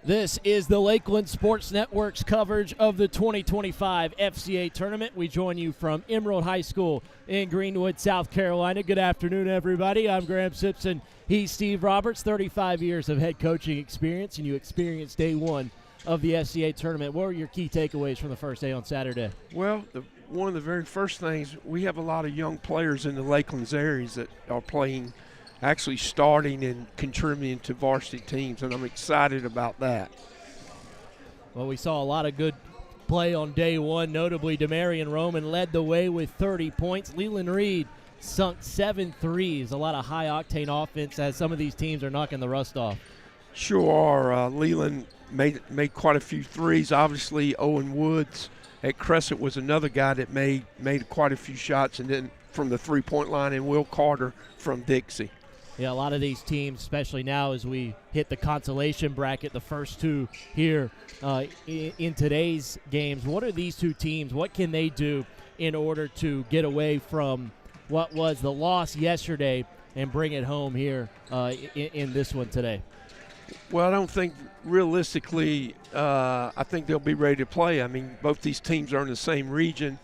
This is the Lakeland Sports Network's coverage of the 2025 FCA tournament. We join you from Emerald High School in Greenwood, South Carolina. Good afternoon, everybody. I'm Graham Simpson. He's Steve Roberts, 35 years of head coaching experience, and you experienced day one of the FCA tournament. What were your key takeaways from the first day on Saturday? Well, one of the very first things, we have a lot of young players in the Lakelands areas that are playing, actually starting and contributing to varsity teams, and I'm excited about that. Well, we saw a lot of good play on day one. Notably, Demarion Roman led the way with 30 points. Leland Reed sunk 7 threes. A lot of high-octane offense as some of these teams are knocking the rust off. Sure are. Leland made quite a few threes. Obviously, Owen Woods at Crescent was another guy that made quite a few shots, and then from the three-point line, and Will Carter from Dixie. Yeah, a lot of these teams, especially now as we hit the consolation bracket, the first two here in today's games. What are these two teams? What can they do in order to get away from what was the loss yesterday and bring it home here in this one today? Well, I don't think realistically, I think they'll be ready to play. I mean, both these teams are in the same region.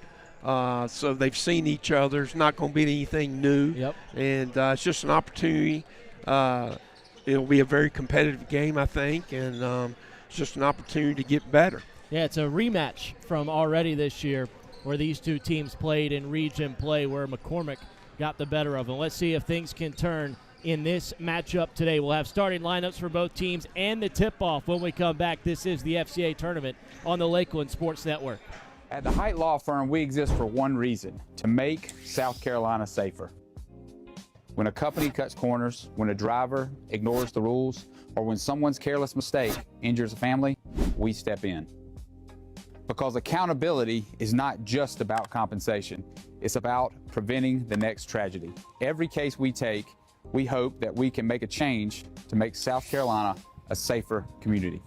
So they've seen each other. It's not going to be anything new. Yep. And it's just an opportunity. It'll be a very competitive game, I think, and it's just an opportunity to get better. Yeah, it's a rematch from already this year where these two teams played in region play where McCormick got the better of them. Let's see if things can turn in this matchup today. We'll have starting lineups for both teams and the tip-off when we come back. This is the FCA tournament on the Lakeland Sports Network. At the Height Law Firm, we exist for one reason: to make South Carolina safer. When a company cuts corners, when a driver ignores the rules, or when someone's careless mistake injures a family, we step in. Because accountability is not just about compensation. It's about preventing the next tragedy. Every case we take, we hope that we can make a change to make South Carolina a safer community.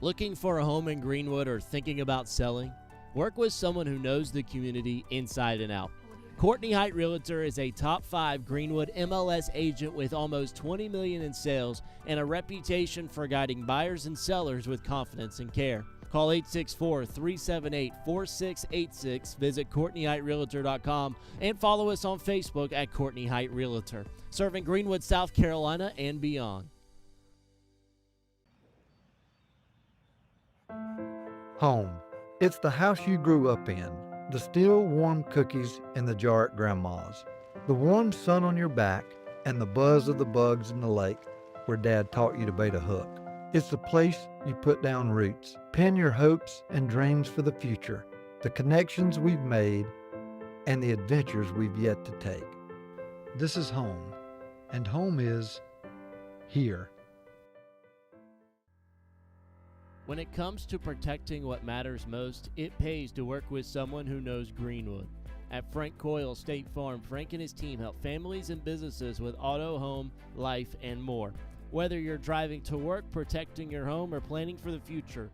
Looking for a home in Greenwood or thinking about selling? Work with someone who knows the community inside and out. Courtney Height Realtor is a top 5 Greenwood MLS agent with almost $20 million in sales and a reputation for guiding buyers and sellers with confidence and care. Call 864-378-4686, visit CourtneyHeightRealtor.com, and follow us on Facebook at Courtney Height Realtor, serving Greenwood, South Carolina and beyond. Home. It's the house you grew up in, the still warm cookies in the jar at Grandma's, the warm sun on your back, and the buzz of the bugs in the lake where Dad taught you to bait a hook. It's the place you put down roots, pin your hopes and dreams for the future, the connections we've made, and the adventures we've yet to take. This is home, and home is here. When it comes to protecting what matters most, it pays to work with someone who knows Greenwood. At Frank Coyle State Farm, Frank and his team help families and businesses with auto, home, life, and more. Whether you're driving to work, protecting your home, or planning for the future,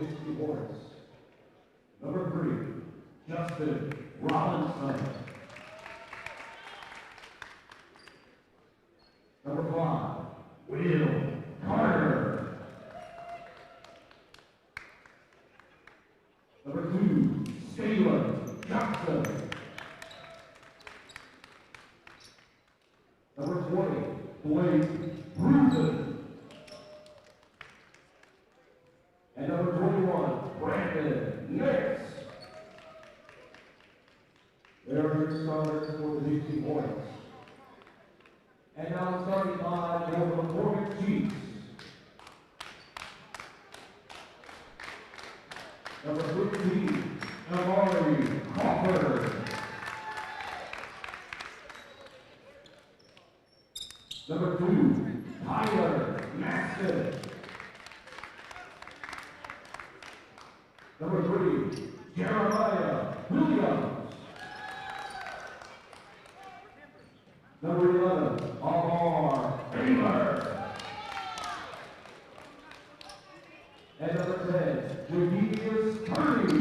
Dixie Wars. Number 3, Justin Robinson. Number 5, Will Carter. Number 2, Scaler Johnson. Number 20, Blake Bruton. And number 21, Brandon Nix. There are your starters for the Dixie Hornets. And now starting by the McCormick Chiefs. Number 15, Amari Crawford. Number 2, Tyler Maston. Number 3, Jeremiah Williams. Number 11, Amar Baylor. And number 10, Jadenius Purdy.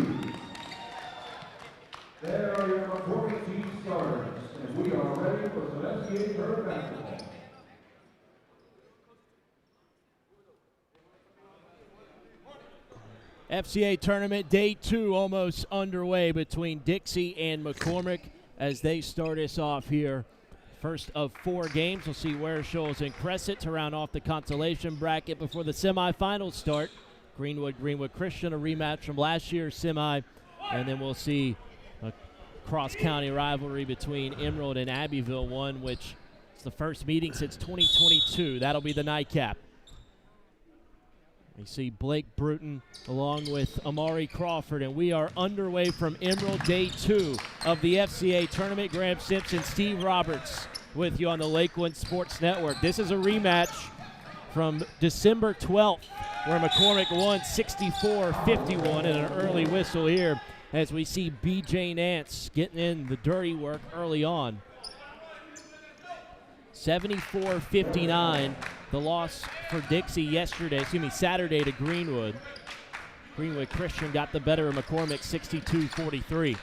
There are your McCormick team starters, and we are ready for some FCA tournament basketball. FCA tournament day 2 almost underway between Dixie and McCormick as they start us off here. First of 4 games. We'll see Ware, Shoals, and Crescent to round off the consolation bracket before the semifinals start. Greenwood Christian, a rematch from last year's semi. And then we'll see a cross-county rivalry between Emerald and Abbeville, one which is the first meeting since 2022. That'll be the nightcap. You see Blake Bruton along with Amari Crawford, and we are underway from Emerald day 2 of the FCA tournament. Graham Simpson, Steve Roberts with you on the Lakelands Sports Network. This is a rematch from December 12th where McCormick won 64-51 in an early whistle here as we see B.J. Nance getting in the dirty work early on. 74-59. The loss for Dixie Saturday to Greenwood. Greenwood Christian got the better of McCormick 62-43.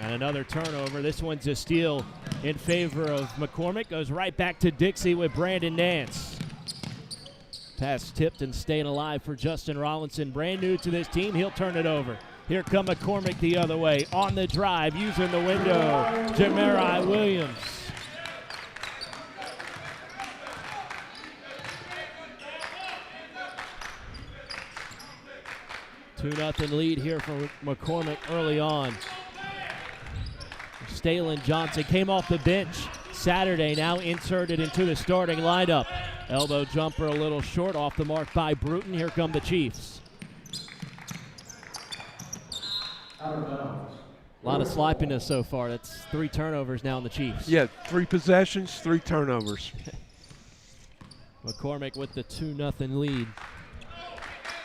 And another turnover. This one's a steal in favor of McCormick. Goes right back to Dixie with Brandon Nance. Pass tipped and staying alive for Justin Rollinson. Brand new to this team. He'll turn it over. Here come McCormick the other way. On the drive, using the window. Jamari Williams. 2-0 lead here for McCormick early on. Stalin Johnson came off the bench Saturday, now inserted into the starting lineup. Elbow jumper a little short, off the mark by Bruton. Here come the Chiefs. A lot of sloppiness so far. That's 3 turnovers now in the Chiefs. Yeah, 3 possessions, 3 turnovers. McCormick with the 2-0 lead.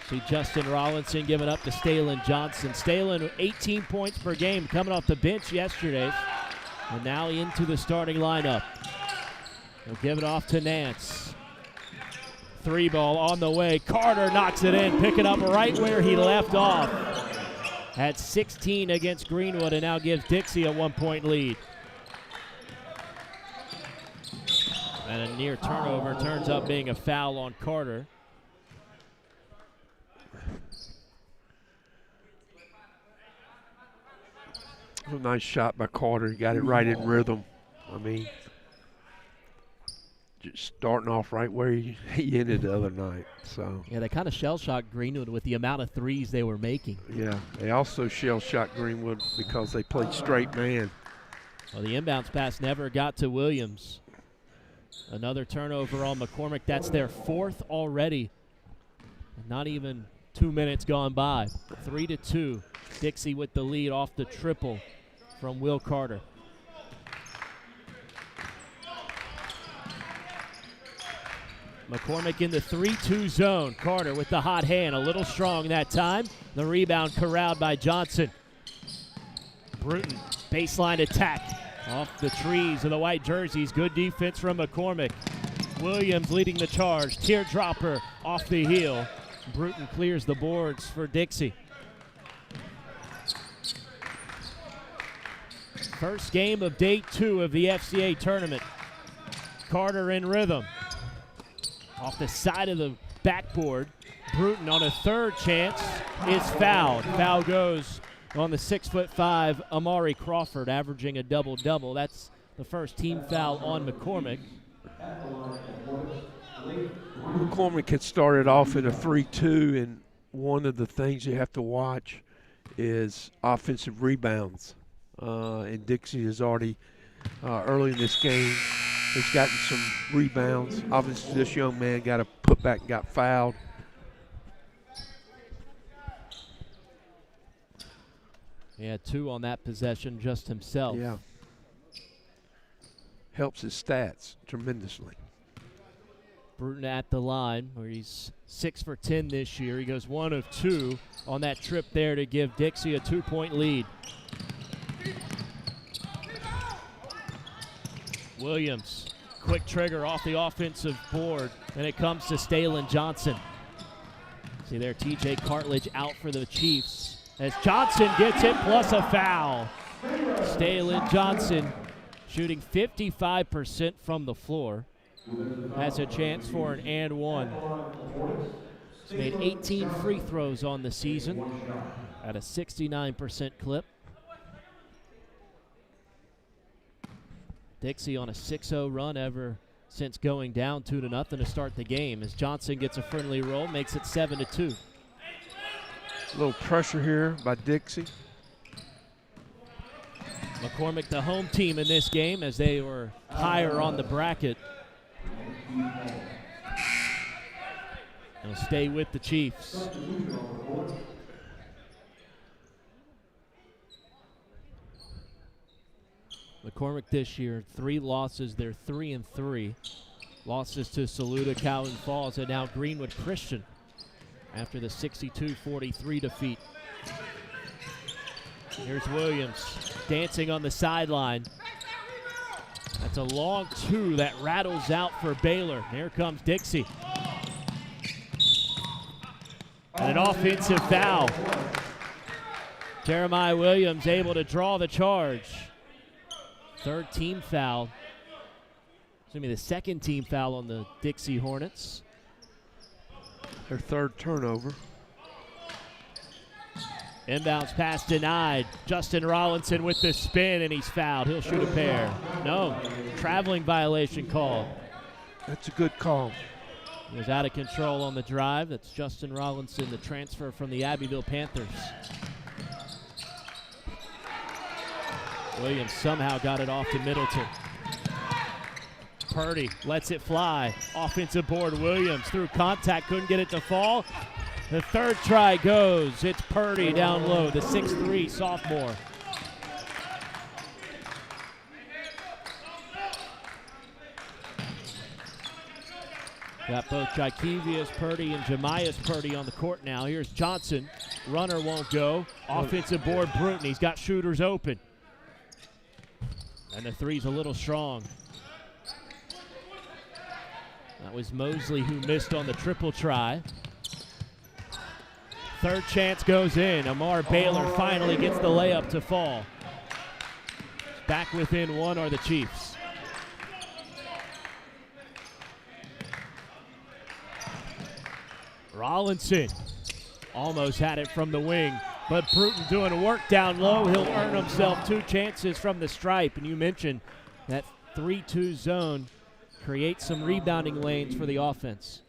See Justin Rollinson giving up to Stalin Johnson. Stalin 18 points per game coming off the bench yesterday. And now into the starting lineup. He'll give it off to Nance. 3 ball on the way. Carter knocks it in, picking up right where he left off. Had 16 against Greenwood and now gives Dixie a 1-point lead. And a near turnover turns up being a foul on Carter. A nice shot by Carter. He got it right in rhythm. I mean, just starting off right where he ended the other night. So yeah, they kind of shell-shocked Greenwood with the amount of threes they were making. Yeah, they also shell-shocked Greenwood because they played straight man. Well, the inbounds pass never got to Williams. Another turnover on McCormick. That's their 4th already. Not even 2 minutes gone by. 3-2. Dixie with the lead off the triple from Will Carter. McCormick in the 3-2 zone. Carter with the hot hand, a little strong that time. The rebound corralled by Johnson. Bruton, baseline attack. Off the trees of the white jerseys. Good defense from McCormick. Williams leading the charge. Teardropper off the heel. Bruton clears the boards for Dixie. First game of day 2 of the FCA tournament. Carter in rhythm. Off the side of the backboard. Bruton on a third chance is fouled. Foul goes on the 6'5" Amari Crawford, averaging a double-double. That's the first team foul on McCormick. McCormick had started off at a 3-2, and one of the things you have to watch is offensive rebounds. And Dixie has already, early in this game, has gotten some rebounds. Obviously, this young man got a putback and got fouled. He had 2 on that possession just himself. Yeah. Helps his stats tremendously. Bruton at the line, where he's 6 for 10 this year. He goes 1 of 2 on that trip there to give Dixie a 2-point lead. Williams, quick trigger off the offensive board, and it comes to Stalin Johnson. See there, TJ Cartledge out for the Chiefs as Johnson gets it plus a foul. Stalin Johnson shooting 55% from the floor. Has a chance for an and one. He's made 18 free throws on the season at a 69% clip. Dixie on a 6-0 run ever since going down 2-0 to start the game as Johnson gets a friendly roll, makes it 7-2. A little pressure here by Dixie. McCormick, the home team in this game, as they were higher on the bracket. They'll stay with the Chiefs. McCormick this year, 3 losses. They're 3-3. Losses to Saluda, Cowan Falls, and now Greenwood Christian after the 62-43 defeat. Here's Williams dancing on the sideline. That's a long 2 that rattles out for Baylor. Here comes Dixie. And an offensive foul. Jeremiah Williams able to draw the charge. 3rd team foul. It's going to be the 2nd team foul on the Dixie Hornets. Their 3rd turnover. Inbounds pass denied. Justin Rollinson with the spin, and he's fouled. He'll shoot a pair. No, traveling violation call. That's a good call. He was out of control on the drive. That's Justin Rollinson, the transfer from the Abbeville Panthers. Williams somehow got it off to Middleton. Purdy lets it fly. Offensive board, Williams through contact, couldn't get it to fall. The 3rd try goes. It's Purdy down low, the 6'3" sophomore. Got both Jakevius Purdy and Jemias Purdy on the court now. Here's Johnson. Runner won't go. Offensive board, Bruton. He's got shooters open. And the 3's a little strong. That was Mosley who missed on the triple try. 3rd chance goes in. Amar Baylor finally gets the layup to fall. Back within 1 are the Chiefs. Rollinson almost had it from the wing, but Bruton doing work down low. He'll earn himself 2 chances from the stripe. And you mentioned that 3-2 zone creates some rebounding lanes for the offense.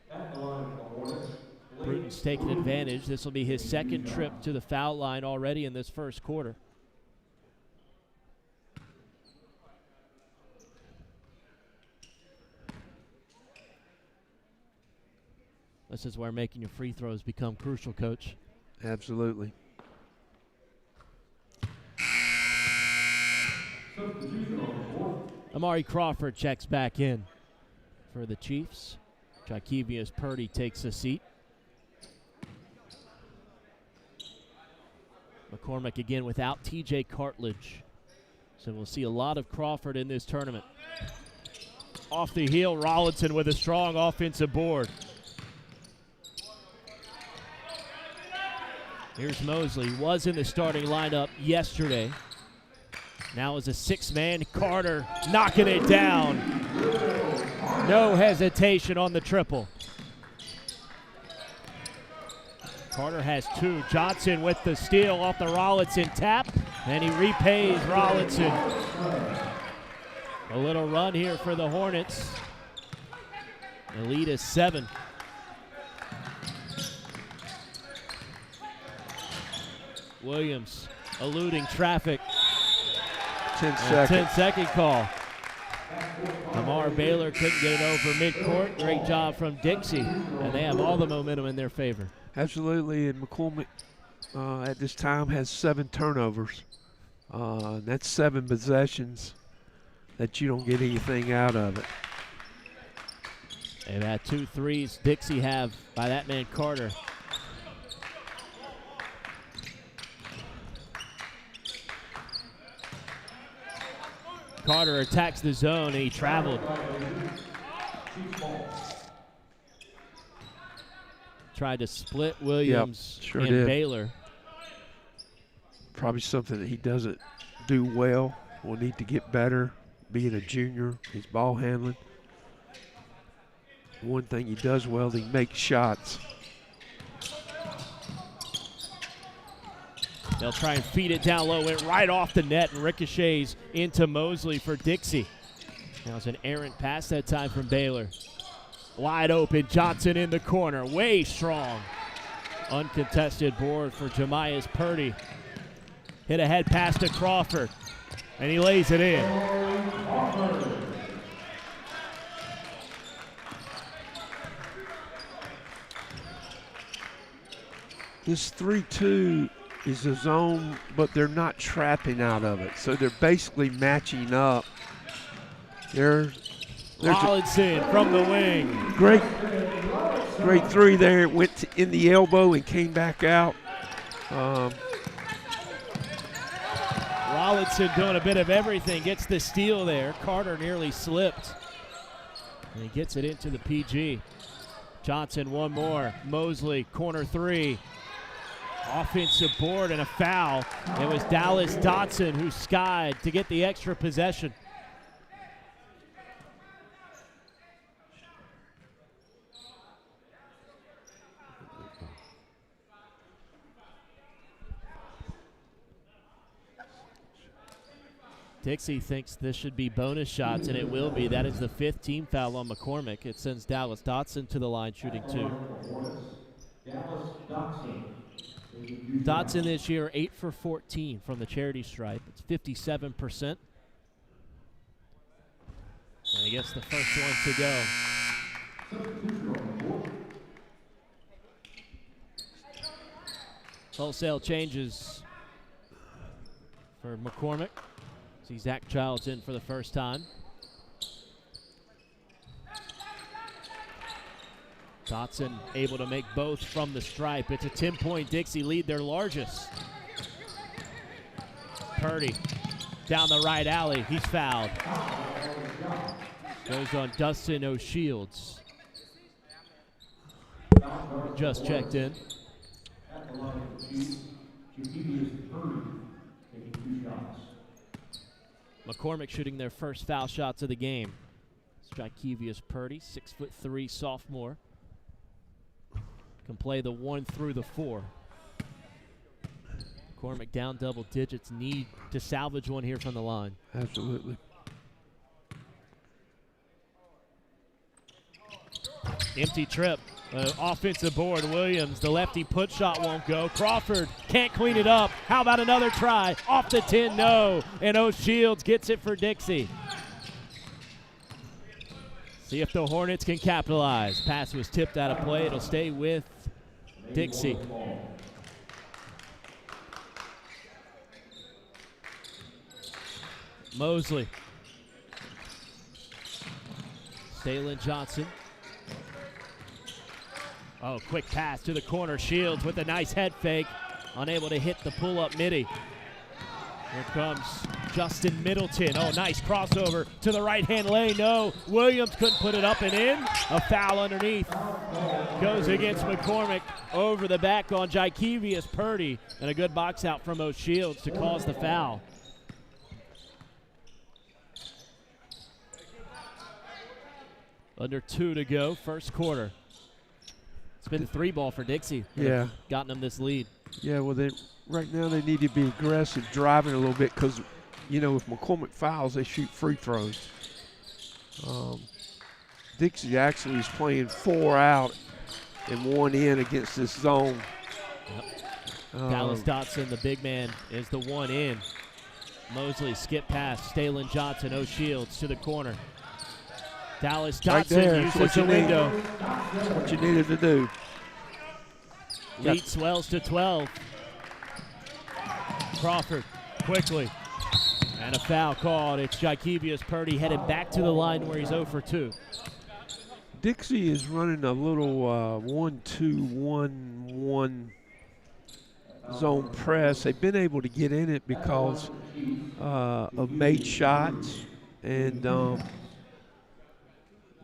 Bruton's taking advantage. This will be his 2nd trip to the foul line already in this first quarter. This is where making your free throws become crucial, Coach. Absolutely. Amari Crawford checks back in for the Chiefs. Jakevius Purdy takes a seat. McCormick again without TJ Cartledge. So we'll see a lot of Crawford in this tournament. Off the heel, Rollinson with a strong offensive board. Here's Mosley. Was in the starting lineup yesterday. Now as a six-man, Carter knocking it down. No hesitation on the triple. Carter has two. Johnson with the steal off the Rollinson tap, and he repays Rollinson. A little run here for the Hornets. The lead is 7. Williams eluding traffic. 10 seconds. 10-second call. Lamar Baylor couldn't get it over midcourt. Great job from Dixie, and they have all the momentum in their favor. Absolutely, and McCormick at this time has 7 turnovers. That's 7 possessions that you don't get anything out of it. They've had 2 threes. Dixie have by that man Carter. Carter attacks the zone, and he traveled. Tried to split Williams sure and did. Baylor. Probably something that he doesn't do well. Will need to get better. Being a junior, his ball handling. One thing he does well, he makes shots. They'll try and feed it down low. Went right off the net and ricochets into Mosley for Dixie. That was an errant pass that time from Baylor. Wide open, Johnson in the corner, way strong. Uncontested board for Jemias Purdy. Hit a head pass to Crawford, and he lays it in. This 3-2 is a zone, but they're not trapping out of it. So they're basically matching up. There's Rollinson from the wing. Great 3 there. It went in the elbow and came back out. Rollinson doing a bit of everything. Gets the steal there. Carter nearly slipped. And he gets it into the PG. Johnson one more. Mosley, corner 3. Offensive board and a foul. It was Dallas Dotson who skied to get the extra possession. Dixie thinks this should be bonus shots, and it will be. That is the 5th team foul on McCormick. It sends Dallas Dotson to the line shooting 2. Dotson this year 8 for 14 from the charity stripe. It's 57%. And he gets the first one to go. Wholesale changes for McCormick. See Zach Childs in for the first time. Dotson able to make both from the stripe. It's a 10-point Dixie lead, their largest. Purdy down the right alley. He's fouled. Goes on Dustin O'Shields. Just checked in. McCormick shooting their first foul shots of the game. Jakevius Purdy, 6'3" sophomore. Can play the 1 through the 4. McCormick down double digits. Need to salvage one here from the line. Absolutely. Empty trip. Offensive board. Williams, the lefty put shot won't go. Crawford can't clean it up. How about another try? Off the 10, no. And O'Shields gets it for Dixie. See if the Hornets can capitalize. Pass was tipped out of play. It'll stay with Dixie. Mosley. Stalin Johnson. Oh, quick pass to the corner. Shields with a nice head fake. Unable to hit the pull-up midi. Here comes Justin Middleton. Oh, nice crossover to the right-hand lane. No, Williams couldn't put it up and in. A foul underneath. Goes against McCormick over the back on Jakevius Purdy. And a good box out from O'Shields to cause the foul. Under 2 to go, first quarter. It's been the 3 ball for Dixie. Yeah. Gotten them this lead. Yeah, well, right now they need to be aggressive, driving a little bit because, if McCormick fouls, they shoot free throws. Dixie actually is playing 4 out and 1 in against this zone. Yep. Dallas Dotson, the big man, is the 1 in. Mosley skip pass. Stalin Johnson, O'Shields to the corner. Dallas Dotson uses the window. That's what you needed to do. Lead swells to 12. Crawford quickly. And a foul called. It's Jakevius Purdy headed back to the line where he's 0 for 2. Dixie is running a little 1-2-1-1 zone press. They've been able to get in it because of made shots. And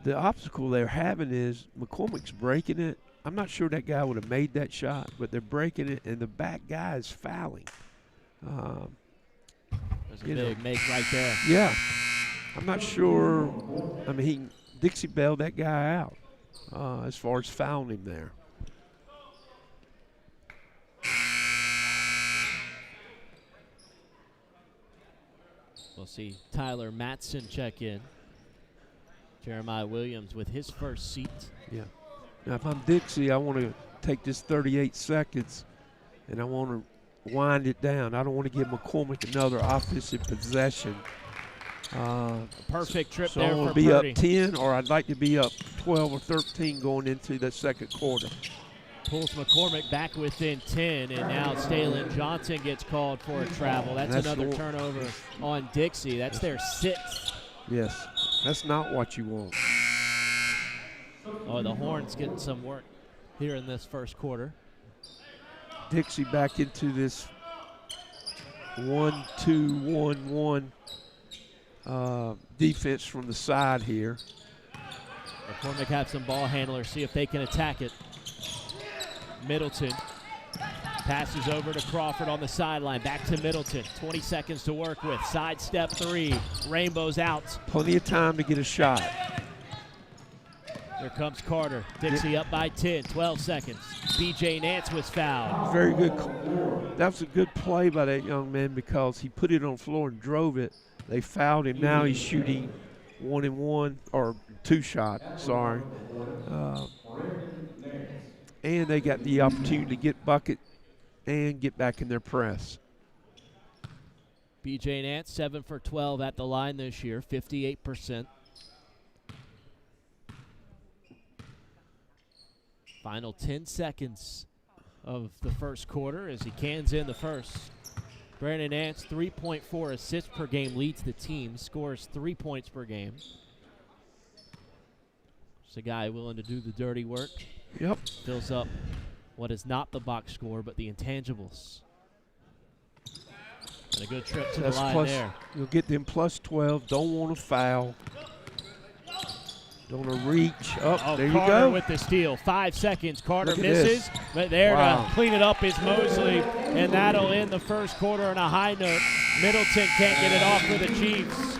the obstacle they're having is McCormick's breaking it. I'm not sure that guy would have made that shot, but they're breaking it, and the back guy is fouling. There's a big make right there. Yeah. I'm not sure. I mean, Dixie bailed that guy out as far as fouling him there. We'll see Tyler Matson check in. Jeremiah Williams with his first seat. Yeah. Now, if I'm Dixie, I want to take this 38 seconds, and I want to wind it down. I don't want to give McCormick another offensive possession. Perfect trip so there I want for to be Purdy. up 10, or I'd like to be up 12 or 13 going into the second quarter. Pulls McCormick back within 10, and now Stalin Johnson gets called for a travel. That's another turnover on Dixie. That's their 6th. Yes, that's not what you want. Oh, the Horns getting some work here in this first quarter. Dixie back into this 1-2-1-1 defense from the side here. McCormick have some ball handlers, see if they can attack it. Middleton passes over to Crawford on the sideline. Back to Middleton. 20 seconds to work with. Sidestep 3. Rainbow's out. Plenty of time to get a shot. Here comes Carter. Dixie up by 10. 12 seconds. B.J. Nance was fouled. Very good. That was a good play by that young man because he put it on the floor and drove it. They fouled him. Now he's shooting 1-and-1 or 2 shot. Sorry. And they got the opportunity to get bucket and get back in their press. B.J. Nance, 7 for 12 at the line this year, 58%. Final 10 seconds of the first quarter as he cans in the first. Brandon Nance, 3.4 assists per game, leads the team, scores 3 points per game. Just a guy willing to do the dirty work. Yep. Fills up what is not the box score, but the intangibles. And a good trip to the line there. You'll get them plus 12. Don't want to foul. Don't want to reach. Oh, there you Carter go. with the steal. 5 seconds. Carter Look at misses, this. but there Wow. to clean it up is Mosley, and that'll end the first quarter on a high note. Middleton can't get it off for the Chiefs.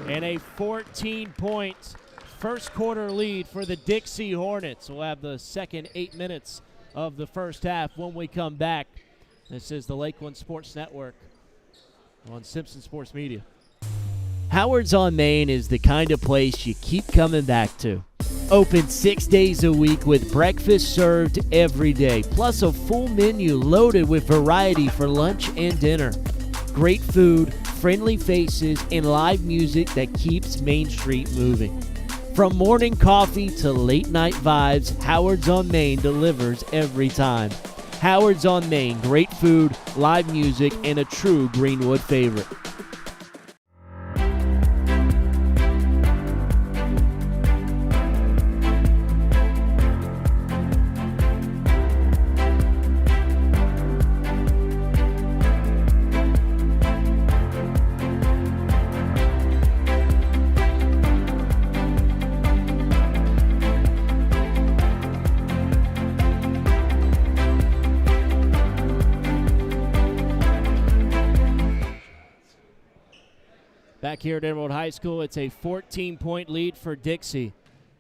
And a 14-point first quarter lead for the Dixie Hornets. We'll have the second 8 minutes of the first half when we come back. This is the Lakelands Sports Network on Simpson Sports Media. Howard's on Main is the kind of place you keep coming back to. Open 6 days a week with breakfast served every day, plus a full menu loaded with variety for lunch and dinner. Great food, friendly faces, and live music that keeps Main Street moving. From morning coffee to late night vibes, Howard's on Main delivers every time. Howard's on Main, great food, live music, and a true Greenwood favorite. back here at Emerald High School. It's a 14-point lead for Dixie.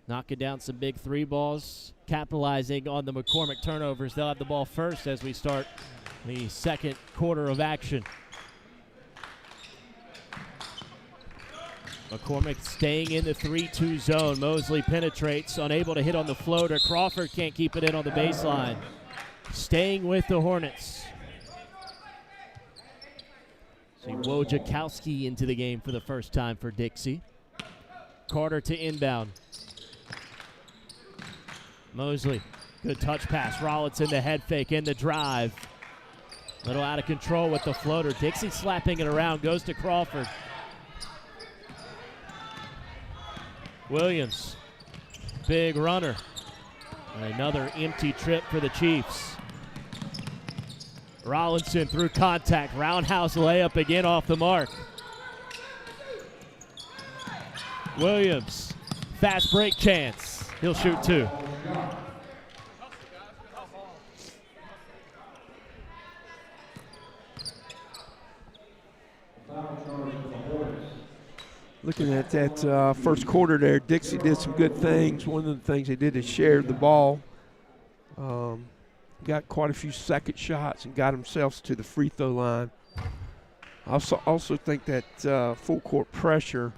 Knocking down some big three balls, capitalizing on the McCormick turnovers. They'll have the ball first as we start the second quarter of action. McCormick staying in the 3-2 zone. Mosley penetrates, unable to hit on the floater. Crawford can't keep it in on the baseline. Staying with the Hornets. See Wojciechowski into the game for the first time for Dixie. Carter to inbound. Mosley, good touch pass. Rollins in the head fake, in the drive. Little out of control with the floater. Dixie slapping it around, goes to Crawford. Williams, big runner. Another empty trip for the Chiefs. Rollinson through contact, roundhouse layup again off the mark. Williams, fast break chance. He'll shoot two. Looking at that first quarter there, Dixie did some good things. One of the things they did is share the ball. Got quite a few second shots and got themselves to the free throw line. I also think that full court pressure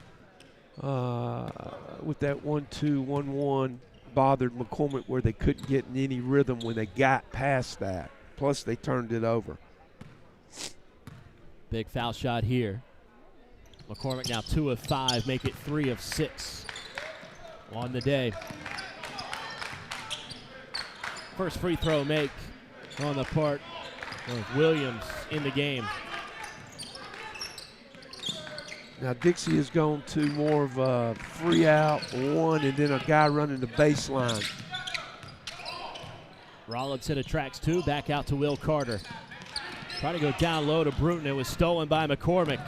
with that 1-2, 1-1 bothered McCormick where they couldn't get in any rhythm when they got past that. Plus they turned it over. Big foul shot here. McCormick now 2 of 5, make it 3 of 6 on the day. First free throw make on the part of Williams in the game. Now Dixie has gone to more of a 3-out, 1, and then a guy running the baseline. Rollinson attracts 2, back out to Will Carter. Trying to go down low to Bruton. It was stolen by McCormick.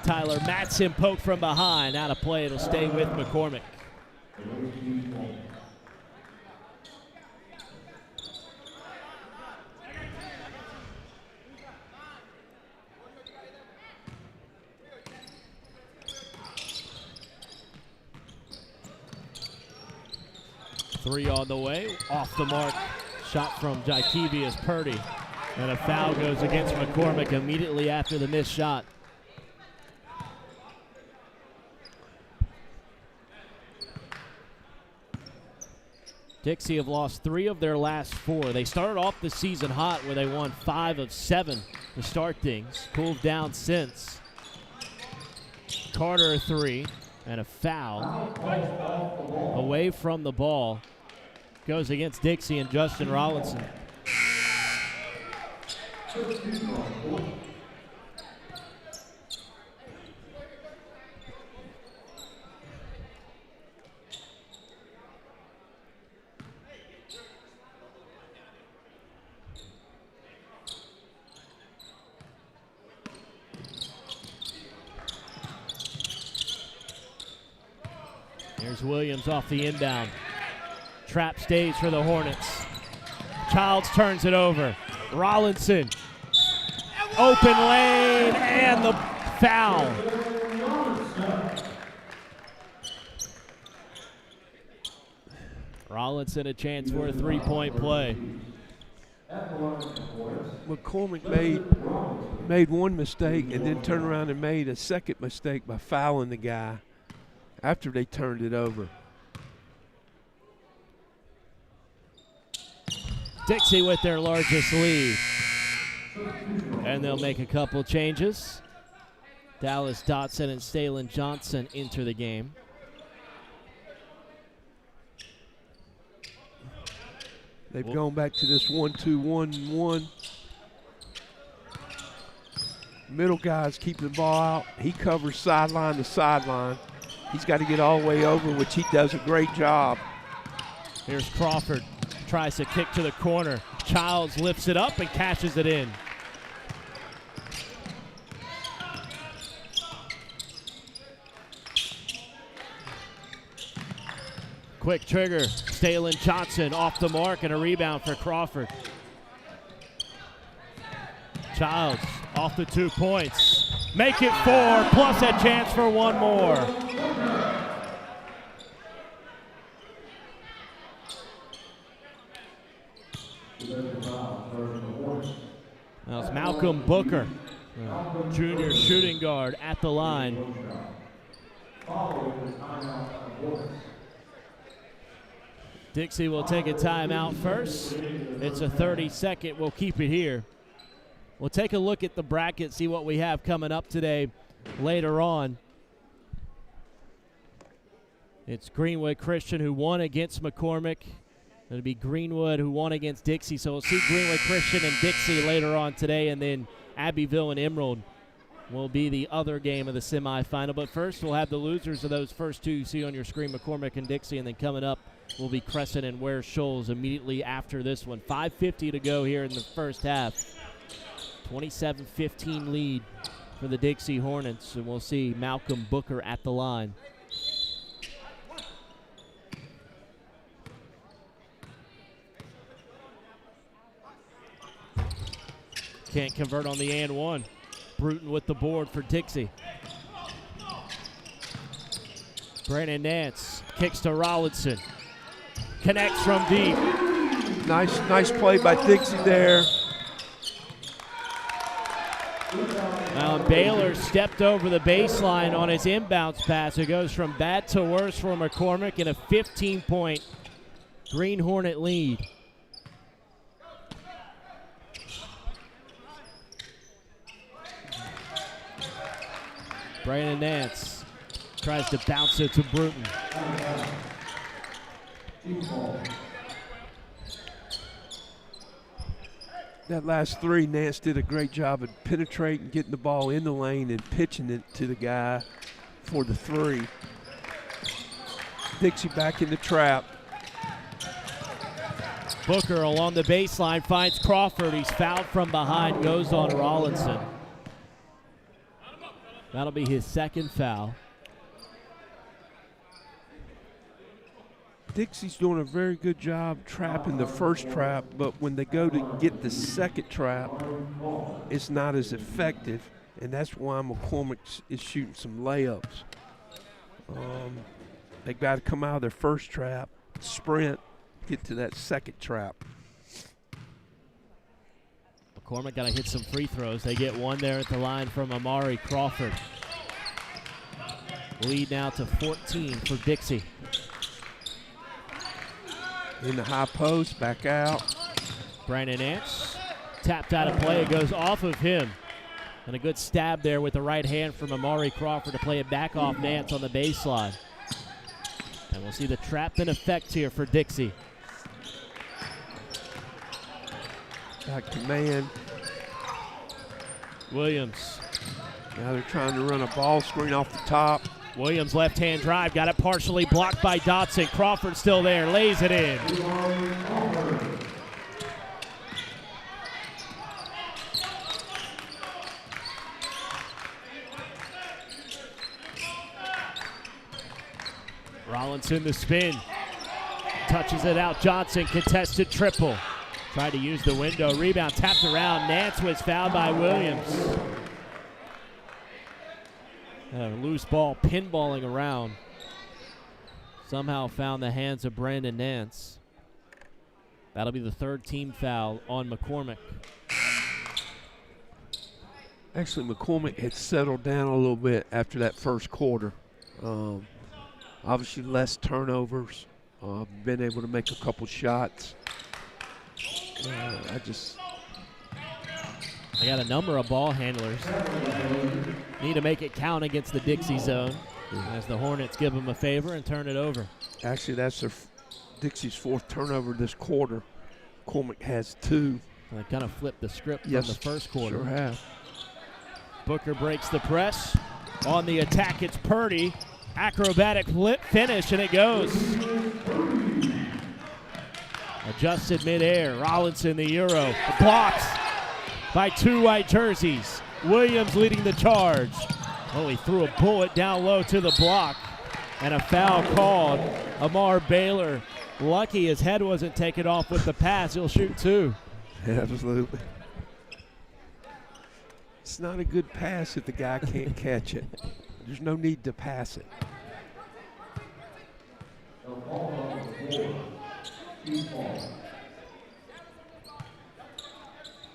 Tyler Matson poked from behind. Out of play. It'll stay with McCormick. Three on the way. Off the mark. Shot from Jaikevius Purdy. And a foul goes against McCormick immediately after the missed shot. Dixie have lost 3 of their last 4. They started off the season hot where they won 5 of 7 to start things. Cooled down since. Carter a 3 and a foul away from the ball. Goes against Dixie and Justin Rollinson. Here's Williams off the inbound. Trap stays for the Hornets. Childs turns it over. Rollinson. Open lane and the foul. Rollinson a chance for a 3-point play. McCormick made one mistake and then turned around and made a second mistake by fouling the guy after they turned it over. Dixie with their largest lead. And they'll make a couple changes. Dallas Dotson and Stalen Johnson enter the game. They've gone back to this 1-2-1-1. Middle guy's keeping the ball out. He covers sideline to sideline. He's got to get all the way over, which he does a great job. Here's Crawford. Tries to kick to the corner. Childs lifts it up and catches it in. Quick trigger. Stalen Johnson off the mark and a rebound for Crawford. Childs off the 2 points. Make it 4, plus a chance for one more. Now it's Malcolm Booker, junior shooting guard, at the line. Dixie will take a timeout first. It's a 30-second. We'll keep it here. We'll take a look at the bracket, see what we have coming up today later on. It's Greenwood Christian, who won against McCormick. It'll be Greenwood, who won against Dixie. So we'll see Greenwood Christian and Dixie later on today, and then Abbeville and Emerald will be the other game of the semifinal. But first, we'll have the losers of those first two you see on your screen, McCormick and Dixie, and then coming up will be Crescent and Ware Shoals immediately after this one. 5:50 to go here in the first half. 27-15 lead for the Dixie Hornets, and we'll see Malcolm Booker at the line. Can't convert on the and one. Bruton with the board for Dixie. Brandon Nance kicks to Rollinson. Connects from deep. Nice play by Dixie there. Now Baylor stepped over the baseline on his inbounds pass. It goes from bad to worse for McCormick in a 15-point Green Hornet lead. Brandon Nance tries to bounce it to Bruton. That last three, Nance did a great job of penetrating, getting the ball in the lane, and pitching it to the guy for the three. Dixie back in the trap. Booker along the baseline finds Crawford. He's fouled from behind, goes on Rollinson. That'll be his second foul. Dixie's doing a very good job trapping the first trap, but when they go to get the second trap, it's not as effective, and that's why McCormick is shooting some layups. They got to come out of their first trap, sprint, get to that second trap. McCormick got to hit some free throws. They get one there at the line from Amari Crawford. Lead now to 14 for Dixie. In the high post, back out. Brandon Nance tapped out of play. It goes off of him. And a good stab there with the right hand from Amari Crawford to play it back off Nance on the baseline. And we'll see the trap in effect here for Dixie. Back to man. Williams. Now they're trying to run a ball screen off the top. Williams left-hand drive, got it partially blocked by Dotson. Crawford still there, lays it in. Rollinson the spin. Touches it out, Johnson, contested triple. Tried to use the window, rebound, tapped around. Nance was fouled by Williams. Loose ball pinballing around. Somehow found the hands of Brandon Nance. That'll be the third team foul on McCormick. Actually, McCormick had settled down a little bit after that first quarter. Obviously less turnovers. Been able to make a couple shots. They got a number of ball handlers. Need to make it count against the Dixie zone as the Hornets give them a favor and turn it over. Actually, that's Dixie's fourth turnover this quarter. McCormick has two. They kind of flipped the script Yes, from the first quarter. Sure have. Booker breaks the press. On the attack, it's Purdy. Acrobatic finish, and it goes. Adjusted midair. Rollinson, the Euro. Blocks by two white jerseys. Williams leading the charge. Oh, he threw a bullet down low to the block. And a foul called. Amar Baylor, lucky his head wasn't taken off with the pass. He'll shoot two. Absolutely. It's not a good pass if the guy can't catch it. There's no need to pass it.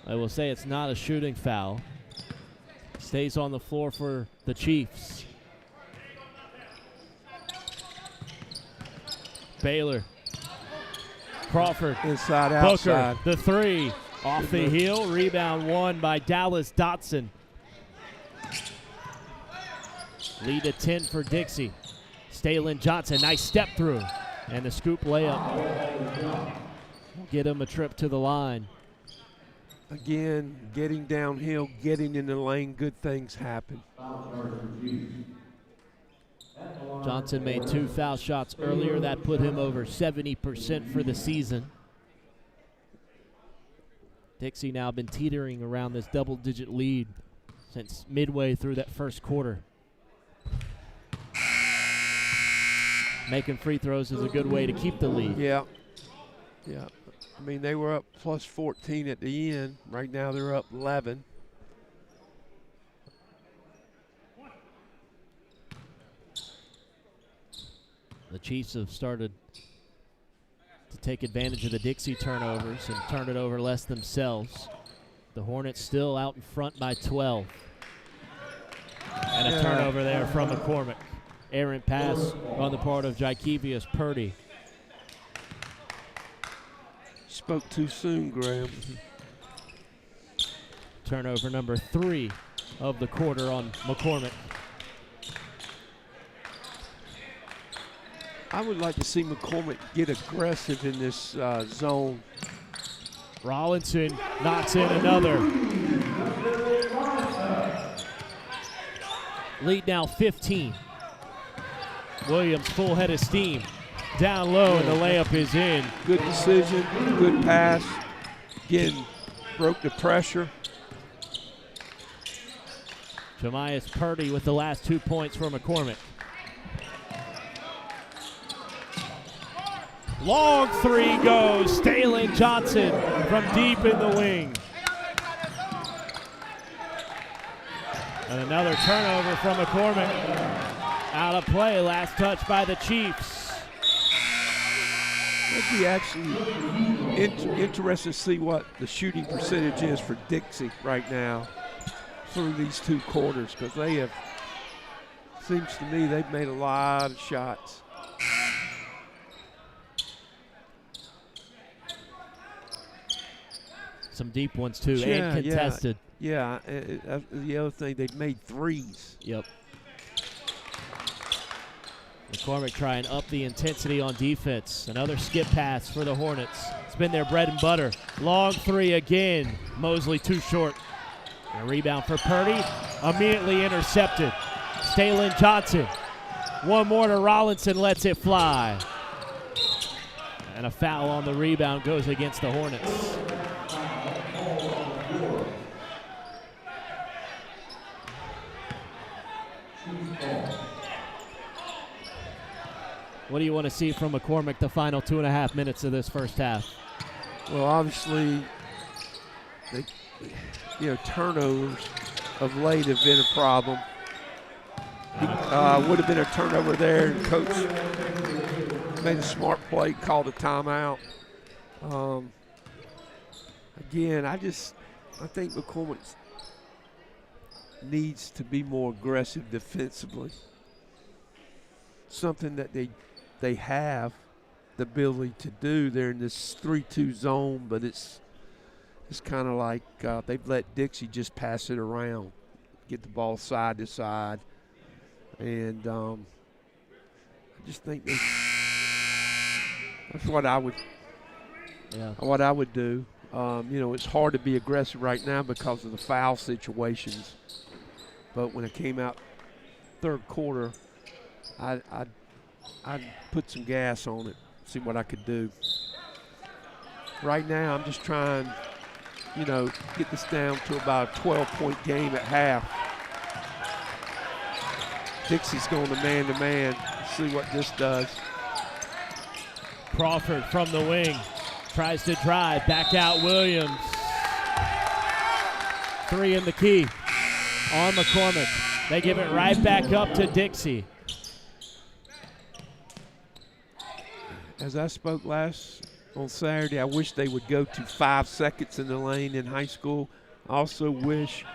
I will say it's not a shooting foul. Stays on the floor for the Chiefs. Baylor. Crawford. Inside, Booker, outside. the three. Off the heel. Rebound won by Dallas Dotson. Lead to 10 for Dixie. Stalin Johnson, nice step through. And the scoop layup. Get him a trip to the line. Again, getting downhill, getting in the lane, good things happen. Johnson made 2 foul shots earlier. That put him over 70% for the season. Dixie now been teetering around this double-digit lead since midway through that first quarter. Making free throws is a good way to keep the lead. Yeah. I mean, they were up plus 14 at the end. Right now they're up 11. The Chiefs have started to take advantage of the Dixie turnovers and turn it over less themselves. The Hornets still out in front by 12. And a turnover there from McCormick. Errant pass on the part of Jakevius Purdy. Spoke too soon, Graham. Turnover number 3 of the quarter on McCormick. I would like to see McCormick get aggressive in this zone. Rollinson knocks in another. Lead now 15. Williams full head of steam. Down low and the layup is in. Good decision, good pass. Again, broke the pressure. Jamias Purdy with the last 2 points for McCormick. Long three goes. Stalin Johnson from deep in the wing. And another turnover from McCormick. Out of play, last touch by the Chiefs. It'd be actually interesting to see what the shooting percentage is for Dixie right now through these 2 quarters, because they have, seems to me, they've made a lot of shots. Some deep ones too, and contested. Yeah, the other thing, they've made threes. Yep. McCormick trying up the intensity on defense. Another skip pass for the Hornets. It's been their bread and butter. Long three again. Mosley too short. A rebound for Purdy. Immediately intercepted. Stalin Johnson. One more to Rollinson, lets it fly. And a foul on the rebound goes against the Hornets. What do you want to see from McCormick the final 2.5 minutes of this first half? Well, obviously, turnovers of late have been a problem. Would have been a turnover there, and coach made a smart play, called a timeout. Again, I think McCormick needs to be more aggressive defensively. Something that they have the ability to do. They're in this 3-2 zone, but it's kind of like they've let Dixie just pass it around, get the ball side to side, and I just think that's what I would do. It's hard to be aggressive right now because of the foul situations, but when it came out third quarter, I'd put some gas on it, see what I could do. Right now, I'm just trying, get this down to about a 12-point game at half. Dixie's going to man-to-man. See what this does. Crawford from the wing. Tries to drive. Back out Williams. 3 in the key. on McCormick. They give it right back up to Dixie. As I spoke on Saturday, I wish they would go to 5 seconds in the lane in high school. I also wish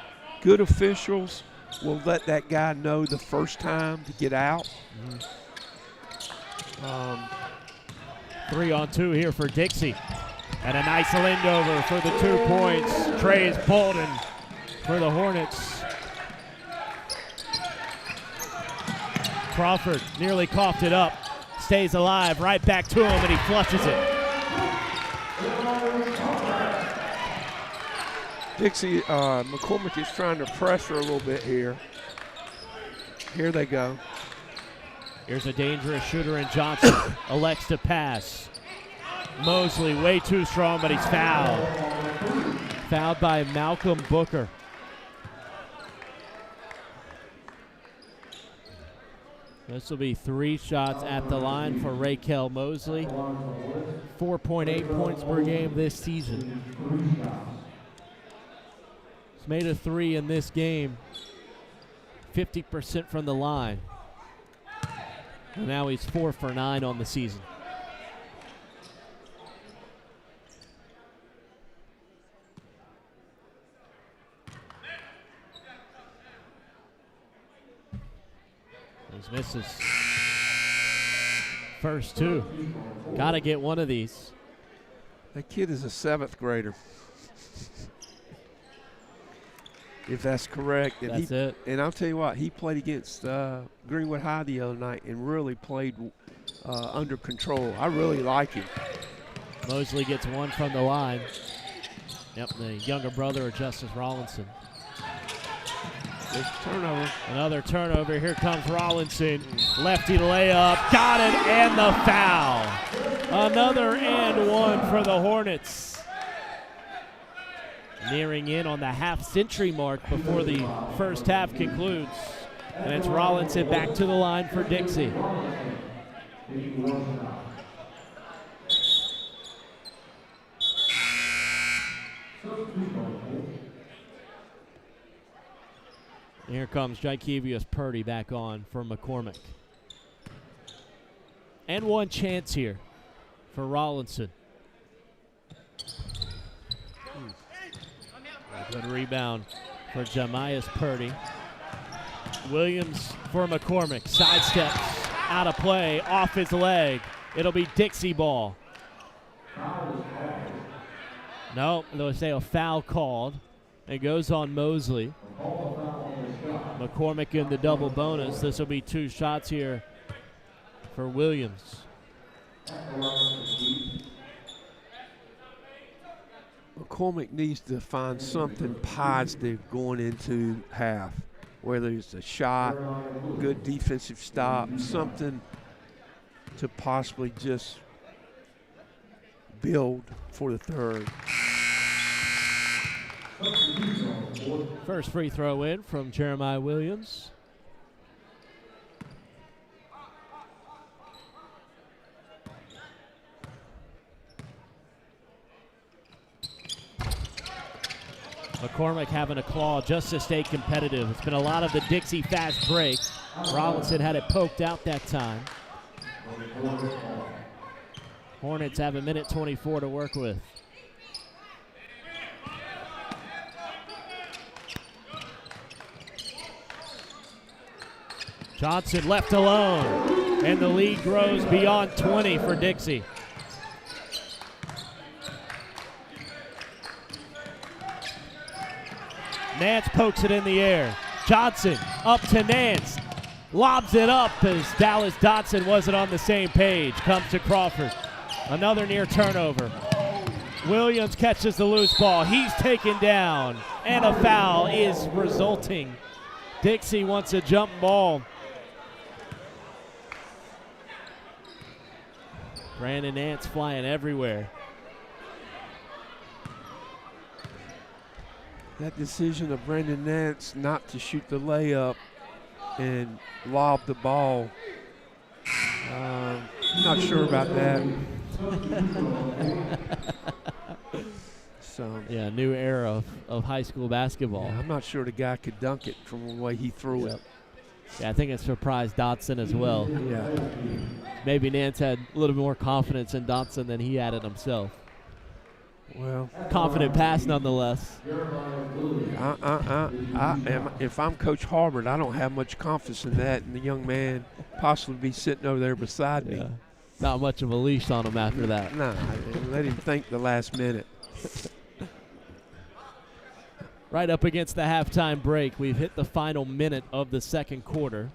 good officials will let that guy know the first time to get out. 3-on-2 here for Dixie. And a nice lend over for the 2 points. Trey's Bolden for the Hornets. Crawford nearly coughed it up. Stays alive, right back to him, and he flushes it. Dixie, McCormick is trying to pressure a little bit here. Here they go. Here's a dangerous shooter in Johnson. Elects to pass. Mosley way too strong, but he's fouled. Fouled by Malcolm Booker. This will be 3 shots at the line for Raquel Mosley. 4.8 points per game this season. He's made a 3 in this game. 50% from the line. And now he's 4 for 9 on the season. These misses. First 2. Got to get one of these. That kid is a 7th grader. If that's correct. And That's it. And I'll tell you what, he played against Greenwood High the other night and really played under control. I really like him. Mosley gets 1 from the line. Yep, the younger brother of Justice Rollinson. There's turnover. Another turnover. Here comes Rollinson. Lefty layup. Got it, and the foul. Another and 1 for the Hornets. Nearing in on the half-century mark before the first half concludes. And it's Rollinson back to the line for Dixie. Here comes Jakevius Purdy back on for McCormick. And 1 chance here for Rollinson. Good rebound for Jamias Purdy. Williams for McCormick. Sidesteps, out of play, off his leg. It'll be Dixie ball. No, they'll say a foul called. It goes on Mosley. McCormick in the double bonus. This will be 2 shots here for Williams. McCormick needs to find something positive going into half, whether it's a shot, good defensive stop, something to possibly just build for the third. First free throw in from Jeremiah Williams. McCormick having a claw just to stay competitive. It's been a lot of the Dixie fast break. Rollinson had it poked out that time. Hornets have 1:24 to work with. Johnson left alone, and the lead grows beyond 20 for Dixie. Nance pokes it in the air. Johnson up to Nance. Lobs it up as Dallas Dotson wasn't on the same page. Comes to Crawford. Another near turnover. Williams catches the loose ball. He's taken down, and a foul is resulting. Dixie wants a jump ball. Brandon Nance flying everywhere. That decision of Brandon Nance not to shoot the layup and lob the ball, I'm not sure about that. Yeah, new era of high school basketball. Yeah, I'm not sure the guy could dunk it from the way he threw it. Yeah, I think it surprised Dotson as well. Yeah. Maybe Nance had a little bit more confidence in Dotson than he had in himself. Well, Confident pass nonetheless. If I'm Coach Harbert, I don't have much confidence in that, and the young man possibly be sitting over there beside me. Not much of a leash on him after that. Nah, let him think the last minute. Right up against the halftime break, we've hit the final minute of the second quarter.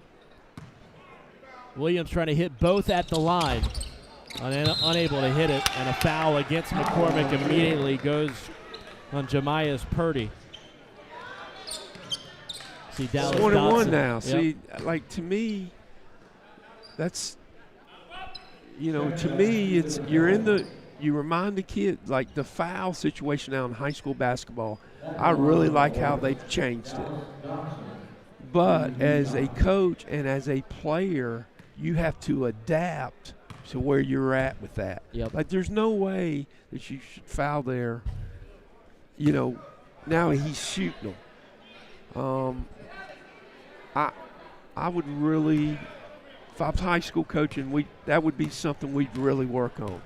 Williams trying to hit both at the line. Unable to hit it, and a foul against McCormick immediately goes on Jemiah's Purdy. See Dallas It's 1-1 Dotson. now. Yep. See, like, to me, that's, to me, it's you remind the kid, like the foul situation now in high school basketball, I really like how they've changed it. But as a coach and as a player, you have to adapt to where you're at with that. Yep. Like, there's no way that you should foul there. Now he's shooting them. I would really, if I was high school coaching, that would be something we'd really work on.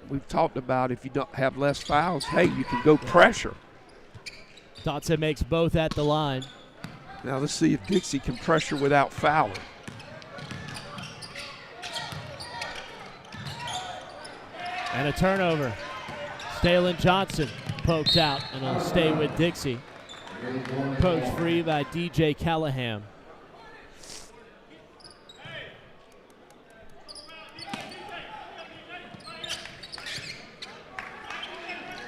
We've talked about if you don't have less fouls, hey, you can go pressure. Dotson makes both at the line. Now let's see if Dixie can pressure without fouling. And a turnover. Stalen Johnson poked out, and it'll stay with Dixie. Poked free by DJ Callahan.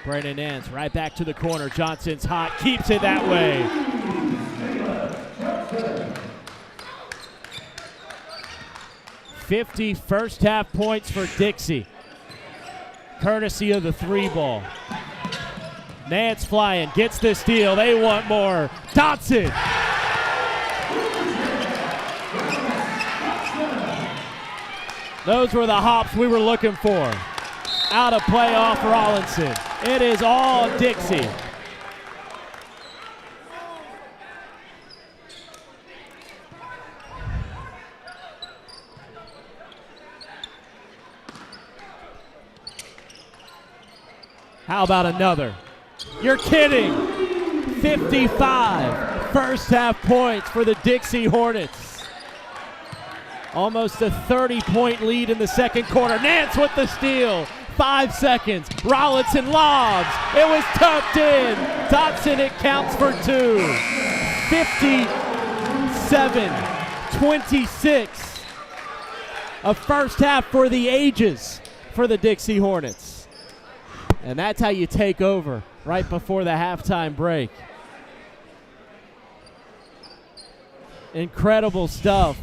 Brandon Nance right back to the corner. Johnson's hot, keeps it that way. .50 first half points for Dixie, courtesy of the three ball. Nance flying, gets the steal. They want more. Dotson. Those were the hops we were looking for. Out of play off Rollinson. It is all Dixie. How about another? You're kidding. 55 first half points for the Dixie Hornets. Almost a 30-point lead in the second quarter. Nance with the steal. 5 seconds. Rollinson lobs. It was tucked in. Dotson, it counts for two. 57-26. A first half for the ages for the Dixie Hornets. And that's how you take over right before the halftime break. Incredible stuff.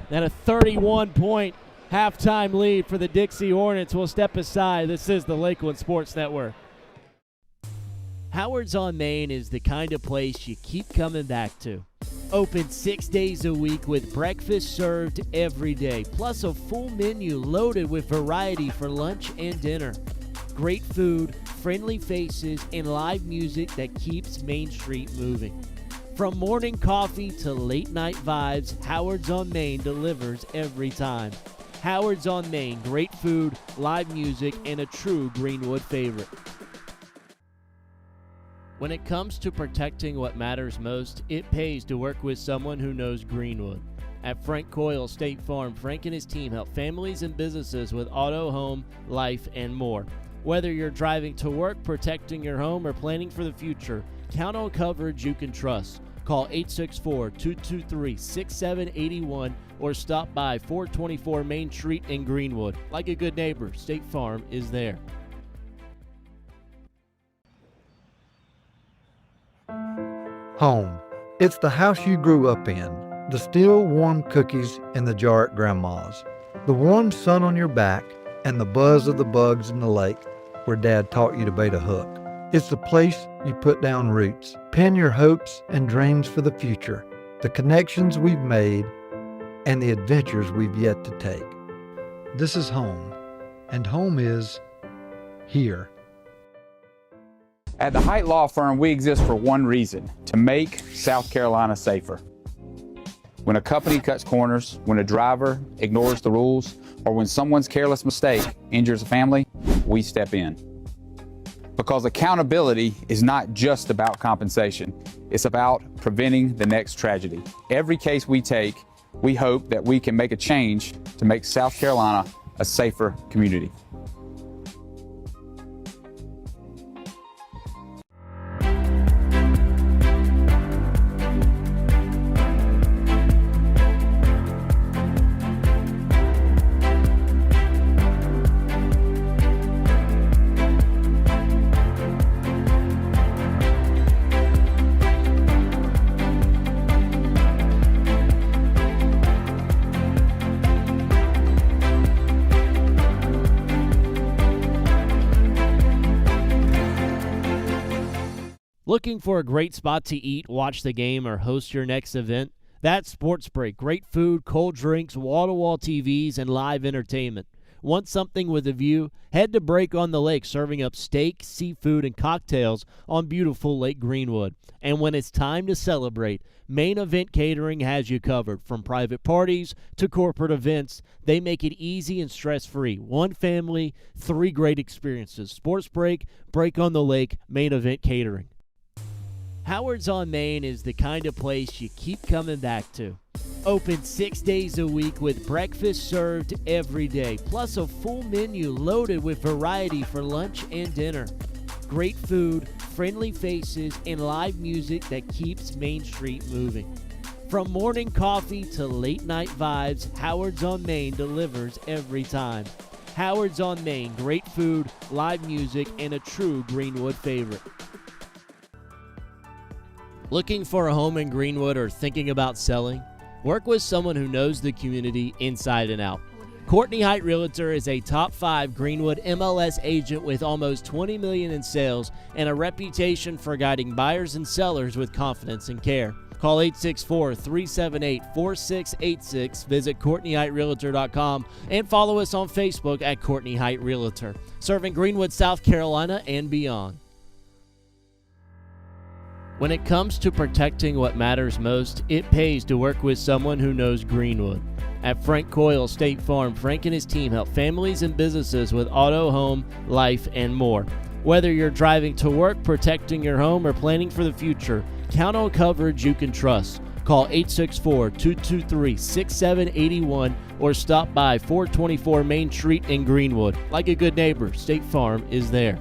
And a 31-point halftime lead for the Dixie Hornets. We'll step aside. This is the Lakeland Sports Network. Howard's on Main is the kind of place you keep coming back to. Open 6 days a week with breakfast served every day, plus a full menu loaded with variety for lunch and dinner. Great food, friendly faces, and live music that keeps Main Street moving. From morning coffee to late night vibes, Howard's on Main delivers every time. Howard's on Main, great food, live music, and a true Greenwood favorite. When it comes to protecting what matters most, it pays to work with someone who knows Greenwood. At Frank Coyle State Farm, Frank and his team help families and businesses with auto, home, life, and more. Whether you're driving to work, protecting your home, or planning for the future, count on coverage you can trust. Call 864-223-6781 or stop by 424 Main Street in Greenwood. Like a good neighbor, State Farm is there. Home. It's the house you grew up in. The still warm cookies in the jar at Grandma's. The warm sun on your back and the buzz of the bugs in the lake where Dad taught you to bait a hook. It's the place you put down roots, pin your hopes and dreams for the future, the connections we've made, and the adventures we've yet to take. This is home, and home is here. At the Height Law Firm, we exist for one reason: to make South Carolina safer. When a company cuts corners, when a driver ignores the rules, or when someone's careless mistake injures a family, we step in. Because accountability is not just about compensation, it's about preventing the next tragedy. Every case we take, we hope that we can make a change to make South Carolina a safer community. Looking for a great spot to eat, watch the game, or host your next event? That's Sports Break. Great food, cold drinks, wall-to-wall TVs, and live entertainment. Want something with a view? Head to Break on the Lake, serving up steak, seafood, and cocktails on beautiful Lake Greenwood. And when it's time to celebrate, Main Event Catering has you covered. From private parties to corporate events, they make it easy and stress-free. One family, 3 great experiences. Sports Break, Break on the Lake, Main Event Catering. Howard's on Main is the kind of place you keep coming back to. Open 6 days a week with breakfast served every day, plus a full menu loaded with variety for lunch and dinner. Great food, friendly faces, and live music that keeps Main Street moving. From morning coffee to late night vibes, Howard's on Main delivers every time. Howard's on Main, great food, live music, and a true Greenwood favorite. Looking for a home in Greenwood or thinking about selling? Work with someone who knows the community inside and out. Courtney Height Realtor is a top 5 Greenwood MLS agent with almost $20 million in sales and a reputation for guiding buyers and sellers with confidence and care. Call 864-378-4686, visit CourtneyHeightRealtor.com, and follow us on Facebook at Courtney Height Realtor, serving Greenwood, South Carolina, and beyond. When it comes to protecting what matters most, it pays to work with someone who knows Greenwood. At Frank Coyle State Farm, Frank and his team help families and businesses with auto, home, life, and more. Whether you're driving to work, protecting your home, or planning for the future, count on coverage you can trust. Call 864-223-6781 or stop by 424 Main Street in Greenwood. Like a good neighbor, State Farm is there.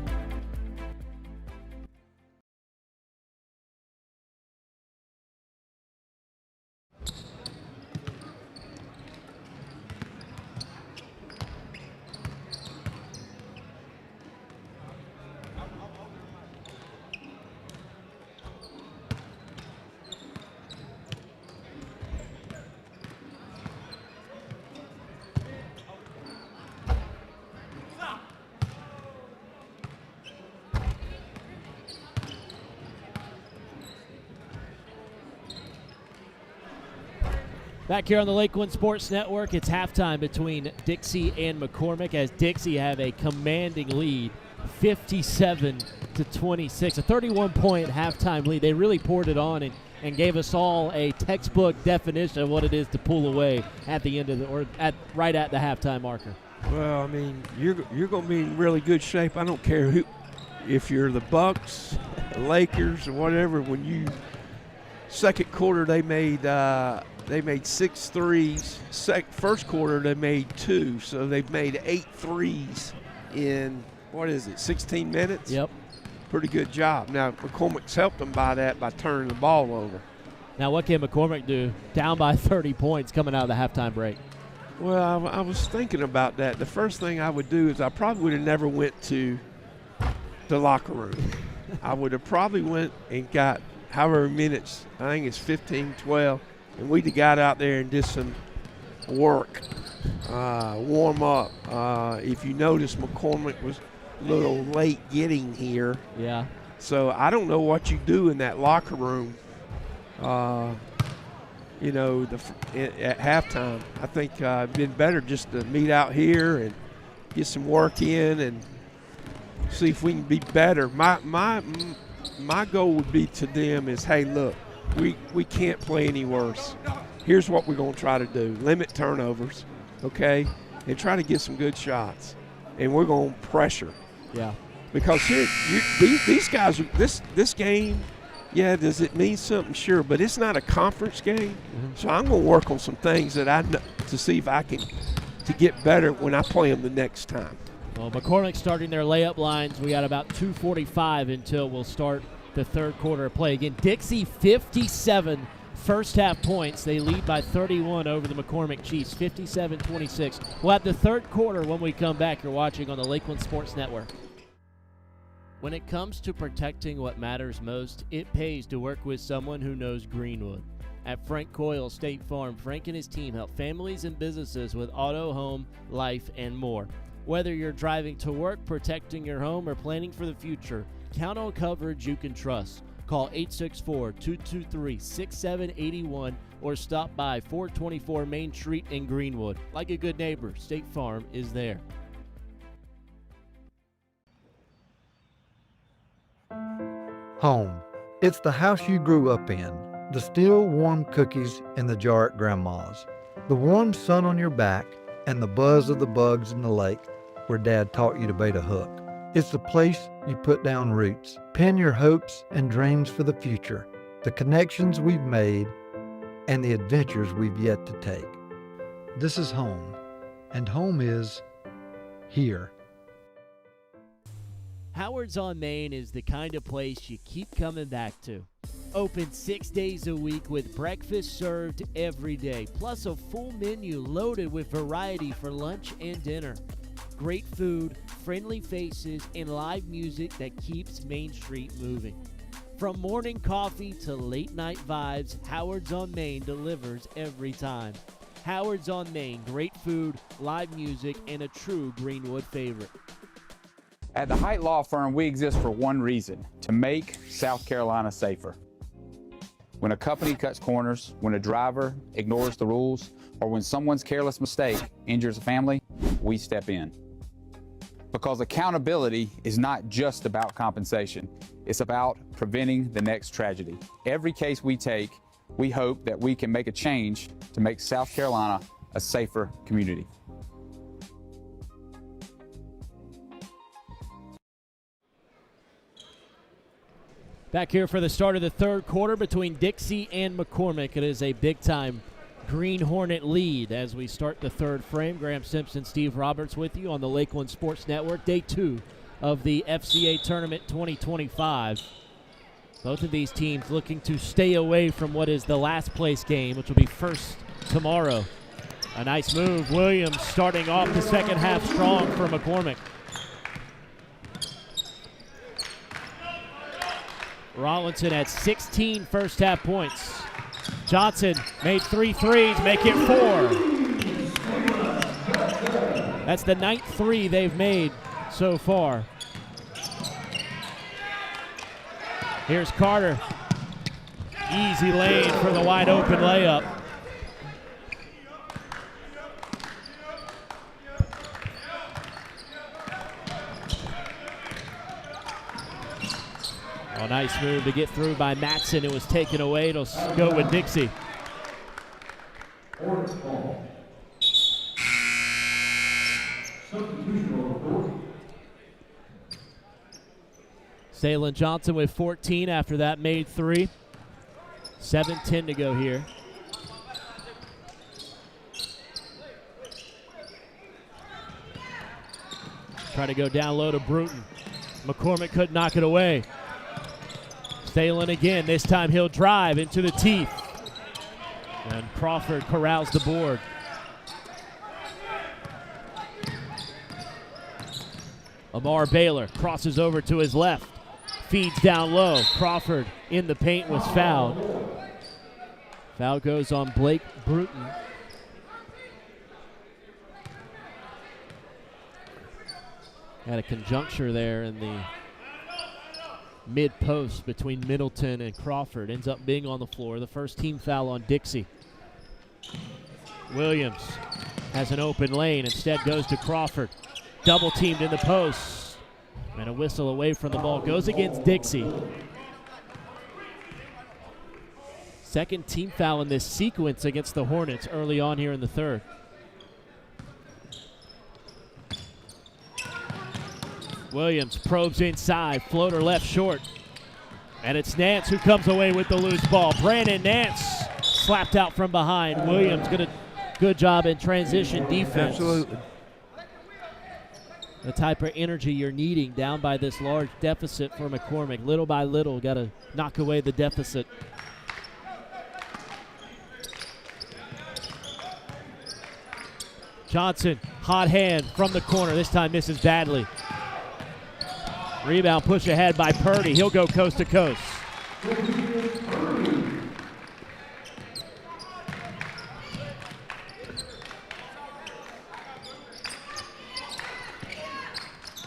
Back here on the Lakeland Sports Network, it's halftime between Dixie and McCormick as Dixie have a commanding lead, 57-26, a 31-point halftime lead. They really poured it on and gave us all a textbook definition of what it is to pull away at the end of right at the halftime marker. Well, I mean, you're going to be in really good shape. I don't care if you're the Bucks, the Lakers, or whatever. When you second quarter they made 6 threes. First quarter they made 2, so they've made 8 threes in 16 minutes. Yep. Pretty good job. Now McCormick's helped them by turning the ball over. Now what can McCormick do? Down by 30 points coming out of the halftime break. Well, I was thinking about that. The first thing I would do is I probably would have never went to the locker room. I would have probably went and got however minutes, I think it's 15, 12, and we'd have got out there and did some work, warm up. If you notice, McCormick was a little late getting here. Yeah. So I don't know what you do in that locker room, at halftime. I think it'd been better just to meet out here and get some work in and see if we can be better. My goal would be to them is, hey, look, we can't play any worse. Here's what we're going to try to do. Limit turnovers, okay, and try to get some good shots. And we're going to pressure. Yeah. Because here, these guys, this game, yeah, does it mean something? Sure, but it's not a conference game. So I'm going to work on some things that I know to see if I can to get better when I play them the next time. Well, McCormick starting their layup lines. We got about 2:45 until we'll start the third quarter of play. Again, Dixie 57 first half points. They lead by 31 over the McCormick Chiefs, 57-26. We'll have the third quarter when we come back. You're watching on the Lakeland Sports Network. When it comes to protecting what matters most, it pays to work with someone who knows Greenwood. At Frank Coyle State Farm, Frank and his team help families and businesses with auto, home, life, and more. Whether you're driving to work, protecting your home, or planning for the future, count on coverage you can trust. Call 864-223-6781 or stop by 424 Main Street in Greenwood. Like a good neighbor, State Farm is there. Home. It's the house you grew up in. The still warm cookies in the jar at Grandma's. The warm sun on your back and the buzz of the bugs in the lake where Dad taught you to bait a hook. It's the place you put down roots, pin your hopes and dreams for the future, the connections we've made, and the adventures we've yet to take. This is home, and home is here. Howard's on Main is the kind of place you keep coming back to. Open 6 days a week with breakfast served every day, plus a full menu loaded with variety for lunch and dinner. Great food, friendly faces, and live music that keeps Main Street moving. From morning coffee to late night vibes, Howard's on Main delivers every time. Howard's on Main, great food, live music, and a true Greenwood favorite. At the Height Law Firm, we exist for one reason: to make South Carolina safer. When a company cuts corners, when a driver ignores the rules, or when someone's careless mistake injures a family, we step in. Because accountability is not just about compensation. It's about preventing the next tragedy. Every case we take, we hope that we can make a change to make South Carolina a safer community. Back here for the start of the third quarter between Dixie and McCormick. It is a big-time Green Hornet lead as we start the third frame. Graham Simpson, Steve Roberts with you on the Lakeland Sports Network. Day 2 of the FCA Tournament 2025. Both of these teams looking to stay away from what is the last place game, which will be first tomorrow. A nice move. Williams starting off the second half strong for McCormick. Rollinson had 16 first half points. Johnson made 3 threes, make it 4. That's the 9th 3 they've made so far. Here's Carter. Easy lane for the wide open layup. Oh, nice move to get through by Matson. It was taken away. It'll go with Dixie. Salem Johnson with 14 after that made 3. 7:10 to go here. Try to go down low to Bruton. McCormick couldn't knock it away. Thalen again. This time he'll drive into the teeth. And Crawford corrals the board. Lamar Baylor crosses over to his left. Feeds down low. Crawford in the paint was fouled. Foul goes on Blake Bruton. Had a conjuncture there in the mid-post between Middleton and Crawford. Ends up being on the floor. The first team foul on Dixie. Williams has an open lane. Instead goes to Crawford. Double teamed in the post. And a whistle away from the ball goes against Dixie. Second team foul in this sequence against the Hornets early on here in the third. Williams probes inside, floater left short. And it's Nance who comes away with the loose ball. Brandon Nance slapped out from behind. Williams got a good job in transition defense. Absolutely. The type of energy you're needing down by this large deficit for McCormick. Little by little, got to knock away the deficit. Johnson, hot hand from the corner. This time misses badly. Rebound push ahead by Purdy. He'll go coast to coast.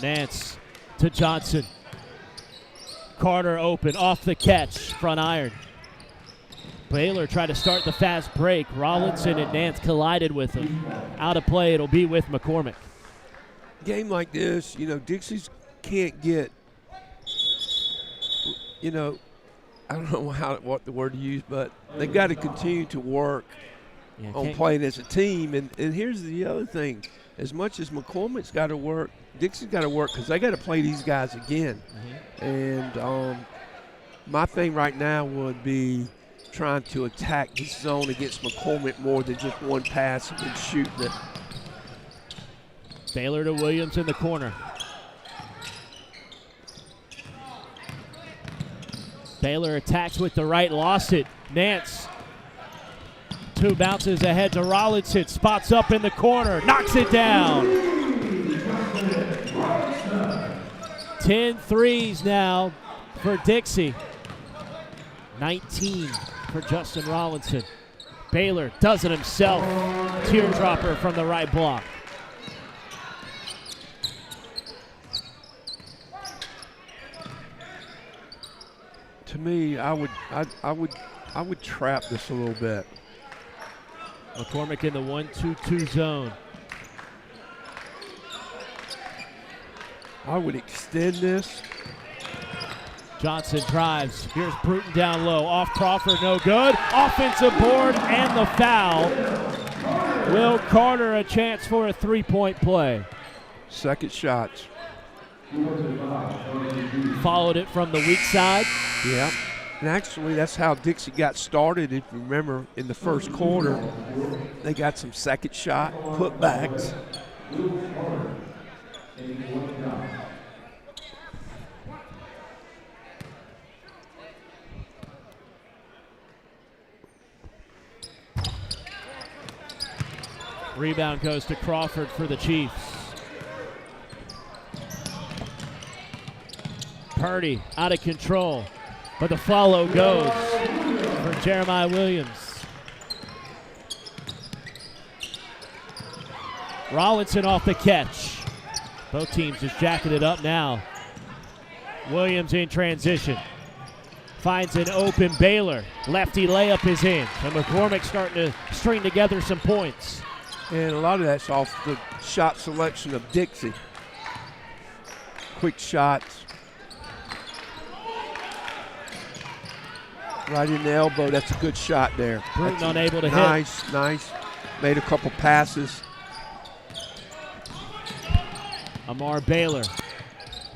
Nance to Johnson. Carter open, off the catch, front iron. Baylor tried to start the fast break. Rollinson and Nance collided with him. Out of play, it'll be with McCormick. Game like this, Dixie's can't get, I don't know what the word to use, but they got to continue to work on playing as a team. And here's the other thing. As much as McCormick's got to work, Dixie's got to work because they got to play these guys again. Mm-hmm. And my thing right now would be trying to attack this zone against McCormick more than just one pass and shooting it. Baylor to Williams in the corner. Baylor attacks with the right, lost it. Nance. Two bounces ahead to Rollinson. Spots up in the corner, knocks it down. 10 threes now for Dixie. 19 for Justin Rollinson. Baylor does it himself. Teardropper from the right block. To me, I would trap this a little bit. McCormick in the 1-2-2 zone. I would extend this. Johnson drives. Here's Bruton down low. Off Crawford, no good. Offensive board and the foul. Will Carter a chance for a three-point play. Second shots. Followed it from the weak side. Yeah. And actually, that's how Dixie got started. If you remember, in the first quarter, they got some second shot putbacks. Rebound goes to Crawford for the Chiefs. Purdy out of control, but the follow goes for Jeremiah Williams. Rollinson off the catch. Both teams just jacking it up now. Williams in transition. Finds an open Baylor. Lefty layup is in. And McCormick starting to string together some points. And a lot of that's off the shot selection of Dixie. Quick shots. Right in the elbow. That's a good shot there. Bruton unable to hit. Nice. Made a couple passes. Amar Baylor.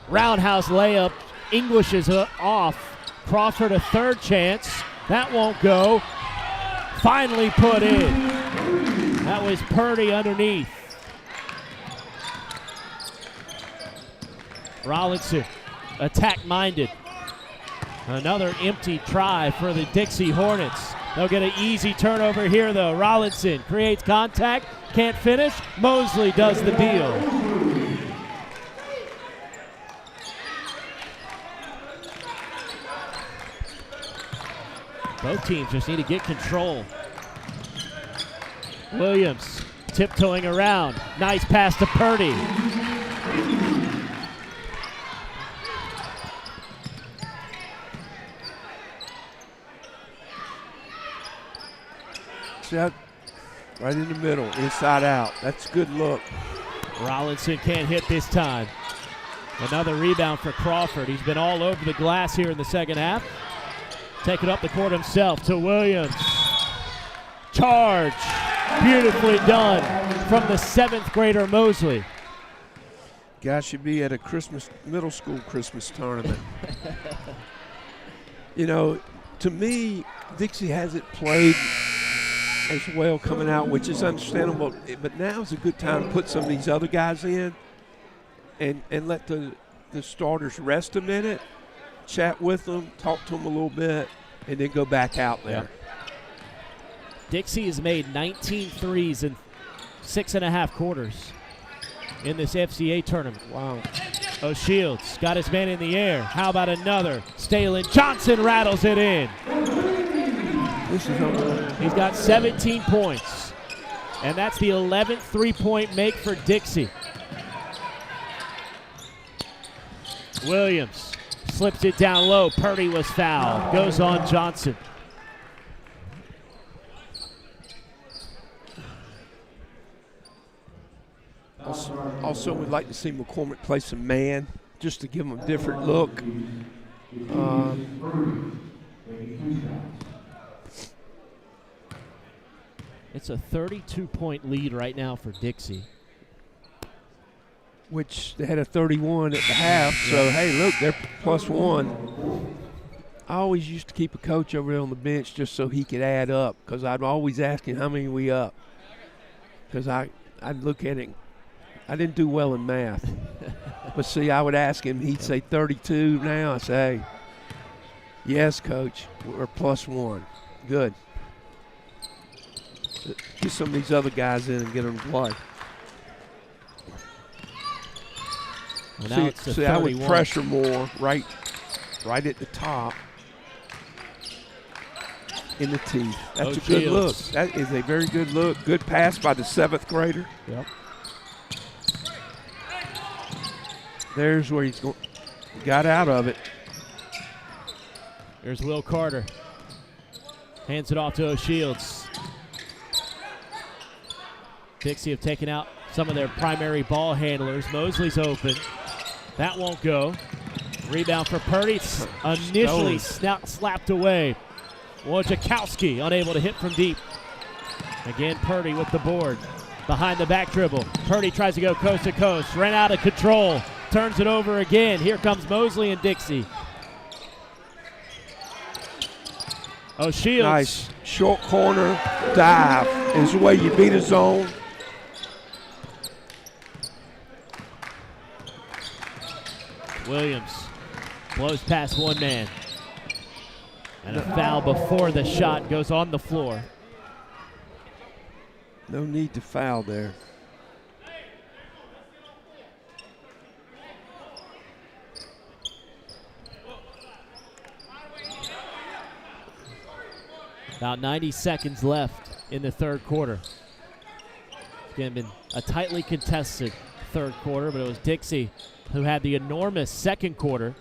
Roundhouse layup. English is off. Crawford a third chance. That won't go. Finally put in. That was Purdy underneath. Rollinson, attack-minded. Another empty try for the Dixie Hornets. They'll get an easy turnover here, though. Rollinson creates contact, can't finish. Mosley does the deal. Both teams just need to get control. Williams tiptoeing around. Nice pass to Purdy. Set right in the middle, inside out. That's a good look. Rollinson can't hit this time. Another rebound for Crawford. He's been all over the glass here in the second half. Taking up the court himself to Williams. Charge. Beautifully done from the 7th grader Mosley. Guy should be at a middle school Christmas tournament. You know, to me, Dixie hasn't played as well coming out, which is understandable. But now's a good time to put some of these other guys in and let the starters rest a minute, chat with them, talk to them a little bit, and then go back out there. Yep. Dixie has made 19 threes in 6.5 quarters in this FCA tournament. Wow. O'Shields got his man in the air. How about another? Stalin Johnson rattles it in. This is unbelievable. He's got 17 points. And that's the 11th three-point make for Dixie. Williams slips it down low. Purdy was fouled. Goes on Johnson. Also, we'd like to see McCormick play some man just to give him a different look. It's a 32-point lead right now for Dixie. Which they had a 31 at the half, so hey, look, they're +1. I always used to keep a coach over there on the bench just so he could add up, because I'd always ask him how many we up. Because I'd look at it. I didn't do well in math. But see, I would ask him, he'd say 32 now. I say, yes, coach, we're +1. Good. Get some of these other guys in and get them to play. Well, now it's see, I would pressure more right at the top in the teeth. That's a good look. That is a very good look. Good pass by the 7th grader. Yep. There's where he's got out of it. There's Will Carter. Hands it off to O'Shields. Dixie have taken out some of their primary ball handlers. Mosley's open. That won't go. Rebound for Purdy. It's initially slapped away. Wojciechowski unable to hit from deep. Again, Purdy with the board. Behind the back dribble. Purdy tries to go coast to coast. Ran out of control. Turns it over again. Here comes Mosley and Dixie. O'Shields. Nice short corner dive is the way you beat a zone. Williams blows past one man. And a foul before the shot goes on the floor. No need to foul there. About 90 seconds left in the third quarter. Again, been a tightly contested third quarter, but it was Dixie who had the enormous second quarter,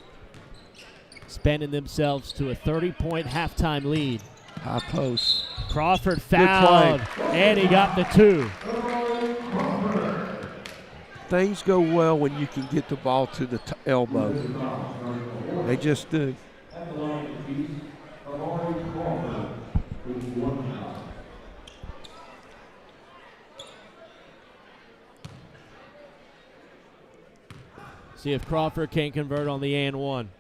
spending themselves to a 30-point halftime lead. High post. Crawford fouled, and he got the 2. Things go well when you can get the ball to the elbow. They just do. See if Crawford can convert on the and one.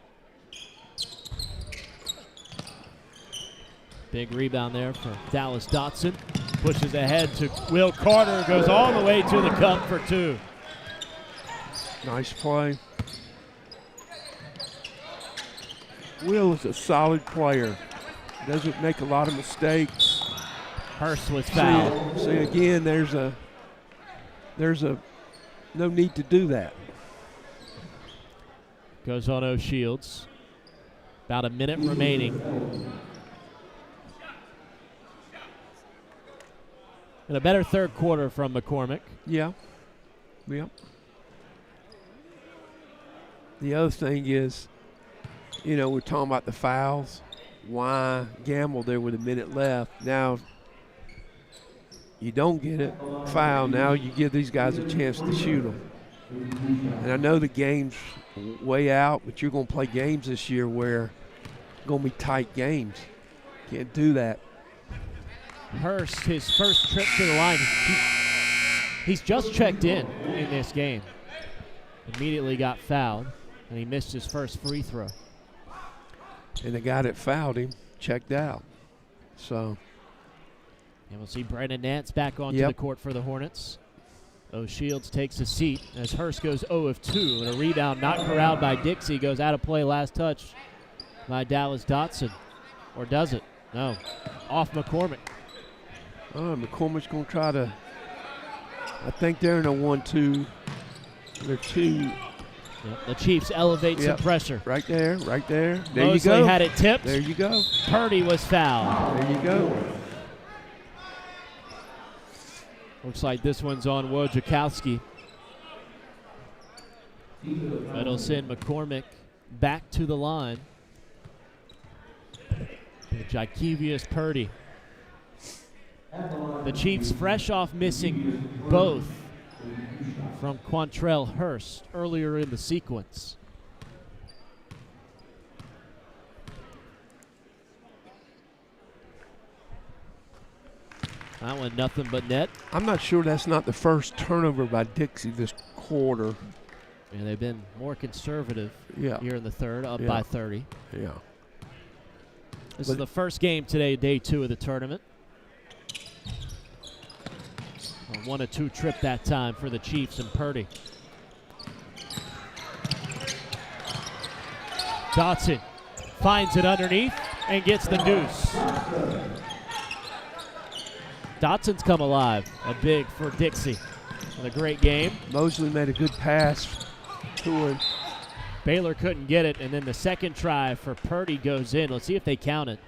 Big rebound there for Dallas Dotson. Pushes ahead to Will Carter. Goes all the way to the cup for 2. Nice play. Will is a solid player. Doesn't make a lot of mistakes. Hurst was fouled. See again, there's a no need to do that. Goes on O'Shields. About a minute remaining. And a better third quarter from McCormick. Yeah. Yeah. The other thing is, you know, we're talking about the fouls. Why gamble there with a minute left? Now, you don't get it. Foul. Now you give these guys a chance to shoot them. And I know the game's way out, but you're going to play games this year where going to be tight games. Can't do that. Hurst, his first trip to the line. He's just checked in this game. Immediately got fouled, and he missed his first free throw. And the guy that fouled him checked out. So. And we'll see Brandon Nance back onto the court for the Hornets. O'Shields takes a seat as Hurst goes 0 of 2. And a rebound not corralled by Dixie. Goes out of play, last touch by Dallas Dotson. Or does it? No. Off McCormick. Oh, McCormick's going to try to, I think they're in a 1-2. They're 2. Yep, the Chiefs elevate some pressure. Right there, right there. There Mosley you go. had it tipped. There you go. Purdy was fouled. There you go. Looks like this one's on Wojciechowski. That'll send McCormick back to the line. Jakevius Purdy. The Chiefs fresh off missing both from Quantrell Hurst earlier in the sequence. That one nothing but net. I'm not sure that's not the first turnover by Dixie this quarter. Yeah, they've been more conservative here in the third, up by 30. Yeah. This is the first game today, day 2 of the tournament. A 1-2 trip that time for the Chiefs and Purdy. Dotson finds it underneath and gets the deuce. Dotson's come alive, a big for Dixie. And a great game. Mosley made a good pass to him. Baylor couldn't get it, and then the second try for Purdy goes in. Let's see if they count it.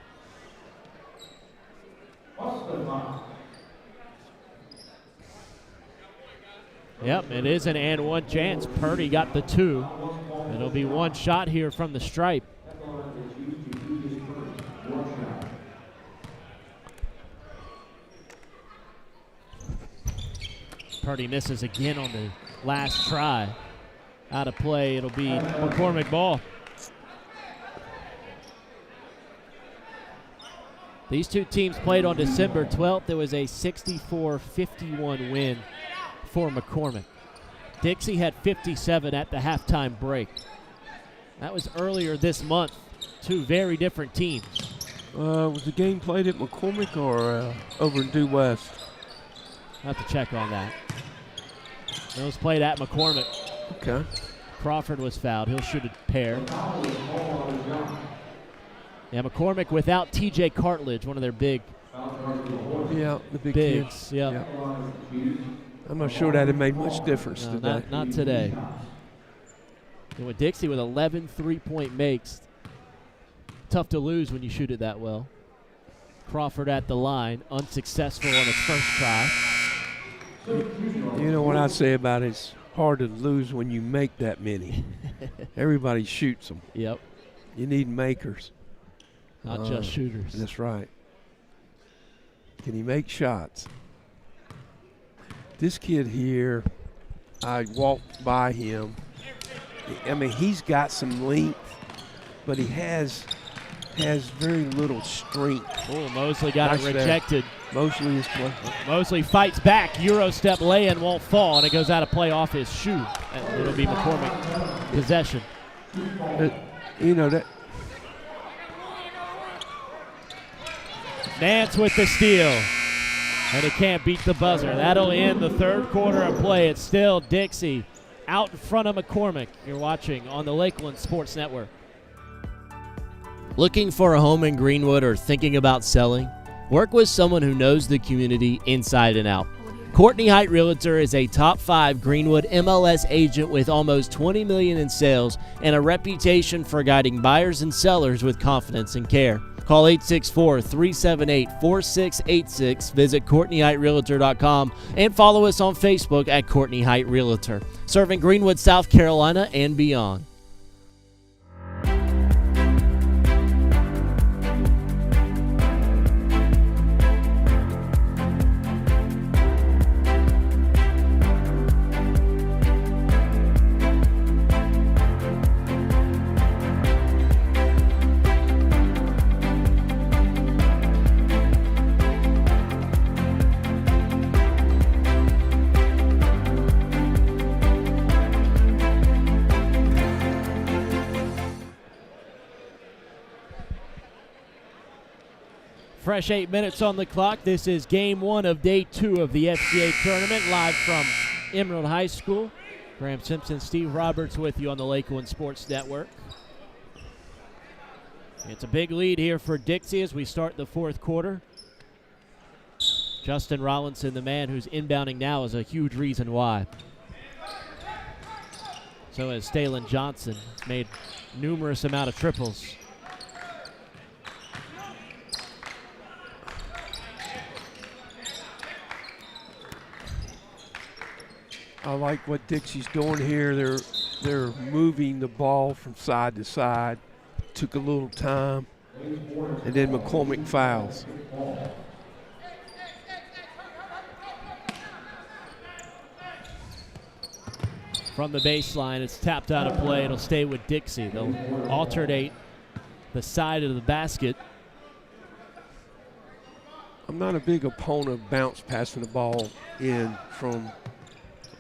Yep, it is an and one chance. Purdy got the 2. It'll be one shot here from the stripe. Purdy misses again on the last try. Out of play, it'll be McCormick ball. These two teams played on December 12th. There was a 64-51 win for McCormick. Dixie had 57 at the halftime break. That was earlier this month. Two very different teams. Was the game played at McCormick or over in Due West? I'll have to check on that. It was played at McCormick. Okay. Crawford was fouled. He'll shoot a pair. Yeah, McCormick without TJ Cartledge, one of their big the big bigs. kids. Yeah. I'm not sure that it made much difference today. Not today. And with Dixie with 11 three-point makes, tough to lose when you shoot it that well. Crawford at the line, unsuccessful on his first try. You know what I say about it? It's hard to lose when you make that many. Everybody shoots them. Yep. You need makers. Not just shooters. That's right. Can he make shots? This kid here, I walked by him. I mean, he's got some length, but he has very little strength. Oh, Mosley got it rejected. Mosley is playing. Mosley fights back. Euro step lay-in won't fall, and it goes out of play off his shoe. And it'll be McCormick possession. You know that. Nance with the steal. And he can't beat the buzzer. That'll end the third quarter of play. It's still Dixie out in front of McCormick. You're watching on the Lakelands Sports Network. Looking for a home in Greenwood or thinking about selling? Work with someone who knows the community inside and out. Courtney Height Realtor is a top 5 Greenwood MLS agent with almost $20 million in sales and a reputation for guiding buyers and sellers with confidence and care. Call 864-378-4686, visit CourtneyHeightRealtor.com, and follow us on Facebook at Courtney Height Realtor, serving Greenwood, South Carolina, and beyond. Fresh 8 minutes on the clock. This is game 1 of day 2 of the FCA tournament, live from Emerald High School. Graham Simpson, Steve Roberts with you on the Lakelands Sports Network. It's a big lead here for Dixie as we start the fourth quarter. Justin Rollinson, the man who's inbounding now, is a huge reason why. So has Stalen Johnson. He's made numerous amount of triples. I like what Dixie's doing here. They're moving the ball from side to side. Took a little time, and then McCormick fouls. From the baseline, it's tapped out of play. It'll stay with Dixie. They'll alternate the side of the basket. I'm not a big opponent of bounce passing the ball in from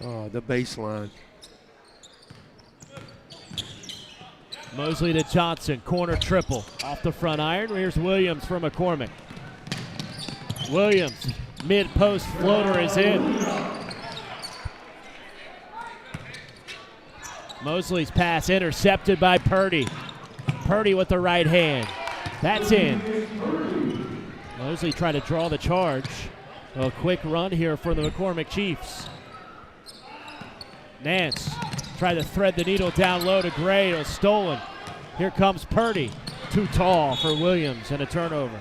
the baseline. Mosley to Johnson, corner triple off the front iron. Here's Williams for McCormick. Williams, mid-post floater is in. Mosley's pass intercepted by Purdy. Purdy with the right hand. That's in. Mosley tried to draw the charge. A quick run here for the McCormick Chiefs. Nance tried to thread the needle down low to Gray. It was stolen. Here comes Purdy. Too tall for Williams and a turnover.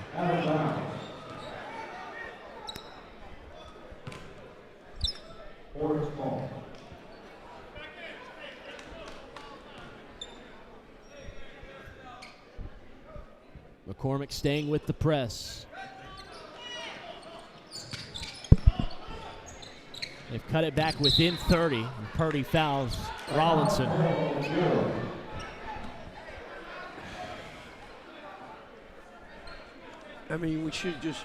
McCormick staying with the press. They've cut it back within 30. And Purdy fouls Rollinson. I mean, we should just.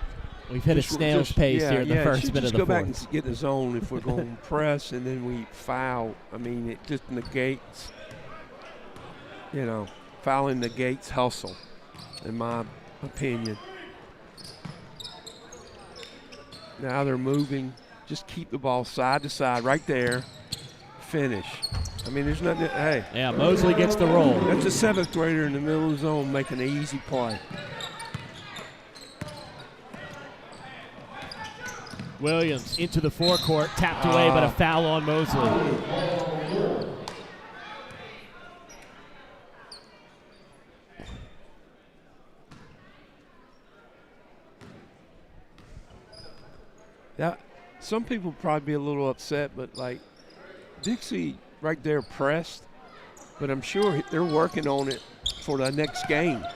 We've hit a snail's pace here in the first minute of the fourth. Go back fourth. and get in the zone if we're going to press and then we foul. I mean, it just negates, fouling negates hustle, in my opinion. Now they're moving. Just keep the ball side to side right there. Finish. I mean, there's nothing. Hey. Yeah, Mosley gets the roll. That's a 7th grader in the middle of the zone making an easy play. Williams into the forecourt, tapped away, but a foul on Mosley. Yeah, some people probably be a little upset, but like Dixie right there pressed, but I'm sure they're working on it for the next game.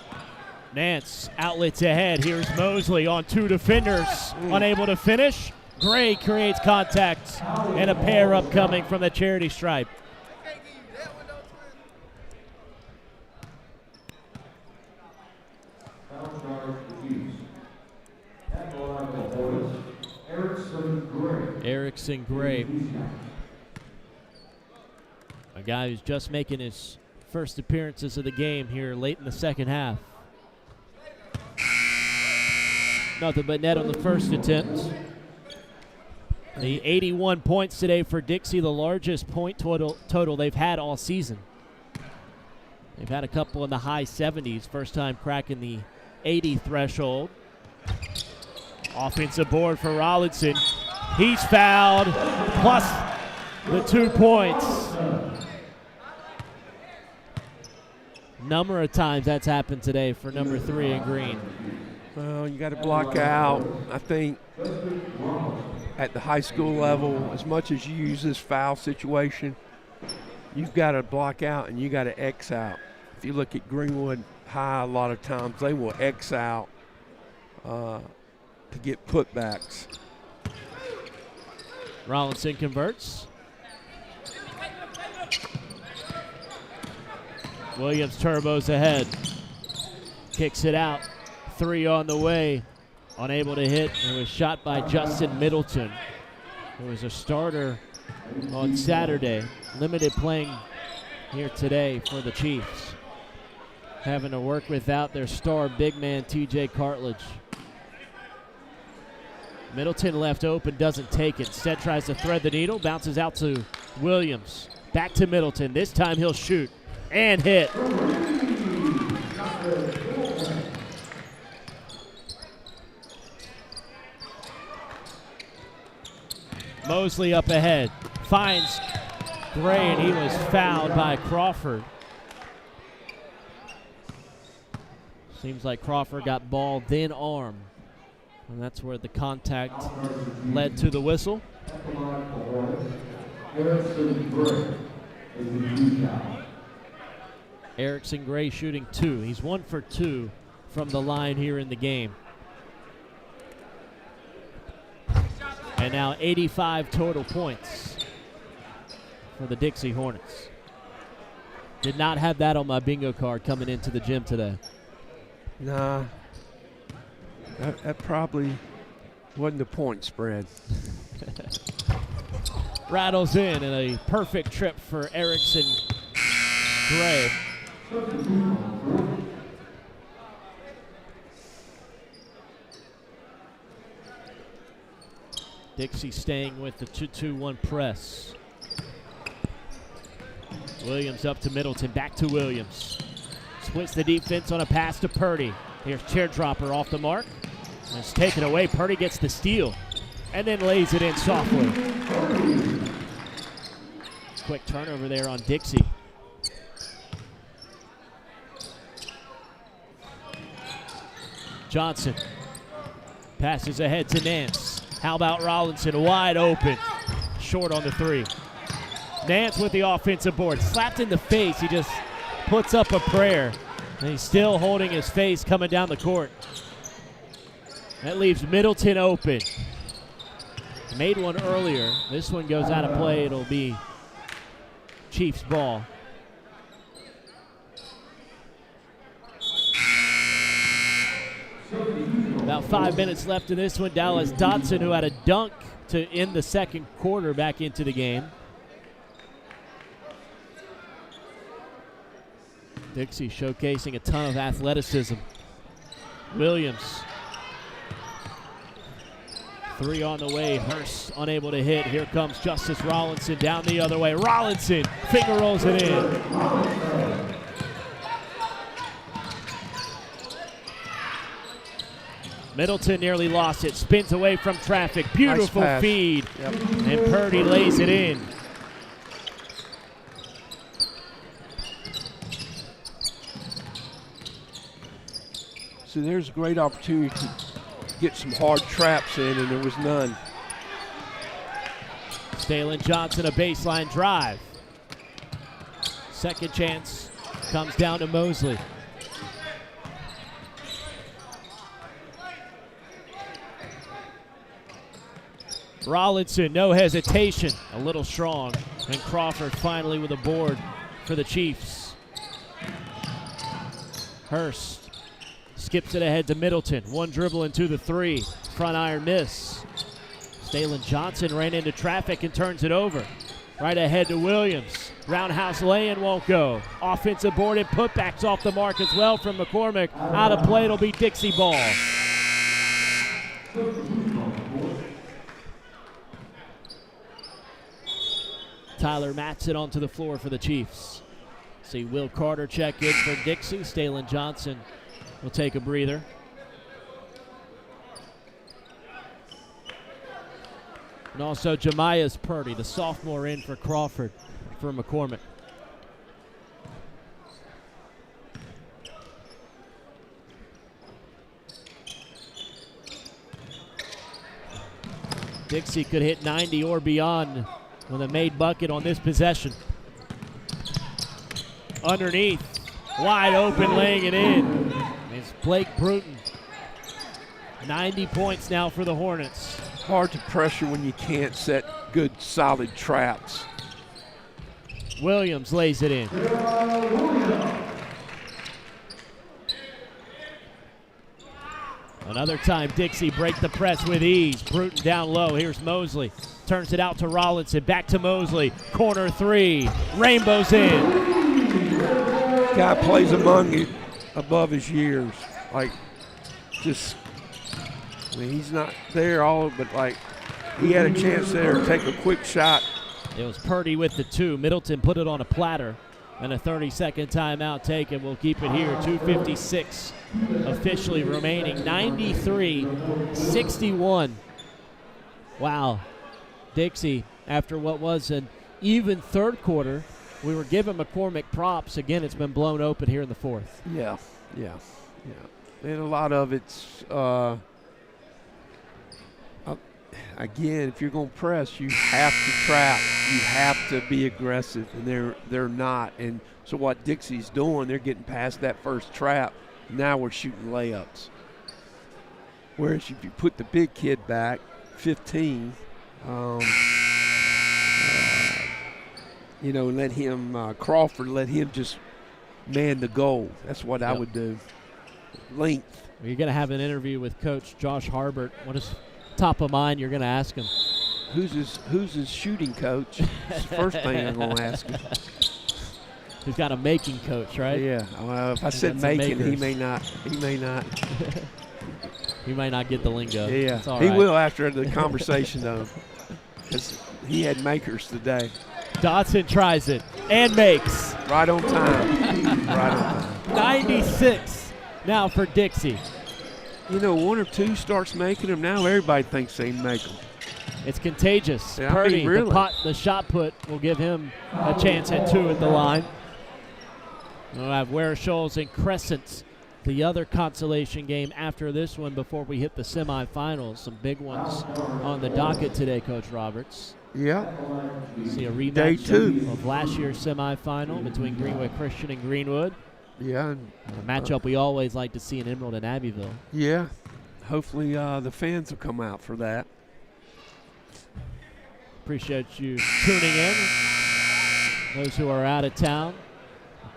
Nance, outlets ahead. Here's Mosley on 2 defenders, unable to finish. Gray creates contact, and a pair upcoming from the charity stripe. Erickson Gray, a guy who's just making his first appearances of the game here late in the second half. Nothing but net on the first attempt. The 81 points today for Dixie, the largest point total they've had all season. They've had a couple in the high 70s, first time cracking the 80 threshold. Offensive board for Rollinson. He's fouled, plus the 2 points. Number of times that's happened today for number 3 in green. Well, you got to block out. I think at the high school level, as much as you use this foul situation, you've got to block out and you got to X out. If you look at Greenwood High, a lot of times they will X out to get putbacks. Rollinson converts. Williams turbos ahead. Kicks it out. 3 on the way. Unable to hit. It was shot by Justin Middleton, who was a starter on Saturday. Limited playing here today for the Chiefs. Having to work without their star big man, TJ Cartledge. Middleton left open, doesn't take it. Instead tries to thread the needle, bounces out to Williams. Back to Middleton. This time he'll shoot and hit. Mosley up ahead. Finds Gray, and he was fouled by Crawford. Seems like Crawford got ball, then arm. And that's where the contact led to the whistle. Erickson Gray shooting 2. He's 1 for 2 from the line here in the game. And now 85 total points for the Dixie Hornets. Did not have that on my bingo card coming into the gym today. Nah, that probably wasn't the point spread. Rattles in and a perfect trip for Erickson Gray. Dixie staying with the 2-2-1 press. Williams up to Middleton, back to Williams. Splits the defense on a pass to Purdy. Here's Teardropper off the mark. And it's taken away. Purdy gets the steal and then lays it in softly. Quick turnover there on Dixie. Johnson passes ahead to Nance. How about Rollinson? Wide open. Short on the 3. Nance with the offensive board. Slapped in the face. He just puts up a prayer. And he's still holding his face coming down the court. That leaves Middleton open. Made one earlier. This one goes out of play. It'll be Chiefs ball. About 5 minutes left in this one. Dallas Dotson, who had a dunk to end the second quarter, back into the game. Dixie showcasing a ton of athleticism. Williams. 3 on the way. Hurst unable to hit. Here comes Justice Rollinson down the other way. Rollinson finger rolls it in. Middleton nearly lost it. Spins away from traffic. Beautiful Nice feed. Yep. And Purdy lays it in. So there's a great opportunity to get some hard traps in, and there was none. Stalen Johnson, a baseline drive. Second chance comes down to Mosley. Rollinson, no hesitation, a little strong. And Crawford finally with a board for the Chiefs. Hurst skips it ahead to Middleton. One dribble into the 3. Front iron miss. Stalen Johnson ran into traffic and turns it over. Right ahead to Williams. Roundhouse lay-in won't go. Offensive board and putbacks off the mark as well from McCormick. Out of play, it'll be Dixie ball. Tyler Matson onto the floor for the Chiefs. See Will Carter check in for Dixie. Stalen Johnson will take a breather. And also Jemias Purdy, the sophomore, in for Crawford for McCormick. Dixie could hit 90 or beyond with a made bucket on this possession. Underneath, wide open, laying it in. It's Blake Bruton. 90 points now for the Hornets. Hard to pressure when you can't set good, solid traps. Williams lays it in. Another time, Dixie break the press with ease. Bruton down low. Here's Mosley. Turns it out to Rollinson. Back to Mosley. Corner 3. Rainbows in. Guy plays above his years. Like, just I mean, he's not there all, but like he had a chance there to take a quick shot. It was Purdy with the 2. Middleton put it on a platter, and a 30-second timeout taken. We'll keep it here. 2:56 officially remaining. 93-61. Wow. Dixie, after what was an even third quarter, we were giving McCormick props. Again, it's been blown open here in the fourth. Yeah. And a lot of it's, again, if you're going to press, you have to trap. You have to be aggressive, and they're not. And so what Dixie's doing, they're getting past that first trap. Now we're shooting layups. Whereas if you put the big kid back, 15, let him, Crawford, let him just man the goal. That's what I would do. Length. You're going to have an interview with Coach Josh Harbert. What is top of mind you're going to ask him? Who's his shooting coach? That's the first thing I'm going to ask him. He's got a making coach, right? Yeah. Well, if I said making, he may not. He may not. He might not get the lingo. Yeah. It's all he right. will after the conversation, though, because he had makers today. Dotson tries it and makes. Right on time. Right on time. 96 now for Dixie. One or two starts making them. Now everybody thinks they make them. It's contagious. Yeah, Purdy, really. the shot put will give him a chance at 2 at the line. We'll have Ware, Shoals, and Crescent, the other consolation game after this one before we hit the semifinals. Some big ones on the docket today, Coach Roberts. Yeah. See a rematch Day 2 of last year's semifinal between Greenwood Christian and Greenwood. Yeah. A matchup we always like to see in Emerald and Abbeville. Yeah. Hopefully the fans will come out for that. Appreciate you tuning in. Those who are out of town,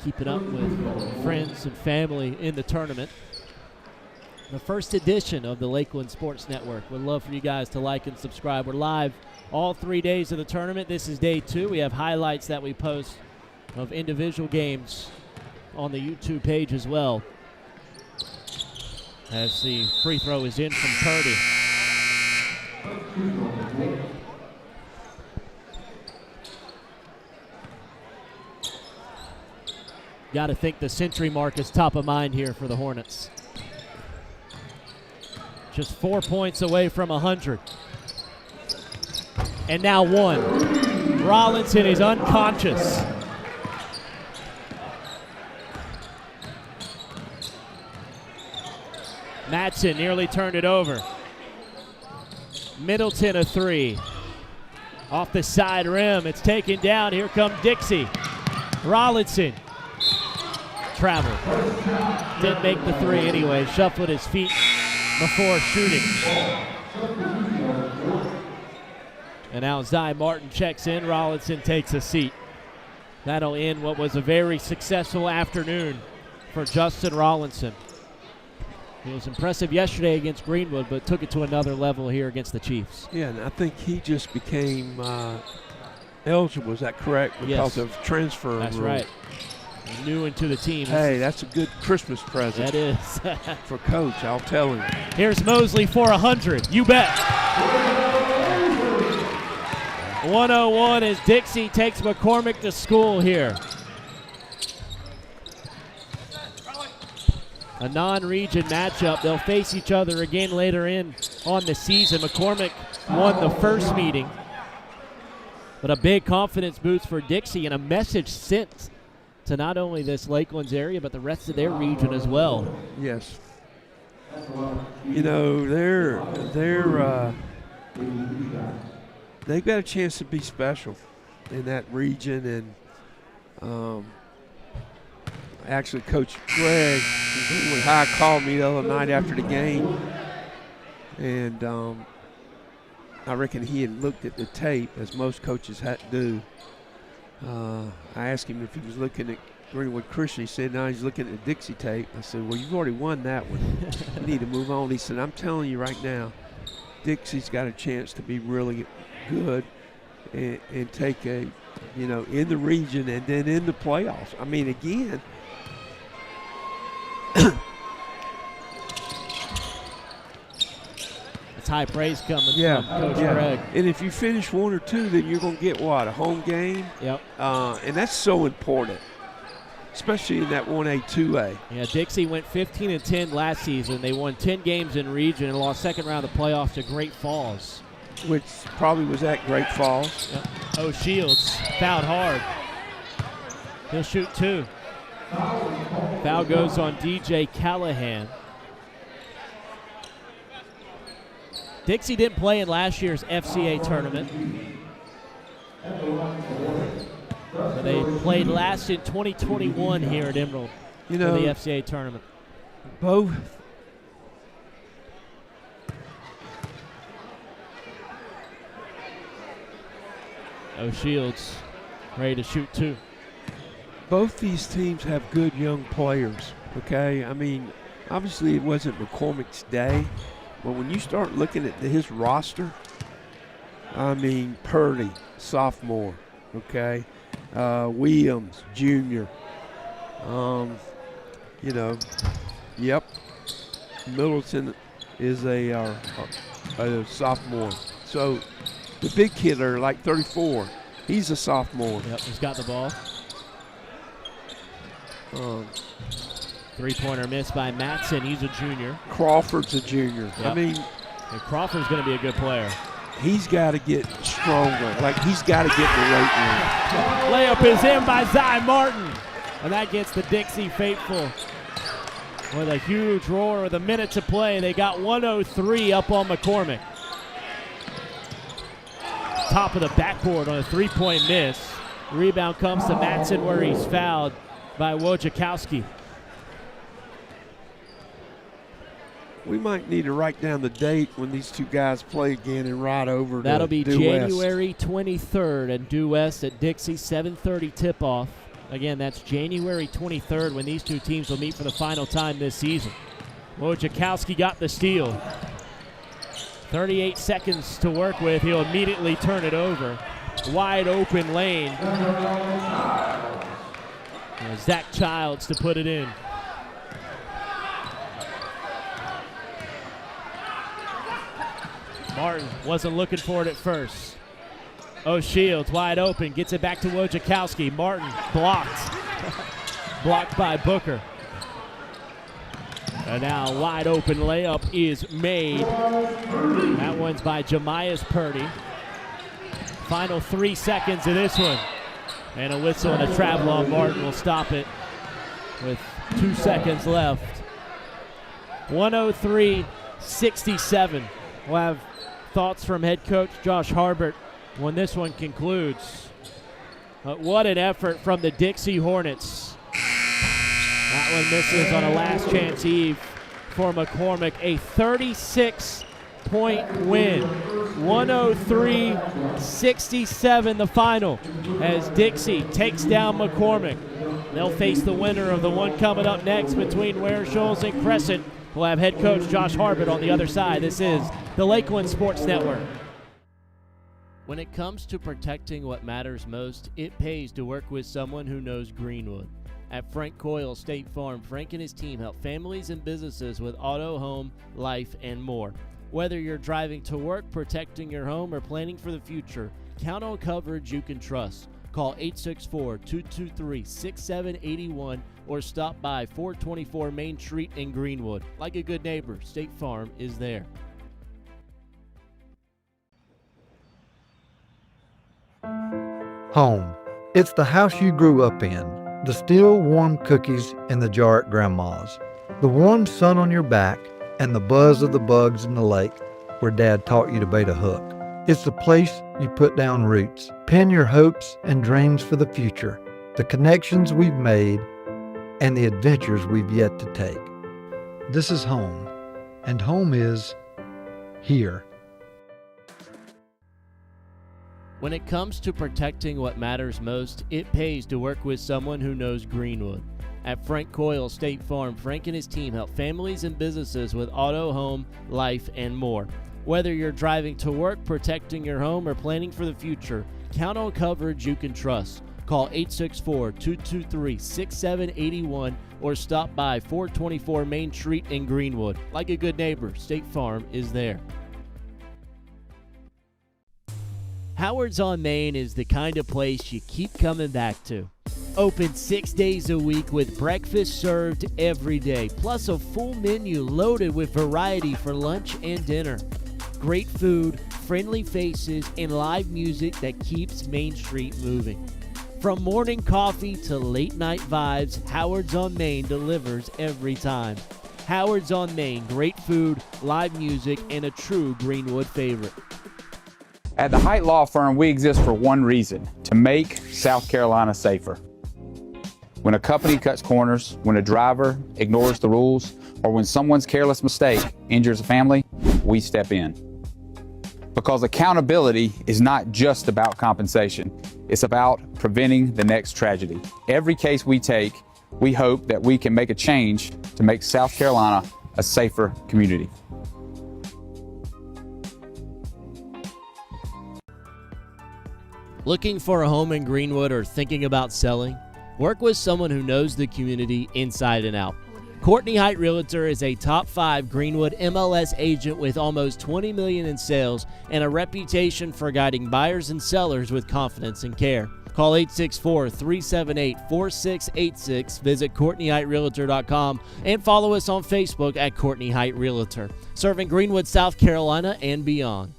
keeping up with friends and family in the tournament. The first edition of the Lakeland Sports Network. We'd love for you guys to like and subscribe. We're live all 3 days of the tournament. This is day 2. We have highlights that we post of individual games on the YouTube page as well. As the free throw is in from Purdy. Got to think the century mark is top of mind here for the Hornets. Just 4 points away from 100. And now 1. Rollinson is unconscious. Matson nearly turned it over. Middleton a 3. Off the side rim, it's taken down. Here comes Dixie. Rollinson. Travel. Didn't make the 3 anyway. Shuffled his feet before shooting. And now Zy Martin checks in. Rollinson takes a seat. That'll end what was a very successful afternoon for Justin Rollinson. He was impressive yesterday against Greenwood, but took it to another level here against the Chiefs. Yeah, and I think he just became eligible. Is that correct? Because of transfer That's rule. right. New into the team. Hey, that's a good Christmas present. That is. For Coach, I'll tell him. Here's Mosley for 100. You bet. 101 as Dixie takes McCormick to school here. A non-region matchup. They'll face each other again later on the season. McCormick won the first meeting. But a big confidence boost for Dixie and a message sent to not only this Lakelands area, but the rest of their region as well. Yes. They've got a chance to be special in that region, and actually Coach Greg from Greenwood High called me the other night after the game, and I reckon he had looked at the tape, as most coaches do. I asked him if he was looking at Greenwood Christian. He said, no, he's looking at the Dixie tape. I said, well, you've already won that one. You need to move on. He said, I'm telling you right now, Dixie's got a chance to be really good and take in the region and then in the playoffs. I mean, again, high praise coming Yeah, from Coach yeah. Craig. And if you finish 1 or 2, then you're going to get what? A home game? Yep. And that's so important, especially in that 1A, 2A. Yeah, Dixie went 15-10 last season. They won 10 games in region and lost second round of the playoffs to Great Falls. Which probably was at Great Falls. Yep. Oh, Shields fouled hard. He'll shoot 2. Foul goes on DJ Callahan. Dixie didn't play in last year's FCA tournament. But they played last in 2021 here at Emerald You for know, the FCA tournament. both. Oh, Shields ready to shoot 2. Both these teams have good young players, okay? I mean, obviously it wasn't McCormick's day, but when you start looking at his roster, I mean, Purdy, sophomore, okay? Williams, junior. You know, yep. Middleton is a sophomore. So the big kid there, like 34, he's a sophomore. Yep, he's got the ball. Three-pointer miss by Matson. He's a junior. Crawford's a junior. Yep. I mean, And Crawford's going to be a good player. he's got to get stronger. Like, he's got to get in the weight room. Layup is in by Zy Martin. And that gets the Dixie faithful with a huge roar with a minute to play. They got 103 up on McCormick. Top of the backboard on a three-point miss. Rebound comes to Matson where he's fouled by Wojciechowski. We might need to write down the date when these two guys play again and ride over That'll to be Due West. January 23rd and Due West at Dixie, 7:30 tip-off. Again, that's January 23rd when these two teams will meet for the final time this season. Wojciechowski got the steal. 38 seconds to work with. He'll immediately turn it over. Wide open lane. Zach Childs to put it in. Martin wasn't looking for it at first. Oh, Shields wide open, gets it back to Wojciechowski. Martin blocked. Blocked by Booker. And now wide open layup is made. That one's by Jamias Purdy. Final 3 seconds of this one. And a whistle and a travel on Martin will stop it with 2 seconds left. 103-67. We'll have thoughts from head coach Josh Harbert when this one concludes. But what an effort from the Dixie Hornets. That one misses on a last chance eve for McCormick. A 36-point win. 103-67 the final as Dixie takes down McCormick. They'll face the winner of the one coming up next between Ware, Shoals, and Crescent. We'll have head coach Josh Harbert on the other side. This is the Lakelands Sports Network. When it comes to protecting what matters most, it pays to work with someone who knows Greenwood. At Frank Coyle State Farm, Frank and his team help families and businesses with auto, home, life, and more. Whether you're driving to work, protecting your home, or planning for the future, count on coverage you can trust. Call 864-223-6781 or stop by 424 Main Street in Greenwood. Like a good neighbor, State Farm is there. Home. It's the house you grew up in. The still warm cookies in the jar at Grandma's. The warm sun on your back and the buzz of the bugs in the lake where Dad taught you to bait a hook. It's the place you put down roots, pin your hopes and dreams for the future, the connections we've made, and the adventures we've yet to take. This is home, and home is here. When it comes to protecting what matters most, it pays to work with someone who knows Greenwood. At Frank Coyle State Farm, Frank and his team help families and businesses with auto, home, life, and more. Whether you're driving to work, protecting your home, or planning for the future, count on coverage you can trust. Call 864-223-6781 or stop by 424 Main Street in Greenwood. Like a good neighbor, State Farm is there. Howard's on Main is the kind of place you keep coming back to. Open 6 days a week with breakfast served every day, plus a full menu loaded with variety for lunch and dinner. Great food, friendly faces, and live music that keeps Main Street moving. From morning coffee to late night vibes, Howard's on Main delivers every time. Howard's on Main, great food, live music, and a true Greenwood favorite. At the Height Law Firm, we exist for one reason: to make South Carolina safer. When a company cuts corners, when a driver ignores the rules, or when someone's careless mistake injures a family, we step in. Because accountability is not just about compensation, it's about preventing the next tragedy. Every case we take, we hope that we can make a change to make South Carolina a safer community. Looking for a home in Greenwood or thinking about selling? Work with someone who knows the community inside and out. Courtney Height Realtor is a top 5 Greenwood MLS agent with almost $20 million in sales and a reputation for guiding buyers and sellers with confidence and care. Call 864-378-4686, visit CourtneyHeightRealtor.com, and follow us on Facebook at Courtney Height Realtor, serving Greenwood, South Carolina and beyond.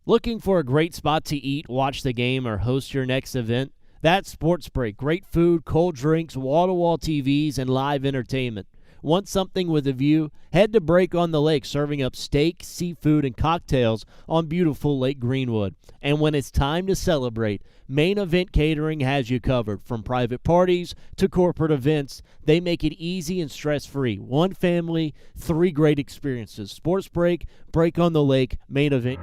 Looking for a great spot to eat, watch the game, or host your next event? That's Sports Break. Great food, cold drinks, wall-to-wall TVs, and live entertainment. Want something with a view? Head to Break on the Lake, serving up steak, seafood, and cocktails on beautiful Lake Greenwood. And when it's time to celebrate, Main Event Catering has you covered. From private parties to corporate events, they make it easy and stress-free. One family, 3 great experiences. Sports Break, Break on the Lake, Main Event.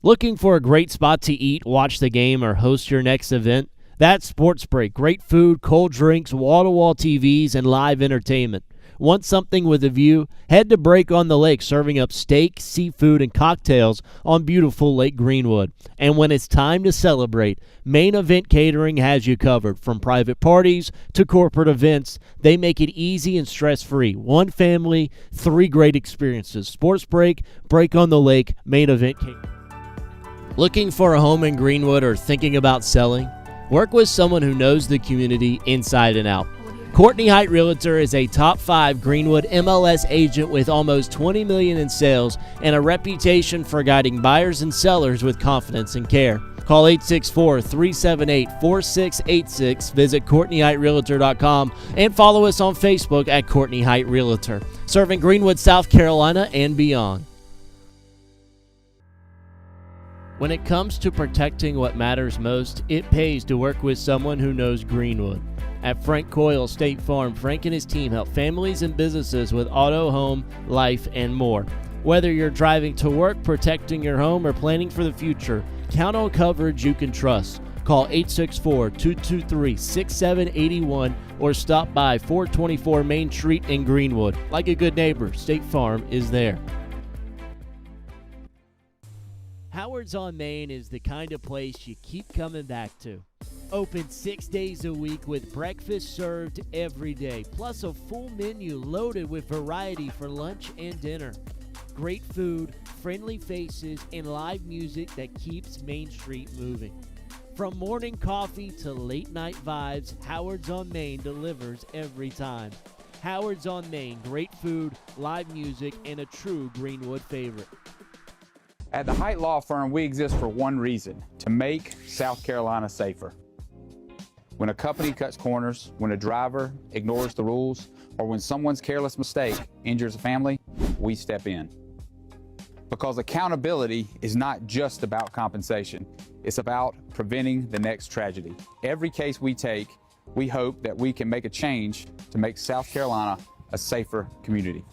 Looking for a great spot to eat, watch the game, or host your next event? That's Sports Break. Great food, cold drinks, wall-to-wall TVs, and live entertainment. Want something with a view? Head to Break on the Lake, serving up steak, seafood, and cocktails on beautiful Lake Greenwood. And when it's time to celebrate, Main Event Catering has you covered. From private parties to corporate events, they make it easy and stress-free. One family, 3 great experiences. Sports Break, Break on the Lake, Main Event Catering. Looking for a home in Greenwood or thinking about selling? Work with someone who knows the community inside and out. Courtney Height Realtor is a top 5 Greenwood MLS agent with almost $20 million in sales and a reputation for guiding buyers and sellers with confidence and care. Call 864-378-4686, visit CourtneyHeightRealtor.com, and follow us on Facebook at Courtney Height Realtor, serving Greenwood, South Carolina and beyond. When it comes to protecting what matters most, it pays to work with someone who knows Greenwood. At Frank Coyle State Farm, Frank and his team help families and businesses with auto, home, life, and more. Whether you're driving to work, protecting your home, or planning for the future, count on coverage you can trust. Call 864-223-6781 or stop by 424 Main Street in Greenwood. Like a good neighbor, State Farm is there. Howard's on Main is the kind of place you keep coming back to. Open 6 days a week with breakfast served every day, plus a full menu loaded with variety for lunch and dinner. Great food, friendly faces, and live music that keeps Main Street moving. From morning coffee to late night vibes, Howard's on Main delivers every time. Howard's on Main, great food, live music, and a true Greenwood favorite. At the Height Law Firm, we exist for one reason: to make South Carolina safer. When a company cuts corners, when a driver ignores the rules, or when someone's careless mistake injures a family, we step in. Because accountability is not just about compensation. It's about preventing the next tragedy. Every case we take, we hope that we can make a change to make South Carolina a safer community.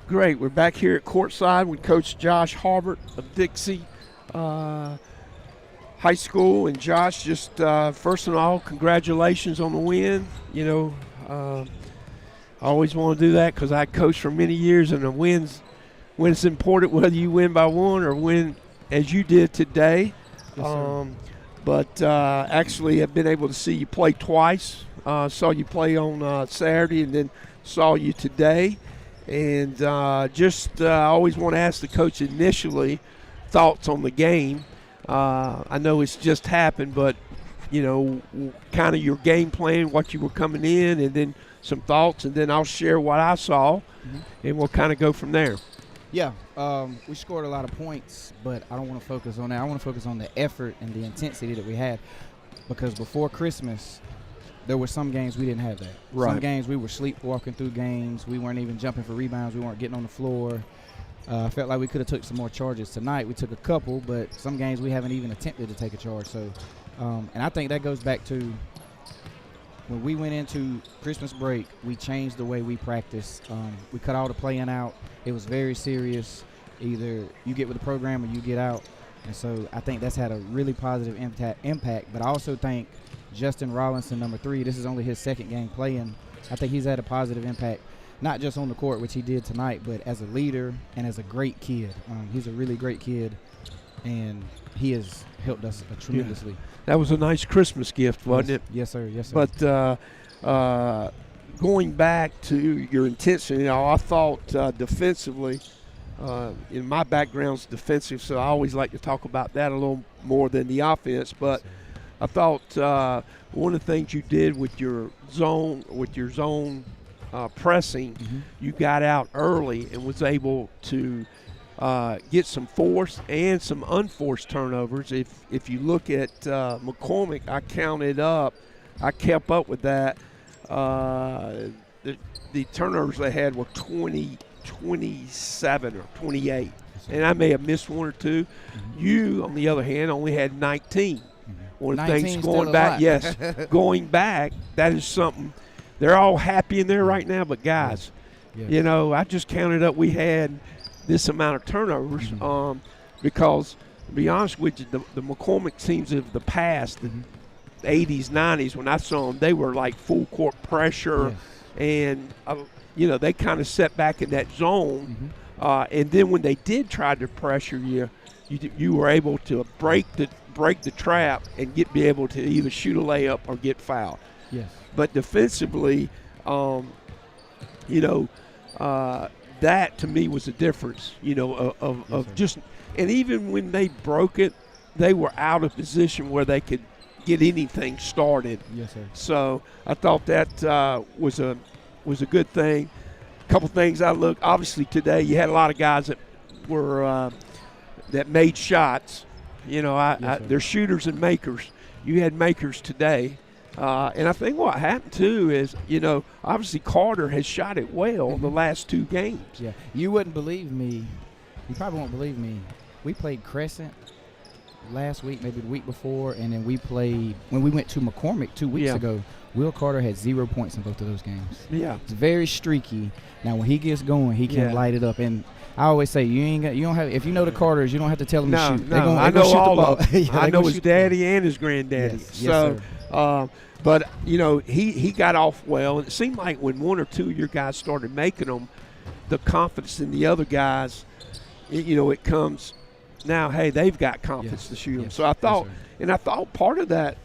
Great. We're back here at courtside with Coach Josh Harbert of Dixie High School. And Josh, just first of all, congratulations on the win. You know, I always want to do that because I coached for many years, and the wins, when it's important, whether you win by one or win as you did today. Yes, But actually, I've been able to see you play twice. Saw you play on Saturday, and then saw you today. And I always want to ask the coach initially thoughts on the game. I know it's just happened, but, you know, kind of your game plan, what you were coming in, and then some thoughts, and then I'll share what I saw, and we'll kind of go from there. Yeah, we scored a lot of points, but I don't want to focus on that. I want to focus on the effort and the intensity that we had, because before Christmas, there were some games we didn't have that. Right. Some games we were sleepwalking through games. We weren't even jumping for rebounds. We weren't getting on the floor. I felt like we could have took some more charges tonight. We took a couple, but some games we haven't even attempted to take a charge. So, and I think that goes back to when we went into Christmas break, we changed the way we practiced. We cut all the playing out. It was very serious. Either you get with the program or you get out. And so I think that's had a really positive impact. But I also think Justin Rollinson, number 3, this is only his second game playing. I think he's had a positive impact, not just on the court, which he did tonight, but as a leader and as a great kid. He's a really great kid, and he has helped us tremendously. That was a nice Christmas gift, wasn't it? Yes, sir. Yes, sir. But going back to your intensity, you know, I thought defensively, in my background's defensive, so I always like to talk about that a little more than the offense. But I thought one of the things you did with your zone pressing, you got out early and was able to get some forced and some unforced turnovers. If you look at McCormick, I counted up, I kept up with that. The turnovers they had were 27 or 28, and I may have missed one or two. You, on the other hand, only had 19. One of the things going back, going back, that is something. They're all happy in there right now, but guys, you know, I just counted up. We had this amount of turnovers because, to be honest with you, the McCormick teams of the past, the 80s, 90s, when I saw them, they were like full court pressure, and you know, they kind of set back in that zone. And then when they did try to pressure you, you were able to break the trap and be able to either shoot a layup or get fouled. Yes. But defensively, you know, that to me was the difference, you know, of just – and even when they broke it, they were out of position where they could get anything started. Yes, sir. So I thought that was a good thing. A couple things I looked – obviously today you had a lot of guys that were that made shots. You know, they're shooters and makers. You had makers today. And I think what happened, too, is, you know, obviously Carter has shot it well the last 2 games. Yeah. You wouldn't believe me. You probably won't believe me. We played Crescent last week, maybe the week before, and then we played – when we went to McCormick 2 weeks ago, Will Carter had 0 points in both of those games. Yeah. It's very streaky. Now, when he gets going, he can light it up. And I always say, you don't have. If you know the Carters, you don't have to tell them to shoot. No, I know all of them. I know his daddy and his granddaddy. Yes, so, but you know, he got off well, and it seemed like when 1 or 2 of your guys started making them, the confidence in the other guys, you know, it comes. Now, hey, they've got confidence to shoot them. So I thought, and I thought part of that,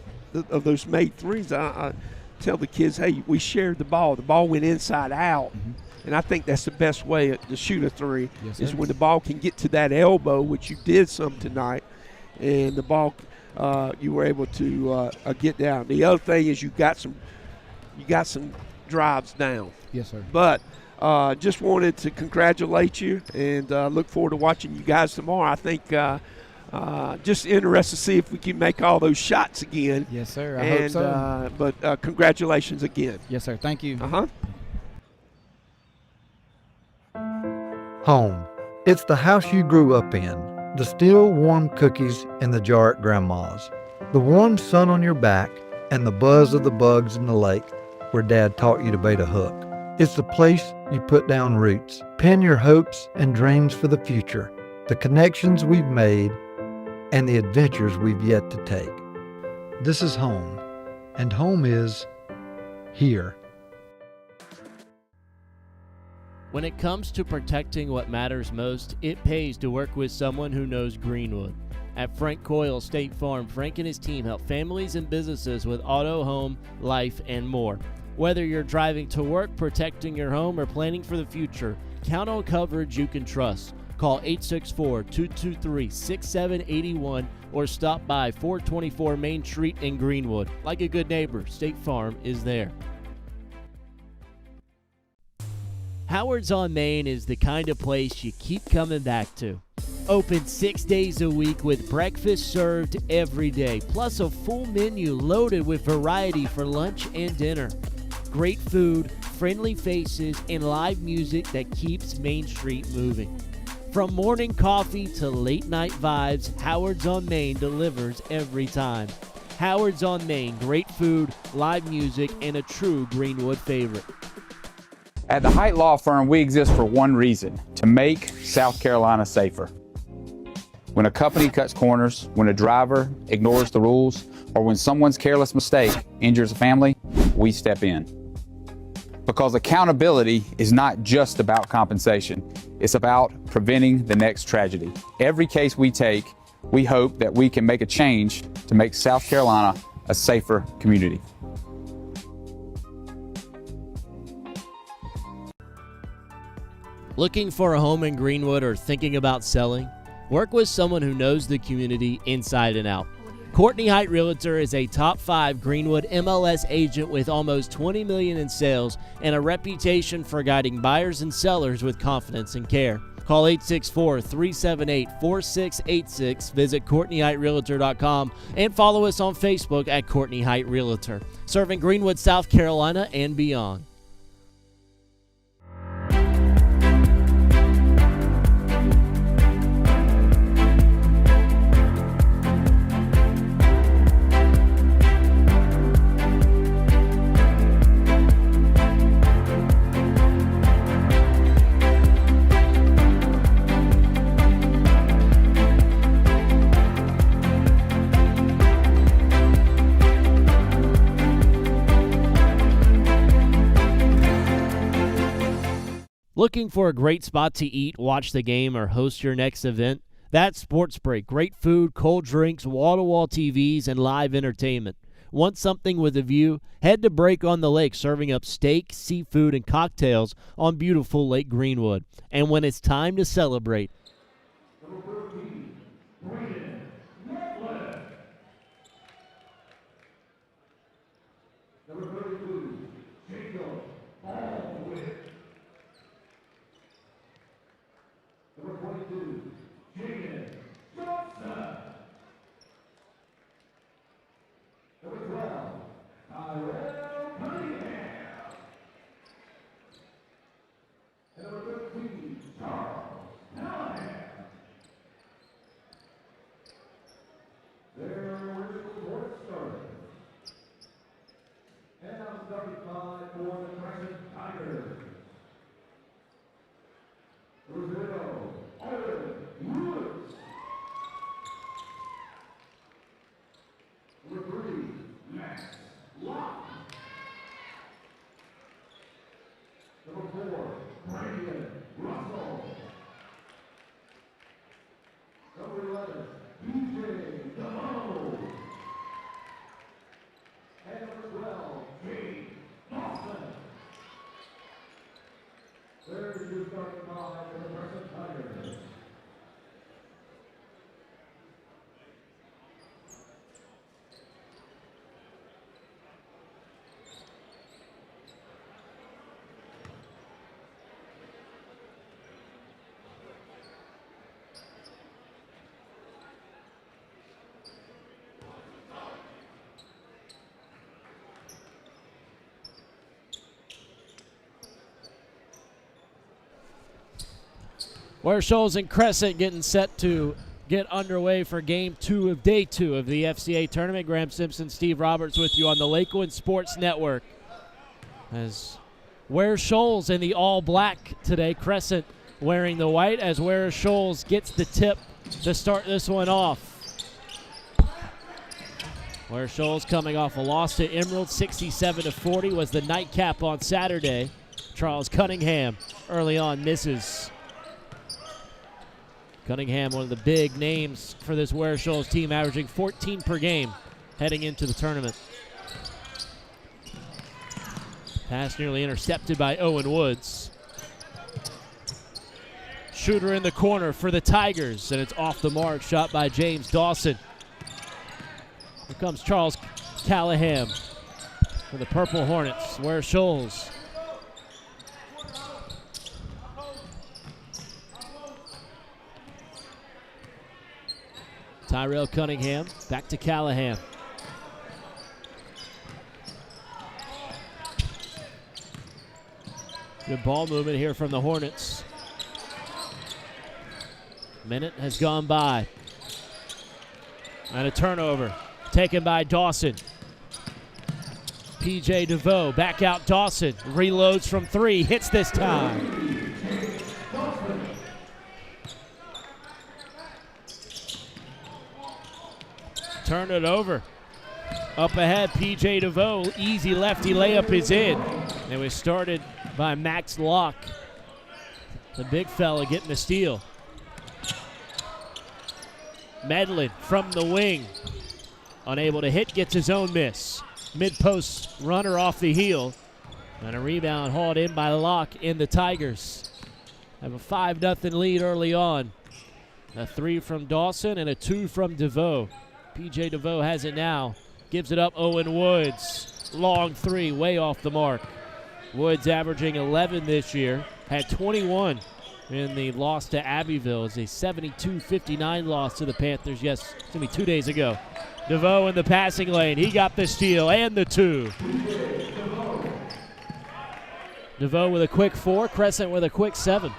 of those made threes, I tell the kids, hey, we shared the ball. The ball went inside out. And I think that's the best way to shoot a three is when the ball can get to that elbow, which you did some tonight, and the ball you were able to get down. The other thing is you got some drives down. Yes, sir. But just wanted to congratulate you and look forward to watching you guys tomorrow. I think just interested to see if we can make all those shots again. Yes, sir. I hope so. But congratulations again. Yes, sir. Thank you. Home. It's the house you grew up in. The still warm cookies in the jar at Grandma's. The warm sun on your back and the buzz of the bugs in the lake where Dad taught you to bait a hook. It's the place you put down roots, pin your hopes and dreams for the future, the connections we've made, and the adventures we've yet to take. This is home, and home is here. When it comes to protecting what matters most, it pays to work with someone who knows Greenwood. At Frank Coyle State Farm, Frank and his team help families and businesses with auto, home, life, and more. Whether you're driving to work, protecting your home, or planning for the future, count on coverage you can trust. Call 864-223-6781 or stop by 424 Main Street in Greenwood. Like a good neighbor, State Farm is there. Howard's on Main is the kind of place you keep coming back to. Open 6 days a week with breakfast served every day, plus a full menu loaded with variety for lunch and dinner. Great food, friendly faces, and live music that keeps Main Street moving. From morning coffee to late night vibes, Howard's on Main delivers every time. Howard's on Main, great food, live music, and a true Greenwood favorite. At the Height Law Firm, we exist for one reason: to make South Carolina safer. When a company cuts corners, when a driver ignores the rules, or when someone's careless mistake injures a family, we step in. Because accountability is not just about compensation, it's about preventing the next tragedy. Every case we take, we hope that we can make a change to make South Carolina a safer community. Looking for a home in Greenwood or thinking about selling? Work with someone who knows the community inside and out. Courtney Height Realtor is a top 5 Greenwood MLS agent with almost $20 million in sales and a reputation for guiding buyers and sellers with confidence and care. Call 864-378-4686, visit CourtneyHeightRealtor.com, and follow us on Facebook at Courtney Height Realtor, serving Greenwood, South Carolina and beyond. Looking for a great spot to eat, watch the game, or host your next event? That's Sports Break. Great food, cold drinks, wall-to-wall TVs, and live entertainment. Want something with a view? Head to Break on the Lake, serving up steak, seafood, and cocktails on beautiful Lake Greenwood. And when it's time to celebrate, Ware Shoals and Crescent getting set to get underway for game 2 of day 2 of the FCA tournament. Graham Simpson, Steve Roberts with you on the Lakeland Sports Network. As Ware Shoals in the all black today, Crescent wearing the white, as Ware Shoals gets the tip to start this one off. Ware Shoals coming off a loss to Emerald, 67-40 was the nightcap on Saturday. Charles Cunningham early on misses. Cunningham, one of the big names for this Ware Shoals team, averaging 14 per game heading into the tournament. Pass nearly intercepted by Owen Woods. Shooter in the corner for the Tigers, and it's off the mark. Shot by James Dawson. Here comes Charles Callahan for the Purple Hornets. Ware Shoals. Tyrell Cunningham, back to Callahan. Good ball movement here from the Hornets. Minute has gone by. And a turnover taken by Dawson. P.J. DeVoe back out Dawson. Reloads from 3, hits this time. Turn it over. Up ahead, P.J. DeVoe. Easy lefty layup is in. It was started by Max Locke. The big fella getting the steal. Medlin from the wing. Unable to hit, gets his own miss. Mid-post runner off the heel. And a rebound hauled in by Locke in the Tigers. Have a 5-0 lead early on. A 3 from Dawson and a 2 from DeVoe. P.J. DeVoe has it now. Gives it up, Owen Woods. Long 3, way off the mark. Woods averaging 11 this year. Had 21 in the loss to Abbeville. It's a 72-59 loss to the Panthers, yes, it's going to be 2 days ago. DeVoe in the passing lane. He got the steal and the 2. DeVoe with a quick 4, Crescent with a quick 7.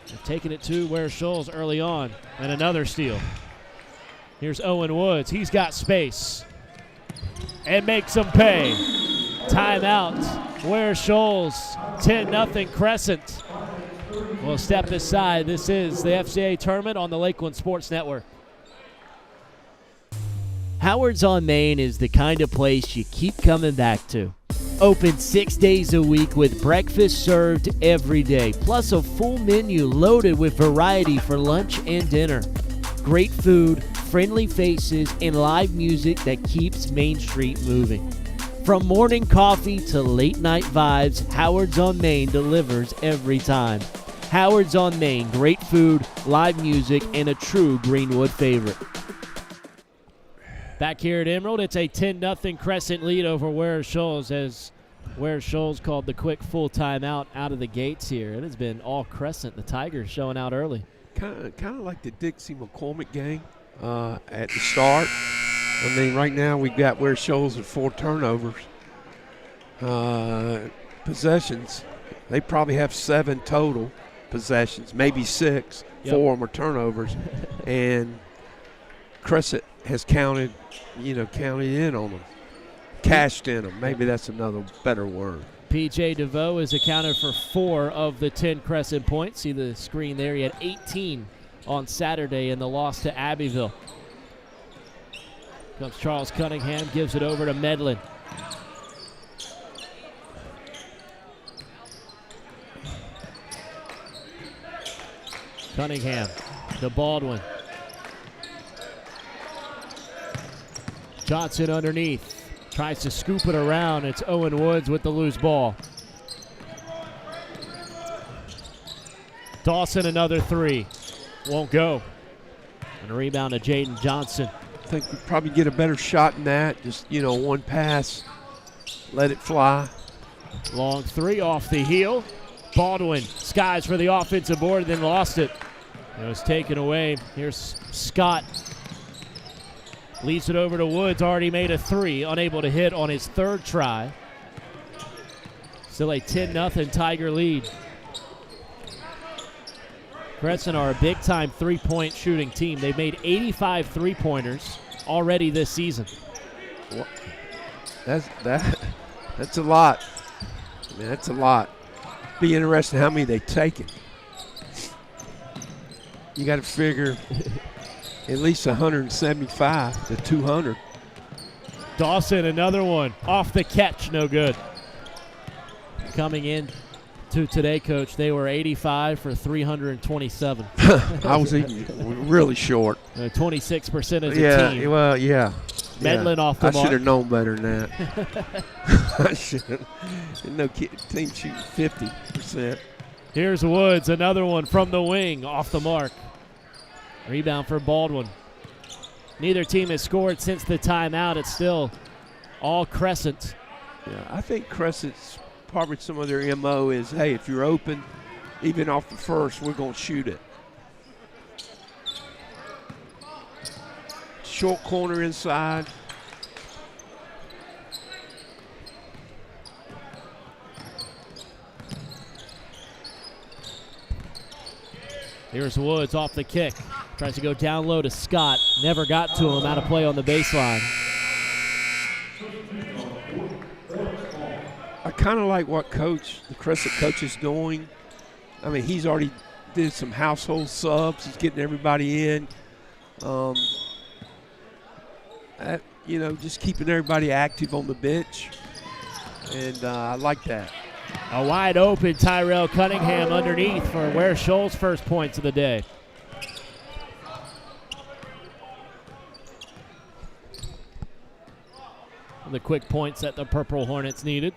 They've taken it to Ware Shoals early on. And another steal. Here's Owen Woods. He's got space. And makes them pay. Timeout. Ware Shoals, 10-0 Crescent. We'll step aside. This is the FCA tournament on the Lakeland Sports Network. Howard's on Main is the kind of place you keep coming back to. Open 6 days a week with breakfast served every day, plus a full menu loaded with variety for lunch and dinner. Great food, friendly faces, and live music that keeps Main Street moving. From morning coffee to late night vibes, Howard's on Main delivers every time. Howard's on Main, great food, live music, and a true Greenwood favorite. Back here at Emerald, it's a 10-0 Crescent lead over Ware Shoals, as Ware Shoals called the quick full timeout out of the gates here. It has been all Crescent, the Tigers showing out early. Kind of like the Dixie McCormick game at the start. I mean, right now we've got Ware Shoals at 4 turnovers. Possessions, they probably have 7 total possessions, maybe 6. Yep. 4 of them are turnovers. And Crescent has counted in on them. Cashed in them. Maybe that's another better word. P.J. DeVoe is accounted for 4 of the 10 Crescent points. See the screen there. He had 18 on Saturday in the loss to Abbeville. Comes Charles Cunningham, gives it over to Medlin. Cunningham to Baldwin. Johnson underneath. Tries to scoop it around. It's Owen Woods with the loose ball. Dawson another 3. Won't go. And a rebound to Jaden Johnson. I think we probably get a better shot than that. Just, one pass. Let it fly. Long 3 off the heel. Baldwin skies for the offensive board, then lost it. It was taken away. Here's Scott. Leads it over to Woods, already made a 3, unable to hit on his 3rd try. Still a 10-0 Tiger lead. Crescent are a big-time three-point shooting team. They've made 85 three-pointers already this season. Well, that's a lot. I mean, that's a lot. Be interesting how many they taken. You got to figure at least 175 to 200. Dawson, another one. Off the catch, no good. Coming in to today, Coach, they were 85 for 327. I was even really short. 26% as a team. Well, yeah. Medlin off the I mark. should have known better than that. I should have. No team shooting 50%. Here's Woods, another one from the wing, off the mark. Rebound for Baldwin. Neither team has scored since the timeout. It's still all Crescent. Yeah, I think Crescent's probably some of their MO is, hey, if you're open, even off the first, we're going to shoot it. Short corner inside. Here's Woods off the kick. Tries to go down low to Scott. Never got to him. Out of play on the baseline. I kind of like what the Crescent coach is doing. I mean, he's already did some household subs. He's getting everybody in. Just keeping everybody active on the bench. And I like that. A wide open Tyrell Cunningham underneath for Ware Shoals' first points of the day. The quick points that the Purple Hornets needed.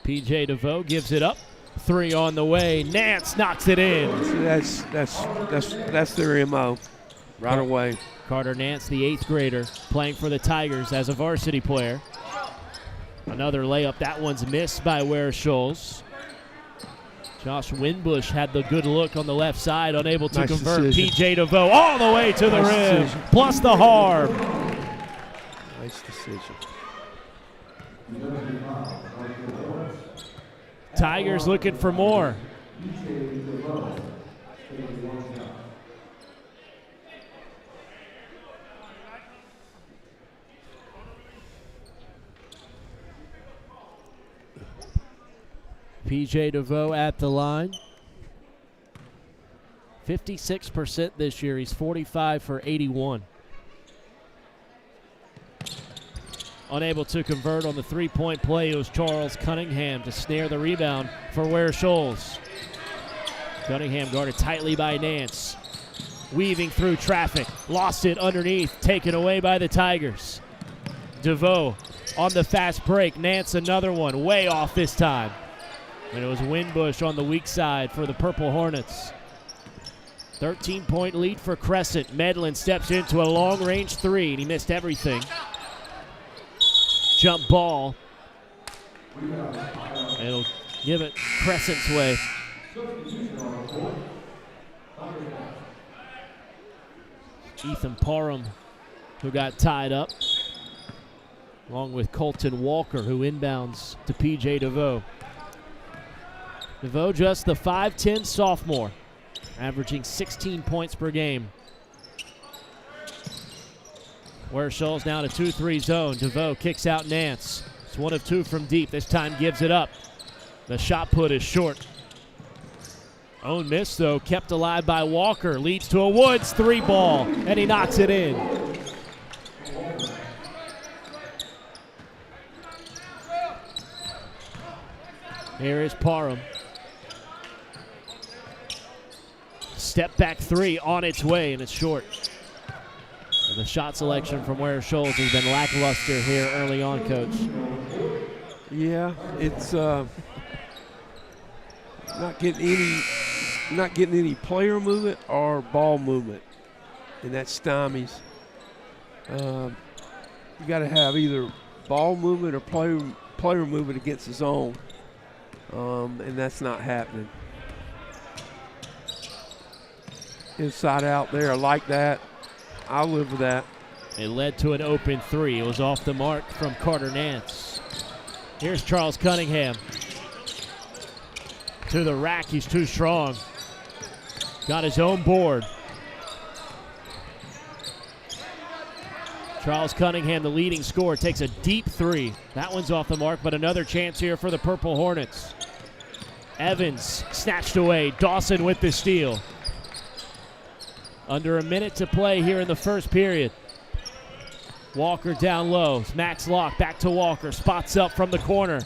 P.J. DeVoe gives it up. Three on the way. Nance knocks it in. That's their MO right away. Carter Nance, the 8th grader, playing for the Tigers as a varsity player. Another layup. That one's missed by Ware Shoals. Josh Winbush had the good look on the left side, unable to convert. P.J. DeVoe all the way to the rim, plus the harm. Nice decision. Tigers looking for more. P.J. DeVoe at the line. 56% this year. He's 45 for 81. Unable to convert on the three-point play. It was Charles Cunningham to snare the rebound for Ware Shoals. Cunningham guarded tightly by Nance. Weaving through traffic. Lost it underneath. Taken away by the Tigers. DeVoe on the fast break. Nance another one. Way off this time. And it was Winbush on the weak side for the Purple Hornets. 13-point lead for Crescent. Medlin steps into a long-range three, and he missed everything. Jump ball. It'll give it Crescent's way. Ethan Parham, who got tied up, along with Colton Walker, who inbounds to P.J. DeVoe. DeVoe just the 5'10 sophomore, averaging 16 points per game. Ware Shoals now to 2-3 zone. DeVoe kicks out Nance. It's 1 of 2 from deep. This time gives it up. The shot put is short. Own miss, though, kept alive by Walker. Leads to a Woods 3 ball, and he knocks it in. Here is Parham. Step back 3 on its way, and it's short. And the shot selection from Ware Shoals has been lackluster here early on, Coach. Yeah, it's not getting any player movement or ball movement, and that stymies. You got to have either ball movement or player movement against the zone, and that's not happening. Inside out there, I like that. I'll live with that. It led to an open 3. It was off the mark from Carter Nance. Here's Charles Cunningham. To the rack, he's too strong. got his own board. Charles Cunningham, the leading scorer, takes a deep three. That one's off the mark, but another chance here for the Purple Hornets. Evans snatched away. Dawson with the steal. Under a minute to play here in the first period. Walker down low. Max Locke back to Walker. Spots up from the corner.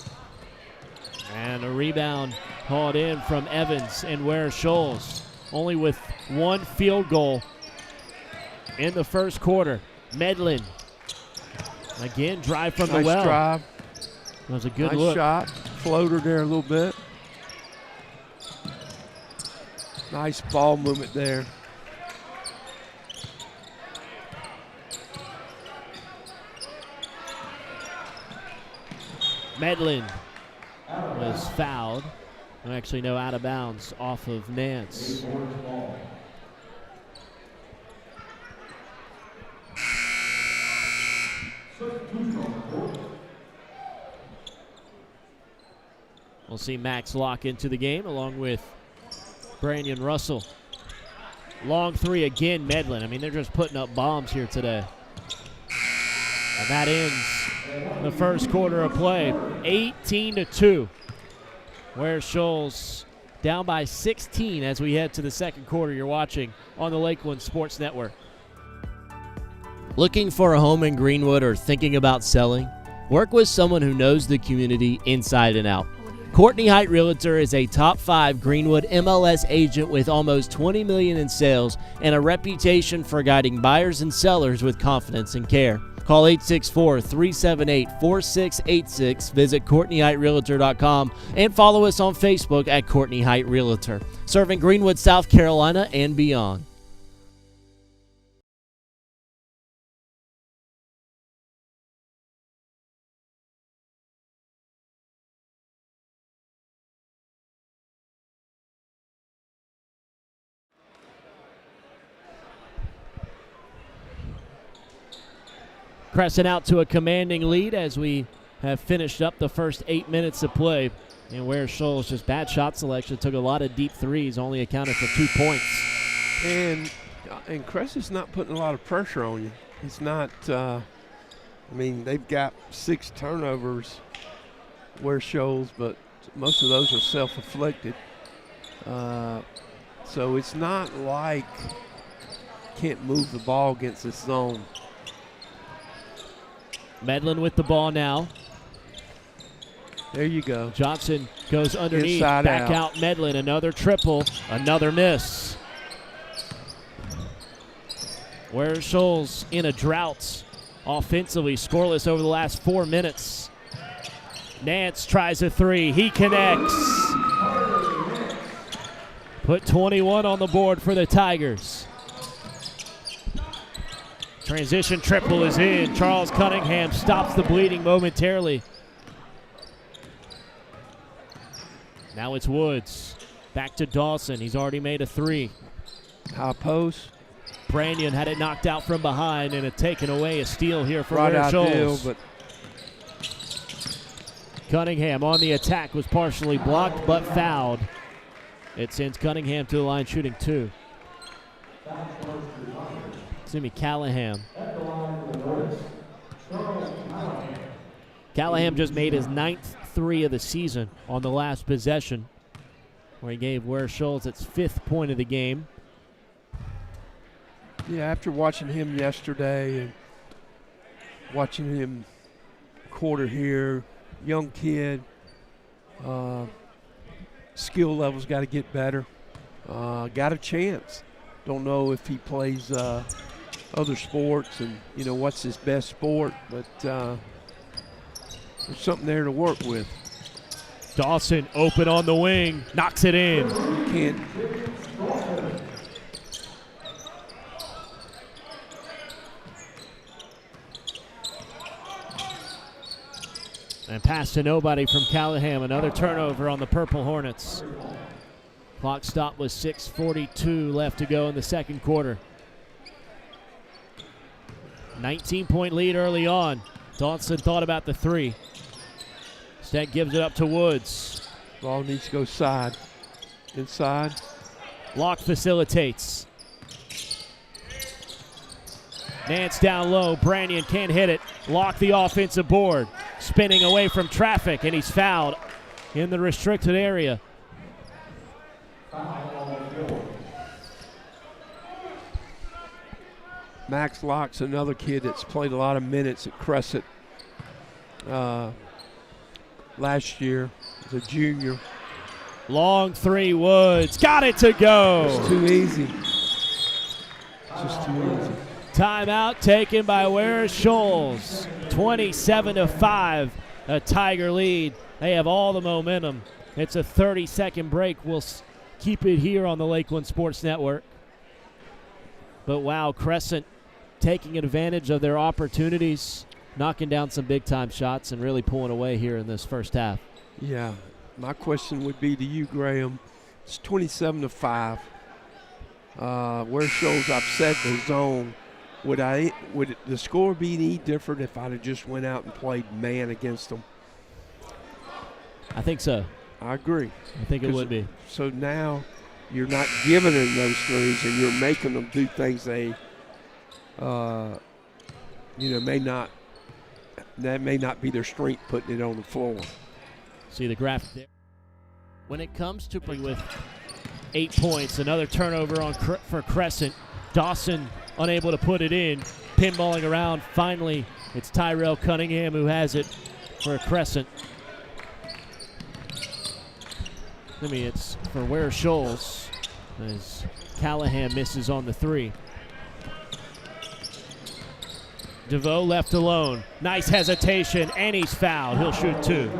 And a rebound hauled in from Evans and Ware Shoals. Only with one field goal in the first quarter. Medlin. Again, drive from the well. Nice drive. That was a good Nice look. shot. Floater there a little bit. Nice ball movement there. Medlin was fouled. Actually, no, out of bounds off of Nance. We'll see Max Locke into the game along with Brandon Russell. Long three again, Medlin. I mean, they're just putting up bombs here today. And that ends the first quarter of play, 18-2. Ware Shoals down by 16 as we head to the second quarter. You're watching on the Lakelands Sports Network. Looking for a home in Greenwood or thinking about selling? Work with someone who knows the community inside and out. Courtney Height Realtor is a top 5 Greenwood MLS agent with almost $20 million in sales and a reputation for guiding buyers and sellers with confidence and care. Call 864-378-4686, visit CourtneyHeightRealtor.com, and follow us on Facebook at Courtney Height Realtor, serving Greenwood, South Carolina, and beyond. Crescent out to a commanding lead as we have finished up the first 8 minutes of play. And Ware Shoals, just bad shot selection, took a lot of deep threes, only accounted for 2 points. And Crescent's not putting a lot of pressure on you. It's not, I mean, they've got 6 turnovers, Ware Shoals, but most of those are self-inflicted. So it's not like can't move the ball against this zone. Medlin with the ball now. There you go. Johnson goes underneath, Inside back out. out Medlin, another triple, another miss. Ware Shoals in a drought offensively, scoreless over the last 4 minutes. Nance tries a three, he connects. Put 21 on the board for the Tigers. Transition triple is in. Charles Cunningham stops the bleeding momentarily. Now it's Woods. Back to Dawson. He's already made a 3. High post. Brandon had it knocked out from behind and had taken away a steal here for Right Ware ideal, Shoals. but Cunningham on the attack was partially blocked but fouled. It sends Cunningham to the line shooting 2. Callahan. Callahan just made his 9th 3 of the season on the last possession, where he gave Ware Shoals its 5th point of the game. yeah, after watching him yesterday and watching him quarter here, young kid, skill level's got to get better. Got a chance. Don't know if he plays other sports and, you know, what's his best sport, but there's something there to work with. Dawson open on the wing, knocks it in. Can't. And pass to nobody from Callahan. Another turnover on the Purple Hornets. Clock stop with 6:42 left to go in the second quarter. 19-point lead early on. Dawson thought about the 3. Instead gives it up to Woods. Ball needs to go inside. Locke facilitates. Nance down low. Brannion can't hit it. Locke the offensive board. Spinning away from traffic, and he's fouled in the restricted area. Max Locke's another kid that's played a lot of minutes at Crescent last year as a junior. Long three, Woods. Got it to go. It's too easy. It's just too easy. Timeout taken by Ware Shoals. 27-5, a Tiger lead. They have all the momentum. It's a 30-second break. We'll keep it here on the Lakeland Sports Network. But wow, Crescent taking advantage of their opportunities, knocking down some big-time shots and really pulling away here in this first half. Yeah, my question would be to you, Graham. It's 27-5. Where Shoals upset the zone. Would the score be any different if I'd have just went out and played man against them? I think so. I agree. I think it would be. So now you're not giving them those threes, and you're making them do things they, may not. That may not be their strength, putting it on the floor. See the graphic there. When it comes to play with 8 points, another turnover for Crescent. Dawson unable to put it in, pinballing around. Finally, it's Tyrell Cunningham who has it for Crescent. It's for Ware Shoals as Callahan misses on the three. DeVoe left alone. Nice hesitation, and he's fouled. He'll shoot two.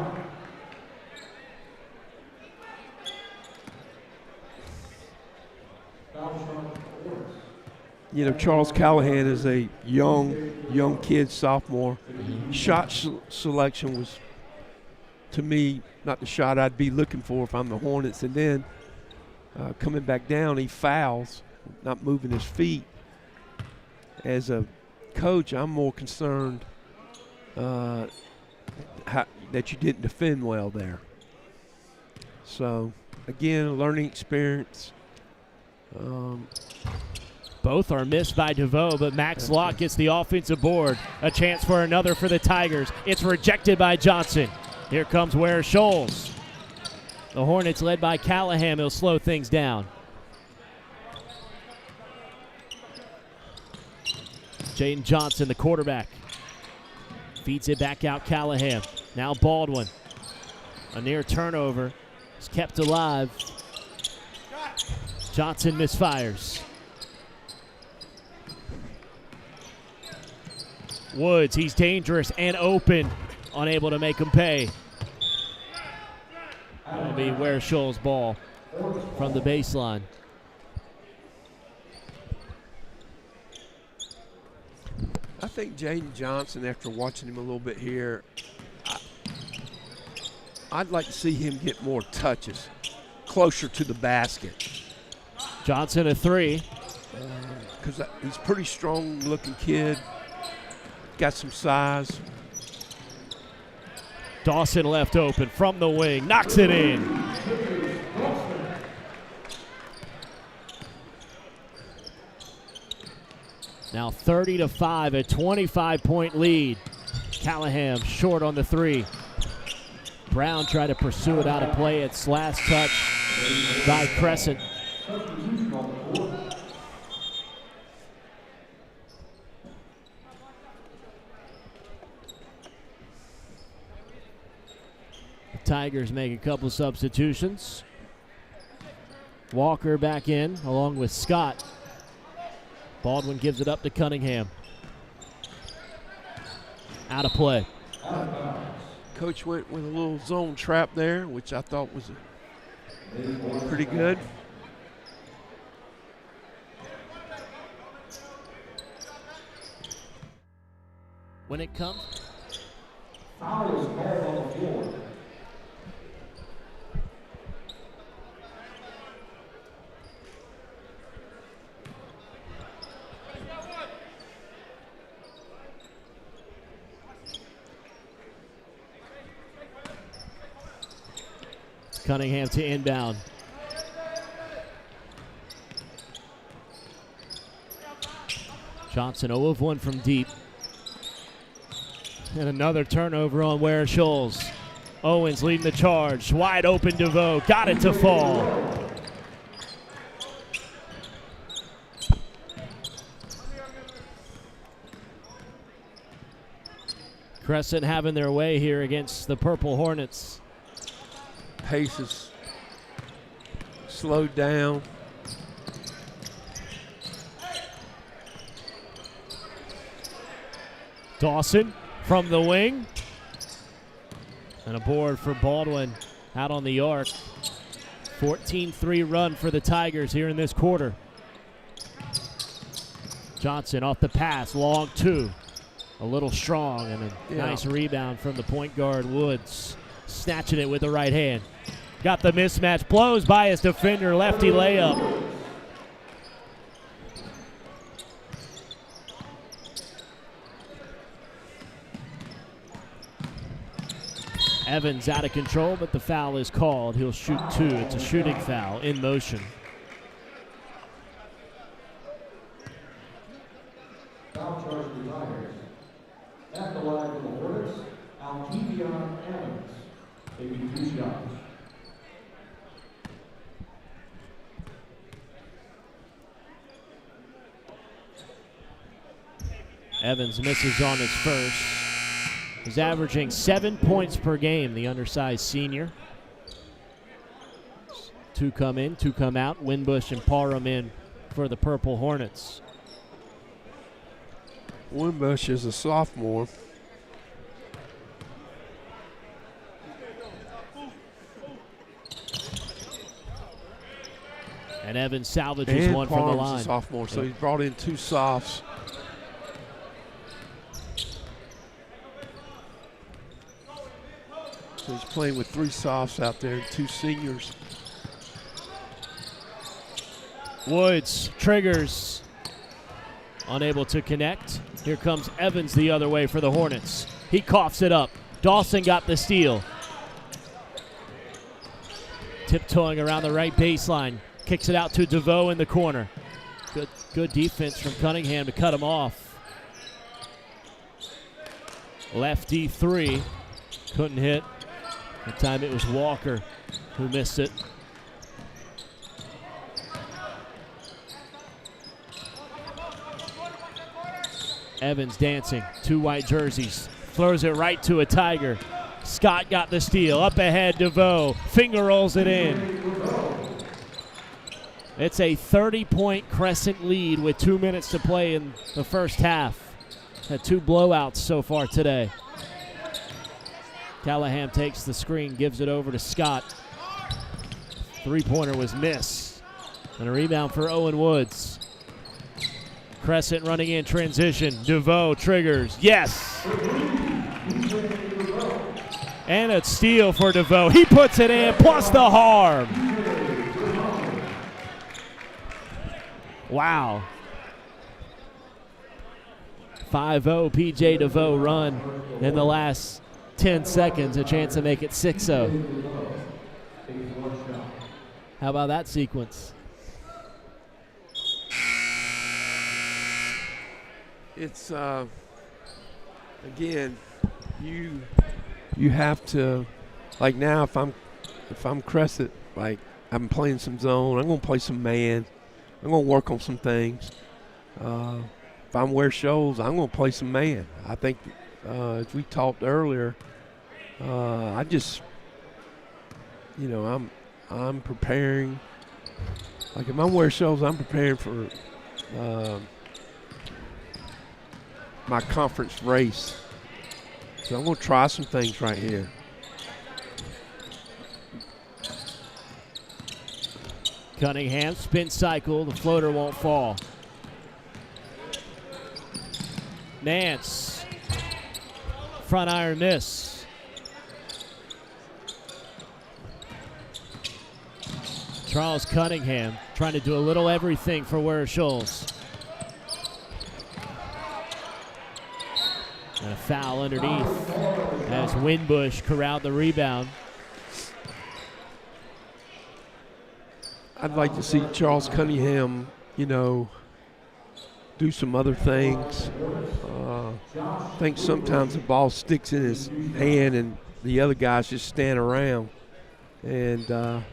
Charles Callahan is a young kid, sophomore. Shot selection was, to me, not the shot I'd be looking for if I'm the Hornets. And then coming back down, he fouls, not moving his feet. As a coach, I'm more concerned that you didn't defend well there. So, again, a learning experience. Both are missed by DeVoe, but Max Locke gets the offensive board. A chance for another for the Tigers. It's rejected by Johnson. Here comes Ware Shoals. The Hornets led by Callahan. He'll slow things down. Jaden Johnson, the quarterback, feeds it back out Callahan. Now Baldwin. A near turnover. Is kept alive. Johnson misfires. Woods, he's dangerous and open. Unable to make him pay. It'll be Ware Shoals' ball from the baseline. I think Jaden Johnson, after watching him a little bit here, I'd like to see him get more touches, closer to the basket. Johnson a three. Because he's a pretty strong-looking kid, got some size. Dawson left open from the wing, knocks it in. Now 30-5, a 25-point lead. Callahan short on the three. Brown tried to pursue it out of play. It's last touch by Crescent. The Tigers make a couple substitutions. Walker back in along with Scott. Baldwin gives it up to Cunningham. Out of play. Coach went with a little zone trap there, which I thought was pretty good. When it comes, Foul is called on the floor. Cunningham to inbound. Johnson 0 of 1 from deep. And another turnover on Ware Shoals. Owens leading the charge. Wide open DeVoe. Got it to fall. Crescent having their way here against the Purple Hornets. Pace is slowed down. Dawson from the wing. And a board for Baldwin out on the arc. 14-3 run for the Tigers here in this quarter. Johnson off the pass, long 2. A little strong and a nice rebound from the point guard Woods. Snatching it with the right hand. Got the mismatch, blows by his defender, lefty layup. Evans out of control, but the foul is called. He'll shoot 2. It's a shooting foul in motion. Foul charge retires. At the line of the Hornets, Alkevion Evans, taking 2 shots. Evans misses on his first. He's averaging 7 points per game, the undersized senior. 2 come in, 2 come out. Winbush and Parham in for the Purple Hornets. Winbush is a sophomore. And Evans salvages one from the Parham's line. a sophomore, so he's brought in 2 softs. So he's playing with 3 softs out there and 2 seniors. Woods triggers. Unable to connect. Here comes Evans the other way for the Hornets. He coughs it up. Dawson got the steal. Tiptoeing around the right baseline. Kicks it out to DeVoe in the corner. Good defense from Cunningham to cut him off. Lefty 3. Couldn't hit. That time it was Walker who missed it. Evans dancing, 2 white jerseys, throws it right to a Tiger. Scott got the steal, up ahead DeVoe, finger rolls it in. It's a 30-point Crescent lead with 2 minutes to play in the first half. Had 2 blowouts so far today. Callahan takes the screen, gives it over to Scott. 3-pointer was missed. And a rebound for Owen Woods. Crescent running in transition. DeVoe triggers. Yes! And a steal for DeVoe. He puts it in, plus the harm. Wow. 5-0 PJ DeVoe run in the last 10 seconds. A chance to make it 6-0. How about that sequence? It's again, you have to, like, now if I'm Crescent, like, I'm playing some zone, I'm gonna play some man, I'm gonna work on some things. If I'm Ware Shoals, I'm gonna play some man. I think as we talked earlier, I just, I'm preparing. Like, if I'm Ware Shoals, I'm preparing for my conference race. So I'm going to try some things right here. Cunningham, spin cycle, the floater won't fall. Nance, front iron miss. Charles Cunningham trying to do a little everything for Ware Shoals. And a foul underneath as Winbush corralled the rebound. I'd like to see Charles Cunningham, do some other things. I think sometimes the ball sticks in his hand and the other guys just stand around and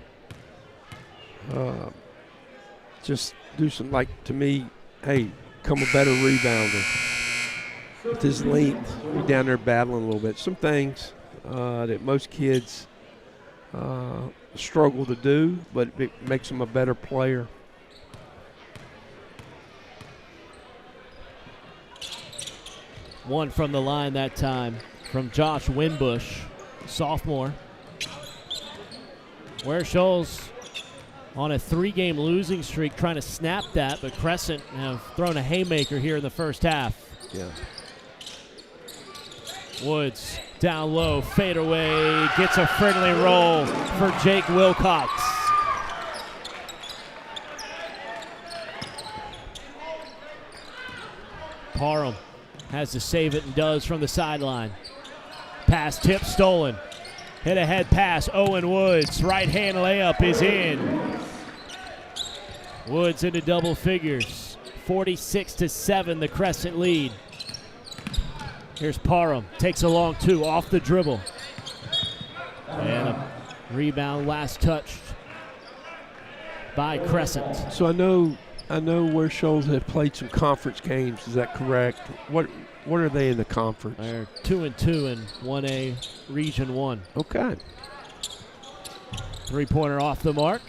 just do some, like, to me, hey, become a better rebounder. With his length, be down there battling a little bit. Some things that most kids struggle to do, but it makes them a better player. One from the line that time from Josh Winbush, sophomore. Ware Shoals on a 3-game losing streak, trying to snap that, but Crescent have thrown a haymaker here in the first half. Yeah. Woods down low, fade away, gets a friendly roll for Jake Wilcox. Parham has to save it and does from the sideline. Pass tip stolen. Hit ahead pass, Owen Woods. Right hand layup is in. Woods into double figures. 46-7, the Crescent lead. Here's Parham, takes a long two off the dribble. And a rebound, last touched by Crescent. So I know Ware Shoals have played some conference games. Is that correct? What are they in the conference? They're 2-2 in 1A Region 1. Okay. Three-pointer off the mark,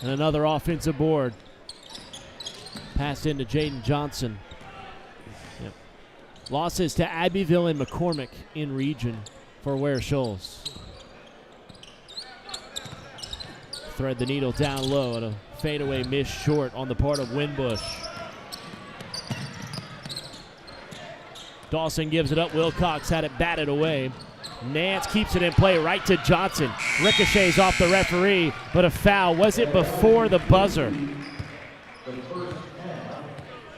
and another offensive board. Passed into Jaden Johnson. Yep. Losses to Abbeville and McCormick in region for Ware Shoals. Thread the needle down low and a fadeaway miss short on the part of Winbush. Dawson gives it up. Wilcox had it batted away. Nance keeps it in play right to Johnson. Ricochets off the referee, but a foul. Was it before the buzzer?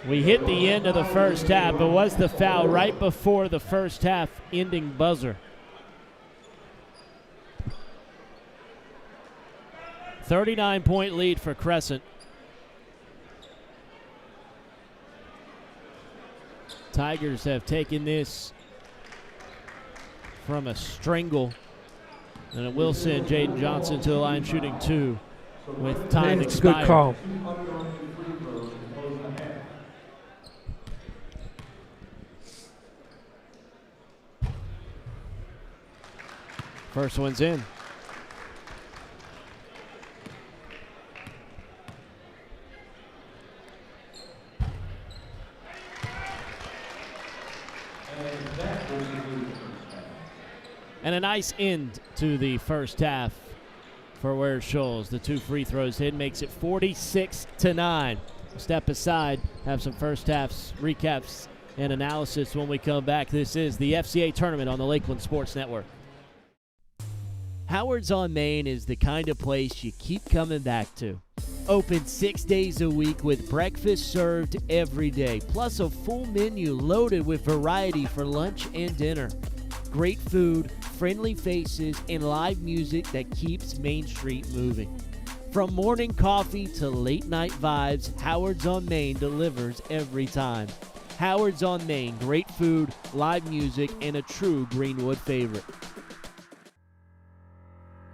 We hit the end of the first half, but was the foul right before the first half ending buzzer? .39 lead for Crescent. Tigers have taken this from a strangle, and it will send Jaden Johnson to the line shooting 2 with time It's a expired. good call. First one's in. And a nice end to the first half for Ware Shoals. The 2 free throws hit makes it 46-9. Step aside, have some first half's recaps and analysis when we come back. This is the FCA tournament on the Lakeland Sports Network. Howard's on Main is the kind of place you keep coming back to. Open 6 days a week with breakfast served every day, plus a full menu loaded with variety for lunch and dinner. Great food, friendly faces, and live music that keeps Main Street moving. From morning coffee to late night vibes, Howard's on Main delivers every time. Howard's on Main, great food, live music, and a true Greenwood favorite.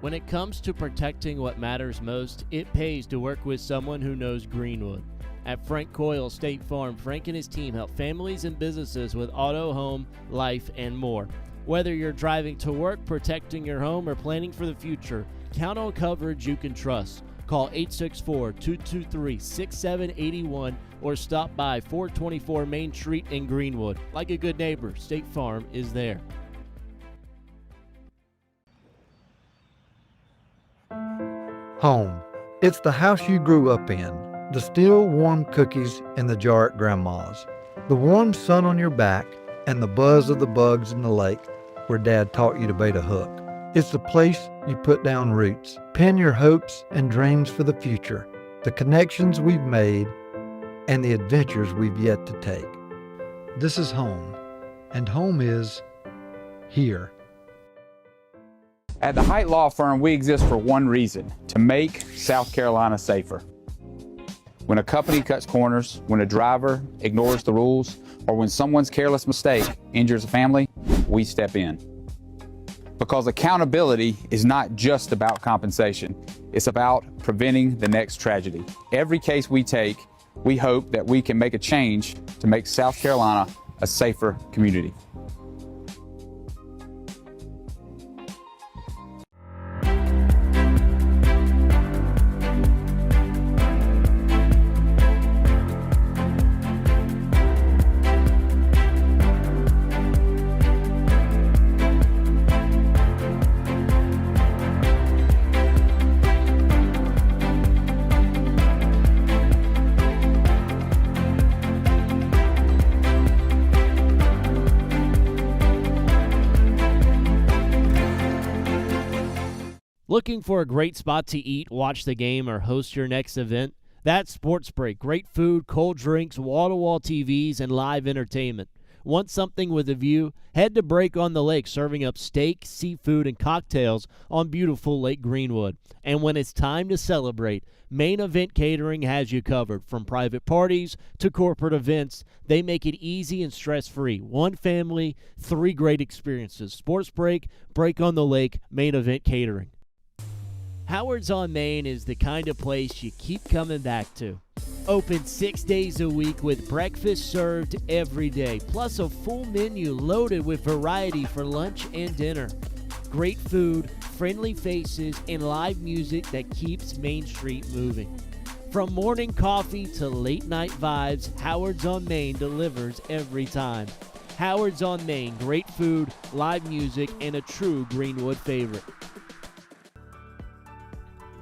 When it comes to protecting what matters most, it pays to work with someone who knows Greenwood. At Frank Coyle State Farm, Frank and his team help families and businesses with auto, home, life, and more. Whether you're driving to work, protecting your home, or planning for the future, count on coverage you can trust. Call 864-223-6781 or stop by 424 Main Street in Greenwood. Like a good neighbor, State Farm is there. Home. It's the house you grew up in. The still warm cookies in the jar at Grandma's. The warm sun on your back and the buzz of the bugs in the lake where Dad taught you to bait a hook. It's the place you put down roots, pin your hopes and dreams for the future, the connections we've made, and the adventures we've yet to take. This is home, and home is here. At the Height Law Firm, we exist for one reason: to make South Carolina safer. When a company cuts corners, when a driver ignores the rules, or when someone's careless mistake injures a family, we step in. Because accountability is not just about compensation. It's about preventing the next tragedy. Every case we take, we hope that we can make a change to make South Carolina a safer community. Looking for a great spot to eat, watch the game, or host your next event? That's Sports Break. Great food, cold drinks, wall-to-wall TVs, and live entertainment. Want something with a view? Head to Break on the Lake, serving up steak, seafood, and cocktails on beautiful Lake Greenwood. And when it's time to celebrate, Main Event Catering has you covered. From private parties to corporate events, they make it easy and stress-free. One family, 3 great experiences. Sports Break, Break on the Lake, Main Event Catering. Howard's on Main is the kind of place you keep coming back to. Open 6 days a week with breakfast served every day, plus a full menu loaded with variety for lunch and dinner. Great food, friendly faces, and live music that keeps Main Street moving. From morning coffee to late night vibes, Howard's on Main delivers every time. Howard's on Main, great food, live music, and a true Greenwood favorite.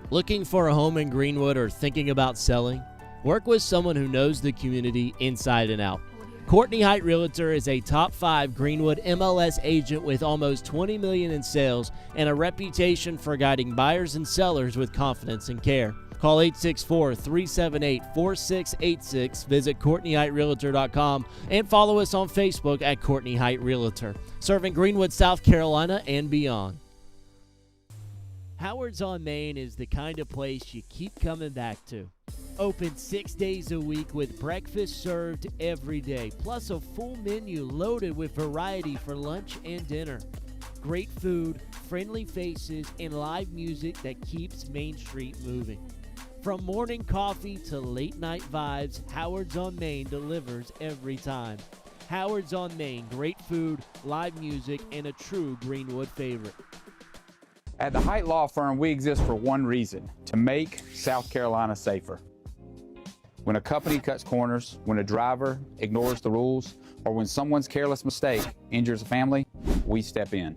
Looking for a home in Greenwood or thinking about selling? Work with someone who knows the community inside and out. Courtney Height Realtor is a top 5 Greenwood MLS agent with almost $20 million in sales and a reputation for guiding buyers and sellers with confidence and care. Call 864-378-4686, visit CourtneyHeightRealtor.com, and follow us on Facebook at Courtney Height Realtor, serving Greenwood, South Carolina, and beyond. Howard's on Main is the kind of place you keep coming back to. Open 6 days a week with breakfast served every day, plus a full menu loaded with variety for lunch and dinner. Great food, friendly faces, and live music that keeps Main Street moving. From morning coffee to late night vibes, Howard's on Main delivers every time. Howard's on Main, great food, live music, and a true Greenwood favorite. At the Height Law Firm, we exist for one reason: to make South Carolina safer. When a company cuts corners, when a driver ignores the rules, or when someone's careless mistake injures a family, we step in.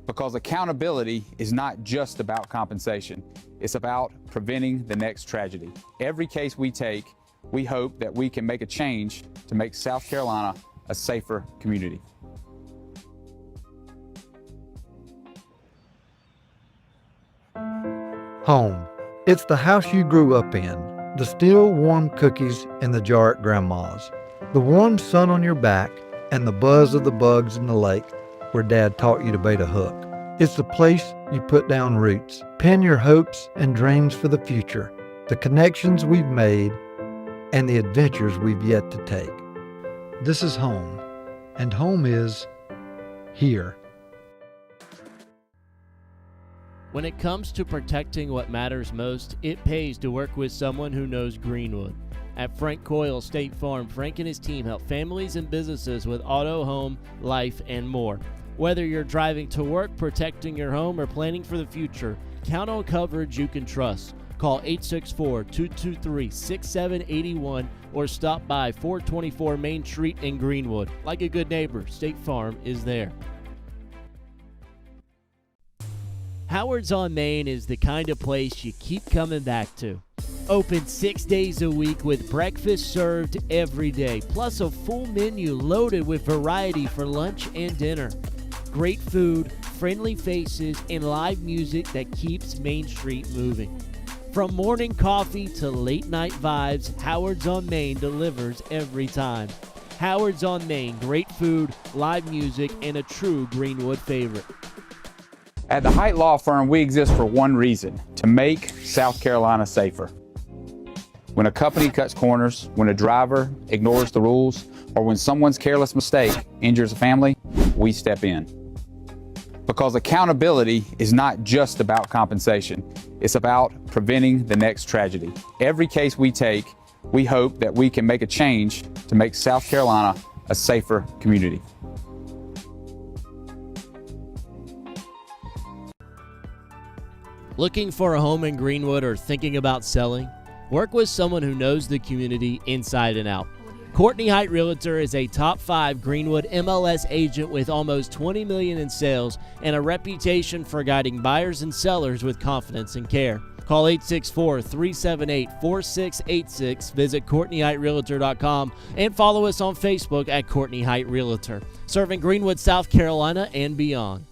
Because accountability is not just about compensation. It's about preventing the next tragedy. Every case we take, we hope that we can make a change to make South Carolina a safer community. Home. It's the house you grew up in. The still warm cookies in the jar at Grandma's. The warm sun on your back and the buzz of the bugs in the lake where Dad taught you to bait a hook. It's the place you put down roots, pin your hopes and dreams for the future, the connections we've made, and the adventures we've yet to take. This is home, and home is here. When it comes to protecting what matters most, it pays to work with someone who knows Greenwood. At Frank Coyle State Farm, Frank and his team help families and businesses with auto, home, life, and more. Whether you're driving to work, protecting your home, or planning for the future, count on coverage you can trust. Call 864-223-6781 or stop by 424 Main Street in Greenwood. Like a good neighbor, State Farm is there. Howard's on Main is the kind of place you keep coming back to. Open 6 days a week with breakfast served every day, plus a full menu loaded with variety for lunch and dinner. Great food, friendly faces, and live music that keeps Main Street moving. From morning coffee to late night vibes, Howard's on Main delivers every time. Howard's on Main, great food, live music, and a true Greenwood favorite. At the Height Law Firm, we exist for one reason: to make South Carolina safer. When a company cuts corners, when a driver ignores the rules, or when someone's careless mistake injures a family, we step in. Because accountability is not just about compensation. It's about preventing the next tragedy. Every case we take, we hope that we can make a change to make South Carolina a safer community. Looking for a home in Greenwood or thinking about selling? Work with someone who knows the community inside and out. Courtney Height Realtor is a top 5 Greenwood MLS agent with almost $20 million in sales and a reputation for guiding buyers and sellers with confidence and care. Call 864-378-4686, visit CourtneyHeightRealtor.com, and follow us on Facebook at Courtney Height Realtor, serving Greenwood, South Carolina, and beyond.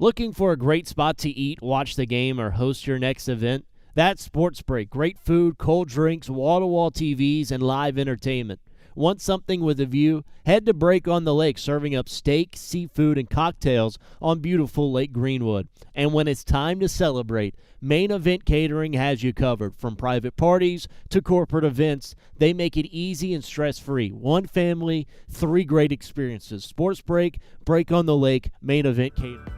Looking for a great spot to eat, watch the game, or host your next event? That's Sports Break. Great food, cold drinks, wall-to-wall TVs, and live entertainment. Want something with a view? Head to Break on the Lake, serving up steak, seafood, and cocktails on beautiful Lake Greenwood. And when it's time to celebrate, Main Event Catering has you covered. From private parties to corporate events, they make it easy and stress-free. One family, 3 great experiences. Sports Break, Break on the Lake, Main Event Catering.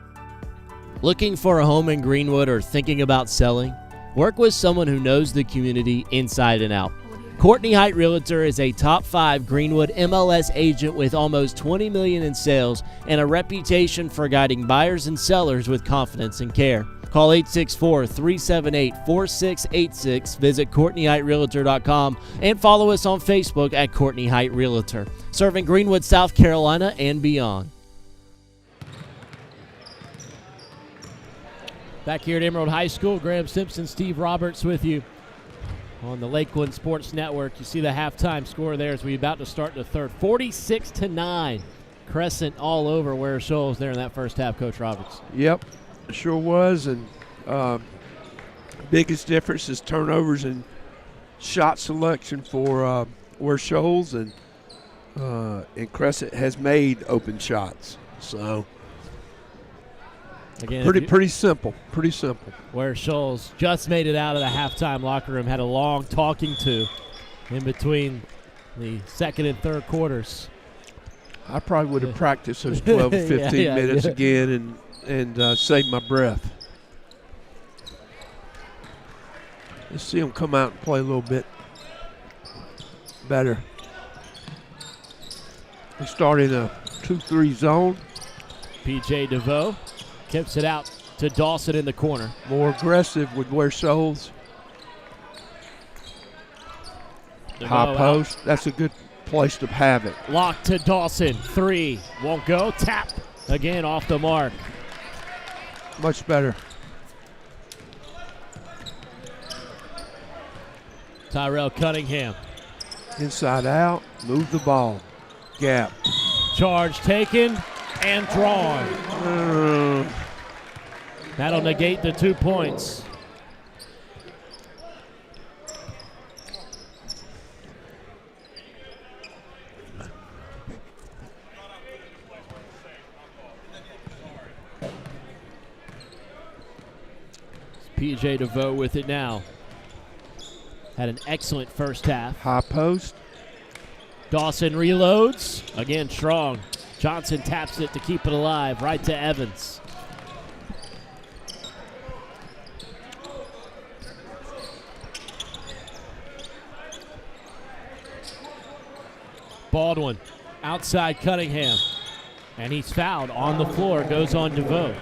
Looking for a home in Greenwood or thinking about selling? Work with someone who knows the community inside and out. Courtney Height Realtor is a top 5 Greenwood MLS agent with almost $20 million in sales and a reputation for guiding buyers and sellers with confidence and care. Call 864-378-4686, visit CourtneyHeightRealtor.com, and follow us on Facebook at Courtney Height Realtor, serving Greenwood, South Carolina, and beyond. Back here at Emerald High School, Graham Simpson, Steve Roberts with you on the Lakelands Sports Network. You see the halftime score there as we about to start the third. 46-9. Crescent all over Ware Shoals there in that first half, Coach Roberts. Yep, it sure was. And biggest difference is turnovers and shot selection for Ware Shoals, and Crescent has made open shots. So again, pretty simple. Pretty simple. Ware Shoals just made it out of the halftime locker room, had a long talking to in between the second and third quarters. I probably would have practiced those 12 or 15 minutes again and saved my breath. Let's see them come out and play a little bit better. They start in a 2-3 zone. P.J. DeVoe tips it out to Dawson in the corner. More aggressive with Ware Shoals. High post. That's a good place to have it. Lock to Dawson. 3. Won't go. Tap. Again off the mark. Much better. Tyrell Cunningham. Inside out. Move the ball. Gap. Charge taken and drawn. That'll negate the 2 points. P.J. DeVoe with it now. Had an excellent first half. High post. Dawson reloads. Again, strong. Johnson taps it to keep it alive. Right to Evans. Baldwin outside Cunningham. And he's fouled on the floor. Goes on DeVoe.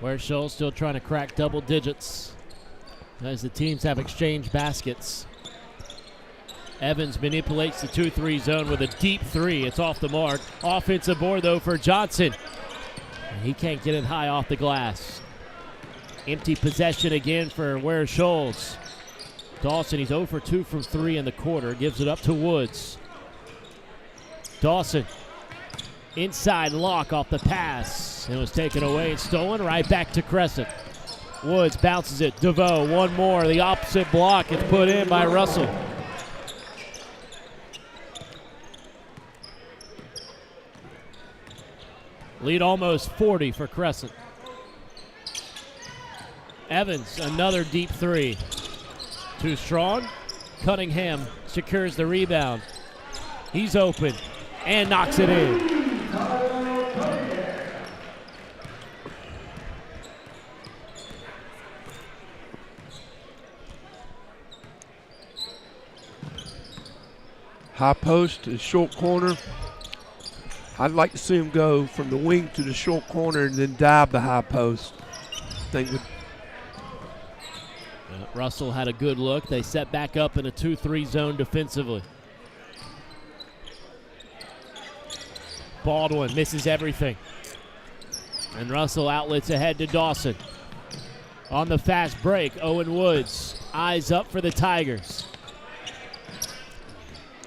Ware Shoals still trying to crack double digits as the teams have exchanged baskets. Evans manipulates the 2-3 zone with a deep three. It's off the mark. Offensive board, though, for Johnson. He can't get it high off the glass. Empty possession again for Ware Shoals. Dawson, he's 0 for 2 from 3 in the quarter. Gives it up to Woods. Dawson. Inside lock off the pass. It was taken away and stolen. Right back to Crescent. Woods bounces it. DeVoe, one more. The opposite block is put in by Russell. Lead almost 40 for Crescent. Evans, another deep three. Too strong. Cunningham secures the rebound. He's open and knocks it in. High post to the short corner. I'd like to see him go from the wing to the short corner and then dive the high post. Russell had a good look. They set back up in a 2-3 zone defensively. Baldwin misses everything. And Russell outlets ahead to Dawson. On the fast break, Owen Woods. Eyes up for the Tigers.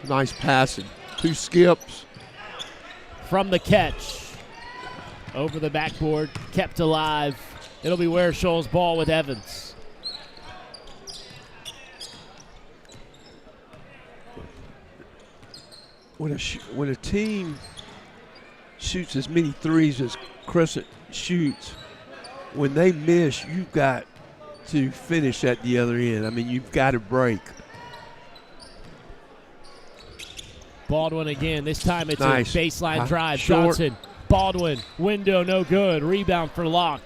Nice passing. 2 skips. From the catch. Over the backboard, kept alive. It'll be Ware Shoals' ball with Evans. When a team shoots as many threes as Crescent shoots, when they miss, you've got to finish at the other end. I mean, you've got to break. Baldwin again. This time it's nice. a baseline drive. Short. Johnson. Baldwin. Window no good. Rebound for Locke.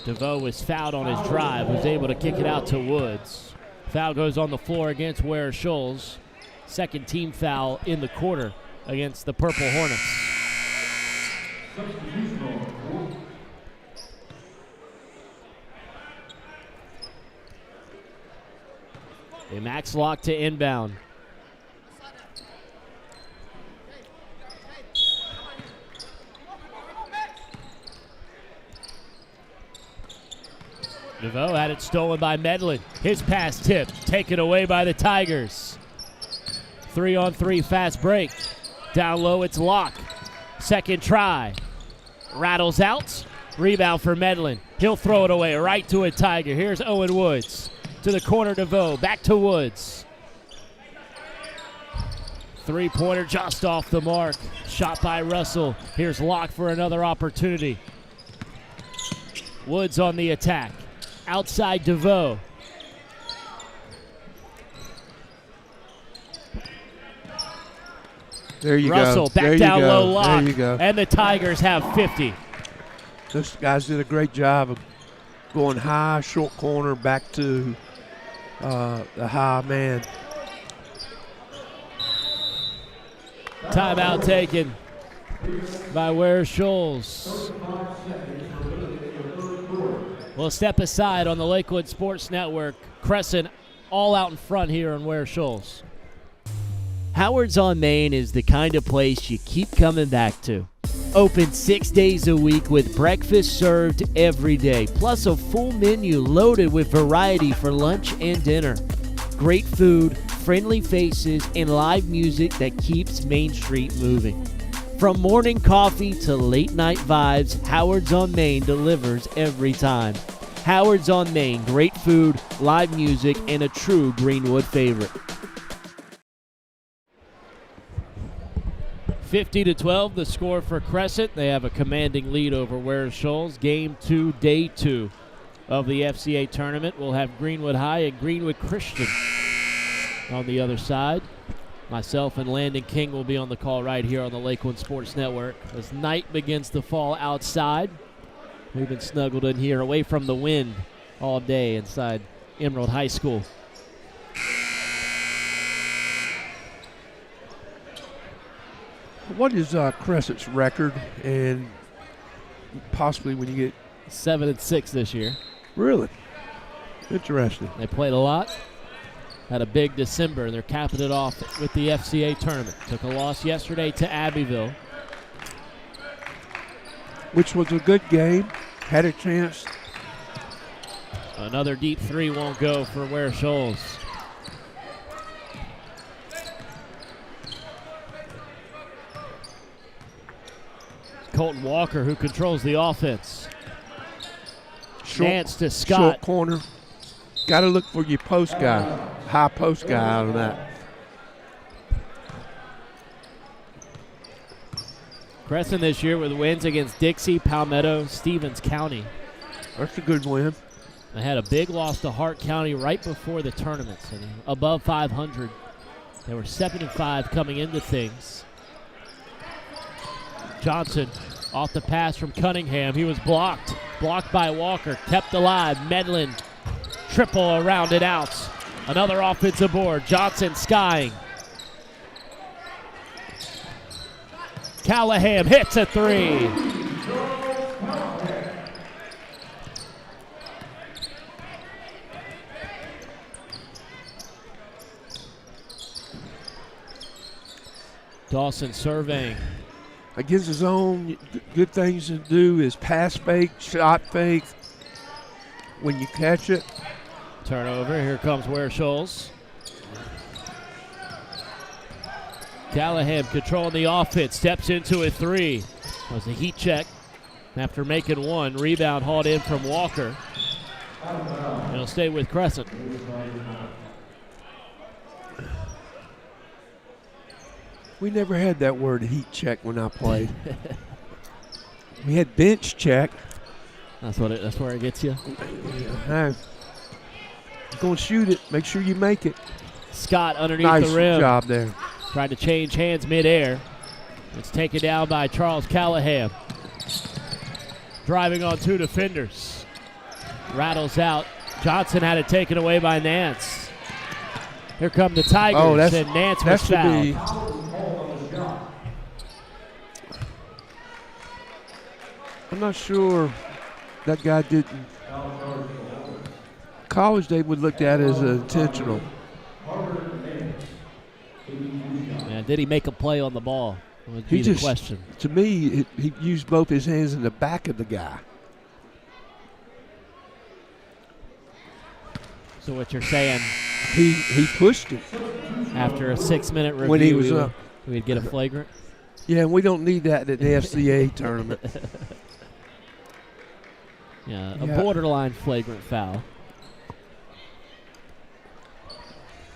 DeVoe was fouled on his drive. Was able to kick it out to Woods. Foul goes on the floor against Ware Shoals. Second team foul in the quarter against the Purple Hornets. A Max Locke to inbound. DeVoe had it stolen by Medlin. His pass tipped, taken away by the Tigers. 3-on-3 fast break. Down low, it's Locke. Second try. Rattles out. Rebound for Medlin. He'll throw it away right to a Tiger. Here's Owen Woods. To the corner, DeVoe. Back to Woods. Three-pointer just off the mark. Shot by Russell. Here's Locke for another opportunity. Woods on the attack. Outside DeVoe. There you Russell go. back there down you go. low, Locke. There you go. And the Tigers have 50. Those guys did a great job of going high, short corner, back to the high man. Timeout taken by Ware Shoals. We'll step aside on the Lakewood Sports Network. Crescent all out in front here on Ware Shoals. Howard's on Main is the kind of place you keep coming back to. Open 6 days a week with breakfast served every day, plus a full menu loaded with variety for lunch and dinner. Great food, friendly faces, and live music that keeps Main Street moving. From morning coffee to late night vibes, Howard's on Main delivers every time. Howard's on Main, great food, live music, and a true Greenwood favorite. 50-12, the score for Crescent. They have a commanding lead over Ware Shoals. Game 2, day 2 of the FCA tournament. We'll have Greenwood High and Greenwood Christian on the other side. Myself and Landon King will be on the call right here on the Lakeland Sports Network as night begins to fall outside. We've been snuggled in here away from the wind all day inside Emerald High School. What is Crescent's record, and possibly when you get 7-6 this year. really? Interesting. They played a lot. Had a big December, and they're capping it off with the FCA tournament. Took a loss yesterday to Abbeville. Which was a good game. Had a chance. Another deep three won't go for Ware Shoals. Colton Walker who controls the offense. Nance to Scott. Short corner. Got to look for your post guy. High post guy out of that. Crescent this year with wins against Dixie, Palmetto, Stevens County. That's a good win. They had a big loss to Hart County right before the tournament, so above 500. They were 7-5 coming into things. Johnson off the pass from Cunningham. He was blocked. Blocked by Walker. Kept alive. Medlin. Triple around and out. Another offensive board. Johnson skying. Callahan hits a three. Dawson surveying. Against his own, good things to do is pass fake, shot fake. When you catch it. Turnover. Here comes Ware Shoals. Callahan controlling the offense. Steps into a three. That was a heat check. After making one, rebound hauled in from Walker. And he'll stay with Crescent. We never had that word heat check when I played. We had bench check. That's where it gets you. Hey, you're going to shoot it. Make sure you make it. Scott underneath Nice the rim. job there. Tried to change hands midair. It's taken down by Charles Callahan. Driving on two defenders. Rattles out. Johnson had it taken away by Nance. Here come the Tigers, and Nance was fouled. I'm not sure that guy didn't. College they would look at it as intentional. Yeah, did he make a play on the ball? That would be the question. To me, he used both his hands in the back of the guy. So what you're saying? He pushed it. After a 6-minute review, when he was up. We'd get a flagrant? Yeah, we don't need that at the FCA tournament. Yeah, a borderline flagrant foul.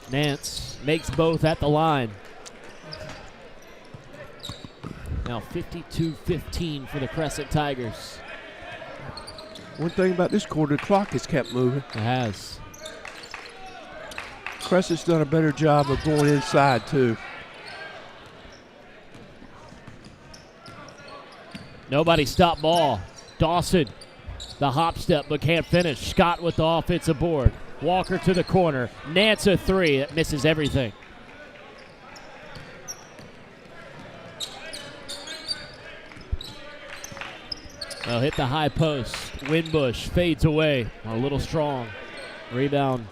Nance makes both at the line. Now 52-15 for the Crescent Tigers. One thing about this quarter, the clock has kept moving. It has. Crescent's done a better job of going inside, too. Nobody stop ball. Dawson, the hop step, but can't finish. Scott with the offensive board. Walker to the corner. Nance a three. That misses everything. Well, hit the high post. Winbush fades away. A little strong. Rebound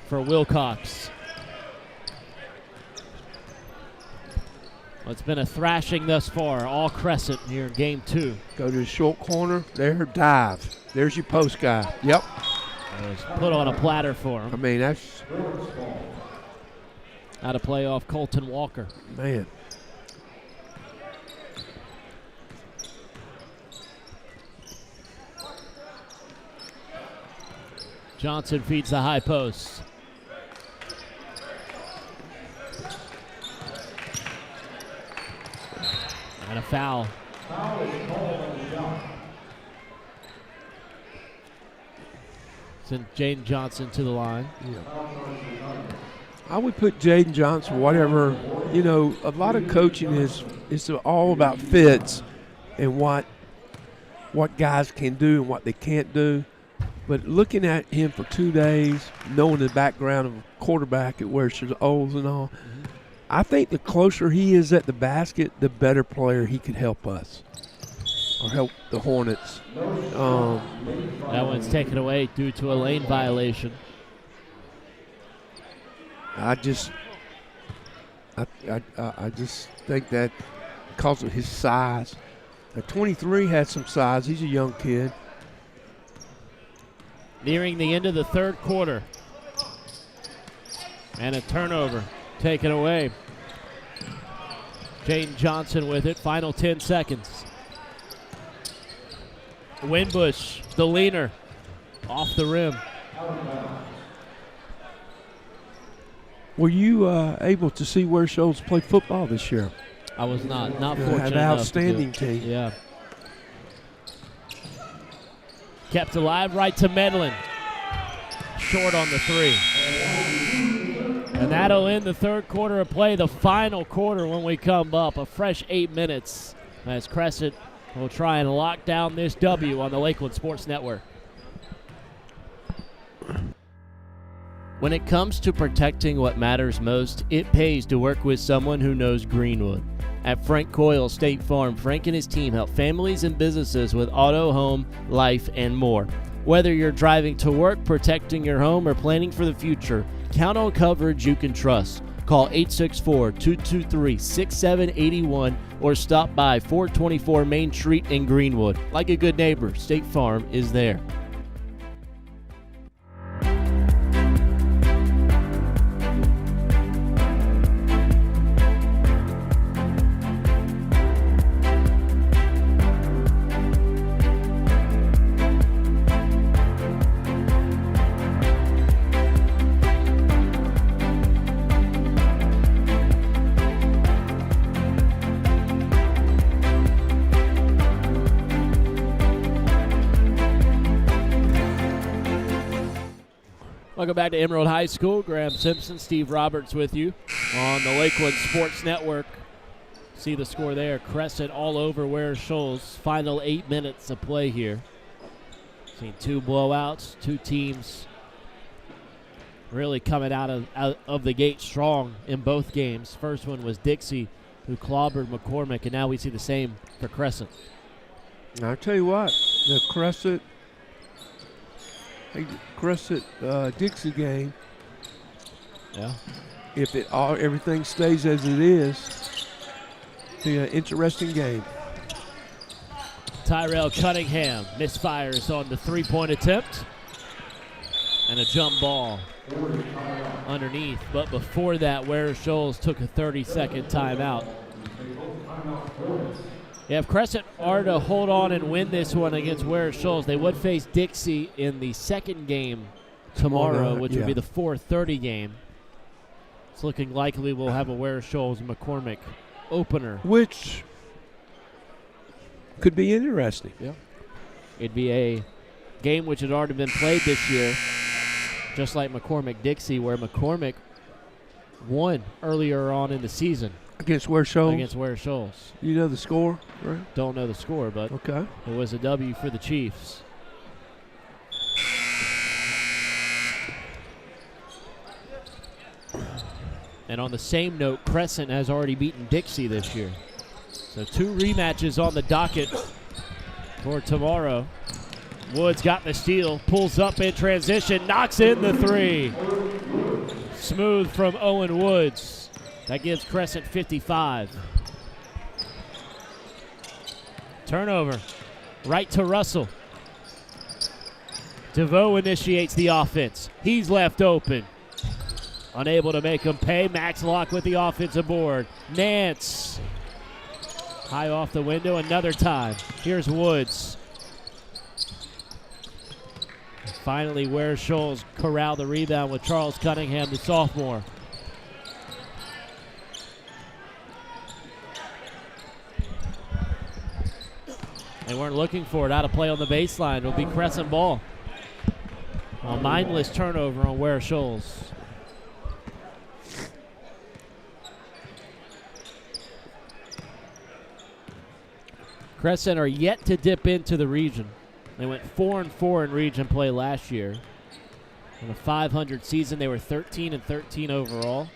for Wilcox. Well, it's been a thrashing thus far. All Crescent here in game 2. Go to the short corner. There, dive. There's your post guy. Yep. It was put on a platter for him. I mean, that's... Out of play off Colton Walker. Man. Johnson feeds the high post. And a foul. Send Jaden Johnson to the line. Yeah. I would put Jaden Johnson, whatever. You know, a lot of coaching is all about fits and what guys can do and what they can't do. But looking at him for 2 days, knowing the background of a quarterback at Ware Shoals and all, I think the closer he is at the basket, the better player he could help us or help the Hornets. That one's taken away due to a lane violation. I just think that because of his size. Now, 23 had some size. He's a young kid. Nearing the end of the third quarter. And a turnover taken away. Jaden Johnson with it. Final 10 seconds. Winbush, the leaner, off the rim. Were you able to see Ware Shoals play football this year? I was not fortunate An enough outstanding to do it. team. Yeah. Kept alive right to Medlin. Short on the three. And that'll end the third quarter of play. The final quarter when we come up. A fresh 8 minutes as Crescent will try and lock down this W on the Lakeland Sports Network. When it comes to protecting what matters most, it pays to work with someone who knows Greenwood. At Frank Coyle State Farm, Frank and his team help families and businesses with auto, home, life, and more. Whether you're driving to work, protecting your home, or planning for the future, count on coverage you can trust. Call 864-223-6781 or stop by 424 Main Street in Greenwood. Like a good neighbor, State Farm is there. Welcome back to Emerald High School. Graham Simpson, Steve Roberts with you on the Lakeland Sports Network. See the score there. Crescent all over Ware Shoals. Final 8 minutes of play here. Seen two blowouts, two teams really coming out of the gate strong in both games. First one was Dixie, who clobbered McCormick, and now we see the same for Crescent. I'll tell you what, the Crescent Dixie game. Yeah. If everything stays as it is, be an interesting game. Tyrell Cunningham misfires on the three-point attempt. And a jump ball underneath. But before that, Ware Shoals took a 30-second timeout. Yeah, if Crescent are to hold on and win this one against Ware Shoals, they would face Dixie in the second game tomorrow, which would be the 4:30 game. It's looking likely we'll have a Ware Shoals McCormick opener. Which could be interesting. Yeah. It'd be a game which had already been played this year, just like McCormick-Dixie, where McCormick won earlier on in the season. Against Ware Shoals? Against Ware Shoals. You know the score, right? Don't know the score, but okay. It was a W for the Chiefs. And on the same note, Crescent has already beaten Dixie this year. So two rematches on the docket for tomorrow. Woods got the steal, pulls up in transition, knocks in the three. Smooth from Owen Woods. That gives Crescent 55. Turnover. Right to Russell. DeVoe initiates the offense. He's left open. Unable to make him pay. Max Locke with the offensive board. Nance. High off the window another time. Here's Woods. Finally, Ware Shoals corral the rebound with Charles Cunningham, the sophomore. They weren't looking for it. Out of play on the baseline. It'll be Crescent ball. A mindless turnover on Ware Shoals. Crescent are yet to dip into the region. They went 4-4 in region play last year. In a 500 season, they were 13-13 overall.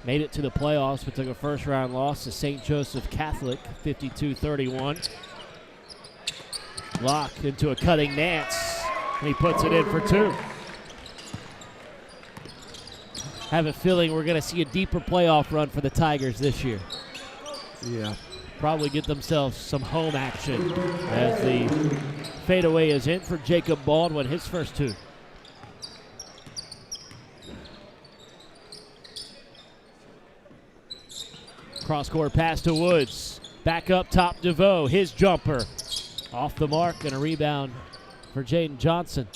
Made it to the playoffs, but took a first-round loss to St. Joseph Catholic, 52-31. Locke into a cutting Nance, and he puts it in for two. have a feeling we're going to see a deeper playoff run for the Tigers this year. Yeah. Probably get themselves some home action as the fadeaway is in for Jacob Baldwin, his first 2. Cross-court pass to Woods. Back up top, DeVoe. His jumper. Off the mark and a rebound for Jaden Johnson.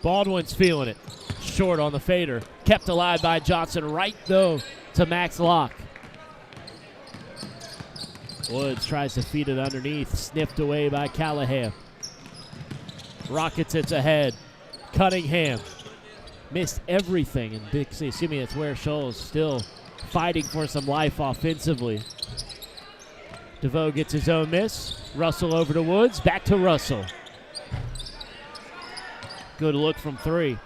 Baldwin's feeling it. Short on the fader. Kept alive by Johnson. Right, though, to Max Locke. Woods tries to feed it underneath. Sniffed away by Callahan. Rockets it's ahead. Cunningham. Missed everything in Dixie. It's Ware Shoals still fighting for some life offensively. DeVoe gets his own miss. Russell over to Woods. Back to Russell. Good look from 3.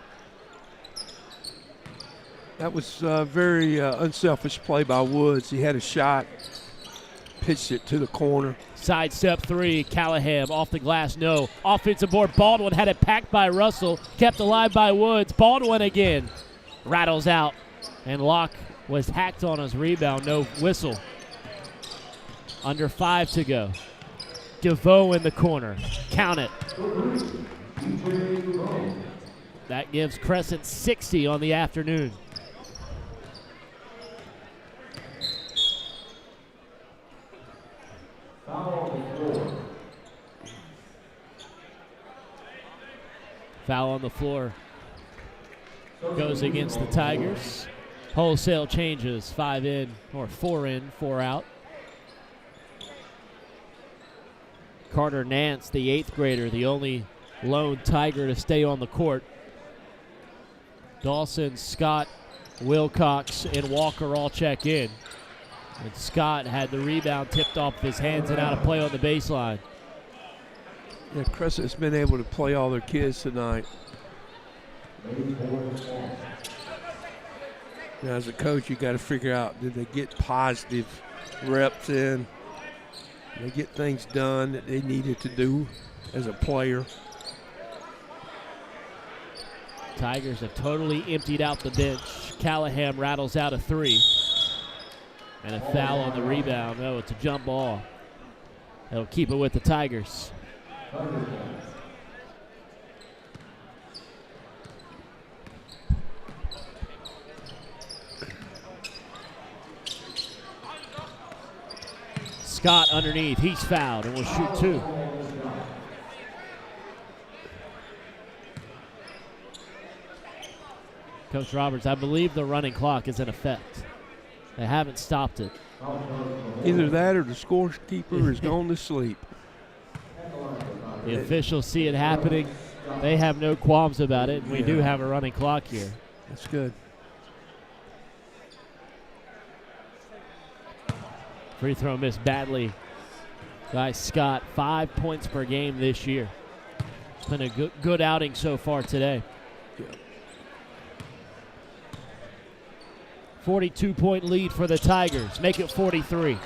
That was a very unselfish play by Woods. He had a shot, pitched it to the corner. Sidestep 3, Callahan off the glass, no. Offensive board, Baldwin had it packed by Russell, kept alive by Woods. Baldwin again, rattles out, and Locke was hacked on his rebound, no whistle. Under 5 to go. DeVoe in the corner, count it. That gives Crescent 60 on the afternoon. Foul on the floor goes against the Tigers. Wholesale changes, 5 in, or 4 in, 4 out. Carter Nance, the 8th grader, the only lone Tiger to stay on the court. Dawson, Scott, Wilcox, and Walker all check in. And Scott had the rebound tipped off his hands and out of play on the baseline. Yeah, Crescent's been able to play all their kids tonight. Now, as a coach, you got to figure out, did they get positive reps in? Did they get things done that they needed to do as a player? Tigers have totally emptied out the bench. Callahan rattles out a 3. And a foul on the rebound. No, it's a jump ball. They'll keep it with the Tigers. Scott underneath. He's fouled and will shoot 2. Coach Roberts, I believe the running clock is in effect. They haven't stopped it. Either that or the scorekeeper is gone to sleep. The officials see it happening. They have no qualms about it. We do have a running clock here. That's good. Free throw missed badly by Scott. 5 points per game this year. It's been a good outing so far today. Yeah. 42-point lead for the Tigers. Make it 43.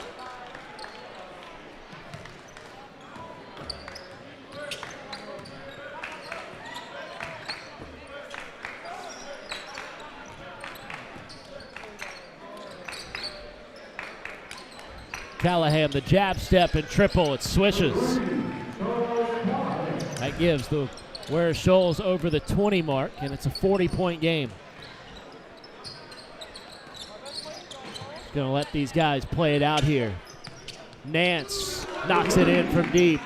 Callahan, the jab step and triple. It swishes. That gives the Ware Shoals over the 20 mark, and it's a 40-point game. Going to let these guys play it out here. Nance knocks it in from deep.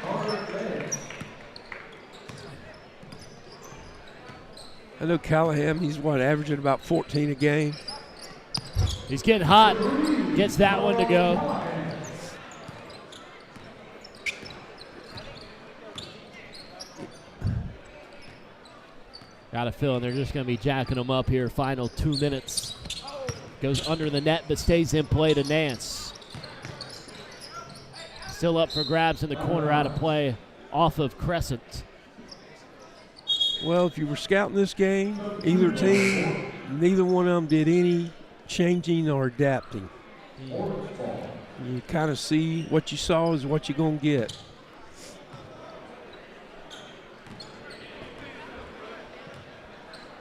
I know Callahan, he's averaging about 14 a game. He's getting hot. Gets that one to go. Got a feeling they're just going to be jacking them up here. Final 2 minutes. Goes under the net, but stays in play to Nance. Still up for grabs in the corner, out of play off of Crescent. Well, if you were scouting this game, either team, neither one of them did any changing or adapting. You kind of see what you saw is what you're going to get.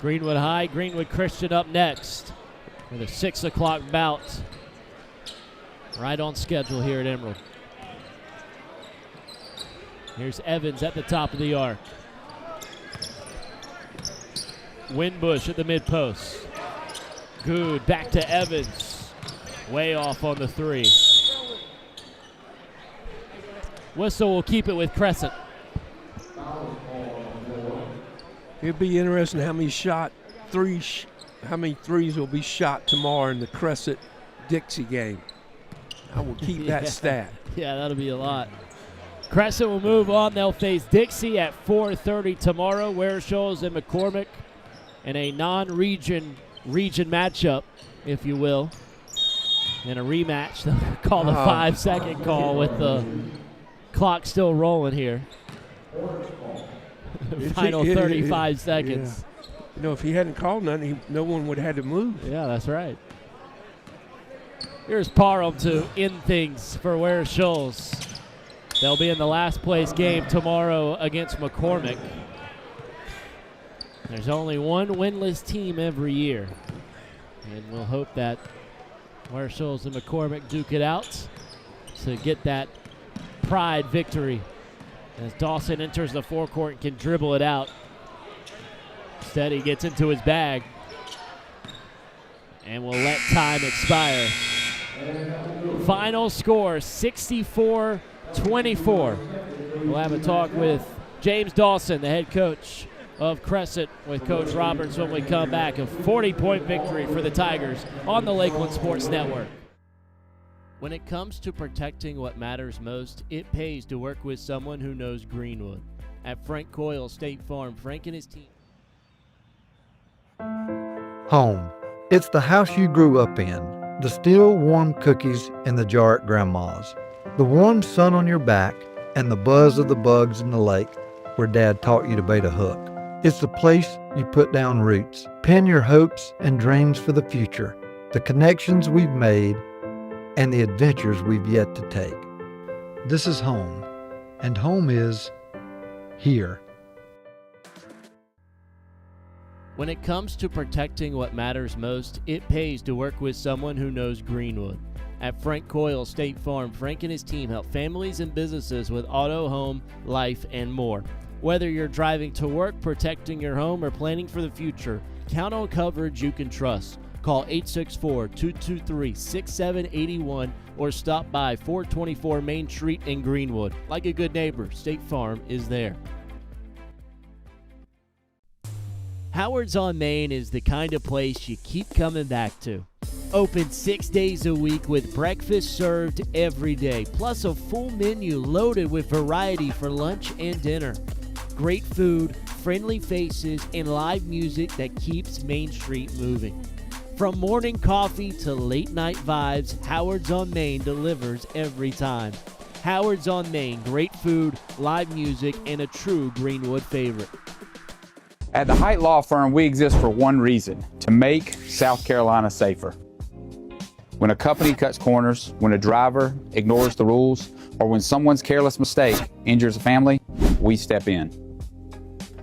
Greenwood High, Greenwood Christian up next with a 6 o'clock bout. Right on schedule here at Emerald. Here's Evans at the top of the arc. Winbush at the mid post. Good, back to Evans. Way off on the 3. Whistle will keep it with Crescent. It'll be interesting how many threes will be shot tomorrow in the Crescent Dixie game. I will keep that stat. Yeah, that'll be a lot. Crescent will move on. They'll face Dixie at 4:30 tomorrow. Ware, Shoals, and McCormick in a region matchup, if you will. In a rematch, they'll call the 5-second call with the clock still rolling here. Final 35 seconds. Yeah. You know, if he hadn't called nothing, no one would have had to move. Yeah, that's right. Here's Parham to end things for Ware Shoals. They'll be in the last place game tomorrow against McCormick. There's only one winless team every year. And we'll hope that Ware Shoals and McCormick duke it out to get that pride victory. As Dawson enters the forecourt and can dribble it out. Instead, he gets into his bag. And will let time expire. Final score, 64-24. We'll have a talk with James Dawson, the head coach of Crescent, with Coach Roberts when we come back. A 40-point victory for the Tigers on the Lakeland Sports Network. When it comes to protecting what matters most, it pays to work with someone who knows Greenwood. At Frank Coyle State Farm, Frank and his team. Home. It's the house you grew up in. The still warm cookies in the jar at Grandma's. The warm sun on your back and the buzz of the bugs in the lake where Dad taught you to bait a hook. It's the place you put down roots, pin your hopes and dreams for the future, the connections we've made, and the adventures we've yet to take. This is home, and home is here. When it comes to protecting what matters most, it pays to work with someone who knows Greenwood. At Frank Coyle State Farm, Frank and his team help families and businesses with auto, home, life, and more. Whether you're driving to work, protecting your home, or planning for the future, count on coverage you can trust. Call 864-223-6781 or stop by 424 Main Street in Greenwood. Like a good neighbor, State Farm is there. Howard's on Main is the kind of place you keep coming back to. Open 6 days a week with breakfast served every day, plus a full menu loaded with variety for lunch and dinner. Great food, friendly faces, and live music that keeps Main Street moving. From morning coffee to late night vibes, Howard's on Main delivers every time. Howard's on Main, great food, live music, and a true Greenwood favorite. At the Height Law Firm, we exist for one reason: to make South Carolina safer. When a company cuts corners, when a driver ignores the rules, or when someone's careless mistake injures a family, we step in.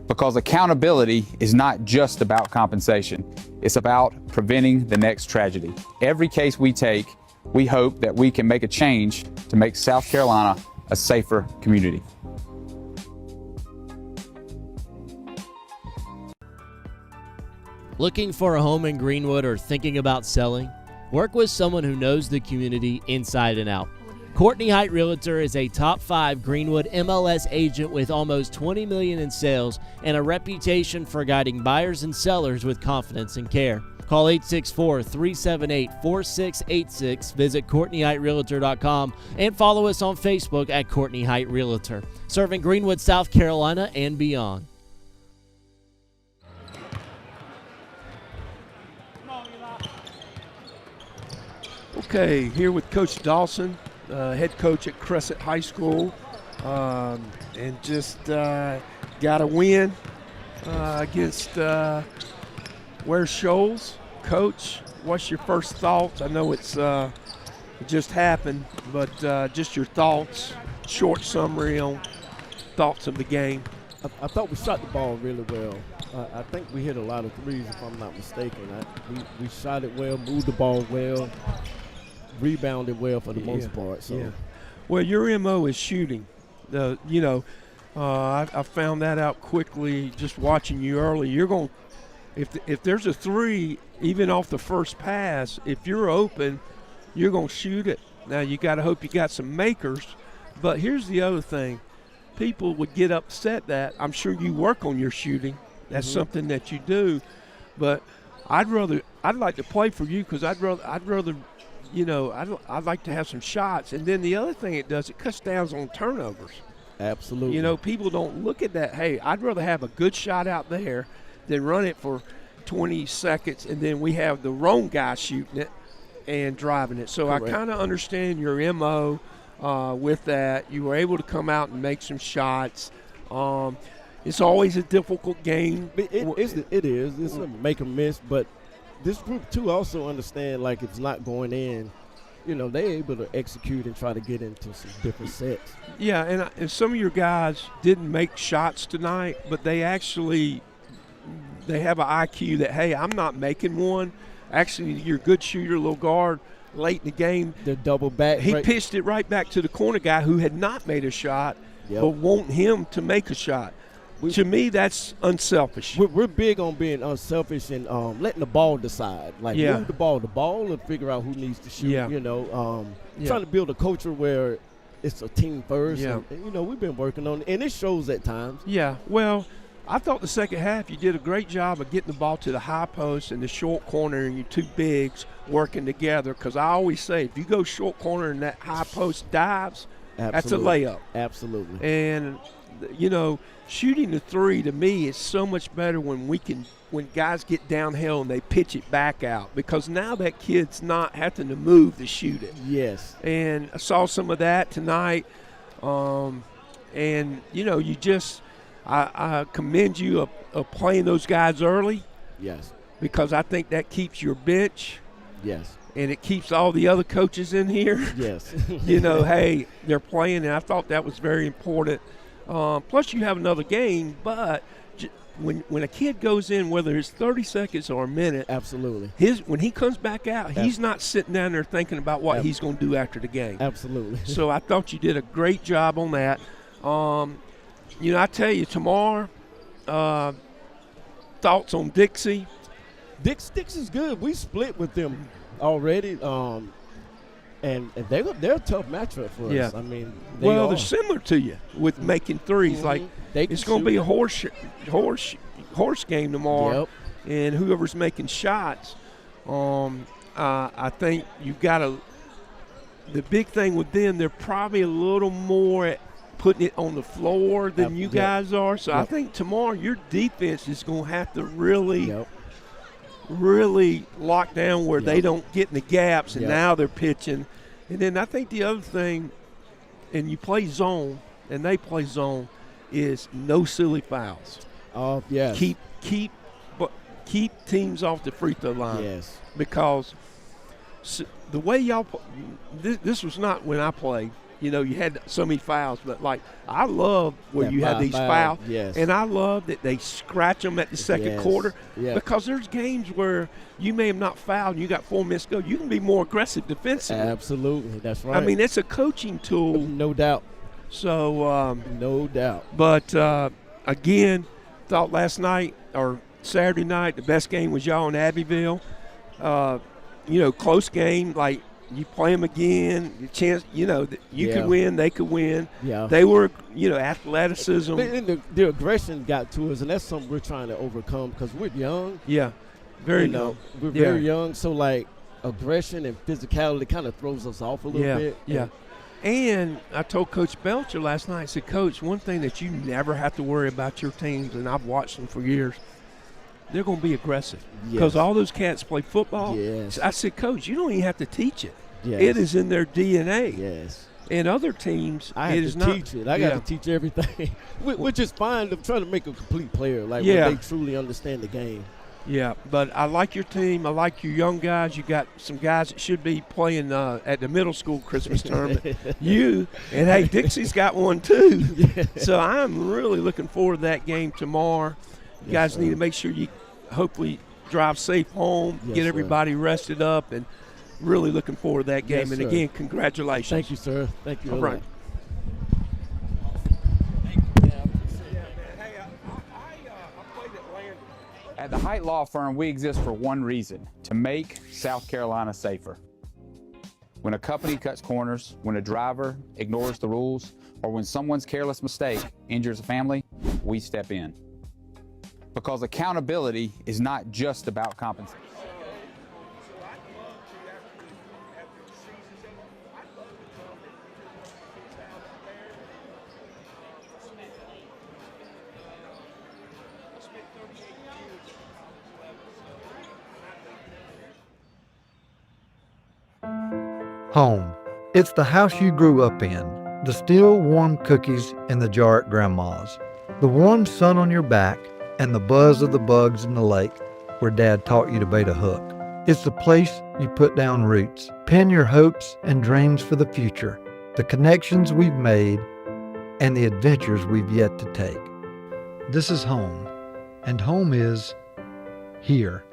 Because accountability is not just about compensation. It's about preventing the next tragedy. Every case we take, we hope that we can make a change to make South Carolina a safer community. Looking for a home in Greenwood or thinking about selling? Work with someone who knows the community inside and out. Courtney Height Realtor is a top 5 Greenwood MLS agent with almost $20 million in sales and a reputation for guiding buyers and sellers with confidence and care. Call 864-378-4686, visit CourtneyHeightRealtor.com, and follow us on Facebook at Courtney Height Realtor, serving Greenwood, South Carolina, and beyond. Okay, here with Coach Dawson, head coach at Crescent High School, and just got a win against Ware Shoals. Coach, what's your first thoughts? I know it just happened, but just your thoughts, short summary on thoughts of the game. I thought we shot the ball really well. I think we hit a lot of threes, if I'm not mistaken. We shot it well, moved the ball well, rebounded well for the most part. So. Yeah. Well, your MO is shooting. I found that out quickly just watching you early. You're going, if there's a three, even off the first pass, if you're open, you're going to shoot it. Now, you got to hope you got some makers. But here's the other thing. People would get upset that I'm sure you work on your shooting. That's something that you do. But I'd like to play for you because I'd rather, I'd like to have some shots. And then the other thing it does, it cuts down on turnovers. Absolutely. People don't look at that. Hey, I'd rather have a good shot out there than run it for 20 seconds and then we have the wrong guy shooting it and driving it. So correct. I kind of understand your MO with that. You were able to come out and make some shots. It's always a difficult game. It is. It's a make or miss, but this group, too, also understand, like, if it's not going in, they're able to execute and try to get into some different sets. Yeah, and some of your guys didn't make shots tonight, but they have an IQ that, hey, I'm not making one. Actually, you're a good shooter, little guard. Late in the game, the double back. He pitched it right back to the corner guy who had not made a shot, but want him to make a shot. To me, that's unselfish. We're big on being unselfish and letting the ball decide. Like, move the ball and figure out who needs to shoot. Yeah. Trying to build a culture where it's a team first. Yeah. And, we've been working on it, and it shows at times. Yeah, well, I thought the second half you did a great job of getting the ball to the high post and the short corner and your two bigs working together because I always say if you go short corner and that high post dives, that's a layup. Absolutely. And, shooting the three to me is so much better when guys get downhill and they pitch it back out because now that kid's not having to move to shoot it. Yes. And I saw some of that tonight. I commend you of playing those guys early. Yes. Because I think that keeps your bench. Yes. And it keeps all the other coaches in here. Yes. Hey, they're playing, and I thought that was very important. Plus, you have another game, but when a kid goes in, whether it's 30 seconds or a minute, absolutely. When he comes back out, he's not sitting down there thinking about what he's going to do after the game. Absolutely. So I thought you did a great job on that. I tell you, tomorrow, thoughts on Dixie? Dixie's good. We split with them already. And they're a tough matchup for us. I mean, they're similar to you with making threes. Mm-hmm. Like it's going to be a horse game tomorrow, and whoever's making shots. I think you've got the big thing with them. They're probably a little more putting it on the floor than you guys are. So I think tomorrow your defense is going to have to really lock down where they don't get in the gaps, and now they're pitching. And then I think the other thing, and you play zone, and they play zone, is no silly fouls. Oh, yes. Keep teams off the free throw line. Yes. Because the way y'all this was not when I played. You had so many fouls, but I love where you have these fouls, and I love that they scratch them at the second quarter because there's games where you may have not fouled and you got 4 minutes to go. You can be more aggressive defensively. Absolutely, that's right. I mean, it's a coaching tool, no doubt. So no doubt. But again, thought last night or Saturday night the best game was y'all in Abbeville. Close game like. You play them again, the chance, you could win, they could win. Yeah. They were, athleticism. The aggression got to us, and that's something we're trying to overcome because we're young. Yeah, very young. We're very young, so, aggression and physicality kind of throws us off a little bit. Yeah. And I told Coach Belcher last night, I said, Coach, one thing that you never have to worry about your teams, and I've watched them for years, they're going to be aggressive because all those cats play football. Yes. I said, Coach, you don't even have to teach it. Yes. It is in their DNA. Yes. And other teams, I have to teach it. I got to teach everything, which is fine. I'm trying to make a complete player, where they truly understand the game. Yeah, but I like your team. I like your young guys. You got some guys that should be playing at the middle school Christmas tournament. You and hey, Dixie's got one too. So I'm really looking forward to that game tomorrow. You guys need to make sure you hopefully drive safe home, get everybody rested up, and really looking forward to that game. Yes, and sir. again, congratulations. Thank you, sir. Thank you. All right. At the Height Law Firm, we exist for one reason: to make South Carolina safer. When a company cuts corners, when a driver ignores the rules, or when someone's careless mistake injures a family, we step in. Because accountability is not just about compensation. Home. It's the house you grew up in, the still warm cookies in the jar at Grandma's, the warm sun on your back, and the buzz of the bugs in the lake where Dad taught you to bait a hook. It's the place you put down roots, pin your hopes and dreams for the future, the connections we've made, and the adventures we've yet to take. This is home, and home is here.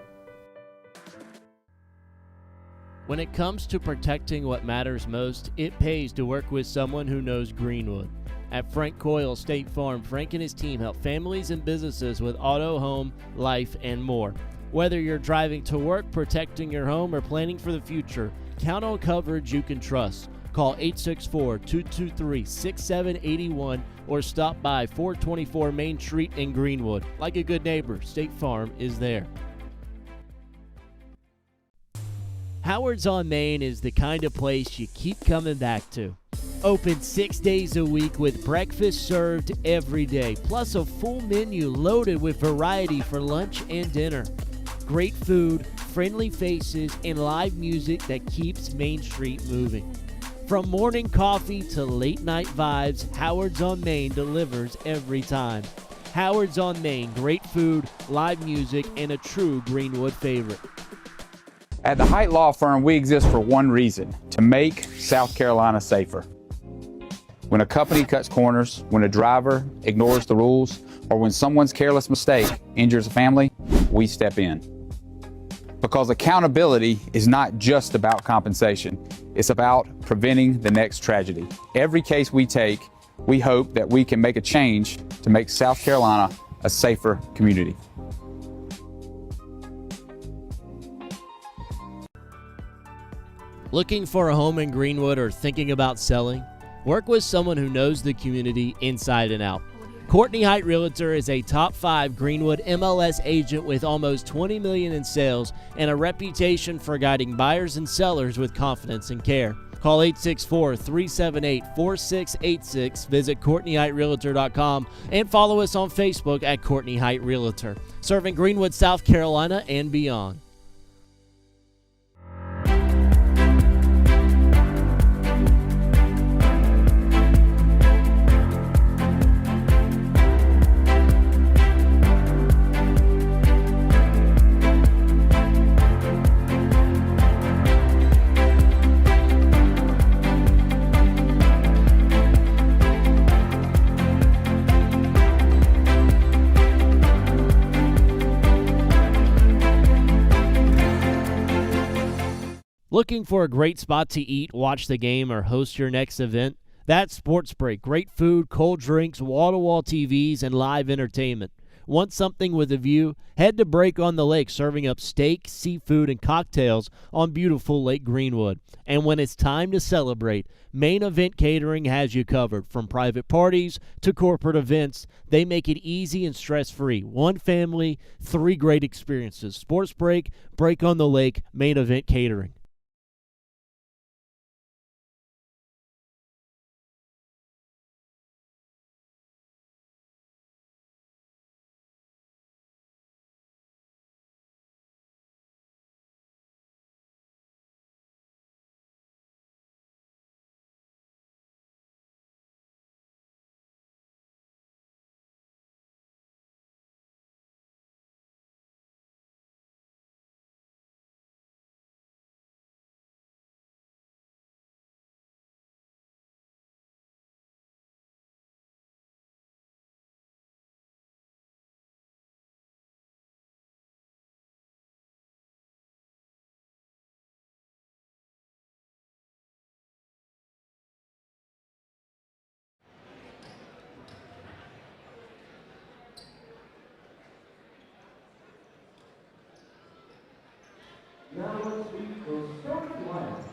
When it comes to protecting what matters most, it pays to work with someone who knows Greenwood. At Frank Coyle State Farm, Frank and his team help families and businesses with auto, home, life, and more. Whether you're driving to work, protecting your home, or planning for the future, count on coverage you can trust. Call 864-223-6781 or stop by 424 Main Street in Greenwood. Like a good neighbor, State Farm is there. Howard's on Main is the kind of place you keep coming back to. Open 6 days a week with breakfast served every day, plus a full menu loaded with variety for lunch and dinner. Great food, friendly faces, and live music that keeps Main Street moving. From morning coffee to late night vibes, Howard's on Main delivers every time. Howard's on Main, great food, live music, and a true Greenwood favorite. At the Height Law Firm, we exist for one reason: to make South Carolina safer. When a company cuts corners, when a driver ignores the rules, or when someone's careless mistake injures a family, we step in. Because accountability is not just about compensation, it's about preventing the next tragedy. Every case we take, we hope that we can make a change to make South Carolina a safer community. Looking for a home in Greenwood or thinking about selling? Work with someone who knows the community inside and out. Courtney Height Realtor is a top 5 Greenwood MLS agent with almost $20 million in sales and a reputation for guiding buyers and sellers with confidence and care. Call 864-378-4686, visit CourtneyHeightRealtor.com, and follow us on Facebook at Courtney Height Realtor, serving Greenwood, South Carolina and beyond. Looking for a great spot to eat, watch the game, or host your next event? That's Sports Break. Great food, cold drinks, wall-to-wall TVs, and live entertainment. Want something with a view? Head to Break on the Lake, serving up steak, seafood, and cocktails on beautiful Lake Greenwood. And when it's time to celebrate, Main Event Catering has you covered. From private parties to corporate events, they make it easy and stress-free. One family, 3 great experiences. Sports Break, Break on the Lake, Main Event Catering. Now let's meet the starting lineup.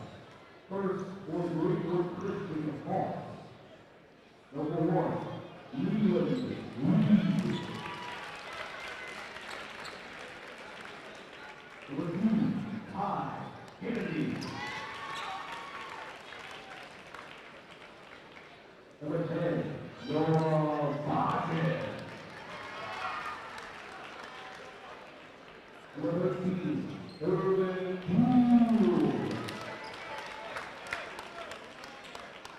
First for Greenwood Christian Hawks. Number 1, Leland. Number 2, Ty Kennedy. Number 10, Noah Boston. Number 13, Irvin Poole.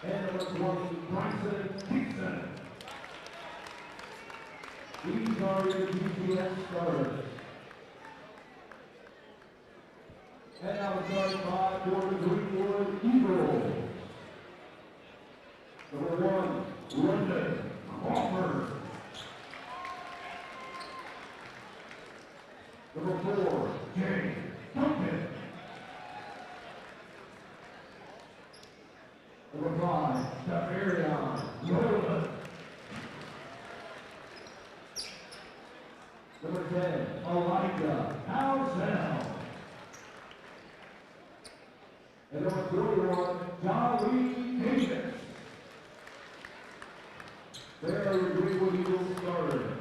And number 20, Crescent Dixie. These are your GCS starters. And now starting by for the Greenwood Eagles. Number 1, London Crawford. Number 4, James Duncan. Number 5, Davarion Rowland. Number 10, Elijah Housel. And number 31, Jolly Davis. There are your Greenwood Eagles starters.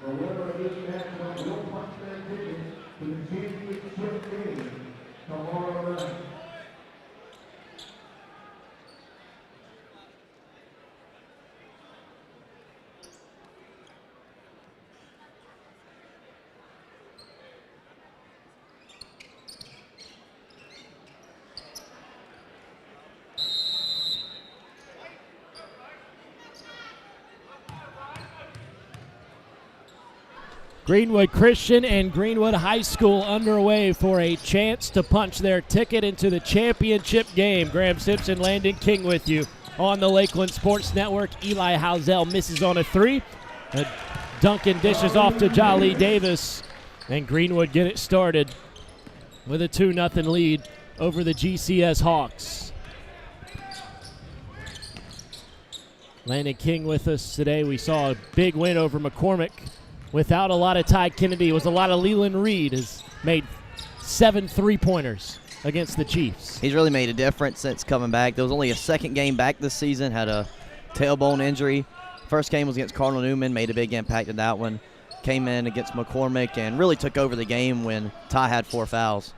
The winner of this matchup will punch their ticket to the championship game tomorrow night. Greenwood Christian and Greenwood High School underway for a chance to punch their ticket into the championship game. Graham Simpson, Landon King with you on the Lakeland Sports Network. Eli Housel misses on a 3. Duncan dishes off to Jolly Davis, and Greenwood get it started with a 2-0 lead over the GCS Hawks. Landon King with us today. We saw a big win over McCormick. Without a lot of Ty Kennedy, it was a lot of Leland Reed. Has made 7 3-pointers against the Chiefs. He's really made a difference since coming back. There was only a second game back this season, had a tailbone injury. First game was against Cardinal Newman, made a big impact in that one. Came in against McCormick and really took over the game when Ty had 4 fouls.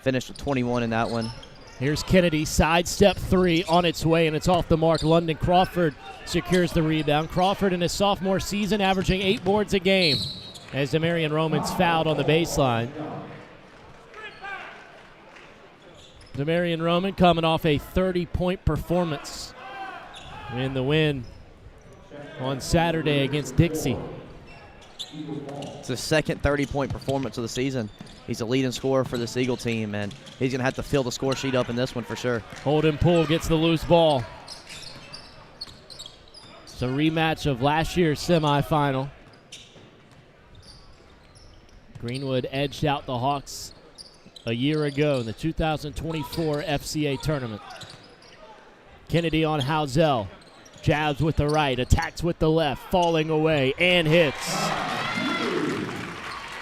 Finished with 21 in that one. Here's Kennedy, sidestep 3 on its way, and it's off the mark. London Crawford secures the rebound. Crawford in his sophomore season averaging 8 boards a game as Demarion Roman's fouled on the baseline. Demarion Roman coming off a 30-point performance in the win on Saturday against Dixie. It's his second 30-point performance of the season. He's a leading scorer for this Eagle team, and he's going to have to fill the score sheet up in this one for sure. Holden Poole gets the loose ball. It's a rematch of last year's semifinal. Greenwood edged out the Hawks a year ago in the 2024 FCA tournament. Kennedy on Housel. Jabs with the right, attacks with the left, falling away, and hits.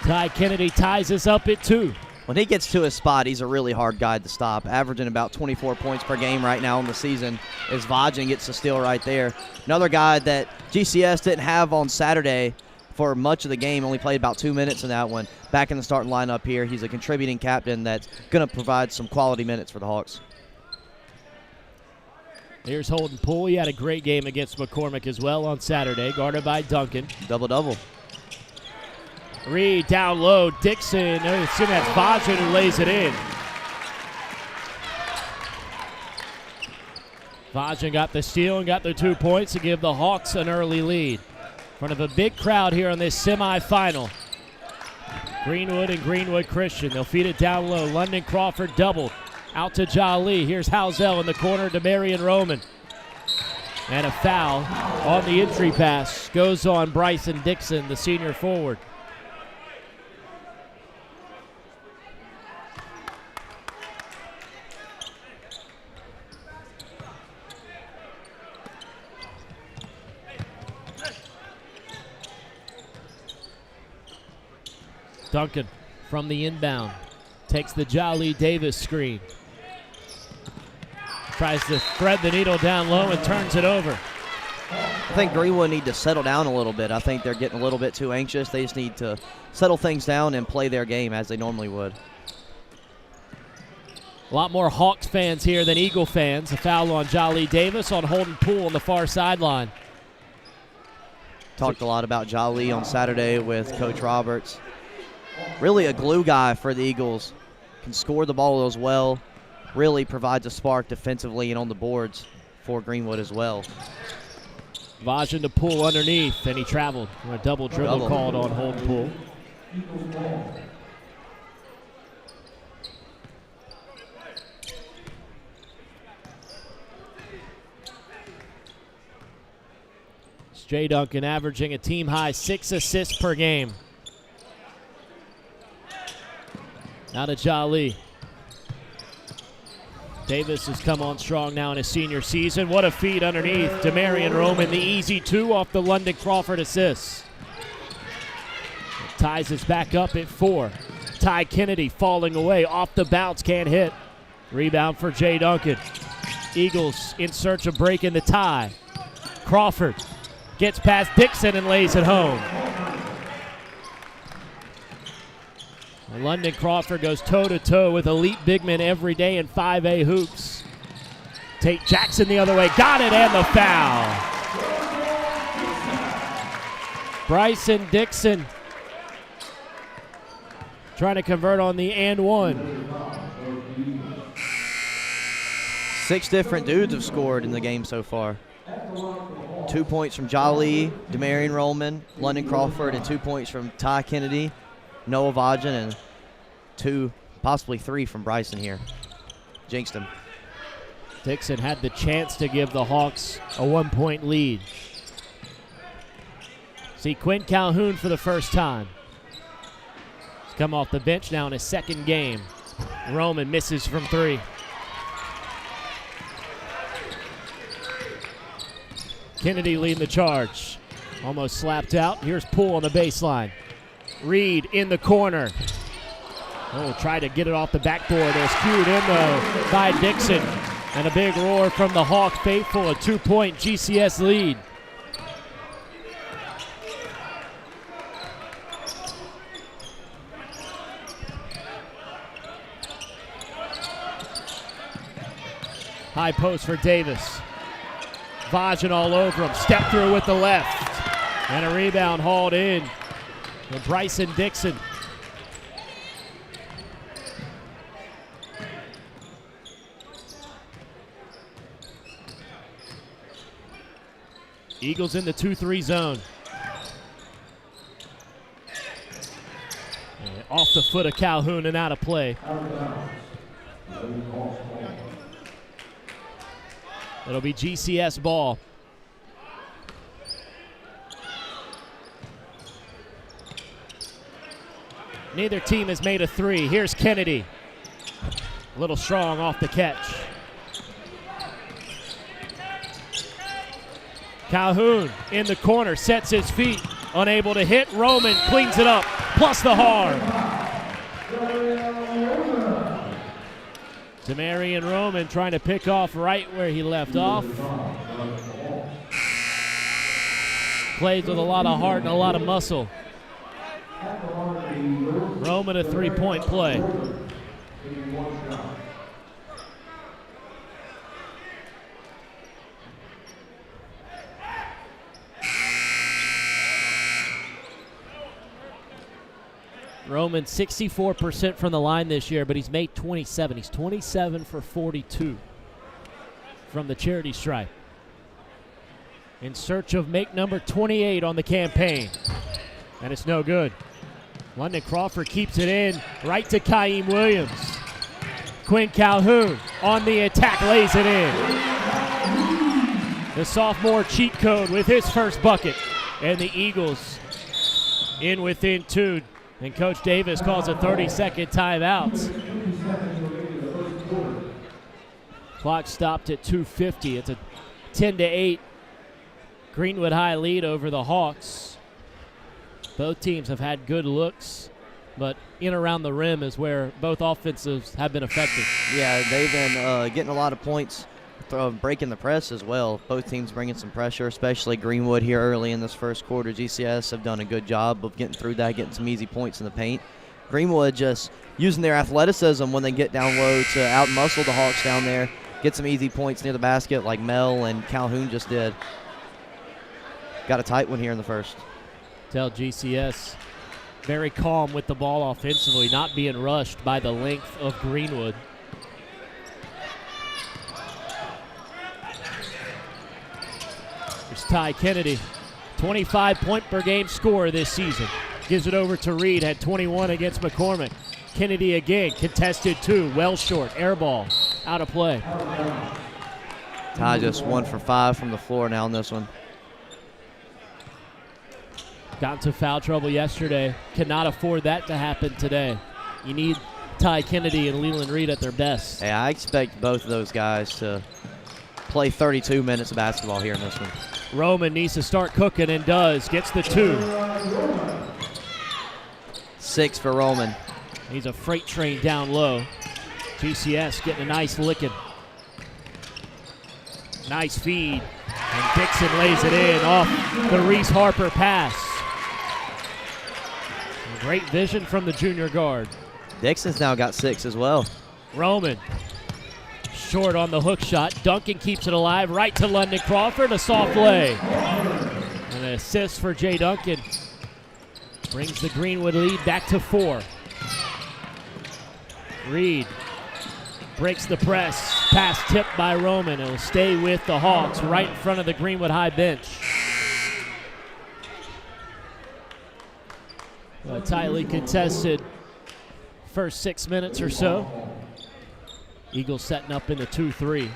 Ty Kennedy ties us up at 2. When he gets to his spot, he's a really hard guy to stop, averaging about 24 points per game right now in the season as Vajan gets the steal right there. Another guy that GCS didn't have on Saturday for much of the game, only played about 2 minutes in that one. Back in the starting lineup here. He's a contributing captain that's going to provide some quality minutes for the Hawks. Here's Holden Poole. He had a great game against McCormick as well on Saturday, guarded by Duncan. Double-double. Reed down low. Dixon. It's that's Vajan who lays it in. Vajan got the steal and got the 2 points to give the Hawks an early lead. In front of a big crowd here on this semifinal. Greenwood and Greenwood Christian. They'll feed it down low. London Crawford doubled. Out to Jolly. Here's Housel in the corner. Demarion Roman. And a foul on the entry pass. Goes on Bryson Dixon, the senior forward. Duncan from the inbound takes the Jolly Davis screen. Tries to thread the needle down low and turns it over. I think Greenwood need to settle down a little bit. I think they're getting a little bit too anxious. They just need to settle things down and play their game as they normally would. A lot more Hawks fans here than Eagle fans. A foul on Jolly Davis on Holden Poole on the far sideline. Talked a lot about Jolly on Saturday with Coach Roberts. Really a glue guy for the Eagles. Can score the ball as well. Really provides a spark defensively and on the boards for Greenwood as well. Vajan to Poole underneath, and he traveled. A double dribble called on Holden Poole. Jay Duncan averaging a team-high 6 assists per game. Now to Jolly. Davis has come on strong now in his senior season. What a feed underneath. Demarion Roman, the easy 2 off the London Crawford assist. Ties us back up at 4. Ty Kennedy falling away off the bounce, can't hit. Rebound for Jay Duncan. Eagles in search of breaking the tie. Crawford gets past Dixon and lays it home. London Crawford goes toe-to-toe with elite big men every day in 5A hoops. Tate Jackson the other way, got it, and the foul. Bryson Dixon trying to convert on the and one. 6 different dudes have scored in the game so far. 2 points from Jolly, Demarion Roman, London Crawford, and 2 points from Ty Kennedy, Noah Vajan, and 2, possibly 3 from Bryson here. Jinxed him. Dixon had the chance to give the Hawks a 1-point lead. See Quinn Calhoun for the first time. He's come off the bench now in his second game. Roman misses from 3. Kennedy leading the charge. Almost slapped out. Here's Poole on the baseline. Reed in the corner. Oh, try to get it off the backboard. It's cued in, though, by Dixon. And a big roar from the Hawk faithful, a 2-point GCS lead. High post for Davis. Vajan all over him. Step through with the left. And a rebound hauled in. And Bryson Dixon. Eagles in the 2-3 zone. And off the foot of Calhoun and out of play. It'll be GCS ball. Neither team has made a 3. Here's Kennedy. A little strong off the catch. Calhoun in the corner, sets his feet, unable to hit. Roman cleans it up, plus the harm. Demarion Roman trying to pick off right where he left off. Plays with a lot of heart and a lot of muscle. Roman a 3-point play. Roman 64% from the line this year, but he's made 27. He's 27 for 42 from the charity stripe. In search of make number 28 on the campaign. And it's no good. London Crawford keeps it in right to Kaim Williams. Quinn Calhoun on the attack, lays it in. The sophomore cheat code with his first bucket. And the Eagles in within 2. And Coach Davis calls a 30-second timeout. Clock stopped at 2:50. It's a 10-8 Greenwood High lead over the Hawks. Both teams have had good looks but in around the rim is where both offensives have been effective. Yeah, they've been getting a lot of points, breaking the press as well. Both teams bringing some pressure, especially Greenwood here early in this first quarter. GCS have done a good job of getting through that, getting some easy points in the paint. Greenwood just using their athleticism when they get down low to out-muscle the Hawks down there, get some easy points near the basket like Mel and Calhoun just did. Got a tight one here in the first. Tell GCS very calm with the ball offensively, not being rushed by the length of Greenwood. There's Ty Kennedy, 25-point-per-game scorer this season. Gives it over to Reed, had 21 against McCormick. Kennedy again, contested 2, well short, air ball, out of play. Ty just 1 for 5 from the floor now on this one. Got into foul trouble yesterday. Cannot afford that to happen today. You need Ty Kennedy and Leland Reed at their best. Hey, I expect both of those guys to play 32 minutes of basketball here in this one. Roman needs to start cooking and does. Gets the 2. 6 for Roman. He's a freight train down low. GCS getting a nice licking. Nice feed. And Dixon lays it in off the Reese Harper pass. Great vision from the junior guard. Dixon's now got 6 as well. Roman short on the hook shot. Duncan keeps it alive. Right to London Crawford. A soft lay. And an assist for Jay Duncan. Brings the Greenwood lead back to 4. Reed breaks the press. Pass tipped by Roman. It'll stay with the Hawks right in front of the Greenwood high bench. A tightly contested first 6 minutes or so. Eagles setting up in the 2-3.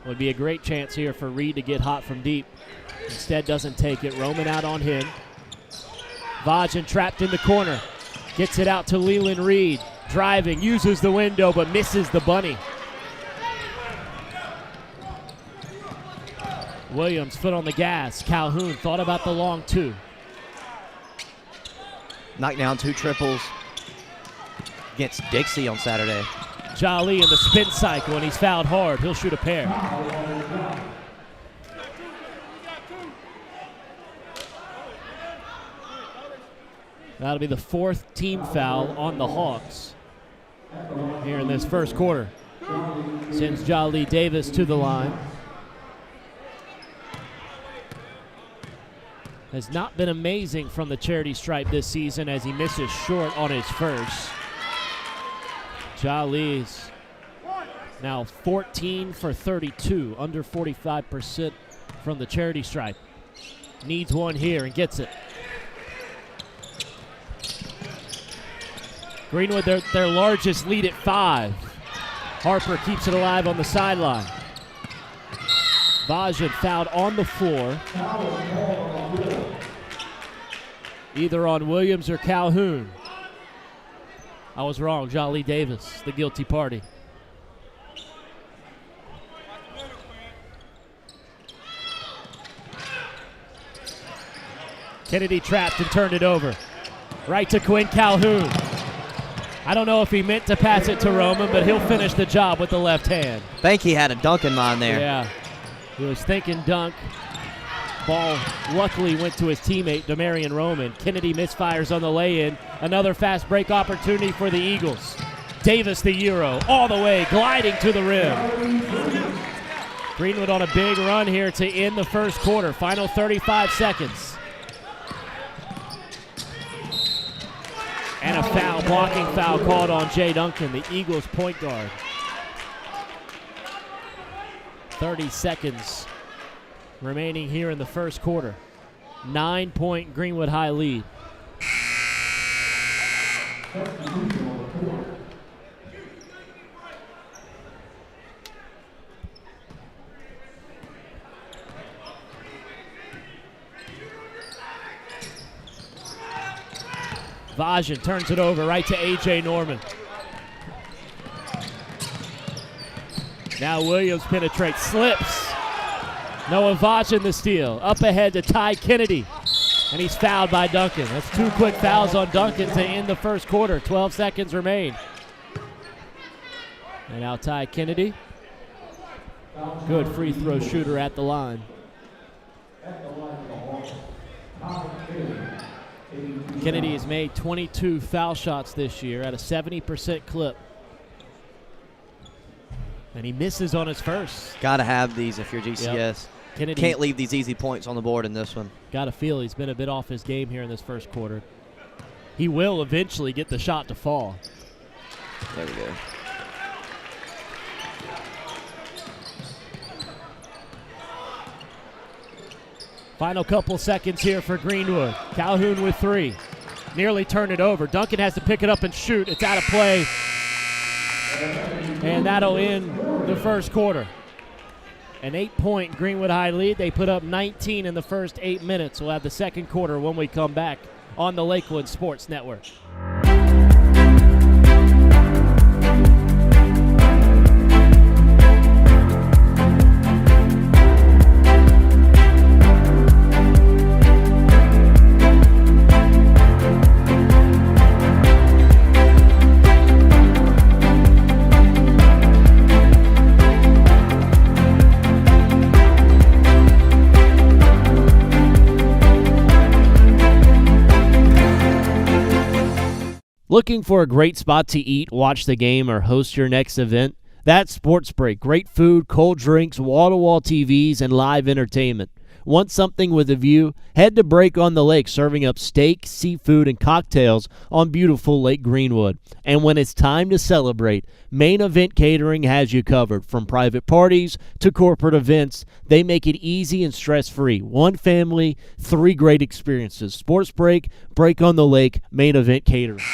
Would be a great chance here for Reed to get hot from deep. Instead doesn't take it. Roman out on him. Vajan trapped in the corner. Gets it out to Leland Reed. Driving, uses the window, but misses the bunny. Williams, foot on the gas. Calhoun thought about the long 2. Knocked down 2 triples against Dixie on Saturday. Jolly in the spin cycle, and he's fouled hard. He'll shoot a pair. That'll be the 4th team foul on the Hawks here in this first quarter. Sends Jolly Davis to the line. Has not been amazing from the charity stripe this season as he misses short on his first. Jolly's now 14 for 32, under 45% from the charity stripe. Needs one here and gets it. Greenwood, their largest lead at 5. Harper keeps it alive on the sideline. Vajan fouled on the floor. Either on Williams or Calhoun. I was wrong. Jolly Davis, the guilty party. Kennedy trapped and turned it over. Right to Quinn Calhoun. I don't know if he meant to pass it to Roman, but he'll finish the job with the left hand. Think he had a dunk in mind there. Yeah, he was thinking dunk. Ball luckily went to his teammate, Demarion Roman. Kennedy misfires on the lay-in. Another fast break opportunity for the Eagles. Davis, the Euro, all the way, gliding to the rim. Greenwood on a big run here to end the first quarter. Final 35 seconds. And a foul, blocking foul called on Jay Duncan, the Eagles point guard. 30 seconds remaining here in the first quarter. 9-point Greenwood High lead. Vajan turns it over right to A.J. Norman. Now Williams penetrates, slips. Noah Vajan the steal. Up ahead to Ty Kennedy. And he's fouled by Duncan. That's 2 quick fouls on Duncan to end the first quarter. 12 seconds remain. And now Ty Kennedy. Good free throw shooter at the line. Kennedy has made 22 foul shots this year at a 70% clip. And he misses on his first. Got to have these if you're GCS. Yep. Kennedy can't leave these easy points on the board in this one. Got to feel he's been a bit off his game here in this first quarter. He will eventually get the shot to fall. There we go. Final couple seconds here for Greenwood. Calhoun with 3. Nearly turned it over. Duncan has to pick it up and shoot. It's out of play. And that'll end the first quarter. An 8-point Greenwood High lead. They put up 19 in the first 8 minutes. We'll have the second quarter when we come back on the Lakelands Sports Network. Looking for a great spot to eat, watch the game, or host your next event? That's Sports Break. Great food, cold drinks, wall-to-wall TVs, and live entertainment. Want something with a view? Head to Break on the Lake, serving up steak, seafood, and cocktails on beautiful Lake Greenwood. And when it's time to celebrate, Main Event Catering has you covered. From private parties to corporate events, they make it easy and stress-free. One family, 3 great experiences. Sports Break, Break on the Lake, Main Event Catering.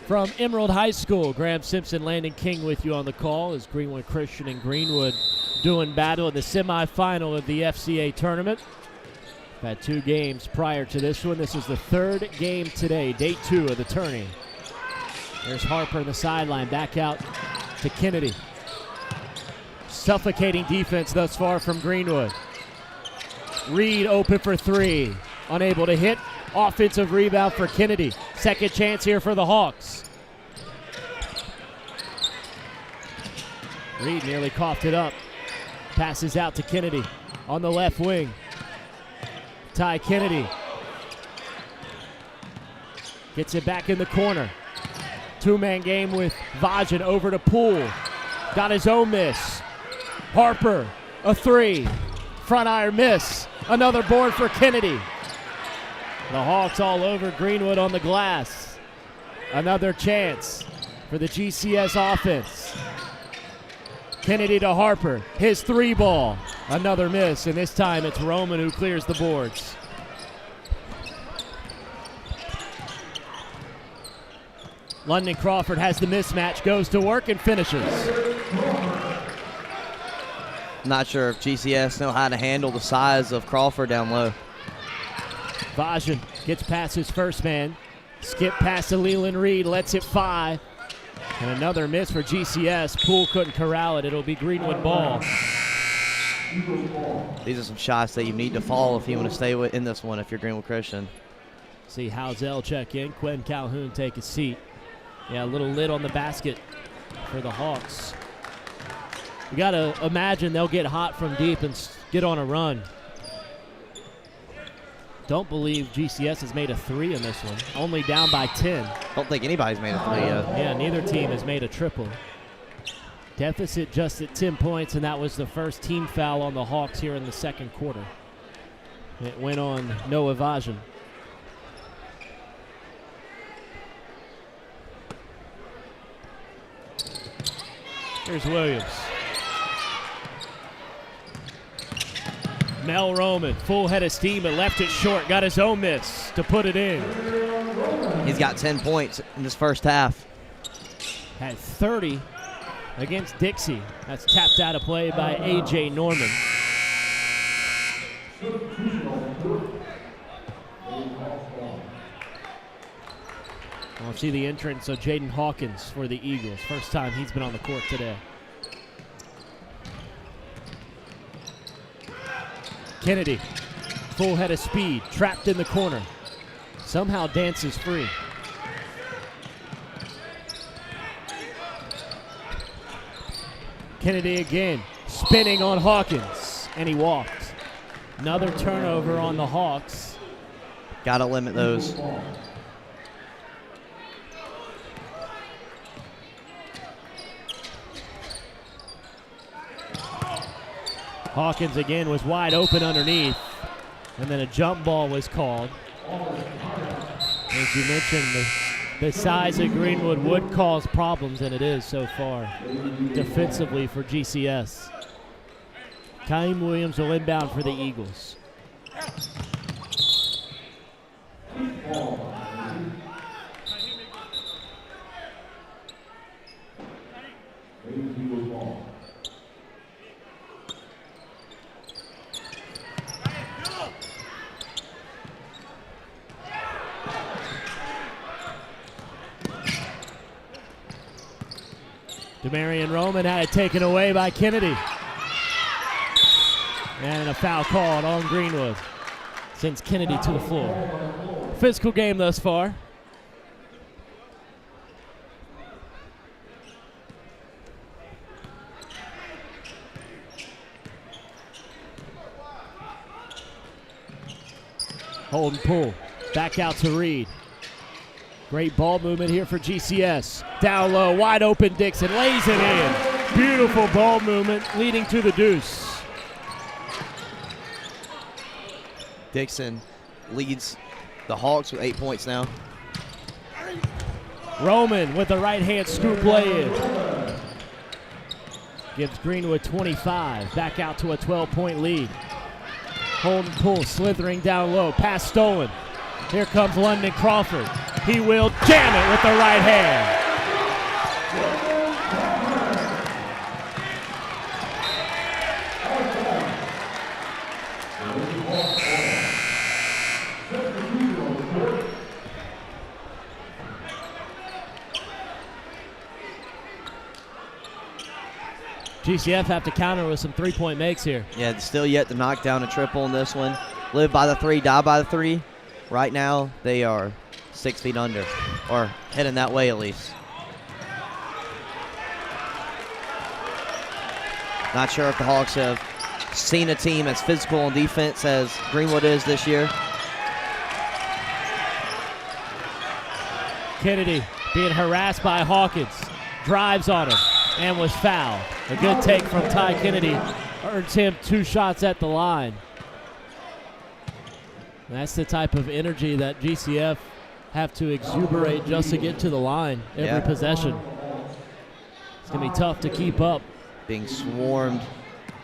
From Emerald High School, Graham Simpson, Landon King with you on the call as Greenwood Christian and Greenwood doing battle in the semifinal of the FCA tournament. We've had 2 games prior to this one. This is the 3rd game today, day 2 of the tourney. There's Harper on the sideline, back out to Kennedy. Suffocating defense thus far from Greenwood. Reed open for 3, unable to hit. Offensive rebound for Kennedy. Second chance here for the Hawks. Reed nearly coughed it up. Passes out to Kennedy on the left wing. Ty Kennedy gets it back in the corner. 2-man game with Vajan over to Poole. Got his own miss. Harper, a 3. Front iron miss. Another board for Kennedy. The Hawks all over Greenwood on the glass. Another chance for the GCS offense. Kennedy to Harper. His 3 ball. Another miss, and this time it's Roman who clears the boards. London Crawford has the mismatch, goes to work and finishes. Not sure if GCS know how to handle the size of Crawford down low. Vajan gets past his first man. Skip past to Leland Reed, lets it fly. And another miss for GCS. Poole couldn't corral it. It'll be Greenwood ball. These are some shots that you need to fall if you want to stay in this one if you're Greenwood Christian. See Housel check in. Quentin Calhoun take a seat. Yeah, a little lid on the basket for the Hawks. You got to imagine they'll get hot from deep and get on a run. Don't believe GCS has made a 3 in this one. Only down by 10. Don't think anybody's made a 3 yet. Yeah, neither team has made a triple. Deficit just at 10 points, and that was the first team foul on the Hawks here in the second quarter. It went on Noah Vajan. Here's Williams. Mel Roman, full head of steam, but left it short. Got his own miss to put it in. He's got 10 points in this first half. Had 30 against Dixie. That's tapped out of play by A.J. Norman. We'll see the entrance of Jaden Hawkins for the Eagles. First time he's been on the court today. Kennedy, full head of speed, trapped in the corner. Somehow dances free. Kennedy again, spinning on Hawkins, and he walked. Another turnover on the Hawks. Got to limit those. Hawkins again was wide open underneath, and then a jump ball was called. As you mentioned, the size of Greenwood would cause problems, and it is so far defensively for GCS. Kaim Williams will inbound for the Eagles. Demarion Roman had it taken away by Kennedy. And a foul called on Greenwood. Sends Kennedy to the floor. Physical game thus far. Hold and pull. Back out to Reed. Great ball movement here for GCS. Down low, wide open Dixon, lays it in. Beautiful ball movement leading to the deuce. Dixon leads the Hawks with 8 points now. Roman with the right hand scoop lay-in. Gives Greenwood 25, back out to a 12-point lead. Hold and pull, slithering down low, pass stolen. Here comes London Crawford. He will jam it with the right hand. GCF have to counter with some three-point makes here. Yeah, still yet to knock down a triple in this one. Live by the three, die by the three. Right now, they are 6 feet under, or heading that way at least. Not sure if the Hawks have seen a team as physical on defense as Greenwood is this year. Kennedy being harassed by Hawkins. Drives on him and was fouled. A good take from Ty Kennedy earns him 2 shots at the line. That's the type of energy that GCF have to exuberate just to get to the line every possession. It's going to be tough to keep up. Being swarmed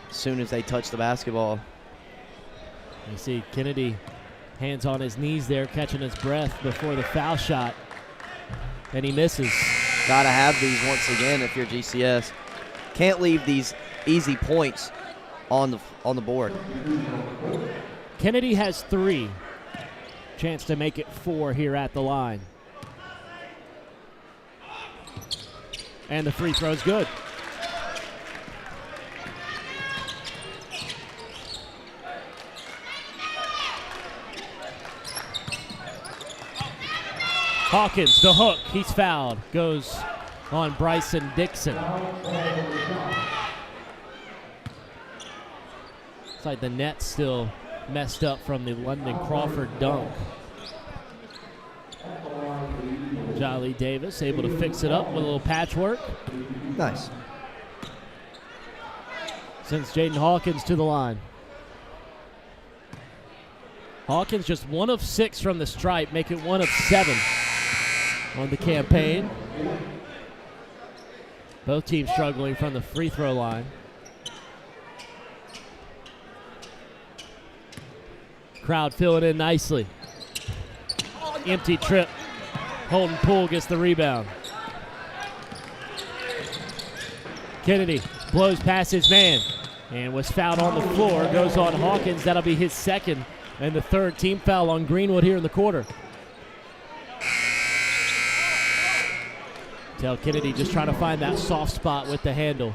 as soon as they touch the basketball. You see Kennedy, hands on his knees there, catching his breath before the foul shot, and he misses. Got to have these once again if you're GCS. Can't leave these easy points on the board. Kennedy has 3. Chance to make it 4 here at the line. And the free throw's good. Hawkins, the hook, he's fouled. Goes on Bryson Dixon. It's like the net's still messed up from the London Crawford dunk. Jolly Davis able to fix it up with a little patchwork. Nice. Sends Jaden Hawkins to the line. Hawkins just 1 of 6 from the stripe, make it 1 of 7 on the campaign. Both teams struggling from the free throw line. Crowd filling in nicely. Empty trip. Holden Poole gets the rebound. Kennedy blows past his man and was fouled on the floor. Goes on Hawkins. That'll be his 2nd and the 3rd team foul on Greenwood here in the quarter. Tell Kennedy just trying to find that soft spot with the handle.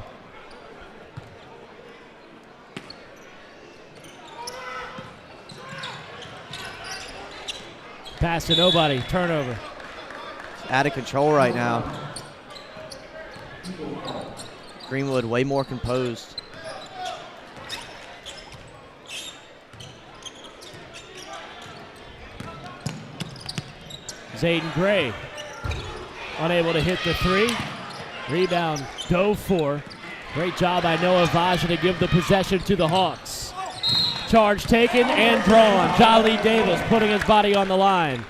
Pass to nobody. Turnover. It's out of control right now. Greenwood way more composed. Zayden Gray unable to hit the three. Rebound dove for. Great job by Noah Vaja to give the possession to the Hawks. Charge taken and drawn. Jolly Davis putting his body on the line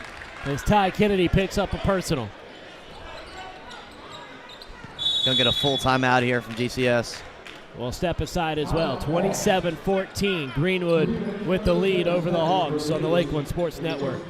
as Ty Kennedy picks up a personal. Gonna get a full timeout here from GCS. We'll step aside as well. 27-14. Greenwood with the lead over the Hawks on the Lakeland Sports Network.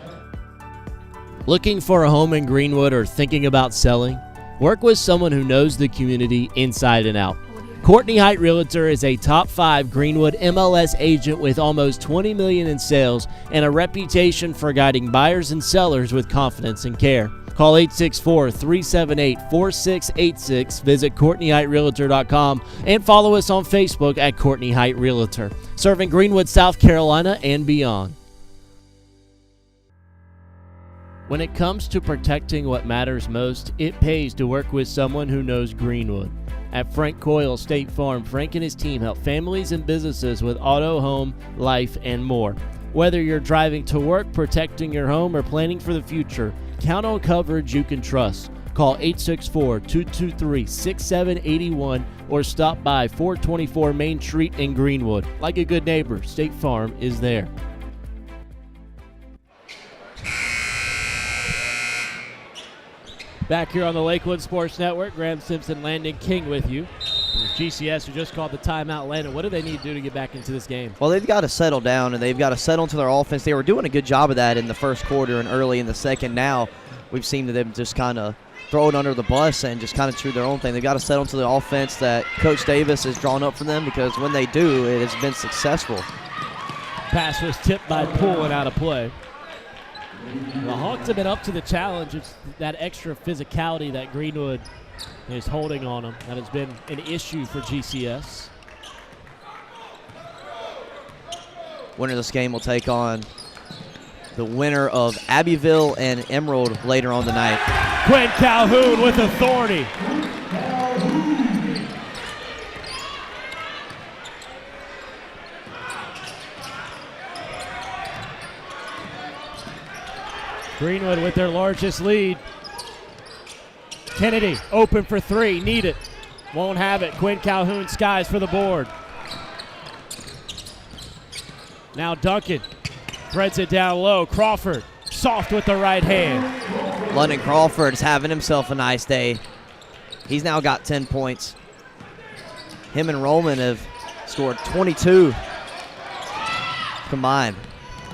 Looking for a home in Greenwood or thinking about selling? Work with someone who knows the community inside and out. Courtney Height Realtor is a top 5 Greenwood MLS agent with almost $20 million in sales and a reputation for guiding buyers and sellers with confidence and care. Call 864-378-4686, visit CourtneyHeightRealtor.com, and follow us on Facebook at Courtney Height Realtor, serving Greenwood, South Carolina, and beyond. When it comes to protecting what matters most, it pays to work with someone who knows Greenwood. At Frank Coyle State Farm, Frank and his team help families and businesses with auto, home, life, and more. Whether you're driving to work, protecting your home, or planning for the future, count on coverage you can trust. Call 864-223-6781 or stop by 424 Main Street in Greenwood. Like a good neighbor, State Farm is there. Back here on the Lakeland Sports Network, Graham Simpson, Landon King with you. GCS, who just called the timeout. Landon, what do they need to do to get back into this game? Well, they've got to settle down, and they've got to settle into their offense. They were doing a good job of that in the first quarter and early in the second. Now we've seen them just kind of throw it under the bus and just kind of do their own thing. They've got to settle into the offense that Coach Davis has drawn up for them, because when they do, it has been successful. Pass was tipped by Poole and out of play. The Hawks have been up to the challenge. It's that extra physicality that Greenwood is holding on them that has been an issue for GCS. Winner of this game will take on the winner of Abbeville and Emerald later on tonight. Quinn Calhoun with authority. Greenwood with their largest lead. Kennedy open for three, need it. Won't have it. Quinn Calhoun skies for the board. Now Duncan threads it down low. Crawford soft with the right hand. London Crawford is having himself a nice day. He's now got 10 points. Him and Roman have scored 22 combined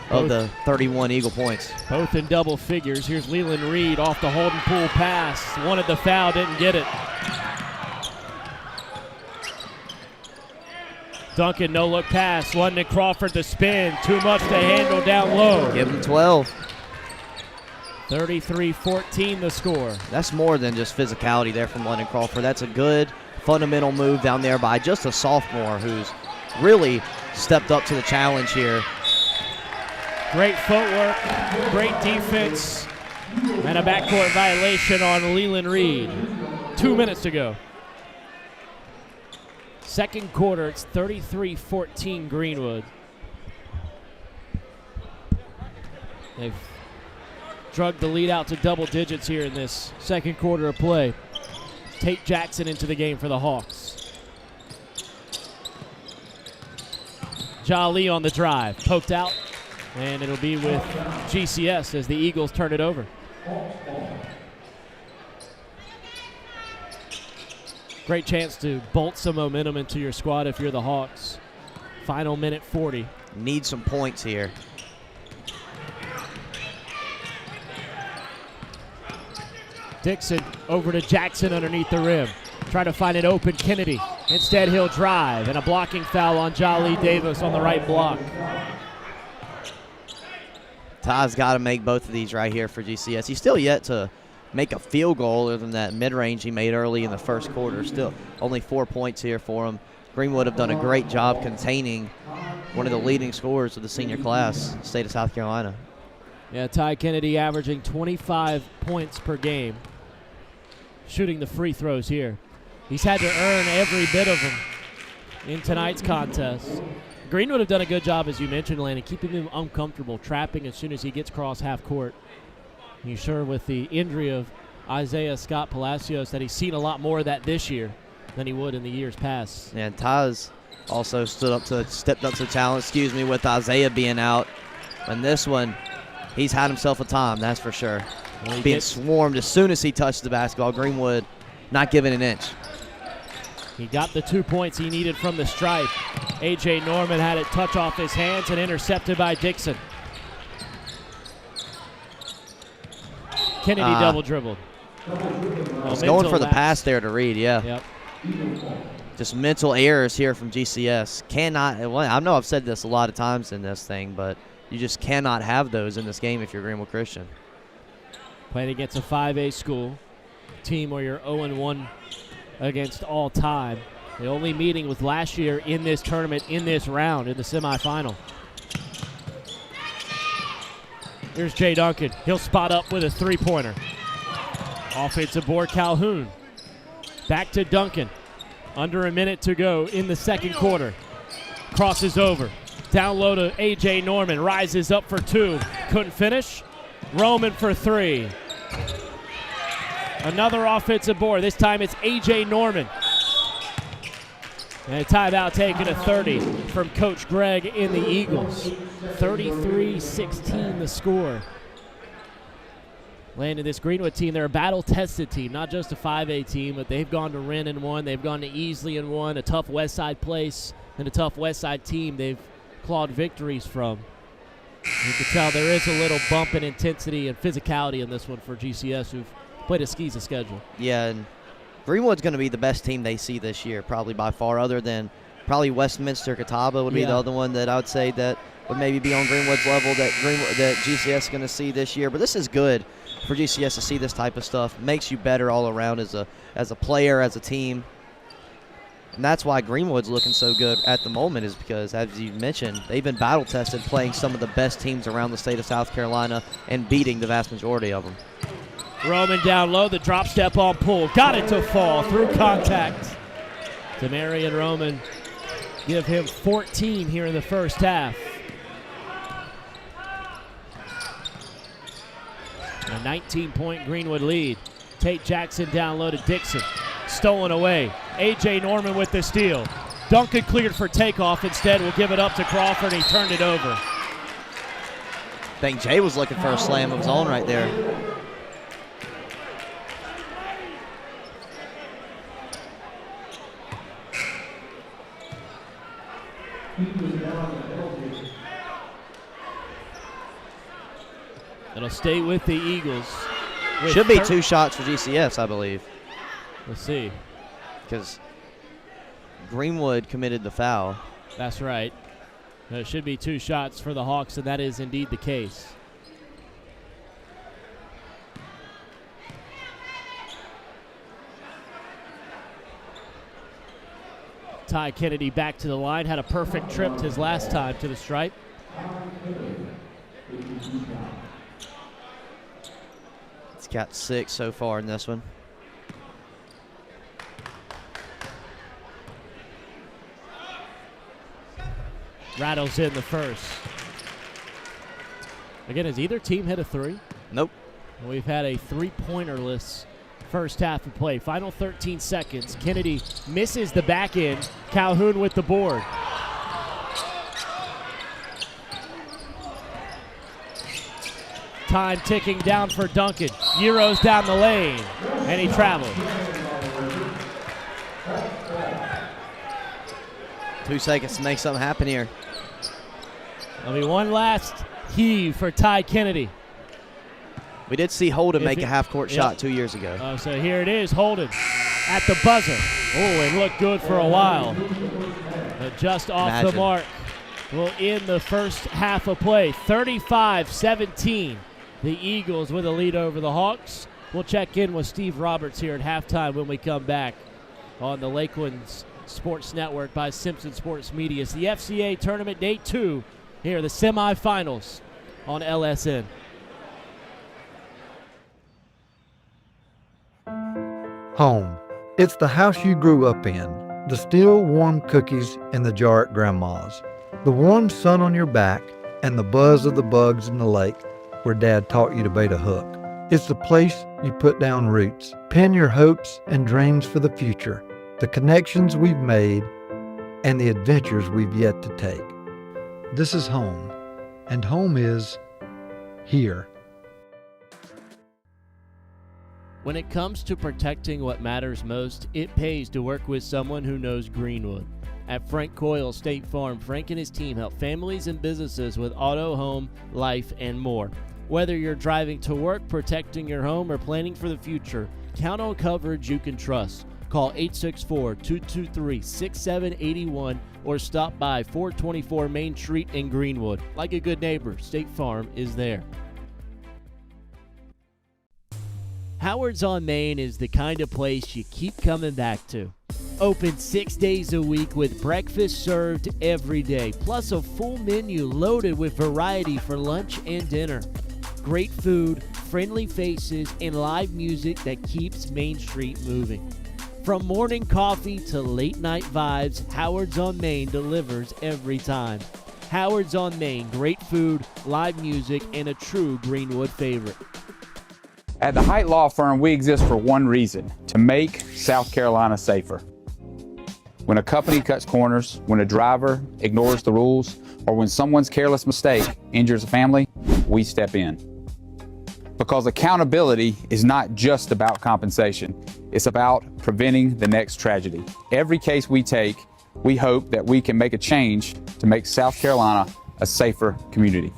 of the 31 Eagle points. Both in double figures. Here's Leland Reed off the Holden Poole pass. Wanted the foul, didn't get it. Duncan, no look pass. London Crawford the spin. Too much to handle down low. Give him 12. 33-14 the score. That's more than just physicality there from London Crawford. That's a good fundamental move down there by just a sophomore who's really stepped up to the challenge here. Great footwork, great defense, and a backcourt violation on Leland Reed. 2 minutes to go. Second quarter, it's 33-14 Greenwood. They've drugged the lead out to double digits here in this second quarter of play. Tate Jackson into the game for the Hawks. Jolly on the drive, poked out. And it'll be with GCS as the Eagles turn it over. Great chance to bolt some momentum into your squad if you're the Hawks. Final minute 40. Need some points here. Dixon over to Jackson underneath the rim. Try to find an open Kennedy. Instead, he'll drive, and a blocking foul on Jolly Davis on the right block. Ty's got to make both of these right here for GCS. He's still yet to make a field goal other than that mid-range he made early in the first quarter. Still only 4 points here for him. Greenwood have done a great job containing one of the leading scorers of the senior class, state of South Carolina. Yeah, Ty Kennedy averaging 25 points per game, shooting the free throws here. He's had to earn every bit of them in tonight's contest. Greenwood have done a good job, as you mentioned, Landon, keeping him uncomfortable, trapping as soon as he gets across half court. He's sure with the injury of Isaiah Scott Palacios that he's seen a lot more of that this year than he would in the years past. And Ty's also stepped up to the challenge, with Isaiah being out. And this one, he's had himself a time, that's for sure. Well, Being swarmed as soon as he touched the basketball. Greenwood not giving an inch. He got the 2 points he needed from the stripe. A.J. Norman had it touch off his hands and intercepted by Dixon. Kennedy double dribbled. Was going for the pass there to Reed, yeah. Yep. Just mental errors here from GCS. I know I've said this a lot of times in this thing, but you just cannot have those in this game if you're Greenwood Christian. Playing against a 5A school, team where you're 0-1 against all time. The only meeting was last year in this tournament, in this round, in the semifinal. Here's Jay Duncan. He'll spot up with a three-pointer. Offensive board, Calhoun. Back to Duncan. Under a minute to go in the second quarter. Crosses over. Down low to A.J. Norman. Rises up for two. Couldn't finish. Roman for three. Another offensive board. This time it's A.J. Norman. And a timeout taken to 30 from Coach Gregg in the Eagles. 33-16 the score. Landon, this Greenwood team, they're a battle-tested team, not just a 5A team, but they've gone to Wren and won. They've gone to Easley and won, a tough West Side place, and a tough West Side team they've clawed victories from. You can tell there is a little bump in intensity and physicality in this one for GCS, who've played a skis schedule. Yeah, and Greenwood's going to be the best team they see this year, probably by far, other than probably Westminster Catawba would be the other one that I would say that would maybe be on Greenwood's level that GCS is going to see this year. But this is good for GCS to see this type of stuff. Makes you better all around as a player, as a team. And that's why Greenwood's looking so good at the moment, is because, as you mentioned, they've been battle-tested playing some of the best teams around the state of South Carolina and beating the vast majority of them. Roman down low, the drop step on pull. Got it to fall through contact. Demarion Roman give him 14 here in the first half. A 19-point Greenwood lead. Tate Jackson down low to Dixon. Stolen away. A.J. Norman with the steal. Duncan cleared for takeoff. Instead, will give it up to Crawford. He turned it over. I think Jay was looking for a slam of his own right there. It'll stay with the Eagles. Should be 2 shots for GCS, I believe. Let's see. Because Greenwood committed the foul. That's right. There should be 2 shots for the Hawks, and that is indeed the case. Ty Kennedy back to the line. Had a perfect trip his last time to the stripe. He's got 6 so far in this one. Rattles in the first. Again, has either team hit a 3? Nope. We've had a 3-pointerless first half of play. Final 13 seconds. Kennedy misses the back end. Calhoun with the board. Time ticking down for Duncan. Euros down the lane, and he traveled. 2 seconds to make something happen here. There'll be one last heave for Ty Kennedy. We did see Holden make a half-court shot 2 years ago. Oh, so here it is, Holden at the buzzer. Oh, it looked good for a while. But just off the mark. Will end the first half of play. 35-17. The Eagles with a lead over the Hawks. We'll check in with Steve Roberts here at halftime when we come back on the Lakelands Sports Network by Simpson Sports Media. It's the FCA Tournament Day 2 here, the semifinals on LSN. Home. It's the house you grew up in. The still warm cookies in the jar at Grandma's. The warm sun on your back and the buzz of the bugs in the lake where Dad taught you to bait a hook. It's the place you put down roots, pin your hopes and dreams for the future, the connections we've made, and the adventures we've yet to take. This is home, and home is here. When it comes to protecting what matters most, it pays to work with someone who knows Greenwood. At Frank Coyle State Farm, Frank and his team help families and businesses with auto, home, life, and more. Whether you're driving to work, protecting your home, or planning for the future, count on coverage you can trust. Call 864-223-6781 or stop by 424 Main Street in Greenwood. Like a good neighbor, State Farm is there. Howard's on Main is the kind of place you keep coming back to. Open 6 days a week with breakfast served every day, plus a full menu loaded with variety for lunch and dinner. Great food, friendly faces, and live music that keeps Main Street moving. From morning coffee to late night vibes, Howard's on Main delivers every time. Howard's on Main, great food, live music, and a true Greenwood favorite. At the Height Law Firm, we exist for one reason: to make South Carolina safer. When a company cuts corners, when a driver ignores the rules, or when someone's careless mistake injures a family, we step in. Because accountability is not just about compensation, it's about preventing the next tragedy. Every case we take, we hope that we can make a change to make South Carolina a safer community.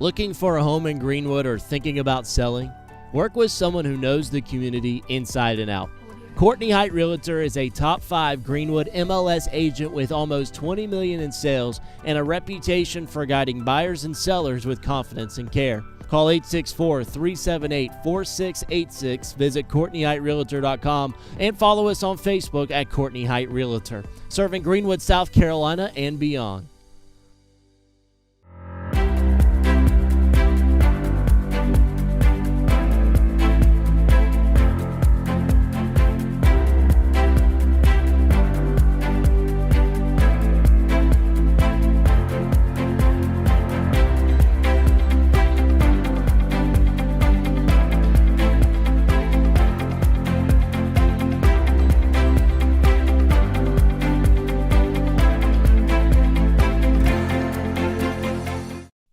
Looking for a home in Greenwood or thinking about selling? Work with someone who knows the community inside and out. Courtney Height Realtor is a top 5 Greenwood MLS agent with almost $20 million in sales and a reputation for guiding buyers and sellers with confidence and care. Call 864-378-4686, visit CourtneyHeightRealtor.com, and follow us on Facebook at Courtney Height Realtor, serving Greenwood, South Carolina, and beyond.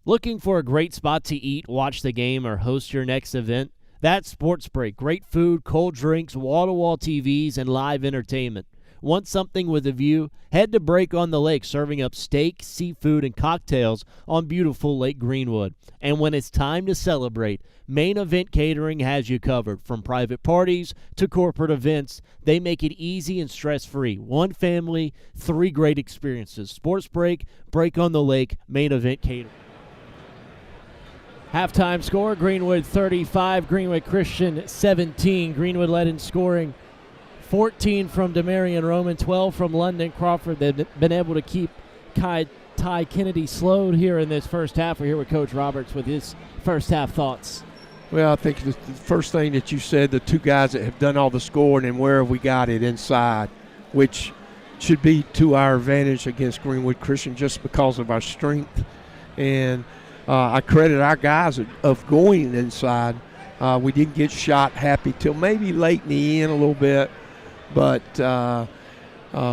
Looking for a great spot to eat, watch the game, or host your next event? That's Sports Break. Great food, cold drinks, wall-to-wall TVs, and live entertainment. Want something with a view? Head to Break on the Lake, serving up steak, seafood, and cocktails on beautiful Lake Greenwood. And when it's time to celebrate, Main Event Catering has you covered. From private parties to corporate events, they make it easy and stress-free. One family, 3 great experiences. Sports Break, Break on the Lake, Main Event Catering. Halftime score, Greenwood 35, Greenwood Christian 17. Greenwood led in scoring, 14 from Demarion Roman, 12 from London Crawford. They've been able to keep Ty Kennedy slowed here in this first half. We're here with Coach Roberts with his first half thoughts. Well, I think the first thing that you said, the 2 guys that have done all the scoring, and where have we got it inside, which should be to our advantage against Greenwood Christian just because of our strength. And I credit our guys of going inside. We didn't get shot happy till maybe late in the end a little bit, but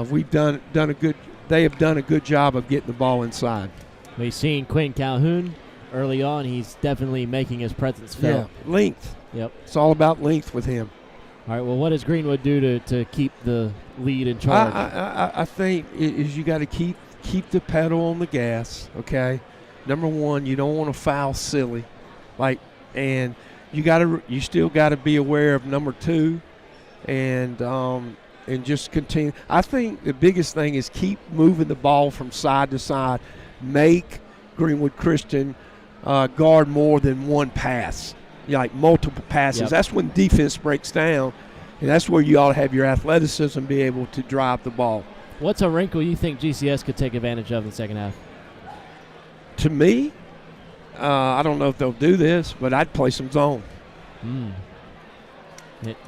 we've done a good. They have done a good job of getting the ball inside. We've seen Quinn Calhoun early on. He's definitely making his presence felt. Yeah, length. Yep. It's all about length with him. All right. Well, what does Greenwood do to keep the lead in charge? I think is you got to keep the pedal on the gas. Okay. Number one, you don't want to foul silly, and you still got to be aware of number 2, and just continue. I think the biggest thing is keep moving the ball from side to side. Make Greenwood Christian guard more than one pass, like multiple passes. Yep. That's when defense breaks down, and that's where you ought to have your athleticism, be able to drive the ball. What's a wrinkle you think GCS could take advantage of in the second half? To me, I don't know if they'll do this, but I'd play some zone.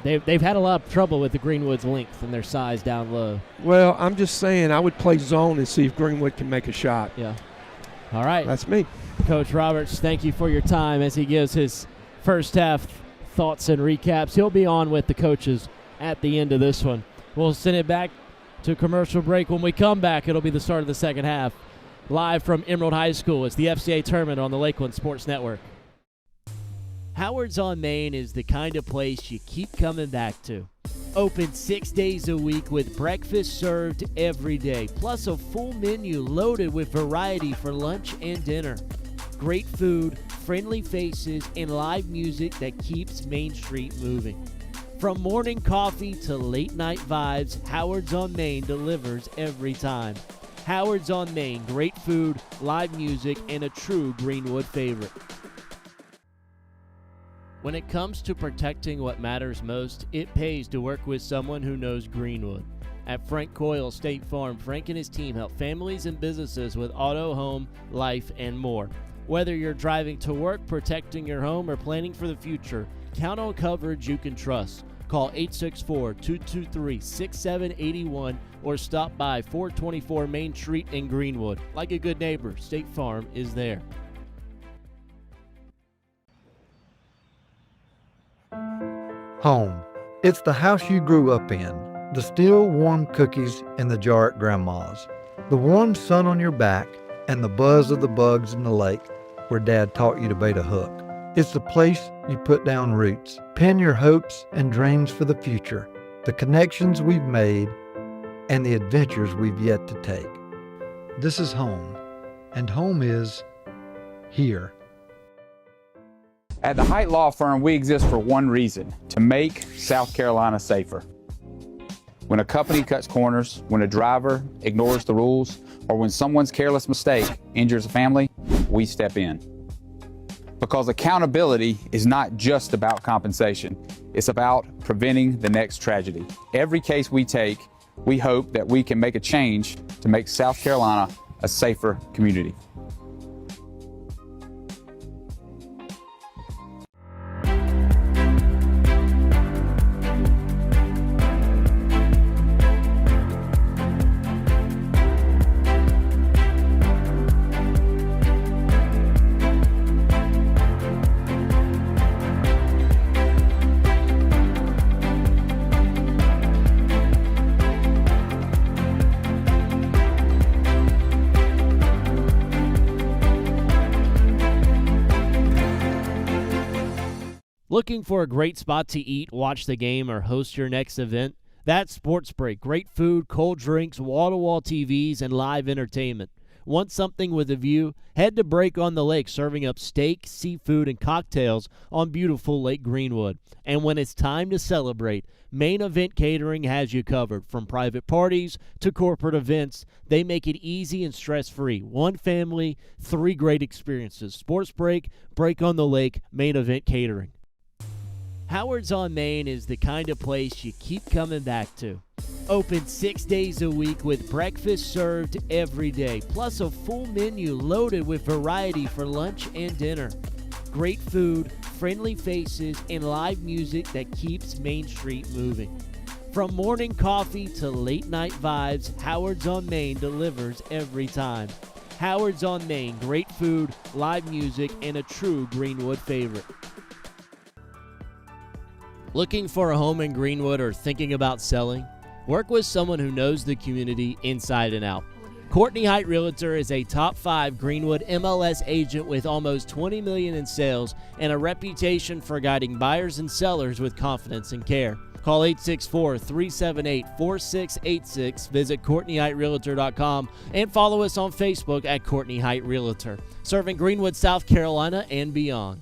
They've had a lot of trouble with the Greenwood's length and their size down low. Well, I'm just saying I would play zone and see if Greenwood can make a shot. Yeah. All right. That's me. Coach Roberts, thank you for your time as he gives his first half thoughts and recaps. He'll be on with the coaches at the end of this one. We'll send it back to commercial break. When we come back, it'll be the start of the second half. Live from Emerald High School, it's the FCA tournament on the Lakelands Sports Network. Howard's on Main is the kind of place you keep coming back to. Open 6 days a week with breakfast served every day, plus a full menu loaded with variety for lunch and dinner. Great food, friendly faces, and live music that keeps Main Street moving. From morning coffee to late night vibes, Howard's on Main delivers every time. Howard's on Main, great food, live music, and a true Greenwood favorite. When it comes to protecting what matters most, it pays to work with someone who knows Greenwood. At Frank Coyle State Farm, Frank and his team help families and businesses with auto, home, life, and more. Whether you're driving to work, protecting your home, or planning for the future, count on coverage you can trust. Call 864-223-6781 or stop by 424 Main Street in Greenwood. Like a good neighbor, State Farm is there. Home. It's the house you grew up in. The still warm cookies in the jar at Grandma's. The warm sun on your back and the buzz of the bugs in the lake where Dad taught you to bait a hook. It's the place you put down roots, pin your hopes and dreams for the future, the connections we've made, and the adventures we've yet to take. This is home, and home is here. At the Height Law Firm, we exist for one reason: to make South Carolina safer. When a company cuts corners, when a driver ignores the rules, or when someone's careless mistake injures a family, we step in. Because accountability is not just about compensation, it's about preventing the next tragedy. Every case we take, we hope that we can make a change to make South Carolina a safer community. Looking for a great spot to eat, watch the game, or host your next event? That's Sports Break. Great food, cold drinks, wall-to-wall TVs, and live entertainment. Want something with a view? Head to Break on the Lake, serving up steak, seafood, and cocktails on beautiful Lake Greenwood. And when it's time to celebrate, Main Event Catering has you covered. From private parties to corporate events, they make it easy and stress-free. One family, 3 great experiences. Sports Break, Break on the Lake, Main Event Catering. Howard's on Main is the kind of place you keep coming back to. Open 6 days a week with breakfast served every day, plus a full menu loaded with variety for lunch and dinner. Great food, friendly faces, and live music that keeps Main Street moving. From morning coffee to late night vibes, Howard's on Main delivers every time. Howard's on Main, great food, live music, and a true Greenwood favorite. Looking for a home in Greenwood or thinking about selling? Work with someone who knows the community inside and out. Courtney Height Realtor is a top 5 Greenwood MLS agent with almost $20 million in sales and a reputation for guiding buyers and sellers with confidence and care. Call 864-378-4686, visit CourtneyHeightRealtor.com, and follow us on Facebook at Courtney Height Realtor, serving Greenwood, South Carolina, and beyond.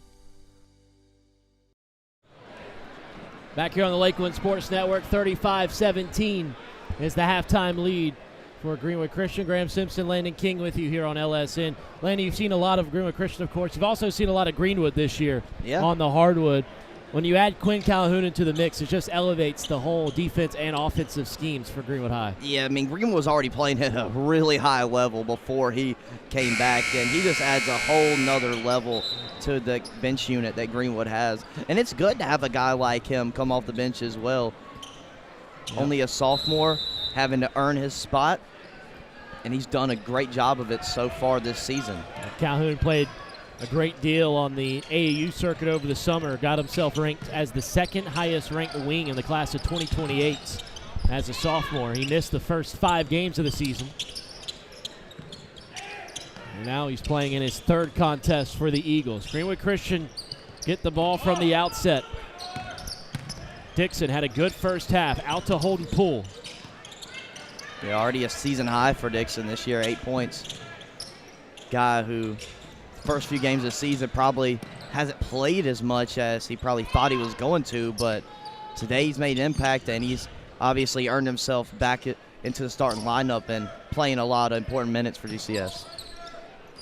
Back here on the Lakeland Sports Network, 35-17 is the halftime lead for Greenwood Christian. Graham Simpson, Landon King with you here on LSN. Landon, you've seen a lot of Greenwood Christian, of course. You've also seen a lot of Greenwood this year on the hardwood. When you add Quinn Calhoun into the mix, it just elevates the whole defense and offensive schemes for Greenwood High. Yeah, I mean, Greenwood was already playing at a really high level before he came back, and he just adds a whole nother level to the bench unit that Greenwood has. And it's good to have a guy like him come off the bench as well. Yep. Only a sophomore, having to earn his spot, and he's done a great job of it so far this season. Calhoun played a great deal on the AAU circuit over the summer, got himself ranked as the second highest ranked wing in the class of 2028 as a sophomore. He missed the first 5 games of the season. And now he's playing in his 3rd contest for the Eagles. Greenwood Christian get the ball from the outset. Dixon had a good first half, out to Holden Poole. Yeah, already a season high for Dixon this year, 8 points. Guy who first few games of the season probably hasn't played as much as he probably thought he was going to, but today he's made an impact, and he's obviously earned himself back into the starting lineup and playing a lot of important minutes for GCS.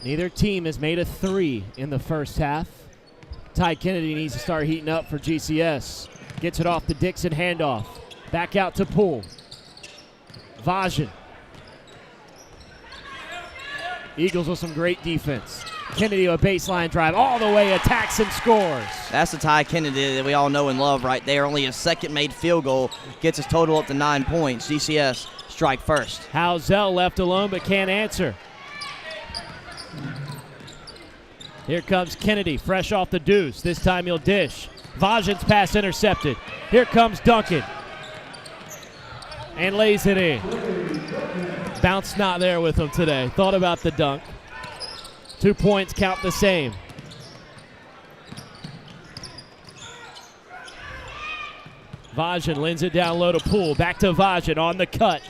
Neither team has made a 3 in the first half. Ty Kennedy needs to start heating up for GCS. Gets it off the Dixon handoff. Back out to Poole. Vajan. Eagles with some great defense. Kennedy a baseline drive all the way, attacks and scores. That's the Ty Kennedy that we all know and love right there. Only a second made field goal gets his total up to 9 points. GCS strike first. Housel left alone but can't answer. Here comes Kennedy, fresh off the deuce. This time he'll dish. Vajan's pass intercepted. Here comes Duncan. And lays it in. Bounce not there with him today. Thought about the dunk. 2 points count the same. Vajan lends it down low to Poole. Back to Vajan on the cut.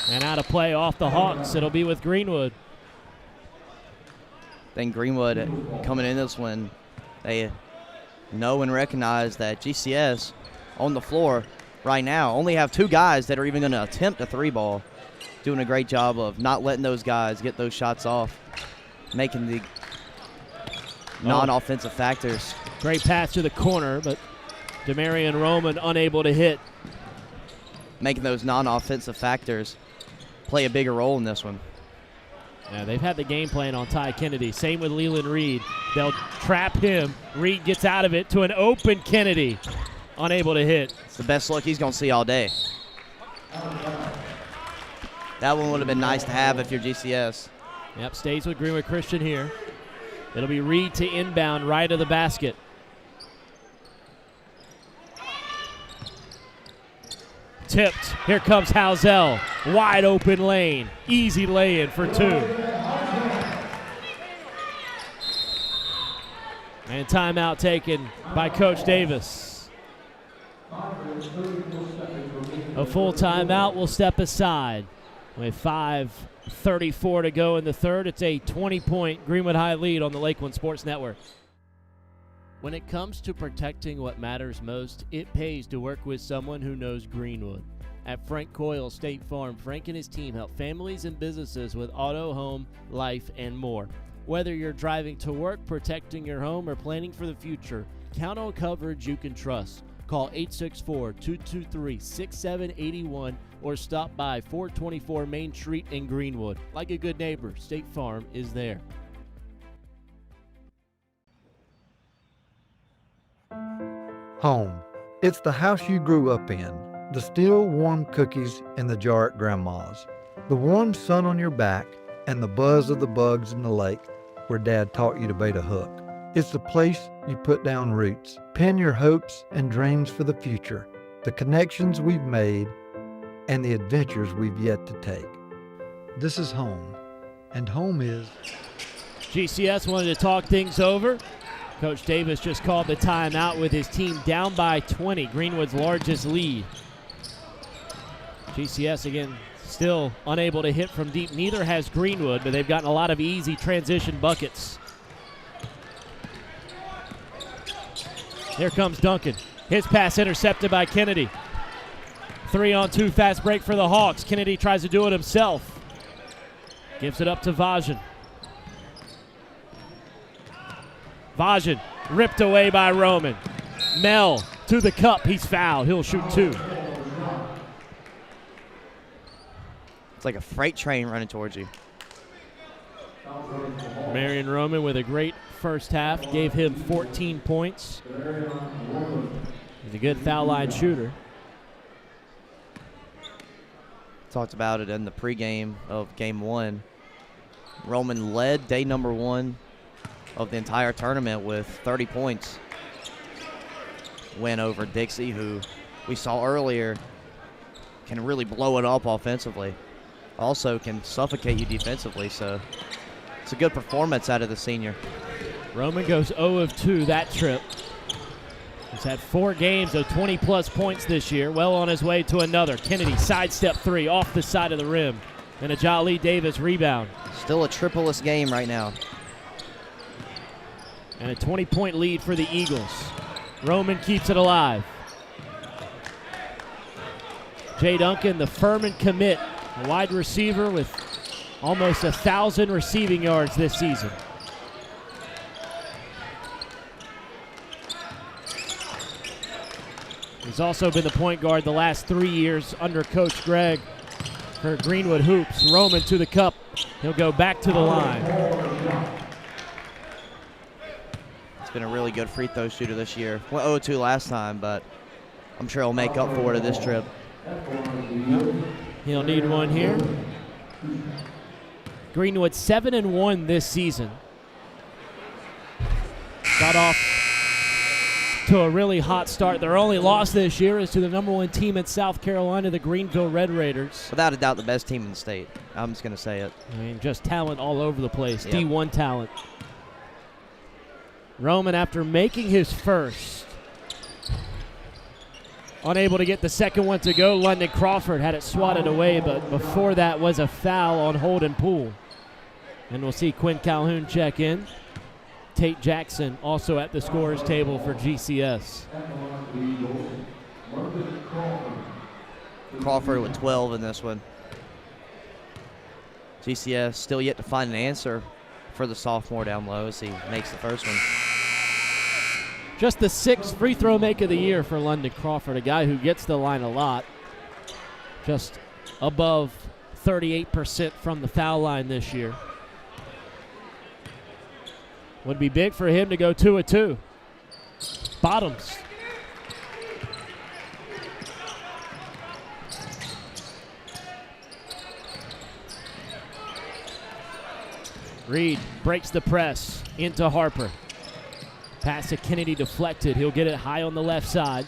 And out of play off the Hawks. It'll be with Greenwood. Then Greenwood coming in this one, they know and recognize that GCS on the floor right now only have 2 guys that are even going to attempt a 3-ball. Doing a great job of not letting those guys get those shots off, making the non-offensive factors. Great pass to the corner, but Demarion Roman unable to hit. Making those non-offensive factors play a bigger role in this one. Yeah, they've had the game plan on Ty Kennedy. Same with Leland Reed. They'll trap him. Reed gets out of it to an open Kennedy. Unable to hit. It's the best look he's going to see all day. That one would have been nice to have if you're GCS. Yep, stays with Greenwood Christian here. It'll be Reed to inbound right of the basket. Tipped. Here comes Housel. Wide open lane. Easy lay-in for 2. And timeout taken by Coach Davis. A full timeout will step aside. With 5:34 to go in the third, it's a 20-point Greenwood High lead on the Lakeland Sports Network. When it comes to protecting what matters most, it pays to work with someone who knows Greenwood. At Frank Coyle State Farm, Frank and his team help families and businesses with auto, home, life, and more. Whether you're driving to work, protecting your home, or planning for the future, count on coverage you can trust. Call 864-223-6781 or stop by 424 Main Street in Greenwood. Like a good neighbor, State Farm is there. Home. It's the house you grew up in. The still warm cookies in the jar at Grandma's. The warm sun on your back and the buzz of the bugs in the lake where Dad taught you to bait a hook. It's the place you put down roots, pin your hopes and dreams for the future, the connections we've made, and the adventures we've yet to take. This is home, and home is... GCS wanted to talk things over. Coach Davis just called the timeout with his team down by 20, Greenwood's largest lead. GCS, again, still unable to hit from deep. Neither has Greenwood, but they've gotten a lot of easy transition buckets. Here comes Duncan. His pass intercepted by Kennedy. 3-on-2 fast break for the Hawks. Kennedy tries to do it himself. Gives it up to Vajan. Vajan ripped away by Roman. Mel to the cup. He's fouled. He'll shoot 2. It's like a freight train running towards you. Marion Roman with a great first half. Gave him 14 points. He's a good foul line shooter. Talked about it in the pregame of game 1. Roman led day number 1 of the entire tournament with 30 points. Win over Dixie, who we saw earlier can really blow it up offensively. Also can suffocate you defensively, so it's a good performance out of the senior. Roman goes 0 of 2 that trip. He's had 4 games of 20-plus points this year. Well on his way to another. Kennedy sidestep 3 off the side of the rim. And a Jolly Davis rebound. Still a triple-less game right now. And a 20-point lead for the Eagles. Roman keeps it alive. Jay Duncan, the Furman commit, a wide receiver with almost 1,000 receiving yards this season. He's also been the point guard the last 3 years under Coach Gregg for Greenwood Hoops. Roman to the cup. He'll go back to the line. He's been a really good free throw shooter this year. Went 0-2 last time, but I'm sure he'll make up for it this trip. He'll need one here. Greenwood 7-1 this season. Got off to a really hot start. Their only loss this year is to the number 1 team in South Carolina, the Greenville Red Raiders. Without a doubt, the best team in the state. I'm just going to say it. I mean, just talent all over the place. Yep. D1 talent. Roman, after making his first, unable to get the second one to go. London Crawford had it swatted away, but before that was a foul on Holden Poole. And we'll see Quinn Calhoun check in. Tate Jackson also at the scorer's table for GCS. Crawford with 12 in this one. GCS still yet to find an answer for the sophomore down low as he makes the first one. Just the 6th free throw make of the year for London Crawford, a guy who gets the line a lot. Just above 38% from the foul line this year. Would be big for him to go 2 of 2. Bottoms. Reed breaks the press into Harper. Pass to Kennedy deflected. He'll get it high on the left side.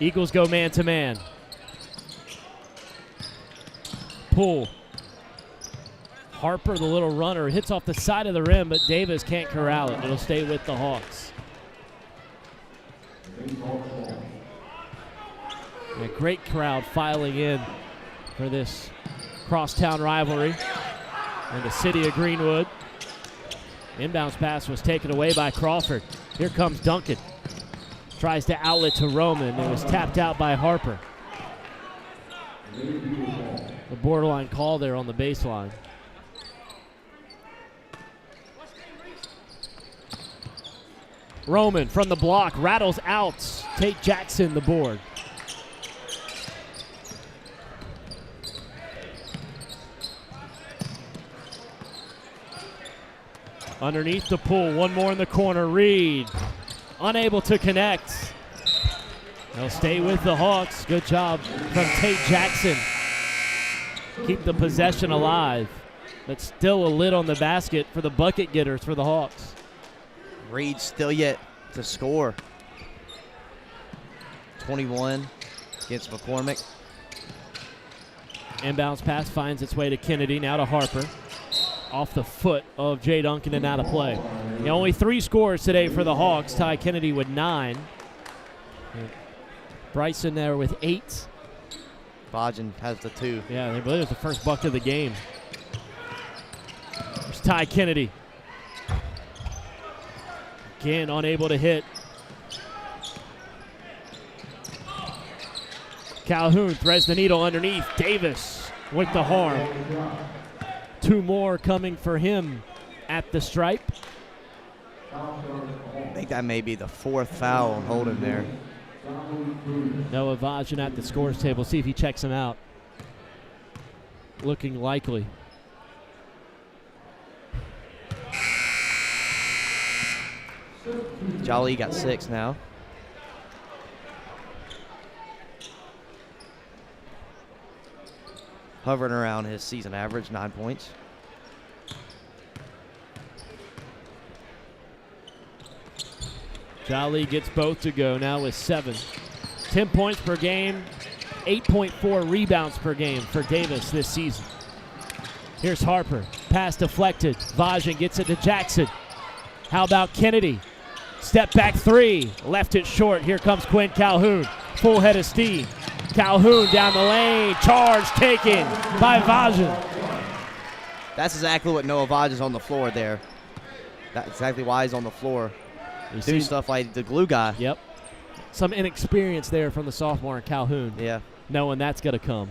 Eagles go man to man. Poole. Harper, the little runner, hits off the side of the rim, but Davis can't corral it. It'll stay with the Hawks. A great crowd filing in for this crosstown rivalry in the city of Greenwood. Inbounds pass was taken away by Crawford. Here comes Duncan. Tries to outlet to Roman. It was tapped out by Harper. The borderline call there on the baseline. Roman from the block, rattles out. Tate Jackson the board. Underneath the Pool, one more in the corner. Reed, unable to connect. They'll stay with the Hawks. Good job from Tate Jackson. Keep the possession alive. But still a lid on the basket for the bucket getters for the Hawks. Reed still yet to score. 21 against McCormick. Inbounds pass finds its way to Kennedy, now to Harper. Off the foot of Jay Duncan and out of play. Only 3 scores today for the Hawks. Ty Kennedy with 9. Bryson there with 8. Vajan has the 2. Yeah, I believe it was the first bucket of the game. There's Ty Kennedy. Again, unable to hit. Calhoun threads the needle underneath. Davis with the harm. 2 more coming for him at the stripe. I think that may be the 4th foul on Holden there. Noah Vajan at the scores table. See if he checks him out. Looking likely. Jolly got 6 now. Hovering around his season average, 9 points. Jolly gets both to go now with 7. 10 points per game, 8.4 rebounds per game for Davis this season. Here's Harper. Pass deflected. Vajan gets it to Jackson. How about Kennedy? Step back 3. Left it short. Here comes Quinn Calhoun. Full head of steam. Calhoun down the lane. Charge taken by Vajan. That's exactly what Noah Vajan's on the floor there. That's exactly why he's on the floor. You Do stuff like the glue guy. Yep. Some inexperience there from the sophomore Calhoun. Yeah. Knowing that's going to come.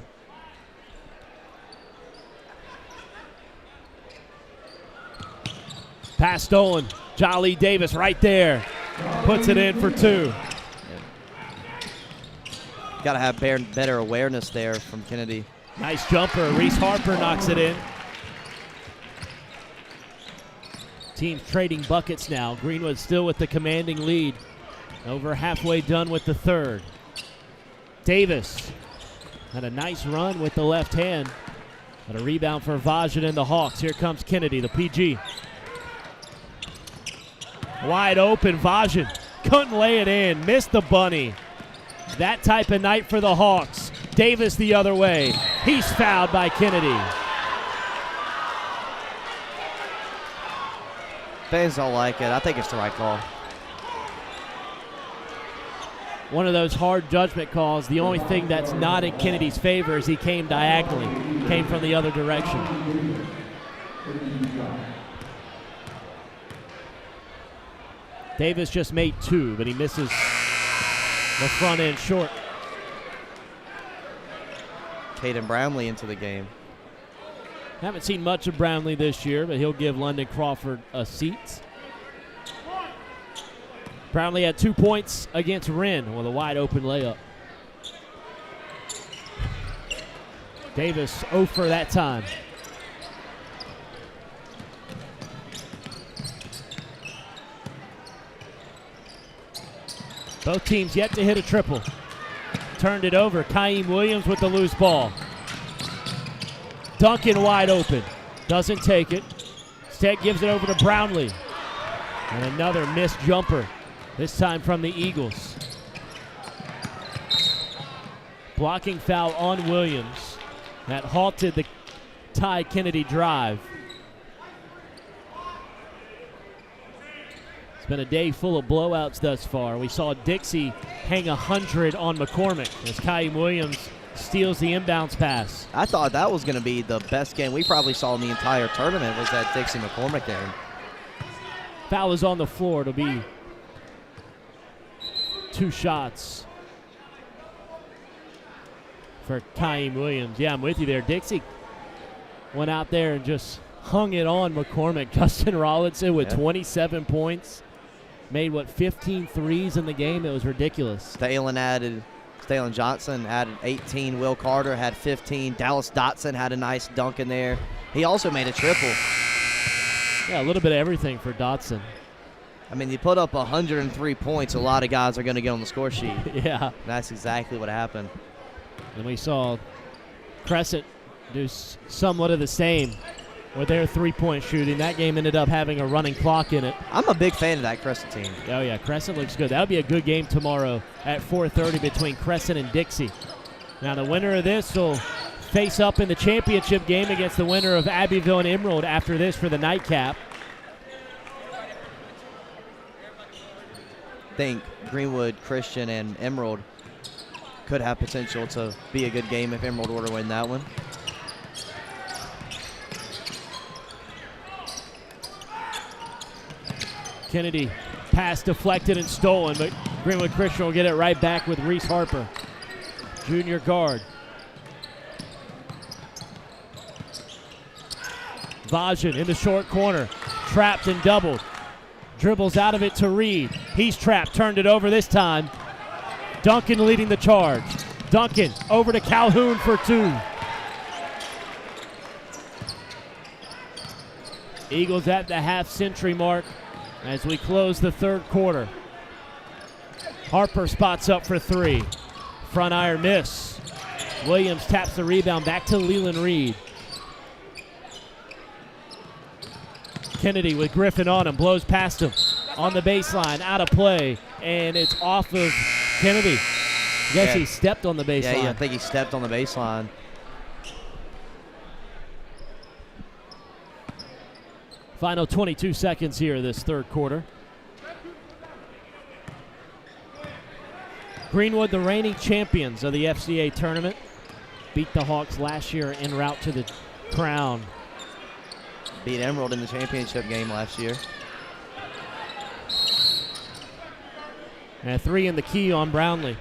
Pass stolen. Jolly Davis right there. Puts it in for 2. Got to have better awareness there from Kennedy. Nice jumper. Reese Harper knocks it in. Teams trading buckets now. Greenwood still with the commanding lead. Over halfway done with the 3rd. Davis had a nice run with the left hand. But a rebound for Vajan and the Hawks. Here comes Kennedy, the PG. Wide open, Vajan. Couldn't lay it in. Missed the bunny. That type of night for the Hawks. Davis the other way. He's fouled by Kennedy. Fans don't like it. I think it's the right call. One of those hard judgment calls. The only thing that's not in Kennedy's favor is he came diagonally. Came from the other direction. Davis just made 2, but he misses the front end short. Caden Brownlee into the game. Haven't seen much of Brownlee this year, but he'll give London Crawford a seat. Brownlee had 2 points against Wren with a wide open layup. Davis 0 for that time. Both teams yet to hit a triple. Turned it over. Kaim Williams with the loose ball. Duncan wide open. Doesn't take it. Instead gives it over to Brownlee. And another missed jumper. This time from the Eagles. Blocking foul on Williams. That halted the Ty Kennedy drive. It's been a day full of blowouts thus far. We saw Dixie hang 100 on McCormick as Kaim Williams steals the inbounds pass. I thought that was going to be the best game we probably saw in the entire tournament was that Dixie McCormick game. Foul is on the floor. It'll be 2 shots for Kaim Williams. Yeah, I'm with you there. Dixie went out there and just hung it on McCormick. Justin Rollinson with 27 points. Made, 15 threes in the game? It was ridiculous. Stalin Johnson added 18. Will Carter had 15. Dallas Dotson had a nice dunk in there. He also made a triple. Yeah, a little bit of everything for Dotson. I mean, you put up 103 points, a lot of guys are going to get on the score sheet. Yeah. That's exactly what happened. And we saw Crescent do somewhat of the same with their three-point shooting. That game ended up having a running clock in it. I'm a big fan of that Crescent team. Oh, yeah, Crescent looks good. That'll be a good game tomorrow at 4:30 between Crescent and Dixie. Now, the winner of this will face up in the championship game against the winner of Abbeville and Emerald after this for the nightcap. I think Greenwood, Christian, and Emerald could have potential to be a good game if Emerald were to win that one. Kennedy, pass deflected and stolen, but Greenwood Christian will get it right back with Reese Harper, junior guard. Vajan in the short corner. trapped and doubled. Dribbles out of it to Reed. He's trapped, turned it over this time. Duncan leading the charge. Duncan over to Calhoun for 2. Eagles at the half-century mark as we close the third quarter. Harper spots up for 3. Front iron miss. Williams taps the rebound back to Leland Reed. Kennedy with Griffin on him, blows past him on the baseline, out of play, and it's off of Kennedy. I guess he stepped on the baseline. Yeah, I think he stepped on the baseline. Final 22 seconds here this third quarter. Greenwood, the reigning champions of the FCA tournament, beat the Hawks last year en route to the crown. Beat Emerald in the championship game last year. And a 3 in the key on Brownlee.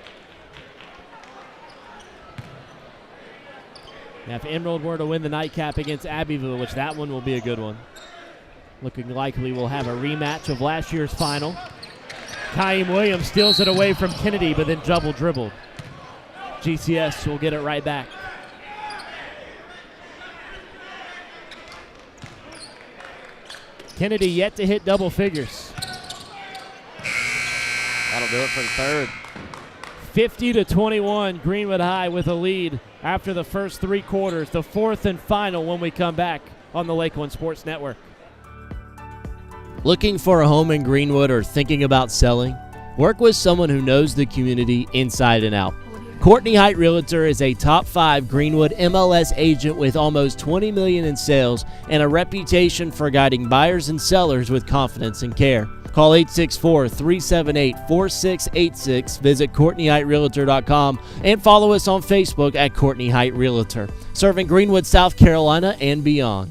Now if Emerald were to win the nightcap against Abbeville, which that one will be a good one, looking likely we'll have a rematch of last year's final. Kaim Williams steals it away from Kennedy, but then double dribbled. GCS will get it right back. Kennedy yet to hit double figures. That'll do it for the third. 50-21, Greenwood High with a lead after the first 3 quarters. The fourth and final when we come back on the Lakeland Sports Network. Looking for a home in Greenwood or thinking about selling? Work with someone who knows the community inside and out. Courtney Height Realtor is a top 5 Greenwood MLS agent with almost $20 million in sales and a reputation for guiding buyers and sellers with confidence and care. Call 864-378-4686, visit CourtneyHeightRealtor.com, and follow us on Facebook at Courtney Height Realtor, serving Greenwood, South Carolina, and beyond.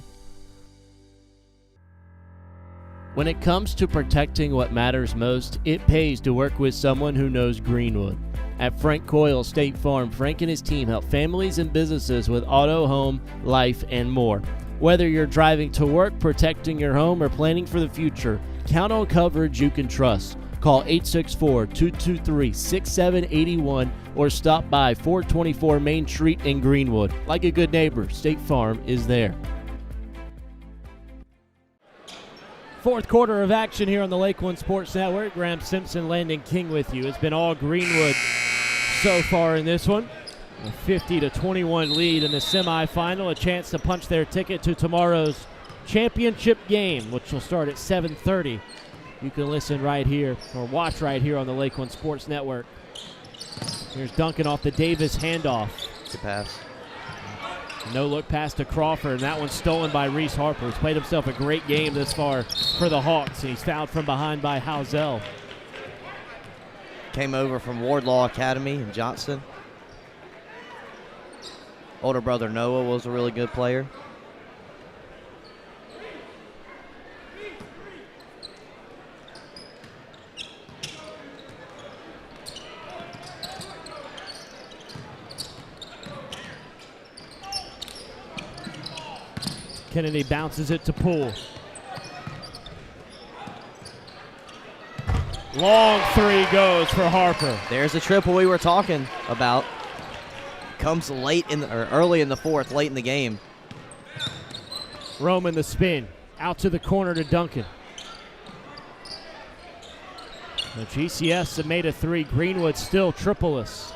When it comes to protecting what matters most, it pays to work with someone who knows Greenwood. At Frank Coyle State Farm, Frank and his team help families and businesses with auto, home, life, and more. Whether you're driving to work, protecting your home, or planning for the future, count on coverage you can trust. Call 864-223-6781 or stop by 424 Main Street in Greenwood. Like a good neighbor, State Farm is there. Fourth quarter of action here on the Lakeland Sports Network. Graham Simpson, Landon King with you. It's been all Greenwood so far in this one. A 50-21 lead in the semifinal. A chance to punch their ticket to tomorrow's championship game, which will start at 7:30. You can listen right here or watch right here on the Lakeland Sports Network. Here's Duncan off the Davis handoff. Good pass. No look pass to Crawford, and that one's stolen by Reese Harper. He's played himself a great game this far for the Hawks, and he's fouled from behind by Housel. Came over from Wardlaw Academy in Johnson. Older brother Noah was a really good player. Kennedy bounces it to Poole. Long 3 goes for Harper. There's the triple we were talking about. Comes late in early in the fourth, late in the game. Roman the spin. Out to the corner to Duncan. The GCS have made a 3. Greenwood still triple-less.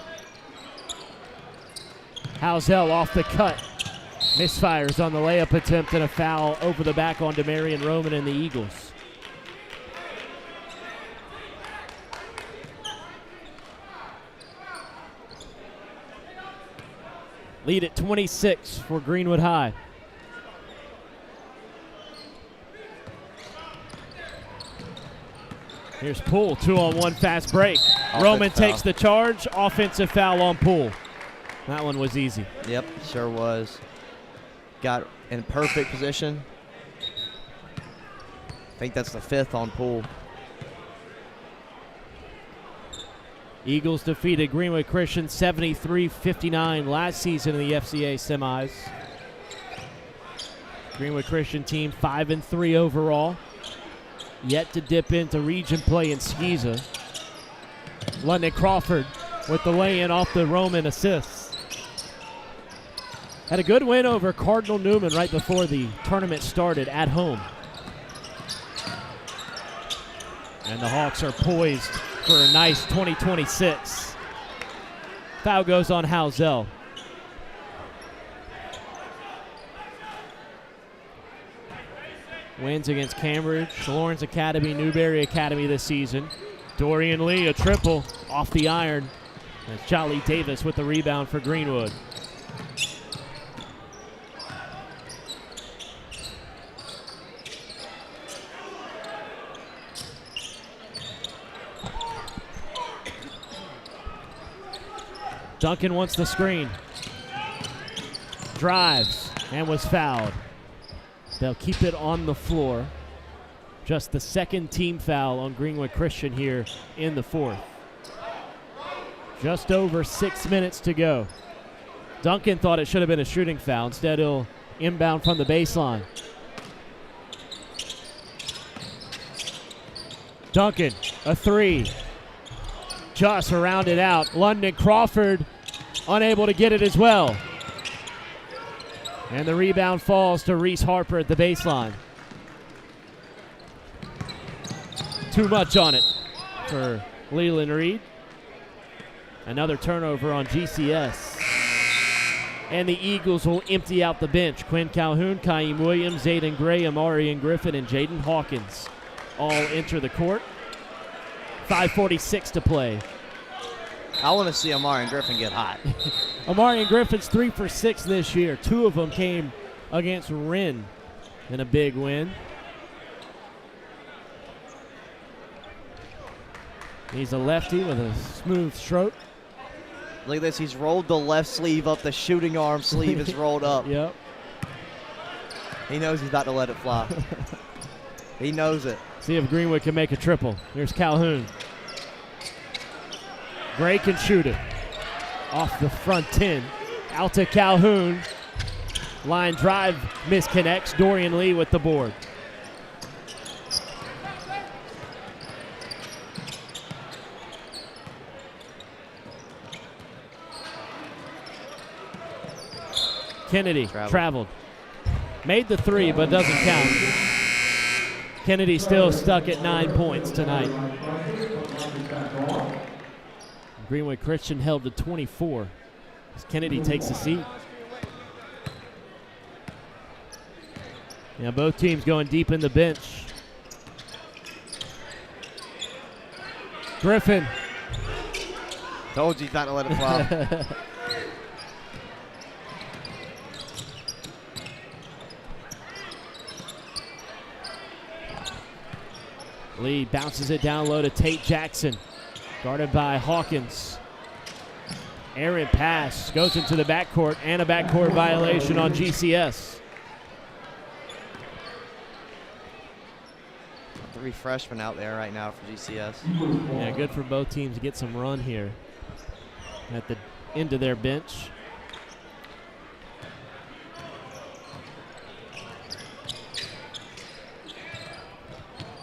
Housel off the cut. Misfires on the layup attempt and a foul over the back on Demarion Roman and the Eagles. Lead at 26 for Greenwood High. Here's Poole, 2-on-1 fast break. Roman takes the charge, offensive foul on Poole. That one was easy. Yep, sure was. Got in perfect position. I think that's the 5th on Poole. Eagles defeated Greenwood Christian 73-59 last season in the FCA semis. Greenwood Christian team 5-3 overall. yet to dip into region play in Skeeza. London Crawford with the lay-in off the Roman assists. Had a good win over Cardinal Newman right before the tournament started at home. And the Hawks are poised for a nice 2026. Foul goes on Housel. Wins against Cambridge, Lawrence Academy, Newberry Academy this season. Dorian Lee, a triple off the iron. That's Charlie Davis with the rebound for Greenwood. Duncan wants the screen. Drives and was fouled. They'll keep it on the floor. Just the second team foul on Greenwood Christian here in the fourth. Just over 6 minutes to go. Duncan thought it should have been a shooting foul. Instead, he'll inbound from the baseline. Duncan, a three. Just rounded out. London Crawford unable to get it as well. And the rebound falls to Reese Harper at the baseline. Too much on it for Leland Reed. Another turnover on GCS. And the Eagles will empty out the bench. Quinn Calhoun, Kaim Williams, Zayden Gray, Amarian Griffin, and Jaden Hawkins all enter the court. 5:46 to play. I want to see Amarian Griffin get hot. Amarian Griffin's 3 for 6 this year. 2 of them came against Wren in a big win. He's a lefty with a smooth stroke. Look at this. He's rolled the left sleeve up. The shooting arm sleeve is rolled up. Yep. He knows he's about to let it fly. He knows it. See if Greenwood can make a triple. Here's Calhoun. Gray can shoot it. Off the front 10. Out to Calhoun. Line drive misconnects. Dorian Lee with the board. Kennedy traveled. Made the three, but doesn't count. Kennedy still stuck at 9 points tonight. Greenwood Christian held to 24 as Kennedy takes a seat. Yeah, both teams going deep in the bench. Griffin. Told you not to let it fly. Lee bounces it down low to Tate Jackson. Guarded by Hawkins. Errant pass goes into the backcourt and a backcourt violation on GCS. 3 freshmen out there right now for GCS. Yeah, good for both teams to get some run here at the end of their bench.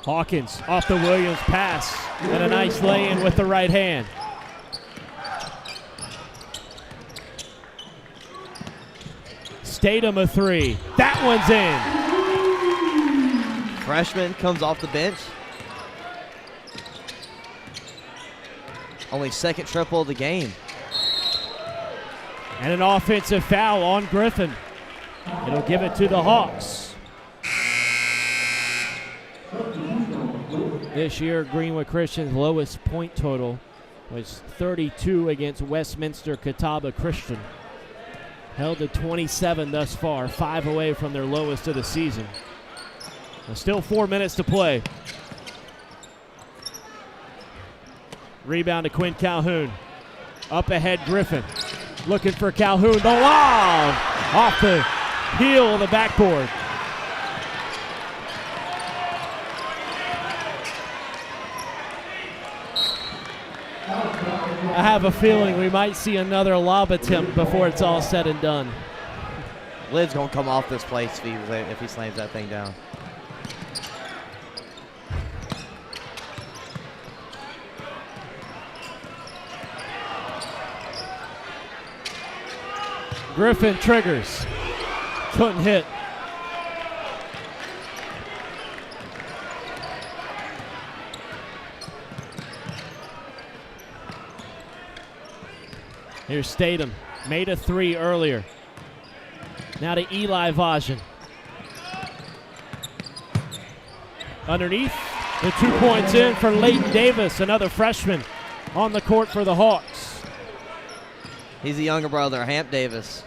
Hawkins off the Williams pass and a nice lay-in with the right hand. Statham a three. That one's in. Freshman comes off the bench. Only second triple of the game. And an offensive foul on Griffin. It'll give it to the Hawks. This year, Greenwood Christian's lowest point total was 32 against Westminster Catawba Christian. Held to 27 thus far, 5 away from their lowest of the season. There's still 4 minutes to play. Rebound to Quinn Calhoun. Up ahead, Griffin. Looking for Calhoun. The lob off the heel of the backboard. I have a feeling we might see another lob attempt before it's all said and done. Lid's going to come off this place if he slams that thing down. Griffin triggers. Couldn't hit. Here's Statham. Made a 3 earlier. Now to Eli Vajan. Underneath, the 2 points in for Leighton Davis, another freshman on the court for the Hawks. He's the younger brother, Hamp Davis.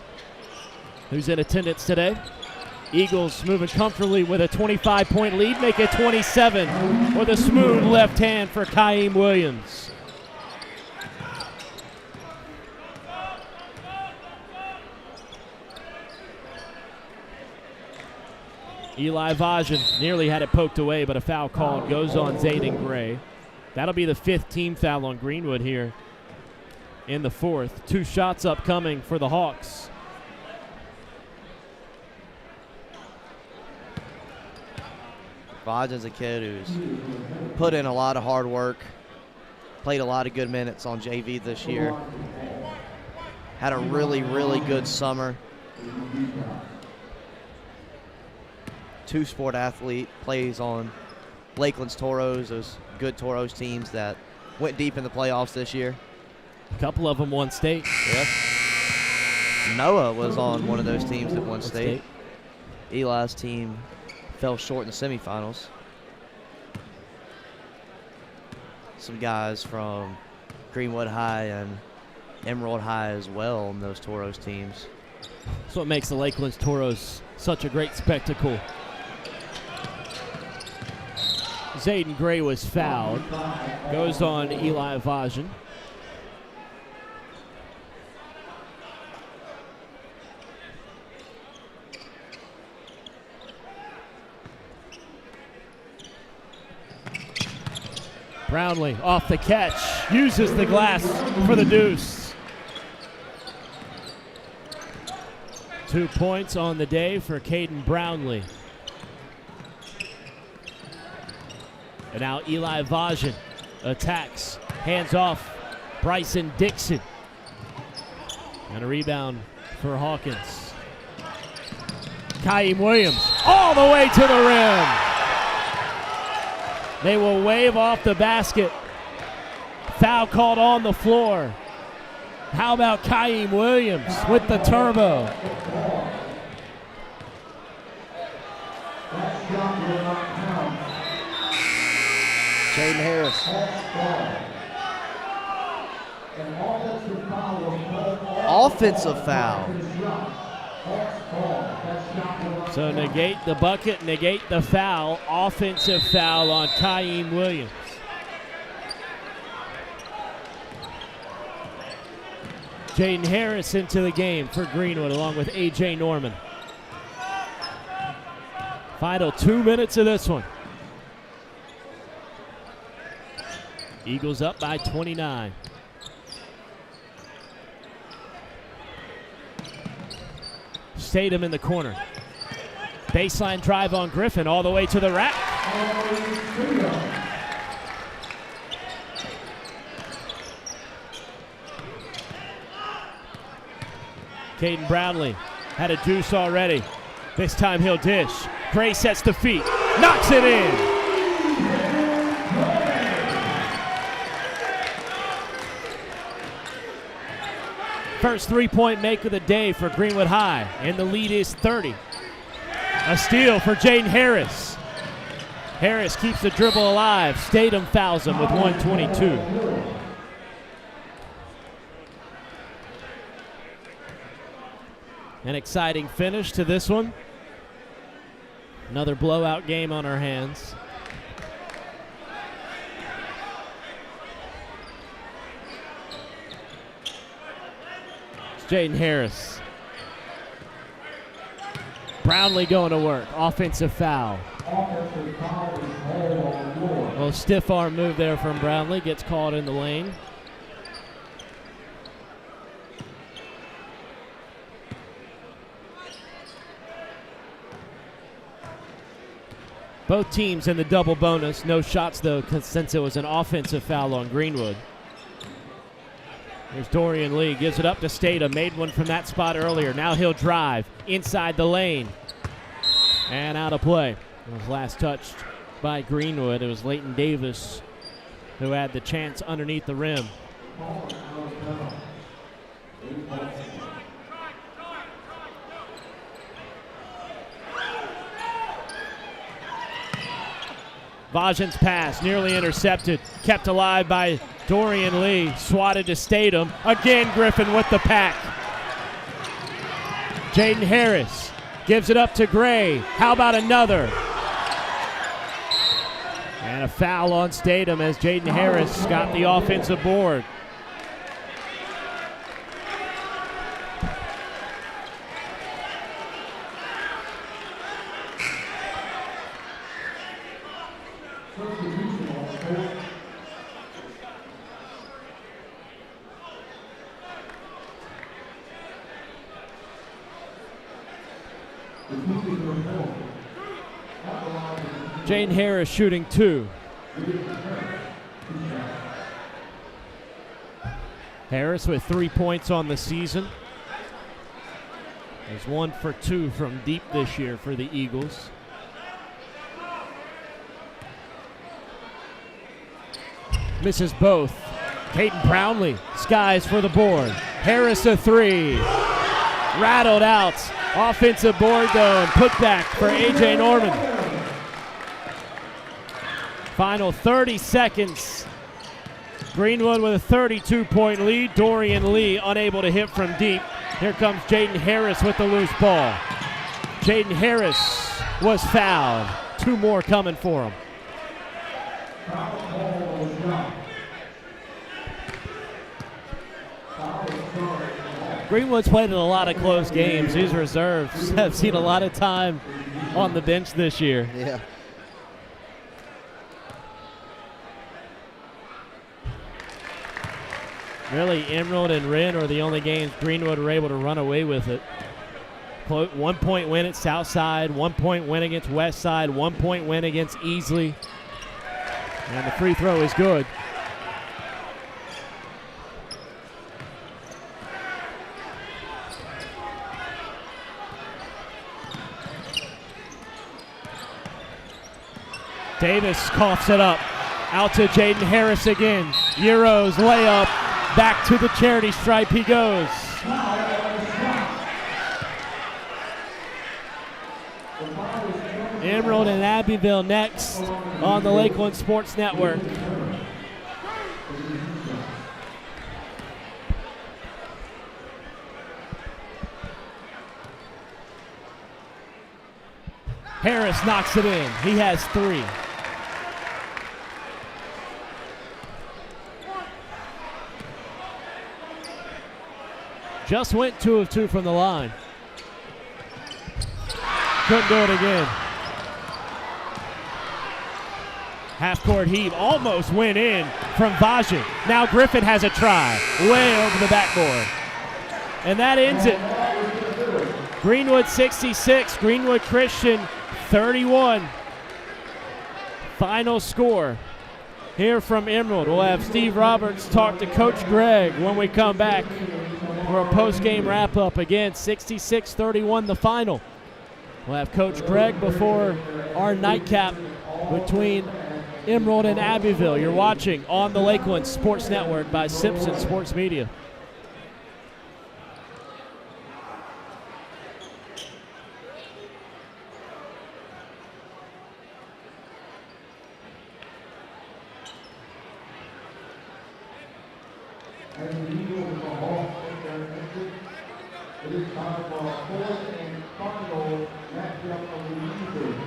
Who's in attendance today. Eagles moving comfortably with a 25-point lead, make it 27 with a smooth left hand for Kaim Williams. Eli Vajan nearly had it poked away, but a foul called goes on Zayden Gray. That'll be the 5th team foul on Greenwood here in the 4th. 2 shots upcoming for the Hawks. Vajan's a kid who's put in a lot of hard work, played a lot of good minutes on JV this year. Had a really, really good summer. 2-sport athlete, plays on Lakelands Toros, those good Toros teams that went deep in the playoffs this year. A couple of them won state. Yep. Noah was on one of those teams that won state. Eli's team fell short in the semifinals. Some guys from Greenwood High and Emerald High as well on those Toros teams. That's what makes the Lakelands Toros such a great spectacle. Zayden Gray was fouled. Goes on Eli Vajan. Brownlee off the catch, uses the glass for the deuce. 2 points on the day for Caden Brownlee. And now Eli Vajan attacks, hands off Bryson Dixon. And a rebound for Hawkins. Kaim Williams all the way to the rim. They will wave off the basket. Foul called on the floor. How about Kaim Williams with the turbo? Jaden Harris. Offensive foul. So negate the bucket, negate the foul. Offensive foul on Kaim Williams. Jaden Harris into the game for Greenwood along with A.J. Norman. Final 2 minutes of this one. Eagles up by 29. Statham in the corner. Baseline drive on Griffin all the way to the rack. Caden Brownlee had a deuce already. This time he'll dish. Gray sets the feet, knocks it in. First three-point make of the day for Greenwood High, and the lead is 30. A steal for Jaden Harris. Harris keeps the dribble alive. Statham fouls him with 1:22. An exciting finish to this one. Another blowout game on our hands. Jaden Harris. Brownlee going to work. Offensive foul. A little stiff arm move there from Brownlee. Gets caught in the lane. Both teams in the double bonus. No shots, though, since it was an offensive foul on Greenwood. Here's Dorian Lee, gives it up to Statham, made one from that spot earlier. Now he'll drive inside the lane and out of play. It was last touched by Greenwood. It was Leighton Davis who had the chance underneath the rim. Vajan's pass nearly intercepted, kept alive by Dorian Lee, swatted to Statham. Again, Griffin with the pack. Jaden Harris gives it up to Gray. How about another? And a foul on Statham as Jaden Harris got the offensive board. Jaden Harris shooting 2. Harris with 3 points on the season. He's 1 for 2 from deep this year for the Eagles. Misses both. Caden Brownlee skies for the board. Harris a 3. Rattled out. Offensive board though, and put back for A.J. Norman. Final 30 seconds. Greenwood with a 32-point lead. Dorian Lee unable to hit from deep. Here comes Jaden Harris with the loose ball. Jaden Harris was fouled. 2 more coming for him. Greenwood's played in a lot of close games. These reserves have seen a lot of time on the bench this year. Yeah. Really, Emerald and Wren are the only games Greenwood were able to run away with it. 1 point win at Southside, 1 point win against Westside, 1 point win against Easley. And the free throw is good. Davis coughs it up. Out to Jaden Harris again. Euros layup. Back to the charity stripe he goes. Emerald and Abbeville next on the Lakelands Sports Network. Harris knocks it in. He has 3. Just went 2 of 2 from the line. Couldn't do it again. Half-court heave almost went in from Vajan. Now Griffin has a try. Way over the backboard. And that ends it. Greenwood 66, Greenwood Christian 31. Final score here from Emerald. We'll have Steve Roberts talk to Coach Gregg when we come back for a post-game wrap-up. Again, 66-31 the final. We'll have Coach Gregg before our nightcap between Emerald and Abbeville. You're watching on the Lakelands Sports Network by Simpson Sports Media. It is time for our 4th and final matchup of the evening.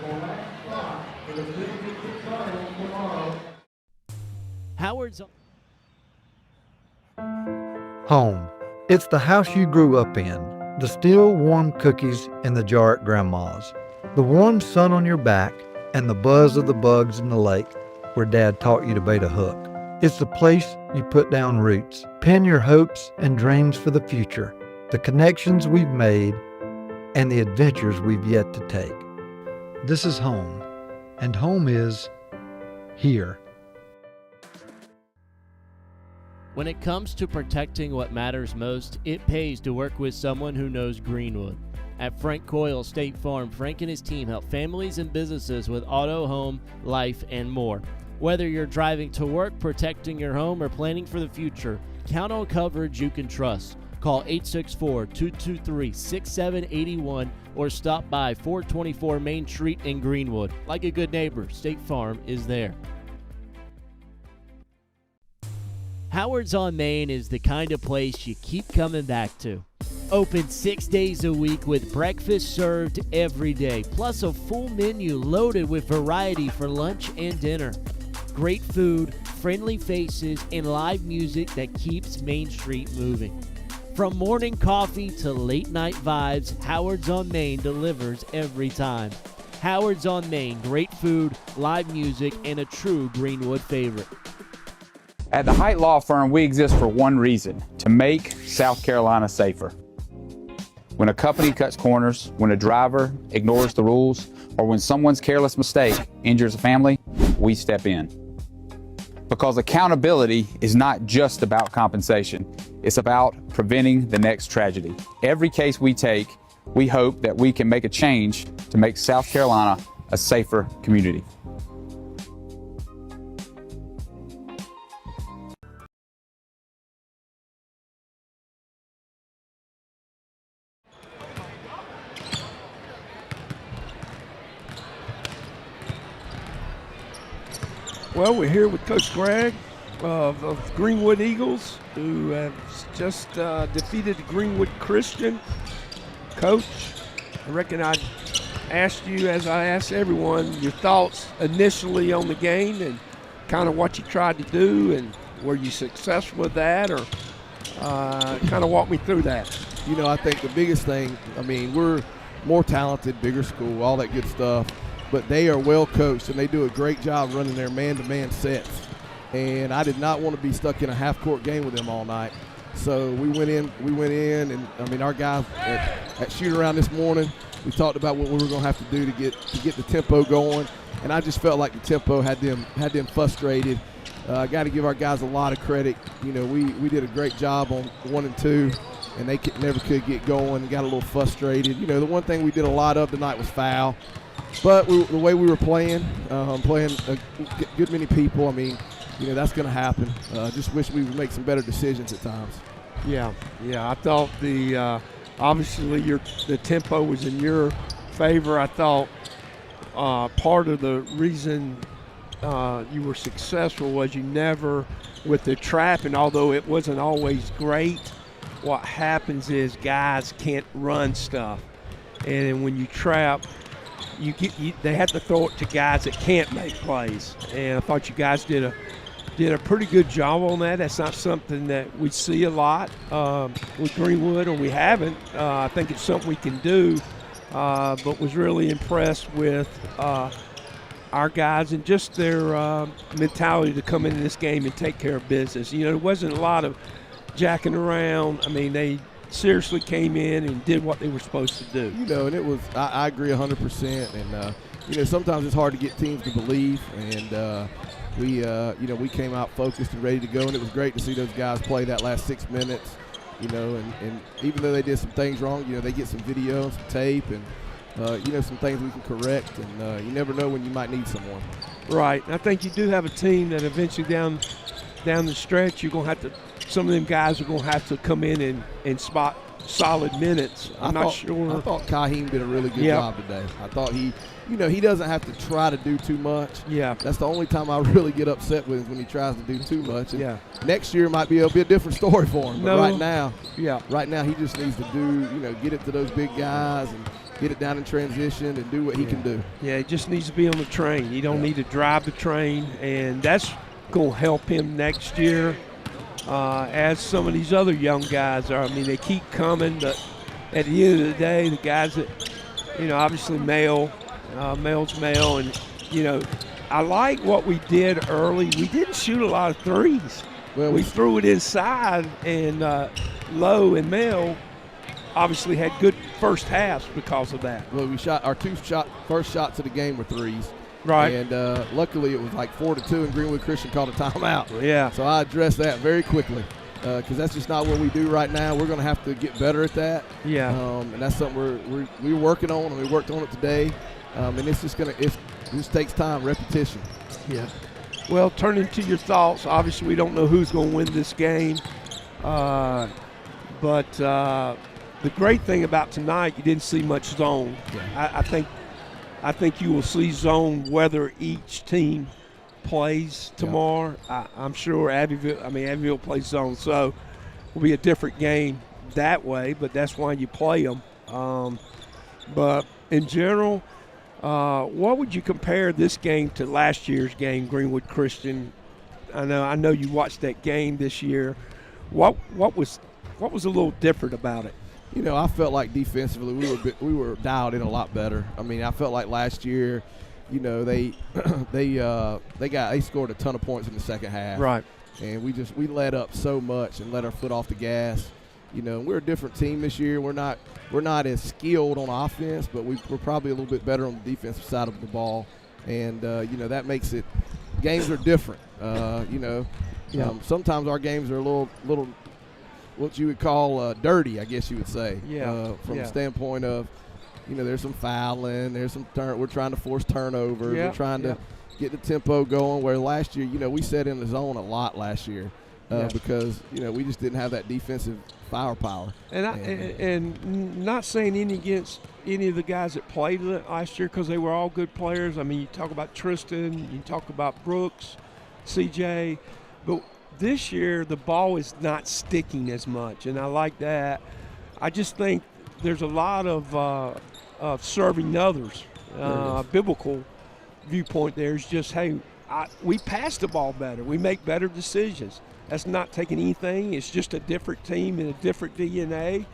The last spot for the 66 finals tomorrow. Howard's Home. It's the house you grew up in. The still warm cookies in the jar at Grandma's. The warm sun on your back and the buzz of the bugs in the lake where Dad taught you to bait a hook. It's the place you put down roots, pin your hopes and dreams for the future, the connections we've made, and the adventures we've yet to take. This is home, and home is here. When it comes to protecting what matters most, it pays to work with someone who knows Greenwood. At Frank Coyle State Farm, Frank and his team help families and businesses with auto, home, life, and more. Whether you're driving to work, protecting your home, or planning for the future, count on coverage you can trust. Call 864-223-6781 or stop by 424 Main Street in Greenwood. Like a good neighbor, State Farm is there. Howard's on Main is the kind of place you keep coming back to. Open 6 days a week with breakfast served every day, plus a full menu loaded with variety for lunch and dinner. Great food, friendly faces, and live music that keeps Main Street moving. From morning coffee to late night vibes, Howard's on Main delivers every time. Howard's on Main, great food, live music, and a true Greenwood favorite. At the Height Law Firm, we exist for one reason: to make South Carolina safer. When a company cuts corners, when a driver ignores the rules, or when someone's careless mistake injures a family, we step in. Because accountability is not just about compensation, it's about preventing the next tragedy. Every case we take, we hope that we can make a change to make South Carolina a safer community. Well, we're here with Coach Gregg of Greenwood Eagles, who have just defeated the Greenwood Christian. Coach, I reckon I asked you, as I asked everyone, your thoughts initially on the game and kind of what you tried to do, and were you successful with that, or kind of walk me through that. You know, I think the biggest thing, I mean, we're more talented, bigger school, all that good stuff, but they are well coached and they do a great job running their man-to-man sets. And I did not want to be stuck in a half-court game with them all night. So we went in, and I mean, our guys at shoot-around this morning, we talked about what we were going to have to do to get the tempo going, and I just felt like the tempo had them frustrated. I got to give our guys a lot of credit. You know, we did a great job on 1 and 2, and they never could get going and got a little frustrated. You know, the one thing we did a lot of tonight was foul. But the way we were playing a good many people, I mean, you know, that's going to happen. Just wish we would make some better decisions at times. Yeah. I thought obviously the tempo was in your favor. I thought part of the reason you were successful was you never, with the trap, and although it wasn't always great, what happens is guys can't run stuff, and when you trap, they have to throw it to guys that can't make plays. And I thought you guys did a pretty good job on that. That's not something that we see a lot with Greenwood, or we haven't. I think it's something we can do, but was really impressed with our guys and just their mentality to come into this game and take care of business. You know, there wasn't a lot of jacking around. I mean, they seriously came in and did what they were supposed to do. You know, and it was, I agree 100%. And, you know, sometimes it's hard to get teams to believe. And we came out focused and ready to go. And it was great to see those guys play that last 6 minutes, you know, and even though they did some things wrong, you know, they get some video and some tape and, you know, some things we can correct. And you never know when you might need someone. Right. And I think you do have a team that eventually down the stretch, you're going to have to, some of them guys are going to have to come in and spot solid minutes. I'm not sure. I thought Kaheem did a really good job today. I thought he doesn't have to try to do too much. Yeah. That's the only time I really get upset with is when he tries to do too much. And yeah. Next year it'll be a different story for him. But right now he just needs to get it to those big guys and get it down in transition and do what he can do. Yeah, he just needs to be on the train. He don't need to drive the train, and that's going to help him next year. As some of these other young guys are. I mean, they keep coming, but at the end of the day, the guys that, you know, obviously male's male, and, you know, I like what we did early. We didn't shoot a lot of threes. Well, we threw it inside, and Lowe and Mel obviously had good first halves because of that. Well, we shot our first shots of the game were threes. Right. And luckily it was like 4-2, and Greenwood Christian called a timeout. Yeah. So I addressed that very quickly because that's just not what we do right now. We're going to have to get better at that. Yeah. And that's something we're working on, and we worked on it today. And it's just it just takes time, repetition. Yeah. Well, turning to your thoughts, obviously we don't know who's going to win this game. But the great thing about tonight, you didn't see much zone. Yeah. I think you will see zone whether each team plays tomorrow. Yeah. I'm sure Abbeville plays zone, so it'll be a different game that way, but that's why you play them. But in general, what would you compare this game to last year's game, Greenwood Christian? I know you watched that game this year. What was a little different about it? You know, I felt like defensively we were dialed in a lot better. I mean, I felt like last year, you know, they scored a ton of points in the second half. Right. And we let up so much and let our foot off the gas. You know, we're a different team this year. We're not as skilled on offense, but we're probably a little bit better on the defensive side of the ball. And you know, that makes it games are different. You know, sometimes our games are a little what you would call dirty, I guess you would say. From the standpoint of, you know, there's some fouling, there's some we're trying to force turnovers, we're trying to get the tempo going. Where last year, you know, we set in the zone a lot last year because, you know, we just didn't have that defensive firepower. And not saying any against any of the guys that played last year because they were all good players. I mean, you talk about Tristan, you talk about Brooks, CJ, but this year the ball is not sticking as much, and I like that. I just think there's a lot of serving others. Biblical viewpoint there is just, hey, we pass the ball better. We make better decisions. That's not taking anything. It's just a different team and a different DNA,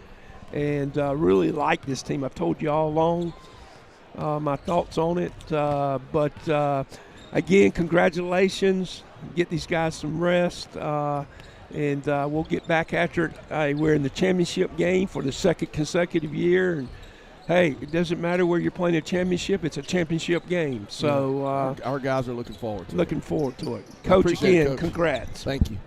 and really like this team. I've told you all along my thoughts on it. But again, congratulations. Get these guys some rest, and we'll get back after it. We're in the championship game for the second consecutive year, and hey, it doesn't matter where you're playing a championship; it's a championship game. So our guys are looking forward to it. Coach, again, Coach. Congrats. Thank you.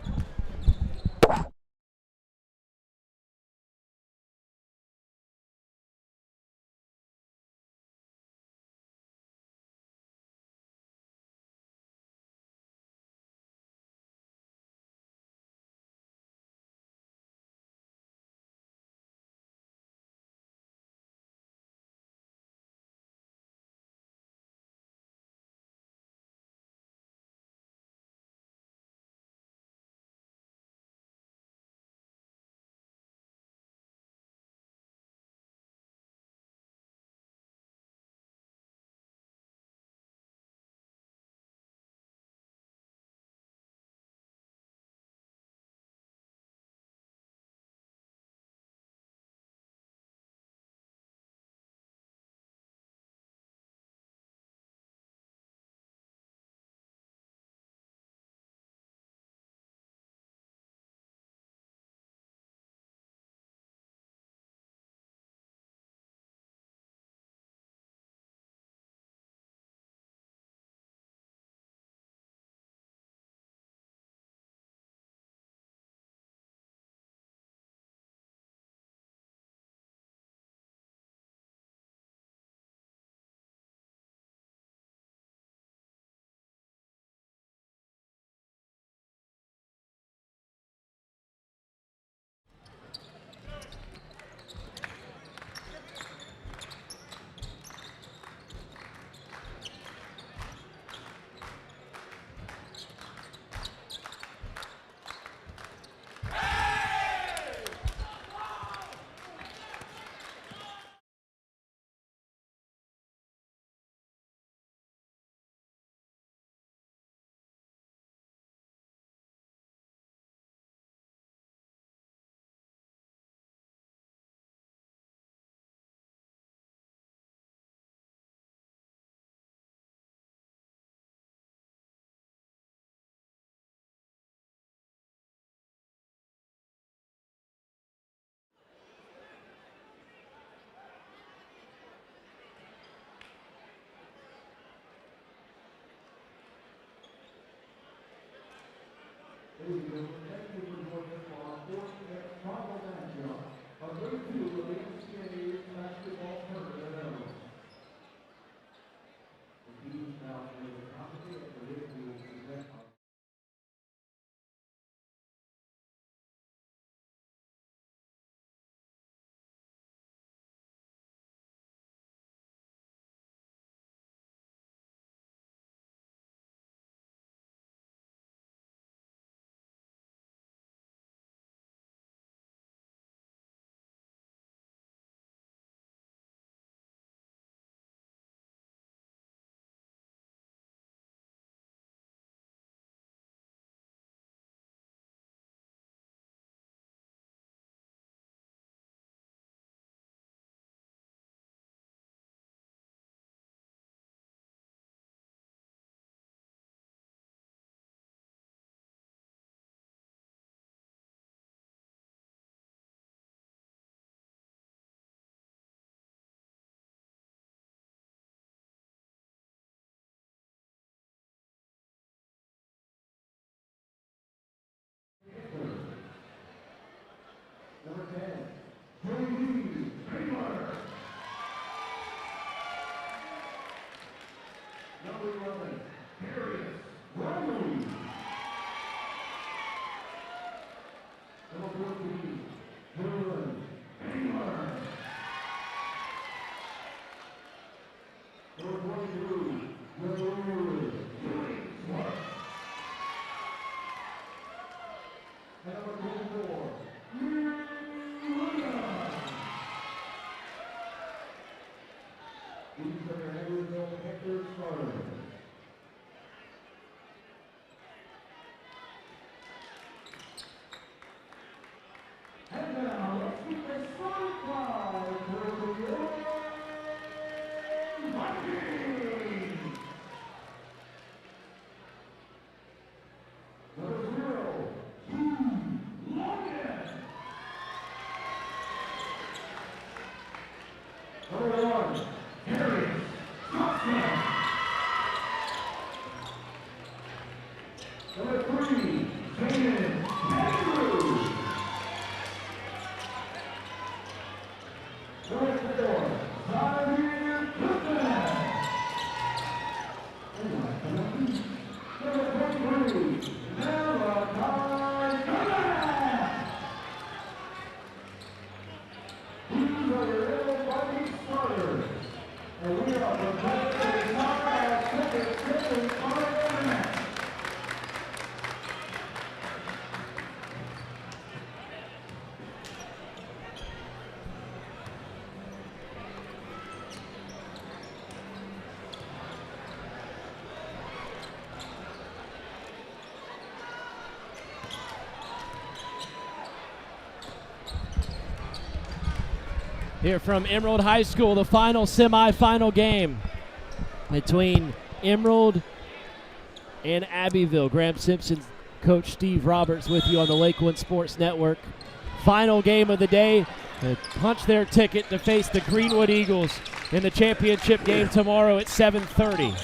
Number 10, J.D. Kramer. Number 11, Darius Riley. Number 14, Dylan Kramer. Number 22, Greenwood. And number 24, these are your Abbeville Panthers starters. And now, let's keep the starting five for the Ware Vikings. Number 0, Logan. Number 1, Harry Johnson. Number 3, Jaden Andrews. Number 4, Xavier Crescent. Number 23, Malachi Cunningham. These are your little Viking starters, and we are prepared to start our second final match. Here from Emerald High School, the final semifinal game between Emerald and Abbeville. Graham Simpson, Coach Steve Roberts with you on the Lakelands Sports Network. Final game of the day. They punch their ticket to face the Greenwood Eagles in the championship game tomorrow at 7:30.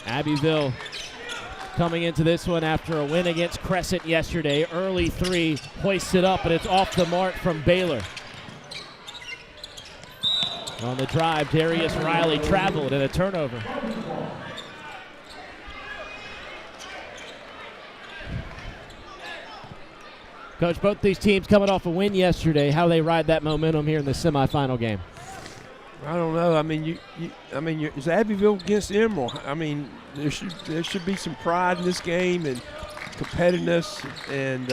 Abbeville coming into this one after a win against Crescent yesterday. Early three, hoisted up, and it's off the mark from Baylor. On the drive, Darius Riley traveled and a turnover. Coach, both these teams coming off a win yesterday. How they ride that momentum here in the semifinal game? I don't know. I mean, it's Abbeville against Emerald. I mean, there should be some pride in this game and competitiveness, and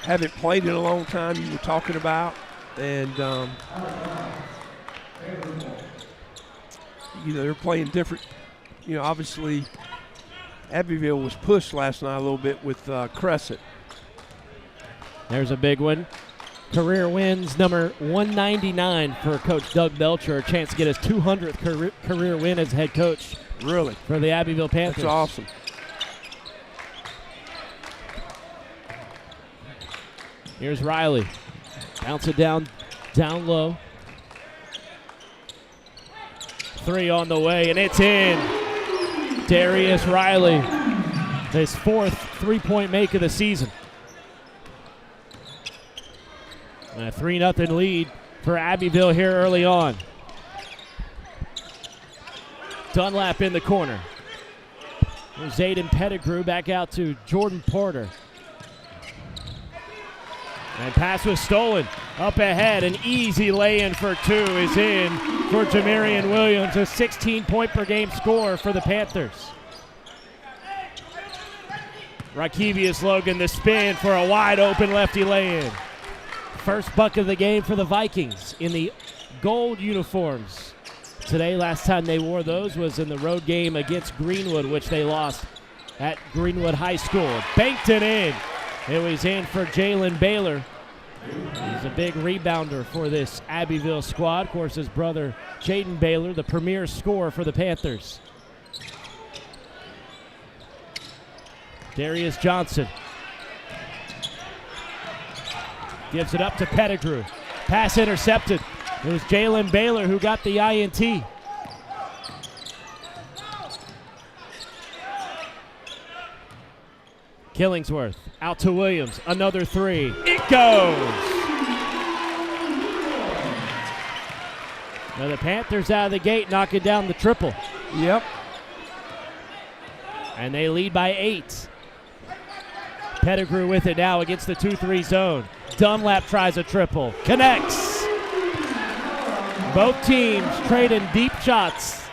haven't played in a long time. You were talking about, and they're playing different. Obviously, Abbeville was pushed last night a little bit with Crescent. There's a big one. Career wins number 199 for Coach Doug Belcher. A chance to get his 200th career win as head coach. Really? For the Abbeville Panthers. That's awesome. Here's Riley. Bounce it down low. Three on the way, and it's in. Darius Riley, his fourth three-point make of the season. And a 3-0 lead for Abbeville here early on. Dunlap in the corner. There's Zayden Pettigrew back out to Jordan Porter. And pass was stolen. Up ahead, an easy lay-in for two is in for Jamarian Williams, a 16-point-per-game score for the Panthers. Rakevius Logan the spin for a wide-open lefty lay-in. First bucket of the game for the Vikings in the gold uniforms. Today, last time they wore those was in the road game against Greenwood, which they lost at Greenwood High School. Banked it in. It was in for Jalen Baylor. He's a big rebounder for this Abbeville squad. Of course, his brother, Jaden Baylor, the premier scorer for the Panthers. Darius Johnson gives it up to Pettigrew. Pass intercepted. It was Jalen Baylor who got the INT. Killingsworth out to Williams. Another three. It goes. Now the Panthers out of the gate knocking down the triple. Yep. And they lead by 8. Pettigrew with it now against the 2-3 zone. Dunlap tries a triple. Connects. Both teams trading deep shots.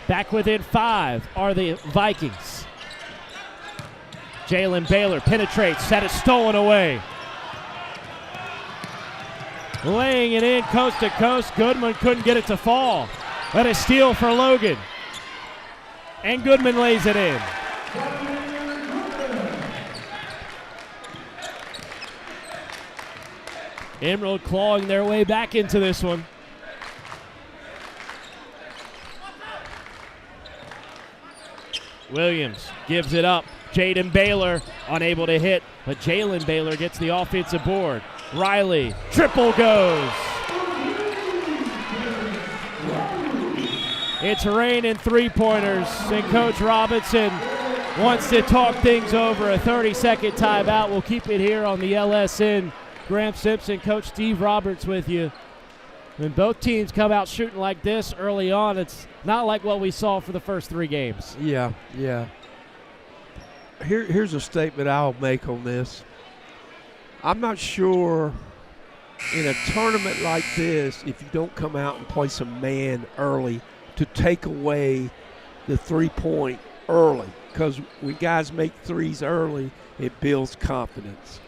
Back within 5 are the Vikings. Jalen Baylor penetrates, had it stolen away. Laying it in coast to coast. Goodman couldn't get it to fall. But a steal for Logan. And Goodman lays it in. Emerald clawing their way back into this one. Williams gives it up. Jaden Baylor unable to hit, but Jalen Baylor gets the offensive board. Riley, triple goes. It's raining three-pointers, and Coach Robinson wants to talk things over. A 30-second timeout. We'll keep it here on the LSN. Graham Simpson, Coach Steve Roberts with you. When both teams come out shooting like this early on, it's not like what we saw for the first 3 games. Yeah. Here's a statement I'll make on this. I'm not sure in a tournament like this, if you don't come out and play some man early to take away the 3-point early, because when guys make threes early, it builds confidence.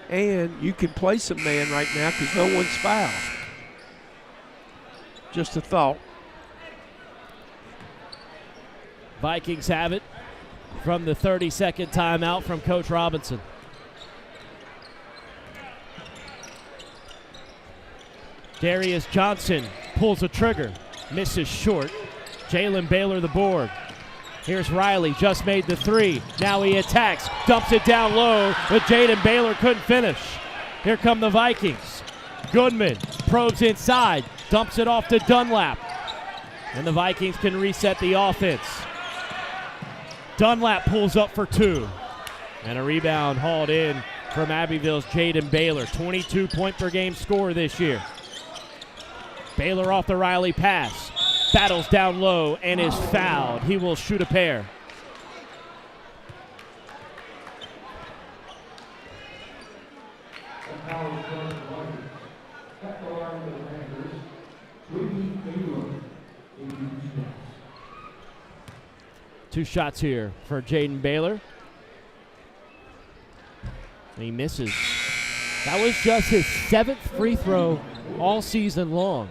And you can play some man right now because no one's fouled. Just a thought. Vikings have it from the 30-second timeout from Coach Robinson. Darius Johnson pulls a trigger, misses short. Jalen Baylor the board. Here's Riley, just made the 3. Now he attacks, dumps it down low, but Jaden Baylor couldn't finish. Here come the Vikings. Goodman probes inside, dumps it off to Dunlap. And the Vikings can reset the offense. Dunlap pulls up for 2. And a rebound hauled in from Abbeville's Jaden Baylor. 22-point-per-game scorer this year. Baylor off the Riley pass. Battles down low and is fouled. He will shoot a pair. Two shots here for Jaden Baylor. And he misses. That was just his 7th free throw all season long.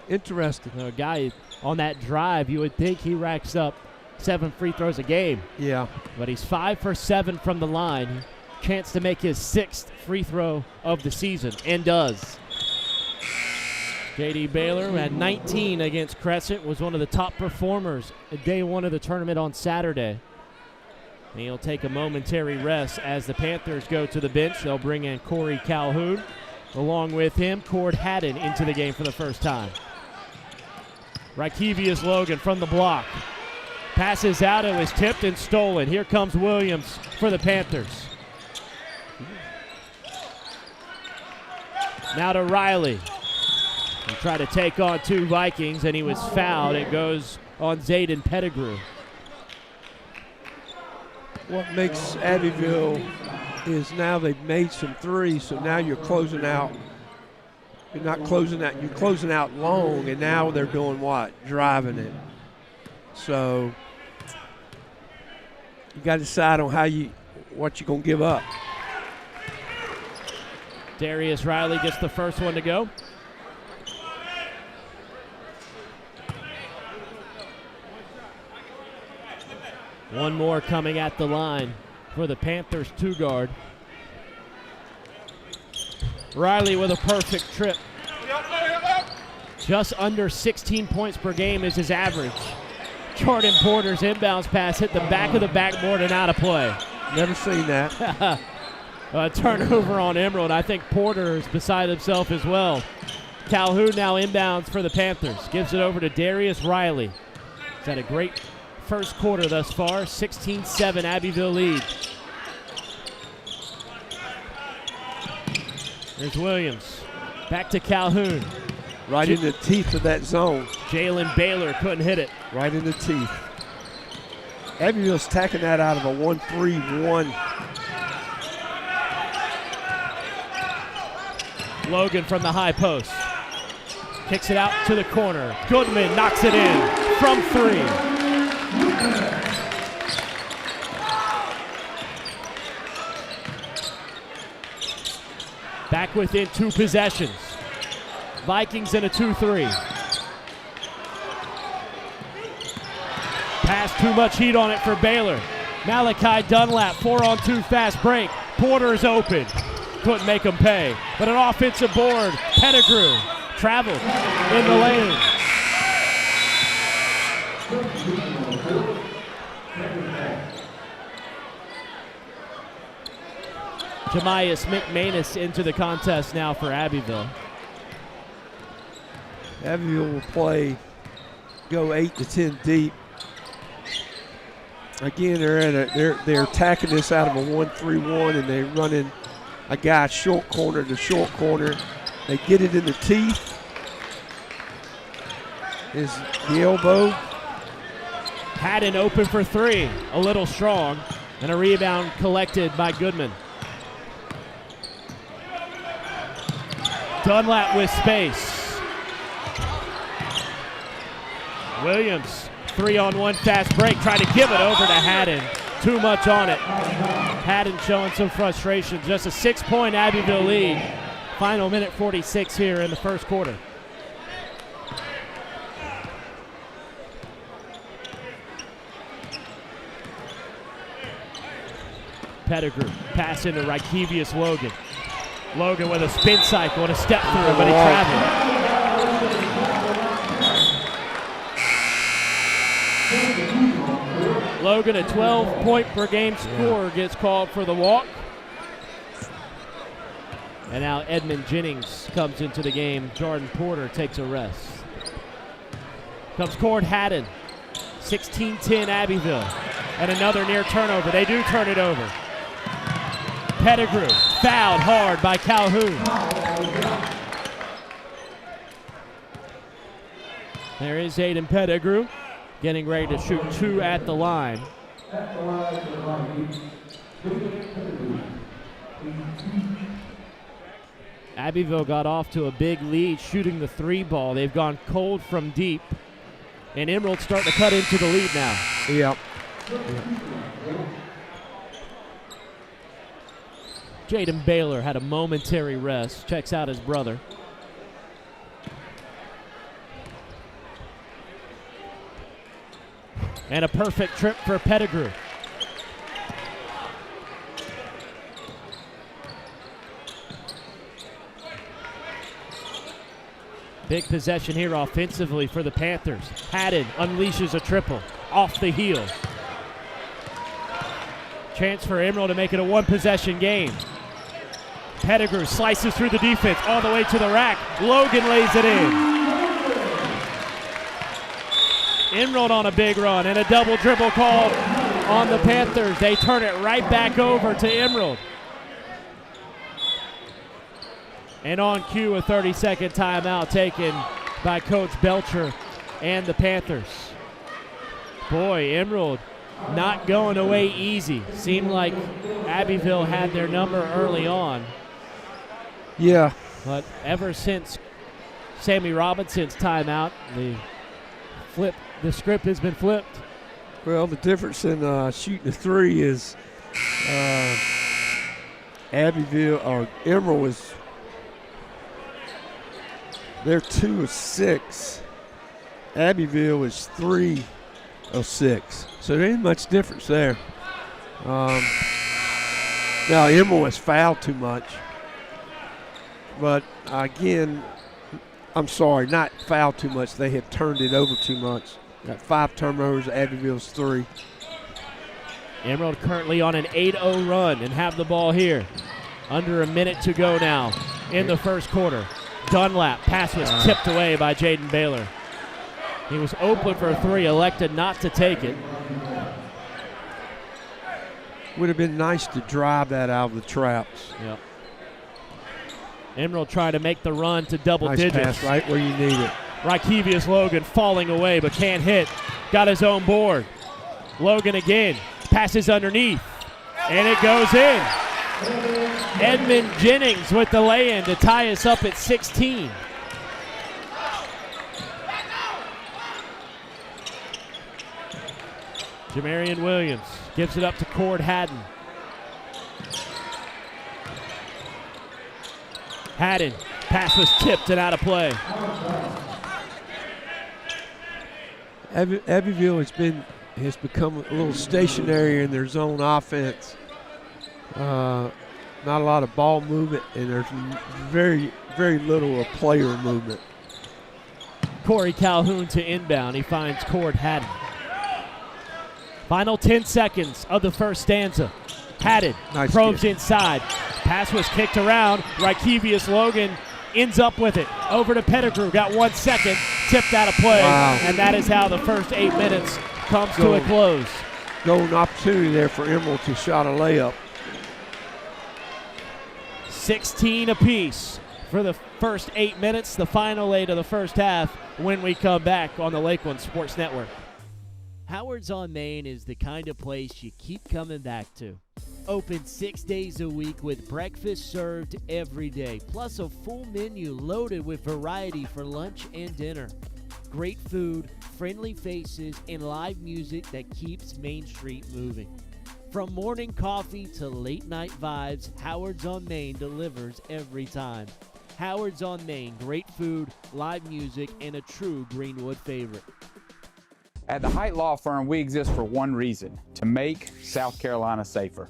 Interesting. A guy on that drive, you would think he racks up 7 free throws a game. Yeah. But he's 5 for 7 from the line. Chance to make his 6th free throw of the season, and does. J.D. Baylor had 19 against Crescent, was one of the top performers at day 1 of the tournament on Saturday. And he'll take a momentary rest as the Panthers go to the bench. They'll bring in Corey Calhoun. Along with him, Cord Haddon into the game for the first time. Rykevius Logan from the block. Passes out, it was tipped and stolen. Here comes Williams for the Panthers. Now to Riley. He tried to take on 2 Vikings and he was fouled. It goes on Zayden Pettigrew. What makes Abbeville is now they've made some threes, so now you're closing out. You're not closing out, you're closing out long, and now they're doing what? Driving it. So you got to decide on what you're going to give up. Darius Riley gets the first one to go. One more coming at the line for the Panthers 2 guard. Riley with a perfect trip. Just under 16 points per game is his average. Jordan Porter's inbounds pass hit the back of the backboard and out of play. Never seen that. A turnover on Emerald. I think Porter is beside himself as well. Calhoun now inbounds for the Panthers. Gives it over to Darius Riley. He's had a great first quarter thus far. 16-7 Abbeville lead. There's Williams. Back to Calhoun. Right in the teeth of that zone. Jalen Baylor couldn't hit it. Right in the teeth. Abbeville's tacking that out of a 1-3-1. Logan from the high post. Kicks it out to the corner. Goodman knocks it in from 3. Back within 2 possessions. Vikings in a 2-3. Pass, too much heat on it for Baylor. Malachi Dunlap, 4-on-2 fast break. Porter's open. Couldn't make him pay. But an offensive board. Pettigrew traveled in the lane. Jamias McManus into the contest now for Abbeville. Abbeville will go 8 to 10 deep. Again, they're attacking this out of a 1-3-1, and they're running a guy short corner to short corner. They get it in the teeth. Is the elbow. Haddon open for 3, a little strong, and a rebound collected by Goodman. Dunlap with space. Williams, 3-on-1 fast break, trying to give it over to Haddon. Too much on it. Haddon showing some frustration. Just a 6-point Abbeville lead. Final minute 46 here in the first quarter. Pettigrew, pass into Rykevius Logan. Logan with a spin cycle and a step through, but he traveled. Logan, a 12-point per game score, gets called for the walk. And now Edmund Jennings comes into the game. Jordan Porter takes a rest. Comes Cord Haddon. 16-10 Abbeville. And another near turnover. They do turn it over. Pettigrew fouled hard by Calhoun. There is Aiden Pettigrew getting ready to shoot 2 at the line. Abbeville got off to a big lead shooting the 3 ball. They've gone cold from deep. And Emerald's starting to cut into the lead now. Yep. Jaden Baylor had a momentary rest. Checks out his brother. And a perfect trip for Pettigrew. Big possession here offensively for the Panthers. Haddon unleashes a triple off the heel. Chance for Emerald to make it a 1-possession game. Pettigrew slices through the defense all the way to the rack. Logan lays it in. Emerald on a big run and a double dribble called on the Panthers. They turn it right back over to Emerald. And on cue, a 30-second timeout taken by Coach Belcher and the Panthers. Boy, Emerald not going away easy. Seemed like Abbeville had their number early on. Yeah. But ever since Sammy Robinson's timeout, the script has been flipped. Well, the difference in shooting the 3 is Abbeville or Emerald was they're 2 of 6. Abbeville is 3 of 6. So there ain't much difference there. Now Emerald has fouled too much. But again, I'm sorry, not fouled too much. They have turned it over too much. Got 5 turnovers, Abbeville's 3. Emerald currently on an 8-0 run and have the ball here. Under a minute to go now in the first quarter. Dunlap, pass was tipped away by Jaden Baylor. He was open for 3, elected not to take it. Would have been nice to drive that out of the traps. Yep. Emerald trying to make the run to double Nice digits. pass right where you need it. Rykevius Logan falling away but can't hit. Got his own board. Logan again. Passes underneath. And it goes in. Edmund Jennings with the lay-in to tie us up at 16. Jamarian Williams gives it up to Cord Haddon. Haddon, pass was tipped and out of play. Abbeville has become a little stationary in their zone offense. Not a lot of ball movement, and there's very, very little of player movement. Corey Calhoun to inbound. He finds Cord Haddon. Final 10 seconds of the first stanza. Haddon Nice probes kick. inside. Pass was kicked around. Rykevius Logan ends up with it. Over to Pettigrew. Got 1 second. Tipped out of play. Wow. And that is how the first 8 minutes comes to a close. Golden opportunity there for Emerald to shot a layup. 16 apiece for the first 8 minutes. The final 8 of the first half when we come back on the Lakelands Sports Network. Howard's on Main is the kind of place you keep coming back to. Open 6 days a week with breakfast served every day, plus a full menu loaded with variety for lunch and dinner. Great food, friendly faces, and live music that keeps Main Street moving. From morning coffee to late night vibes, Howard's on Main delivers every time. Howard's on Main, great food, live music, and a true Greenwood favorite. At the Height Law Firm, we exist for one reason: to make South Carolina safer.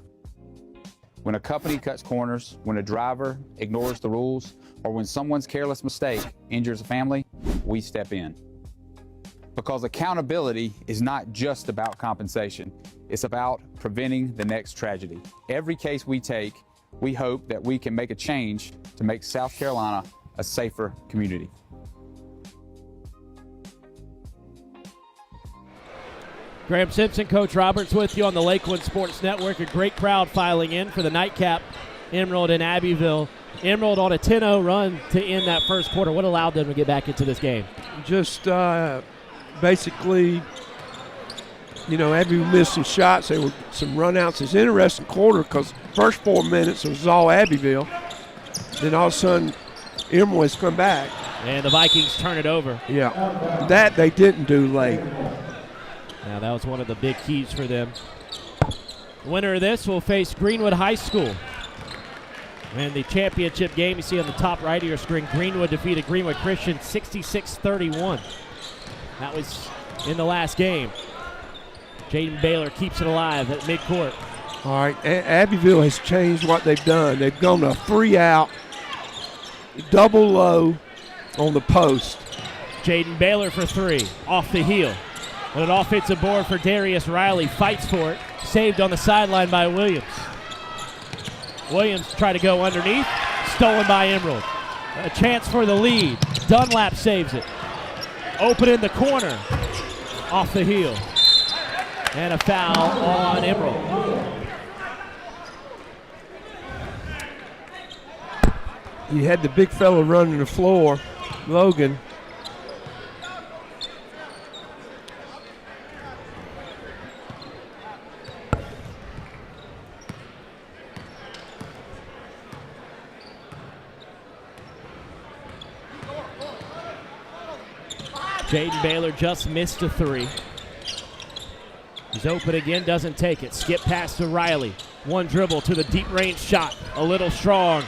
When a company cuts corners, when a driver ignores the rules, or when someone's careless mistake injures a family, we step in. Because accountability is not just about compensation. It's about preventing the next tragedy. Every case we take, we hope that we can make a change to make South Carolina a safer community. Graham Simpson, Coach Roberts with you on the Lakeland Sports Network. A great crowd filing in for the nightcap, Emerald and Abbeville. Emerald on a 10-0 run to end that first quarter. What allowed them to get back into this game? Just basically, Abbeville missed some shots. There were some runouts. It's an interesting quarter because first 4 minutes it was all Abbeville. Then all of a sudden, Emerald has come back. And the Vikings turn it over. Yeah, that they didn't do late. Now that was one of the big keys for them. The winner of this will face Greenwood High School. And the championship game, you see on the top right of your screen, Greenwood defeated Greenwood Christian 66-31. That was in the last game. Jaden Baylor keeps it alive at midcourt. All right, Abbeville has changed what they've done. They've gone to 3-out, double low on the post. Jaden Baylor for 3, off the heel. And an offensive board for Darius Riley, fights for it, saved on the sideline by Williams. Williams tried to go underneath, stolen by Emerald. A chance for the lead. Dunlap saves it. Open in the corner, off the heel. And a foul on Emerald. You had the big fella running the floor, Logan. Jaden Baylor just missed a 3. He's open again, doesn't take it. Skip pass to Riley. One dribble to the deep range shot. A little strong.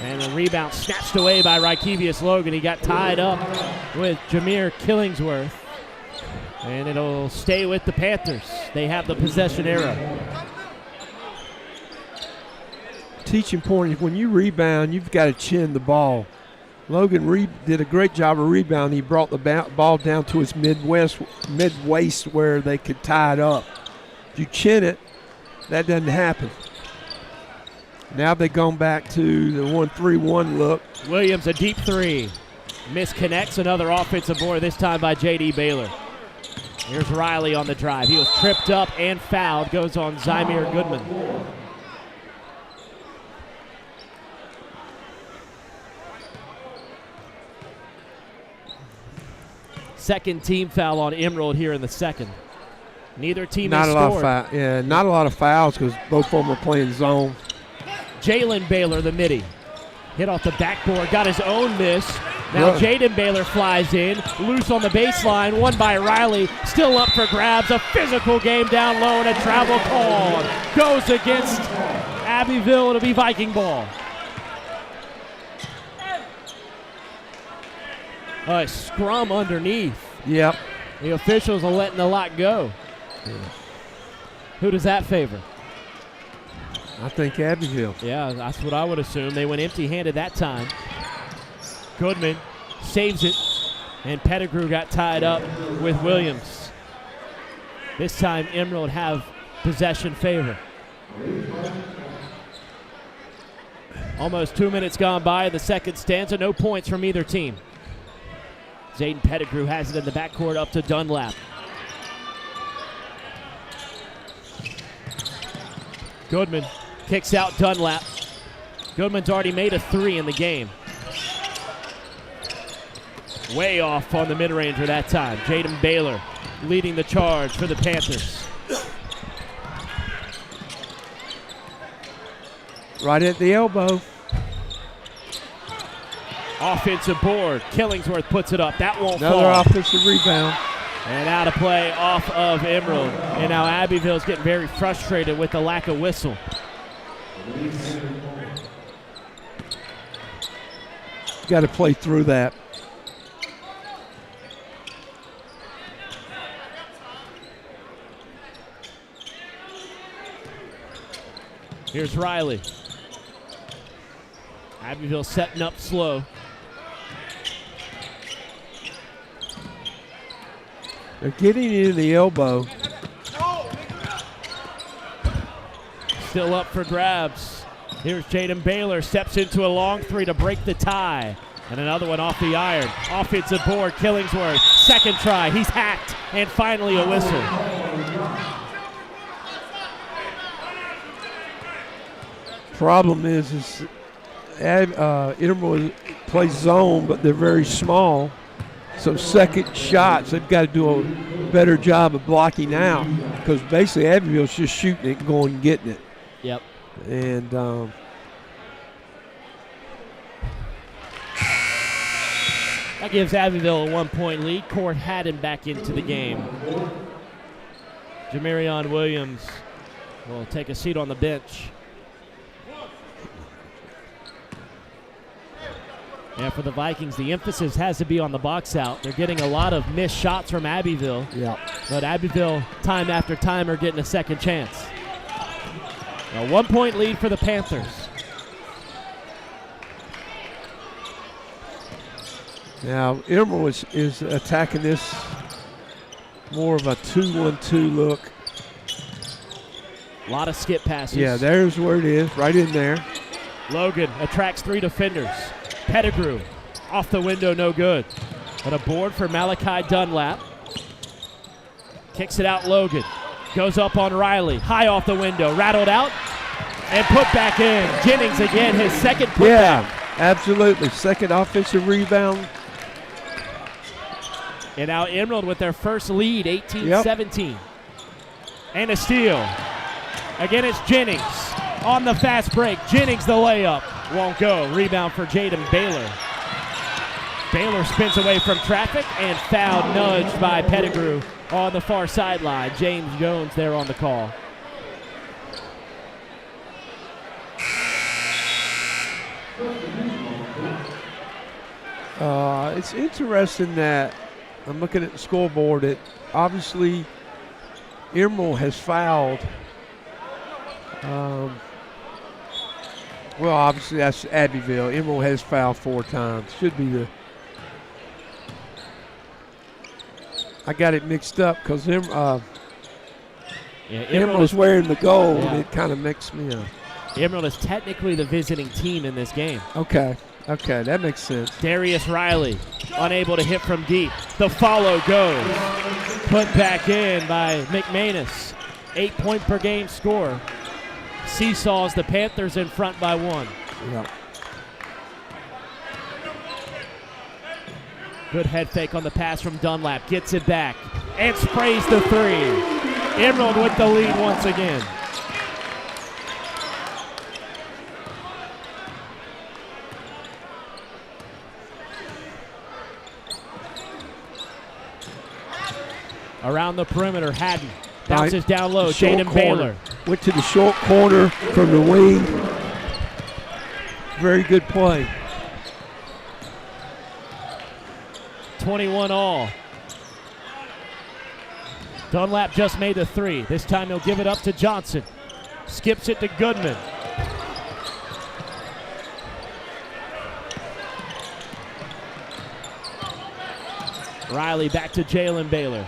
And a rebound snatched away by Rykevius Logan. He got tied up with Jameer Killingsworth. And it'll stay with the Panthers. They have the possession arrow. Teaching point is when you rebound, you've got to chin the ball. Logan did a great job of rebounding. He brought the ball down to his mid-waist where they could tie it up. If you chin it, that doesn't happen. Now they've gone back to the 1-3-1 look. Williams, a deep 3. Misconnects, another offensive board, this time by J.D. Baylor. Here's Riley on the drive. He was tripped up and fouled. Goes on Zymir Goodman. Second team foul on Emerald here in the second. Neither team has scored. Not a lot of fouls because both of them are playing zone. Jalen Baylor, the midi. Hit off the backboard, got his own miss. Now Jaden Baylor flies in, loose on the baseline, won by Riley, still up for grabs. A physical game down low and a travel call. Goes against Abbeville. It'll be Viking ball. A scrum underneath. Yep. The officials are letting the lot go. Yeah. Who does that favor? I think Abbeville. Yeah, that's what I would assume. They went empty-handed that time. Goodman saves it, and Pettigrew got tied up with Williams. This time, Emerald have possession favor. Almost 2 minutes gone by in the second stanza. No points from either team. Zayden Pettigrew has it in the backcourt up to Dunlap. Goodman kicks out Dunlap. Goodman's already made a 3 in the game. Way off on the mid-ranger that time. Jaden Baylor leading the charge for the Panthers. Right at the elbow. Offensive board. Killingsworth puts it up. That won't Another fall. offensive rebound. And out of play off of Emerald. And now Abbeville's getting very frustrated with the lack of whistle. Got to play through that. Here's Riley. Abbeville setting up slow. They're getting into the elbow. Still up for grabs. Here's Jaden Baylor, steps into a long 3 to break the tie. And another one off the iron. Offensive board, Killingsworth. Second try, he's hacked. And finally a whistle. Problem is Emerald plays zone, but they're very small. So second shots, they've got to do a better job of blocking out because basically Abbeville's just shooting it, going and getting it. Yep. And that gives Abbeville a 1-point lead. Court Haddon back into the game. Jamarion Williams will take a seat on the bench. Yeah, for the Vikings, the emphasis has to be on the box out. They're getting a lot of missed shots from Abbeville. yeah, But Abbeville, time after time, are getting a second chance. A 1-point lead for the Panthers. now Emerald is attacking this more of a 2-1-2 look. A lot of skip passes. Yeah, there's where it is, right in there. Logan attracts 3 defenders. Pettigrew off the window, no good. But a board for Malachi Dunlap. Kicks it out, Logan. Goes up on Riley. High off the window, rattled out and put back in. Jennings again, his second putback. Yeah, absolutely. Second offensive rebound. And now Emerald with their first lead, 18-17. And a steal. Again, it's Jennings on the fast break. Jennings the layup. Won't go. Rebound for Jaden Baylor. Baylor spins away from traffic and fouled, nudged by Pettigrew on the far sideline. James Jones there on the call. It's interesting that I'm looking at the scoreboard. It obviously Emerald has fouled. Well, obviously that's Abbeville. Emerald has fouled 4 times. Should be the. I got it mixed up because Emerald's wearing the gold. Yeah. It kind of mixed me up. Emerald is technically the visiting team in this game. Okay. Okay, that makes sense. Darius Riley unable to hit from deep. The follow goes. Put back in by McManus. 8-point per game score. Seesaws the Panthers in front by 1. Yeah. Good head fake on the pass from Dunlap. Gets it back and sprays the 3. Emerald with the lead once again. Around the perimeter, Haddon bounces down low. Jaden Baylor. Went to the short corner from the wing. Very good play. 21 all. Dunlap just made the 3. This time he'll give it up to Johnson. Skips it to Goodman. Riley back to Jalen Baylor.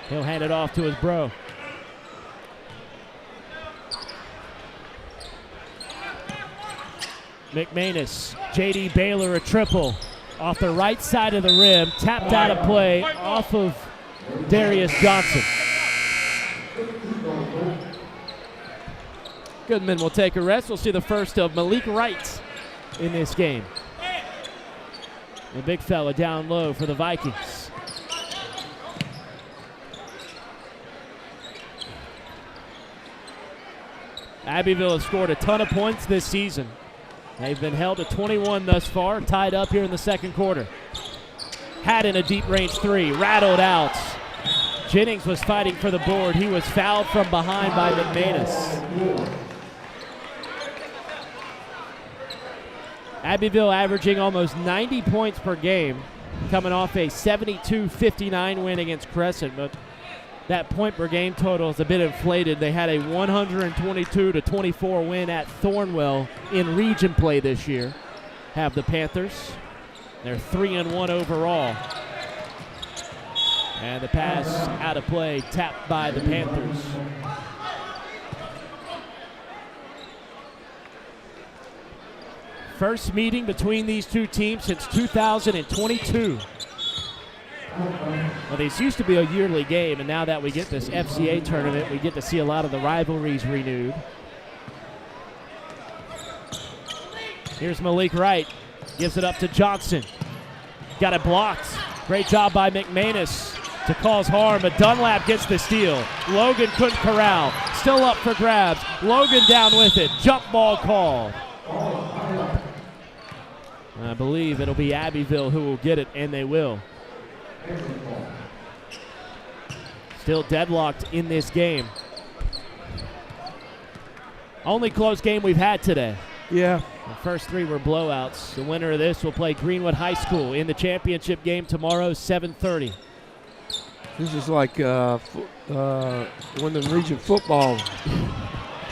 He'll hand it off to his bro. McManus, J.D. Baylor a triple. Off the right side of the rim, tapped out of play off of Darius Johnson. Goodman will take a rest. We'll see the first of Malik Wright in this game. The big fella down low for the Vikings. Abbeville has scored a ton of points this season. They've been held to 21 thus far, tied up here in the second quarter. Haddon a deep range 3, rattled out. Jennings was fighting for the board. He was fouled from behind by McManus. Abbeville averaging almost 90 points per game, coming off a 72-59 win against Crescent, but that point per game total is a bit inflated. They had a 122-24 win at Thornwell in region play this year. Have the Panthers. They're 3-1 overall. And the pass out of play, tapped by the Panthers. First meeting between these two teams since 2022. Well, this used to be a yearly game, and now that we get this FCA tournament, we get to see a lot of the rivalries renewed. Here's Malik Wright. Gives it up to Johnson. Got it blocked. Great job by McManus to cause harm, but Dunlap gets the steal. Logan couldn't corral. Still up for grabs. Logan down with it. Jump ball call. I believe it'll be Abbeville who will get it, and they will. Still deadlocked in this game. Only close game we've had today. Yeah. The first 3 were blowouts. The winner of this will play Greenwood High School in the championship game tomorrow, 7:30. This is like winning region football,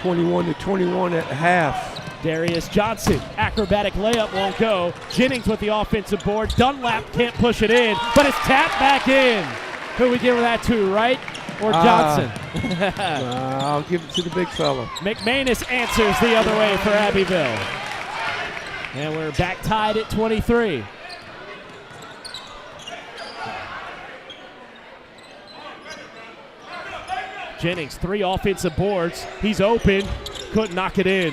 21-21 at half. Darius Johnson, acrobatic layup won't go. Jennings with the offensive board. Dunlap can't push it in, but it's tapped back in. Who we give that to, Wright or Johnson? I'll give it to the big fella. McManus answers the other way for Abbeville. And we're back tied at 23. Jennings, 3 offensive boards. He's open, couldn't knock it in.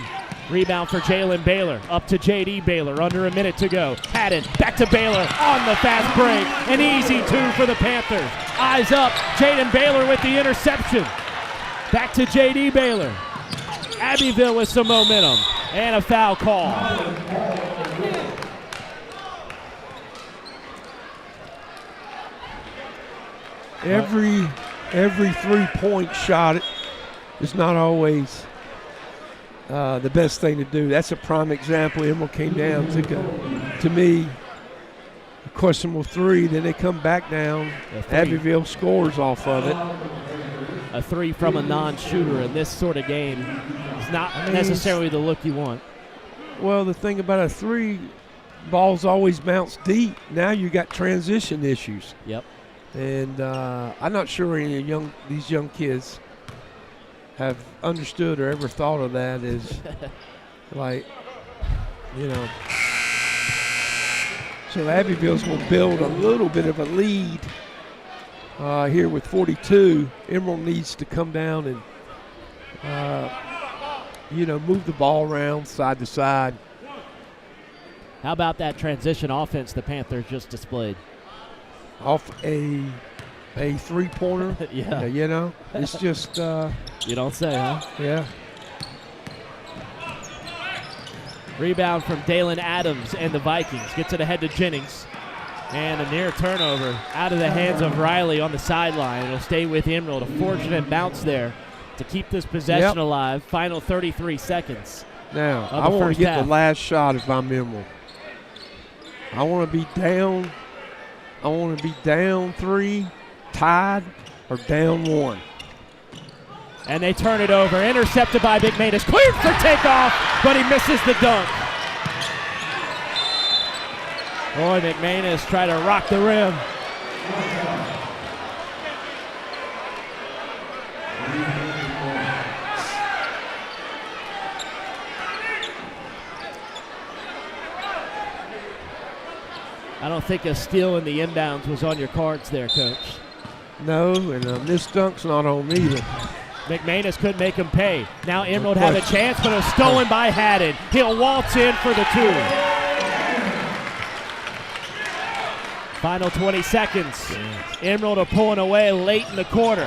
Rebound for Jalen Baylor. Up to J.D. Baylor. Under a minute to go. Haddon back to Baylor on the fast break. An easy 2 for the Panthers. Eyes up. Jaden Baylor with the interception. Back to J.D. Baylor. Abbeville with some momentum. And a foul call. Every 3-point shot is not always the best thing to do. That's a prime example. Emerald came down, took to me a questionable 3, then they come back down. Abbeville scores off of it. A 3 from a non-shooter in this sort of game is not necessarily the look you want. Well, the thing about a 3, balls always bounce deep. Now you got transition issues. Yep. And I'm not sure any of these young kids have understood or ever thought of that as like, So Abbeville's going to build a little bit of a lead here with 42. Emerald needs to come down and, move the ball around side to side. How about that transition offense the Panthers just displayed? Off a three-pointer. Yeah. It's just. You don't say, huh? Yeah. Rebound from Dalen Adams and the Vikings. Gets it ahead to Jennings. And a near turnover out of the hands of Riley on the sideline. It'll stay with Emerald. A fortunate bounce there to keep this possession alive. Final 33 seconds. Now, I want to get the last shot if I'm Emerald. I want to be down. I want to be down 3, tied, or down 1. And they turn it over. Intercepted by McManus. Cleared for takeoff, but he misses the dunk. Boy, McManus tried to rock the rim. I don't think a steal in the inbounds was on your cards there, Coach. No, and this dunk's not on either. McManus couldn't make him pay. Now Emerald have a chance, but it was stolen by Haddon. He'll waltz in for the 2. Final 20 seconds. Emerald are pulling away late in the quarter.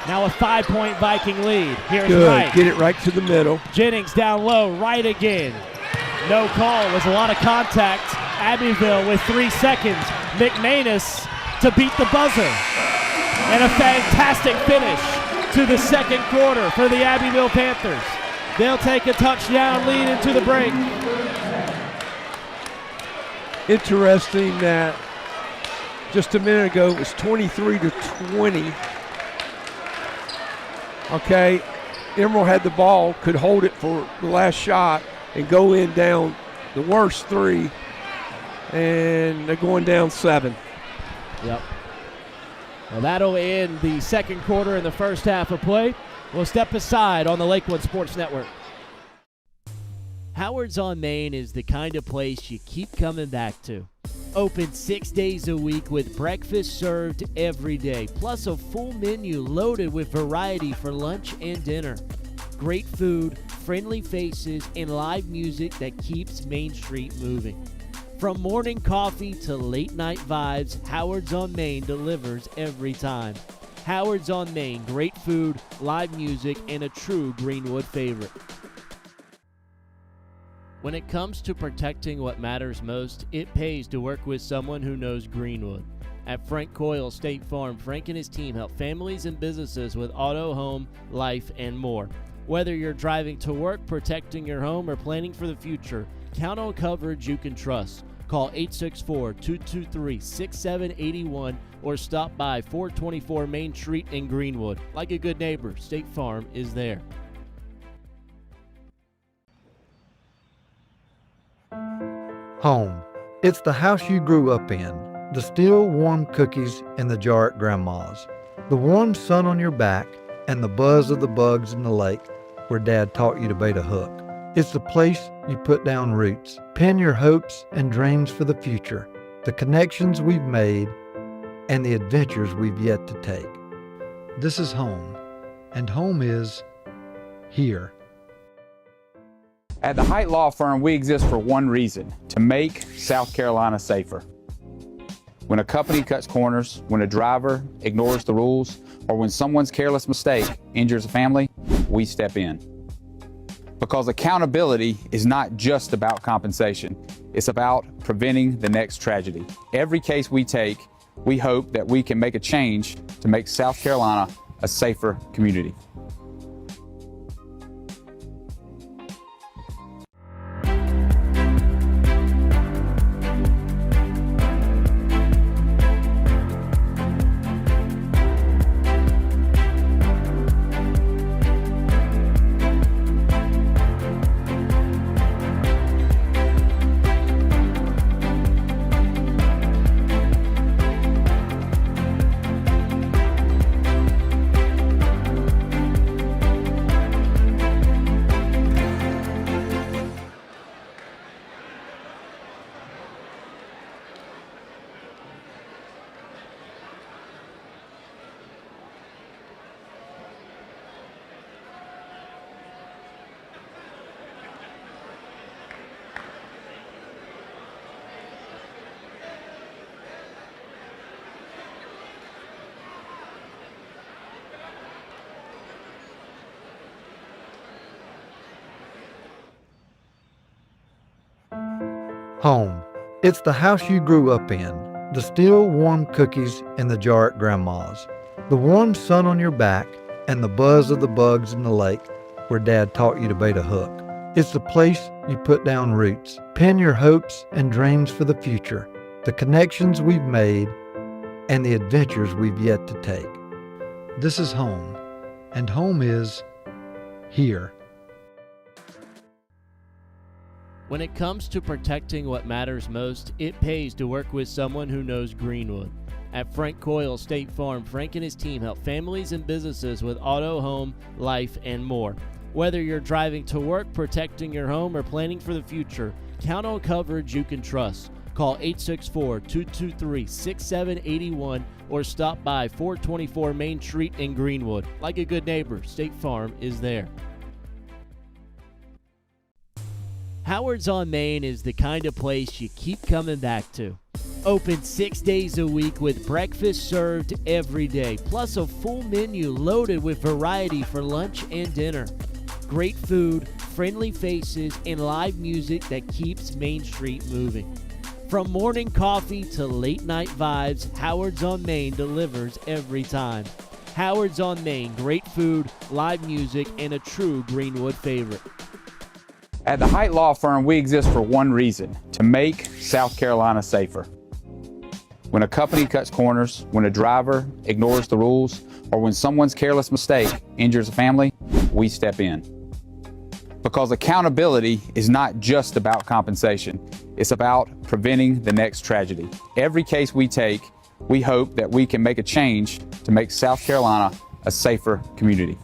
Now a 5-point Viking lead. Here's Wright. Get it right to the middle. Jennings down low, Wright again. No call. Was a lot of contact. Abbeville with 3 seconds. McManus to beat the buzzer. And a fantastic finish to the second quarter for the Abbeville Panthers. They'll take a touchdown lead into the break. Interesting that just a minute ago it was 23-20. Okay, Emerald had the ball, could hold it for the last shot and go in down the worst 3, and they're going down 7. Yep. Well, that'll end the second quarter and the first half of play. We'll step aside on the Lakeland Sports Network. Howard's on Main is the kind of place you keep coming back to. Open 6 days a week with breakfast served every day, plus a full menu loaded with variety for lunch and dinner. Great food, friendly faces, and live music that keeps Main Street moving. From morning coffee to late night vibes, Howard's on Main delivers every time. Howard's on Main, great food, live music, and a true Greenwood favorite. When it comes to protecting what matters most, it pays to work with someone who knows Greenwood. At Frank Coyle State Farm, Frank and his team help families and businesses with auto, home, life, and more. Whether you're driving to work, protecting your home, or planning for the future, count on coverage you can trust. Call 864-223-6781 or stop by 424 Main Street in Greenwood. Like a good neighbor, State Farm is there. Home. It's the house you grew up in. The still warm cookies in the jar at Grandma's. The warm sun on your back and the buzz of the bugs in the lake where Dad taught you to bait a hook. It's the place you put down roots, pin your hopes and dreams for the future, the connections we've made, and the adventures we've yet to take. This is home, and home is here. At the Height Law Firm, we exist for one reason: to make South Carolina safer. When a company cuts corners, when a driver ignores the rules, or when someone's careless mistake injures a family, we step in. Because accountability is not just about compensation. It's about preventing the next tragedy. Every case we take, we hope that we can make a change to make South Carolina a safer community. Home. It's the house you grew up in. The still warm cookies in the jar at Grandma's. The warm sun on your back and the buzz of the bugs in the lake where Dad taught you to bait a hook. It's the place you put down roots, pin your hopes and dreams for the future, the connections we've made, and the adventures we've yet to take. This is home, and home is here. When it comes to protecting what matters most, it pays to work with someone who knows Greenwood. At Frank Coyle State Farm, Frank and his team help families and businesses with auto, home, life, and more. Whether you're driving to work, protecting your home, or planning for the future, count on coverage you can trust. Call 864-223-6781 or stop by 424 Main Street in Greenwood. Like a good neighbor, State Farm is there. Howard's on Main is the kind of place you keep coming back to. Open 6 days a week with breakfast served every day, plus a full menu loaded with variety for lunch and dinner. Great food, friendly faces, and live music that keeps Main Street moving. From morning coffee to late night vibes, Howard's on Main delivers every time. Howard's on Main, great food, live music, and a true Greenwood favorite. At the Height Law Firm, we exist for one reason: to make South Carolina safer. When a company cuts corners, when a driver ignores the rules, or when someone's careless mistake injures a family, we step in. Because accountability is not just about compensation, it's about preventing the next tragedy. Every case we take, we hope that we can make a change to make South Carolina a safer community.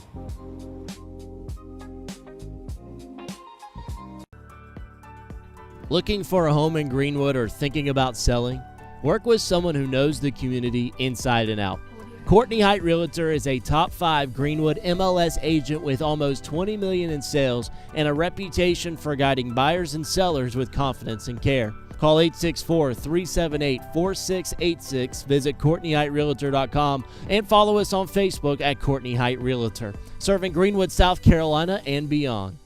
Looking for a home in Greenwood or thinking about selling? Work with someone who knows the community inside and out. Courtney Height Realtor is a top 5 Greenwood MLS agent with almost $20 million in sales and a reputation for guiding buyers and sellers with confidence and care. Call 864-378-4686, visit CourtneyHeightRealtor.com, and follow us on Facebook at Courtney Height Realtor, serving Greenwood, South Carolina, and beyond.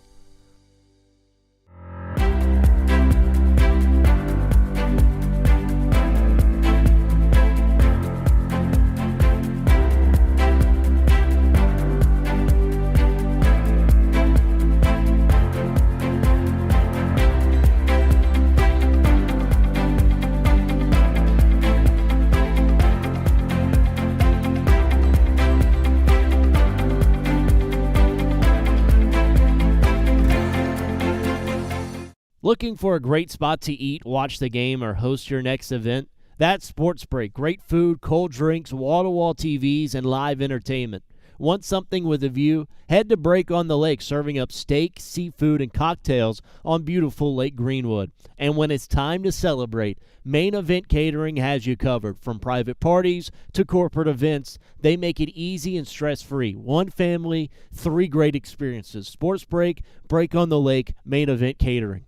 Looking for a great spot to eat, watch the game, or host your next event? That's Sports Break. Great food, cold drinks, wall-to-wall TVs, and live entertainment. Want something with a view? Head to Break on the Lake, serving up steak, seafood, and cocktails on beautiful Lake Greenwood. And when it's time to celebrate, Main Event Catering has you covered. From private parties to corporate events, they make it easy and stress-free. One family, 3 great experiences. Sports Break, Break on the Lake, Main Event Catering.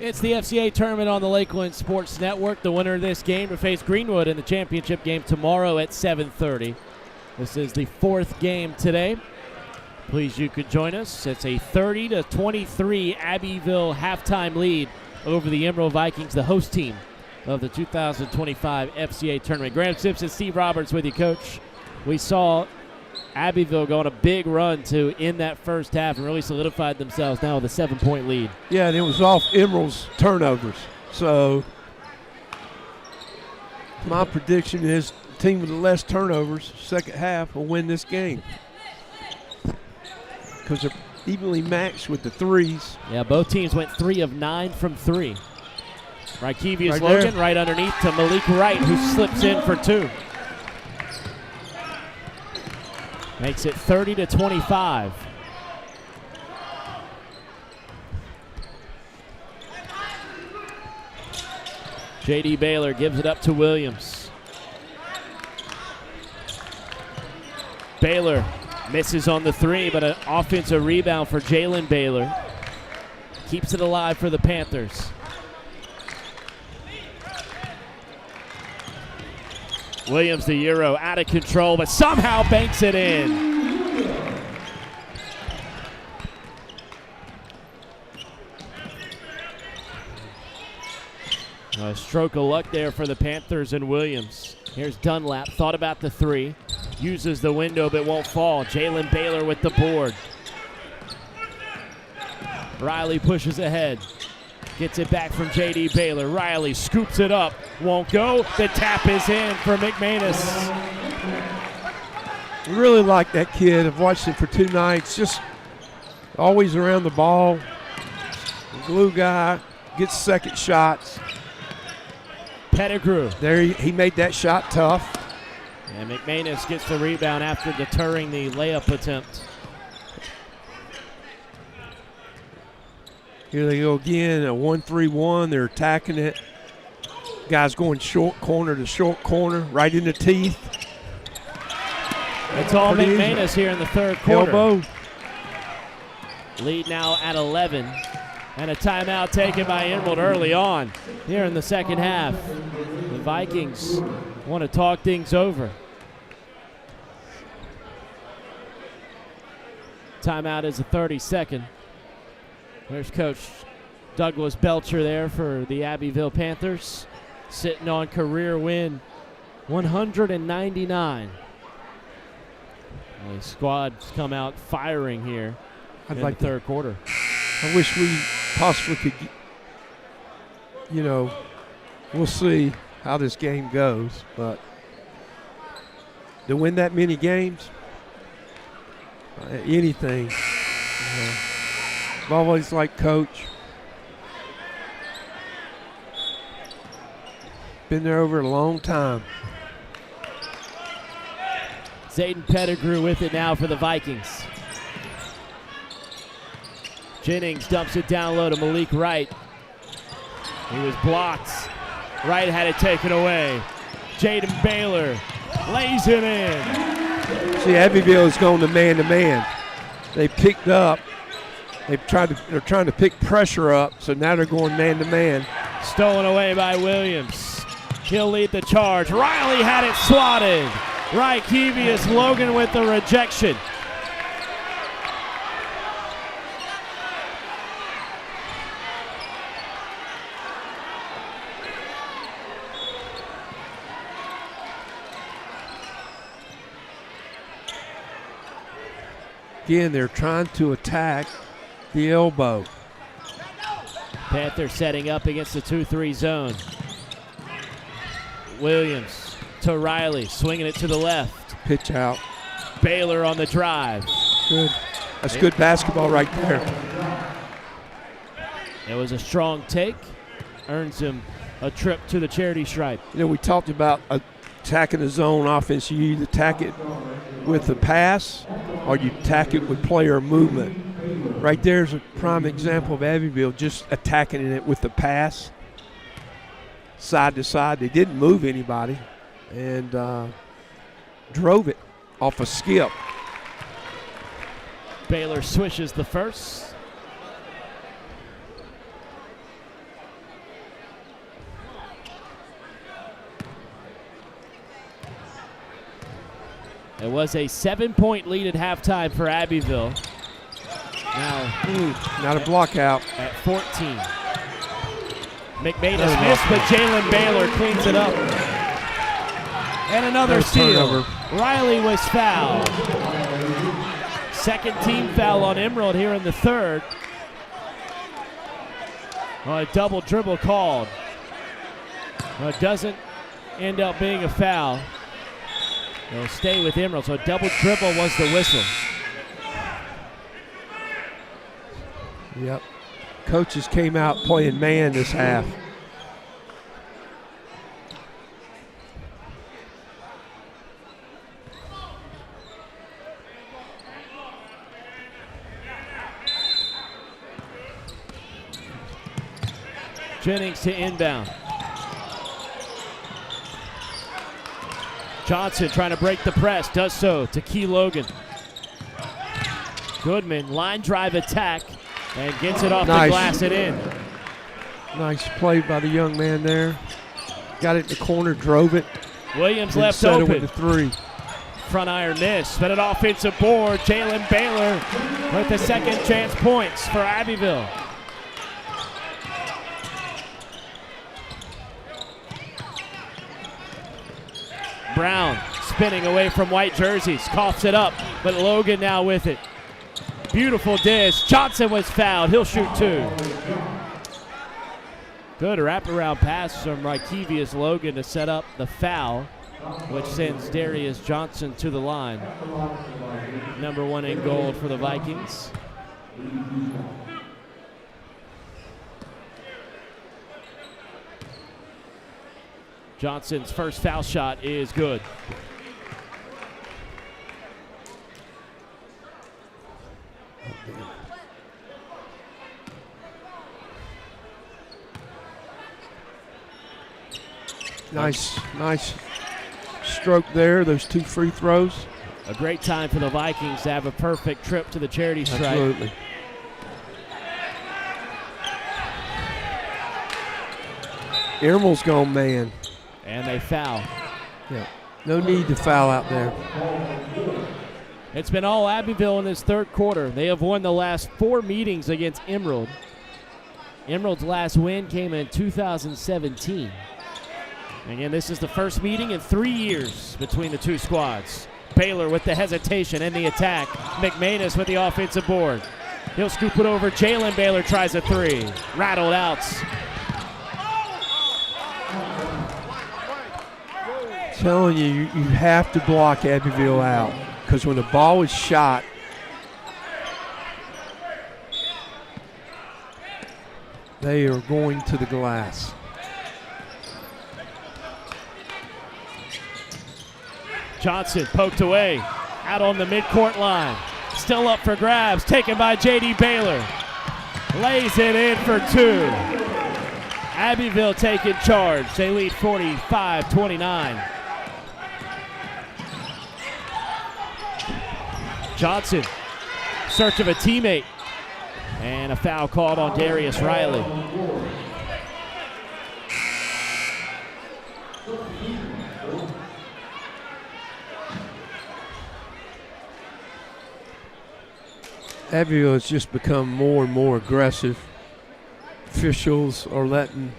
It's the FCA tournament on the Lakelands Sports Network. The winner of this game will face Greenwood in the championship game tomorrow at 7:30. This is the fourth game today. Please, you could join us. It's a 30-23 Abbeville halftime lead over the Emerald Vikings, the host team of the 2025 FCA tournament. Graham Simpson, Steve Roberts with you, Coach. We saw Abbeville go on a big run to end that first half and really solidified themselves now with a 7-point lead. Yeah, and it was off Emerald's turnovers. So my prediction is the team with the less turnovers second half will win this game, because they're evenly matched with the threes. Yeah, both teams went 3 of 9 from 3. Rykevius Right Logan there. right underneath to Malik Wright, who slips in for 2. Makes it 30-25. J.D. Baylor gives it up to Williams. Baylor misses on the 3, but an offensive rebound for Jalen Baylor. Keeps it alive for the Panthers. Williams, the Euro, out of control, but somehow banks it in. A stroke of luck there for the Panthers and Williams. Here's Dunlap, thought about the 3. Uses the window but won't fall. Jalen Baylor with the board. Riley pushes ahead. Gets it back from J.D. Baylor. Riley scoops it up. Won't go. The tap is in for McManus. I really like that kid. I've watched him for 2 nights. Just always around the ball. Glue guy. Gets second shots. Pettigrew. There he made that shot tough. And McManus gets the rebound after deterring the layup attempt. Here they go again, a 1-3-1. They're attacking it. Guys going short corner to short corner, right in the teeth. It's all Pretty McManus easy. here in the third quarter. Elbow. Lead now at 11. And a timeout taken by Emerald early on here in the second half. The Vikings want to talk things over. Timeout is a 30-second. There's Coach Douglas Belcher there for the Abbeville Panthers, sitting on career win 199. The squad's come out firing here in the third quarter. I wish we possibly could, we'll see how this game goes, but to win that many games, anything. I've always liked Coach. Been there over a long time. Zayden Pettigrew with it now for the Vikings. Jennings dumps it down low to Malik Wright. He was blocked. Wright had it taken away. Jaden Baylor lays it in. See, Abbeville is going to man. They picked up. They're trying to pick pressure up, so now they're going man-to-man. Stolen away by Williams. He'll lead the charge. Riley had it swatted. Rykevius Logan with the rejection. Again, they're trying to attack the elbow. Panthers setting up against the 2-3 zone. Williams to Riley, swinging it to the left. Pitch out. Baylor on the drive. Good. That's good basketball right there. It was a strong take. Earns him a trip to the charity stripe. We talked about attacking the zone offense. You either attack it with the pass or you attack it with player movement. Right there's a prime example of Abbeville just attacking it with the pass, side to side. They didn't move anybody and drove it off a skip. Baylor swishes the first. It was a 7-point lead at halftime for Abbeville. Now, not a block out. At 14. McManus missed, but Jalen Baylor cleans it up. And another steal. Turnover. Riley was fouled. Second team foul on Emerald here in the third. A double dribble called. It doesn't end up being a foul. It'll stay with Emerald, so a double dribble was the whistle. Yep. Coaches came out playing man this half. Jennings to inbound. Johnson trying to break the press, does so to Key Logan. Goodman, line drive attack, and gets it off the glass and in. Nice play by the young man there. Got it in the corner, drove it. Williams left open. With the three. Front iron miss, but an offensive board. Jalen Baylor with the second chance points for Abbeville. Brown spinning away from white jerseys, coughs it up, but Logan now with it. Beautiful dish. Johnson was fouled. He'll shoot two. Good wraparound pass from Rykevius Logan to set up the foul, which sends Darius Johnson to the line. Number one in gold for the Vikings. Johnson's first foul shot is good. Nice stroke there, those two free throws. A great time for the Vikings to have a perfect trip to the charity stripe. Absolutely. Emerald's gone man. And they foul. Yeah. No need to foul out there. It's been all Abbeville in this third quarter. They have won the last 4 meetings against Emerald. Emerald's last win came in 2017. Again, this is the first meeting in 3 years between the two squads. Baylor with the hesitation and the attack. McManus with the offensive board. He'll scoop it over. Jalen Baylor tries a three. Rattled out. Telling you, you have to block Abbeville out, because when the ball is shot, they are going to the glass. Johnson poked away, out on the midcourt line. Still up for grabs, taken by J.D. Baylor. Lays it in for two. Abbeville taking charge. They lead 45-29. Johnson, search of a teammate. And a foul called on Darius Riley. Abbeville has just become more and more aggressive. Officials are letting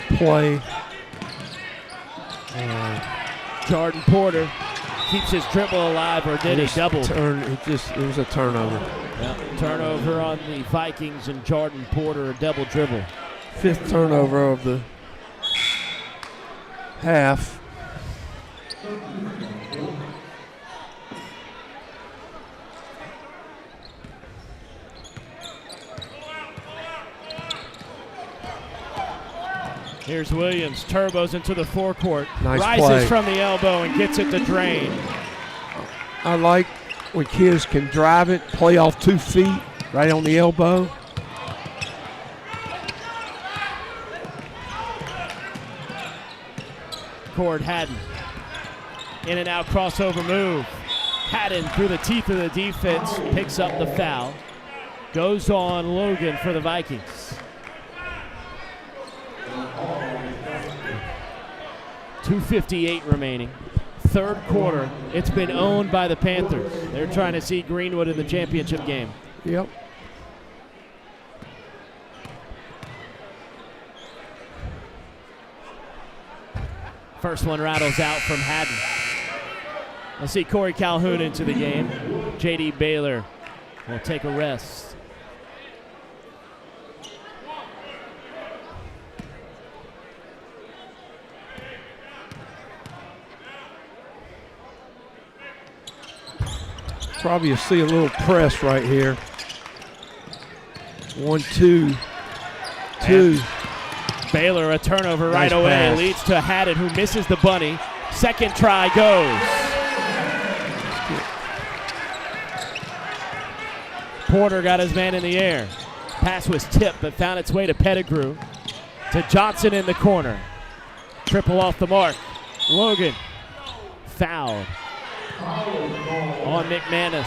play. Jordan Porter keeps his dribble alive, or did he double? It was a turnover. Yeah, turnover on the Vikings, and Jordan Porter a double dribble. 5th turnover of the half. Here's Williams, turbos into the forecourt. Nice rises play. From the elbow and gets it to drain. I like when kids can drive it, play off 2 feet, right on the elbow. Cord Haddon. In and out crossover move. Haddon through the teeth of the defense, picks up the foul. Goes on Logan for the Vikings. 2:58 remaining. third quarter, it's been owned by the Panthers. They're trying to see Greenwood in the championship game. Yep. First one rattles out from Haddon. Let's see Corey Calhoun into the game. J.D. Baylor will take a rest. Probably see a little press right here. 1, 2, 2. Baylor, a turnover right Nice away, pass. leads to Haddon, who misses the bunny. Second try goes. Porter got his man in the air. Pass was tipped, but found its way to Pettigrew. To Johnson in the corner. Triple off the mark. Logan fouled on McManus.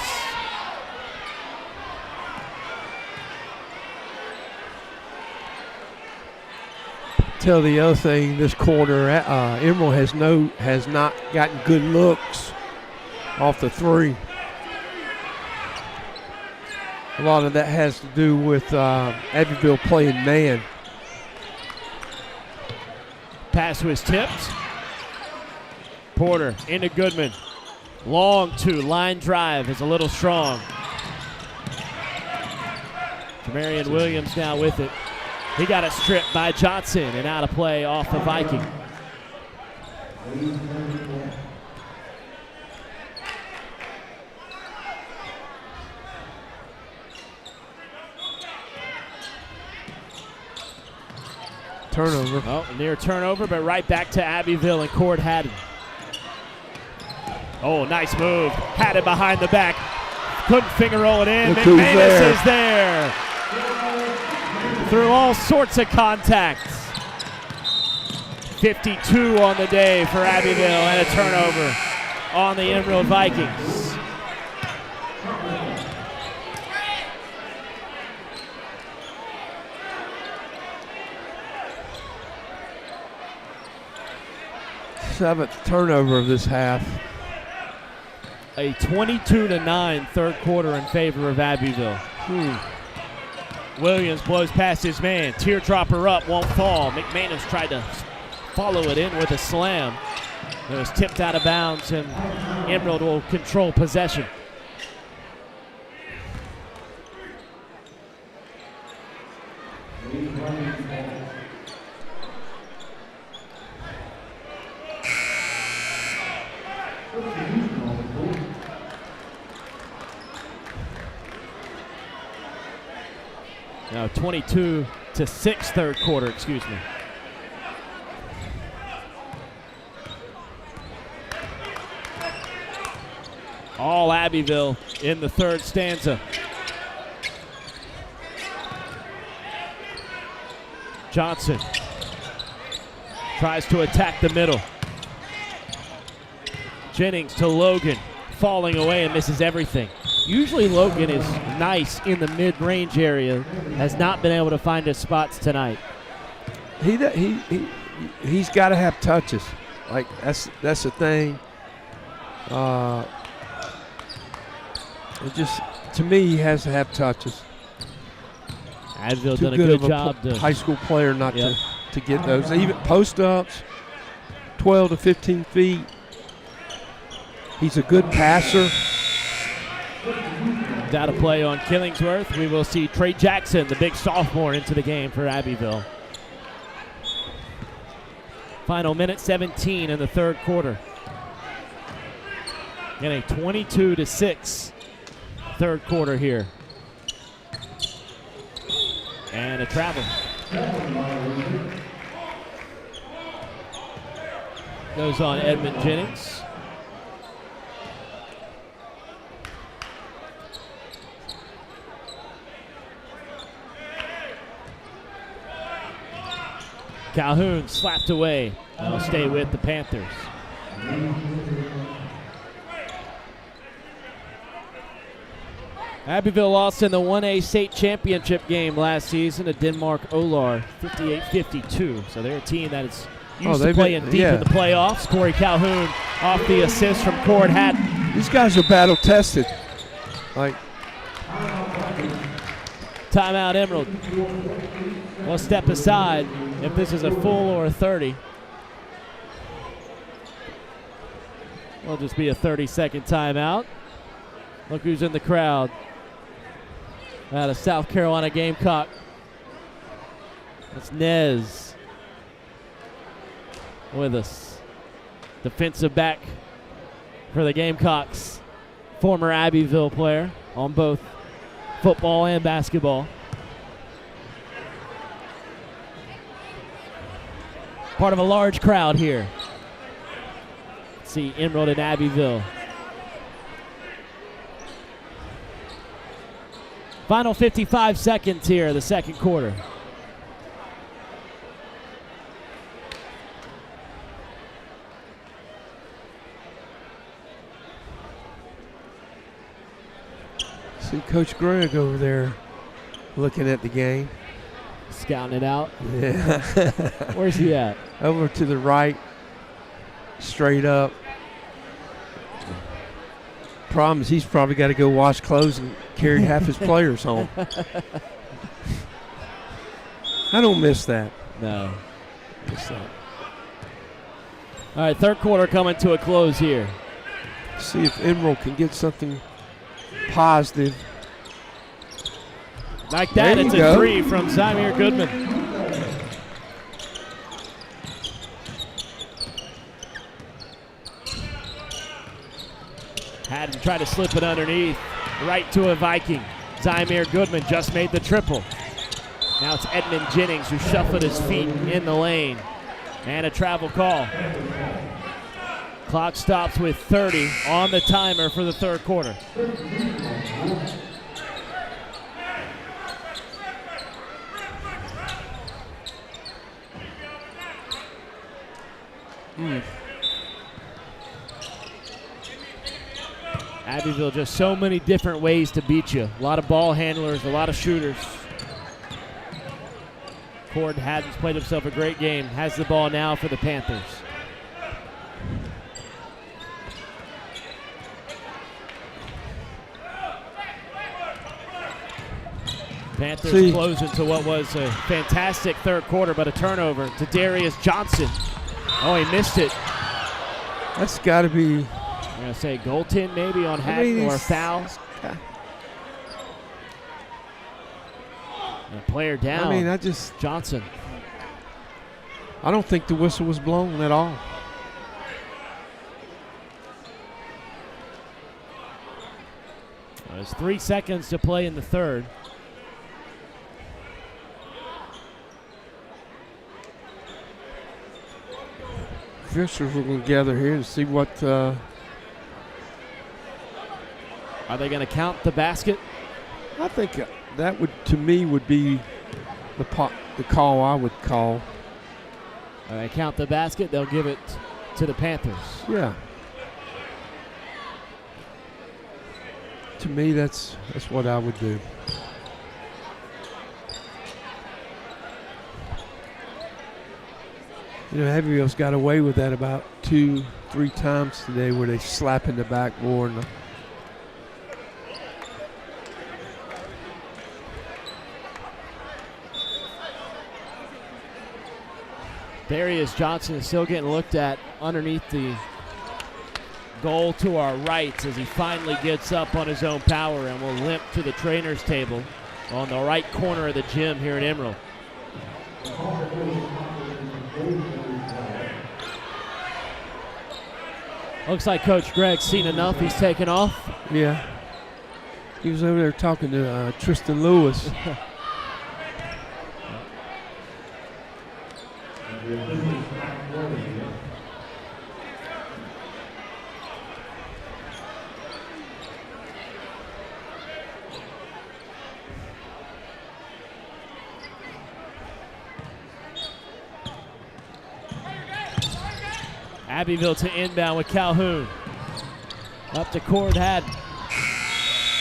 Tell the other thing this quarter, Emerald has not gotten good looks off the three. A lot of that has to do with Abbeville playing man. Pass was tipped. Porter into Goodman. Long two, line drive is a little strong. Jamarian Williams now with it. He got a strip by Johnson and out of play off the Viking. Turnover. Oh, near turnover, but right back to Abbeville and Cord Haddon. Oh, nice move. Haddon behind the back. Couldn't finger roll it in. Look who's McManus there. is there. Through all sorts of contacts. 52 on the day for Abbeville and a turnover on the Emerald Vikings. Seventh turnover of this half. A 22-9 third quarter in favor of Abbeville. Williams blows past his man. Teardropper up, won't fall. McManus tried to follow it in with a slam. It was tipped out of bounds, and Emerald will control possession. Now 22-6 third quarter, excuse me. All Abbeville in the third stanza. Johnson tries to attack the middle. Jennings to Logan, falling away and misses everything. Usually Logan is nice in the mid-range area, has not been able to find his spots tonight. He's got to have touches. Like that's the thing. It just, to me, he has to have touches. Abbeville Too done a good good of job to high school player not Yep. to get those. Even post-ups, 12 to 15 feet. He's a good passer. out of play on Killingsworth. We will see Trey Jackson, the big sophomore, into the game for Abbeville. Final minute 17 in the third quarter. In a 22-6 third quarter here. And a travel. Goes on Edmund Jennings. Calhoun slapped away. That'll stay with the Panthers. Abbeville lost in the 1A state championship game last season to Denmark Olar, 58-52. So they're a team that is used to playing deep in the playoffs. Corey Calhoun off the assist from Cord Hatton. These guys are battle tested. Like, timeout Emerald. We'll step aside if this is a full or a 30. It'll just be a 30-second timeout. Look who's in the crowd. Out of South Carolina Gamecock. That's Nez with us. Defensive back for the Gamecocks. Former Abbeville player on both football and basketball. Part of a large crowd here. Let's see Emerald and Abbeville. Final 55 seconds here, the second quarter. see Coach Greg over there looking at the game. Scouting it out. Yeah. Where's he at? Over to the right, straight up. Problem is he's probably got to go wash clothes and carry half his players home. I don't miss that. No. Miss that. All right, third quarter coming to a close here. See if Emerald can get something positive. Like that, There it's you a go. three from Zymir Goodman. Had to try to slip it underneath, right to a Viking. Zymir Goodman just made the triple. Now it's Edmund Jennings who shuffled his feet in the lane. And a travel call. Clock stops with 30 on the timer for the third quarter. Abbeville, just so many different ways to beat you. A lot of ball handlers, a lot of shooters. Cord Haddon's played himself a great game. Has the ball now for the Panthers. Panthers close into what was a fantastic third quarter, but a turnover to Darius Johnson. Oh, he missed it. That's got to be. I'm going to say goaltend maybe on Hatton or foul. And a player down. Johnson. I don't think the whistle was blown at all. There's 3 seconds to play in the third. Officials are going to gather here to see what. Are they going to count the basket? I think that would, to me, would be the call I would call. All right, count the basket. They'll give it to the Panthers. Yeah. To me, that's what I would do. You know, Abbeville's got away with that about 2-3 times today where they slap in the backboard. Darius Johnson is still getting looked at underneath the goal to our right as he finally gets up on his own power and will limp to the trainer's table on the right corner of the gym here at Emerald. Looks like Coach Greg's seen enough. He's taken off. Yeah. He was over there talking to Tristan Lewis. Abbeville to inbound with Calhoun. Up to Cord Haddon.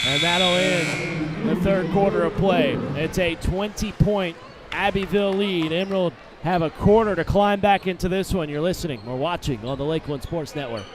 And that'll end the third quarter of play. It's a 20-point Abbeville lead. Emerald have a quarter to climb back into this one. You're listening or watching on the Lakeland Sports Network.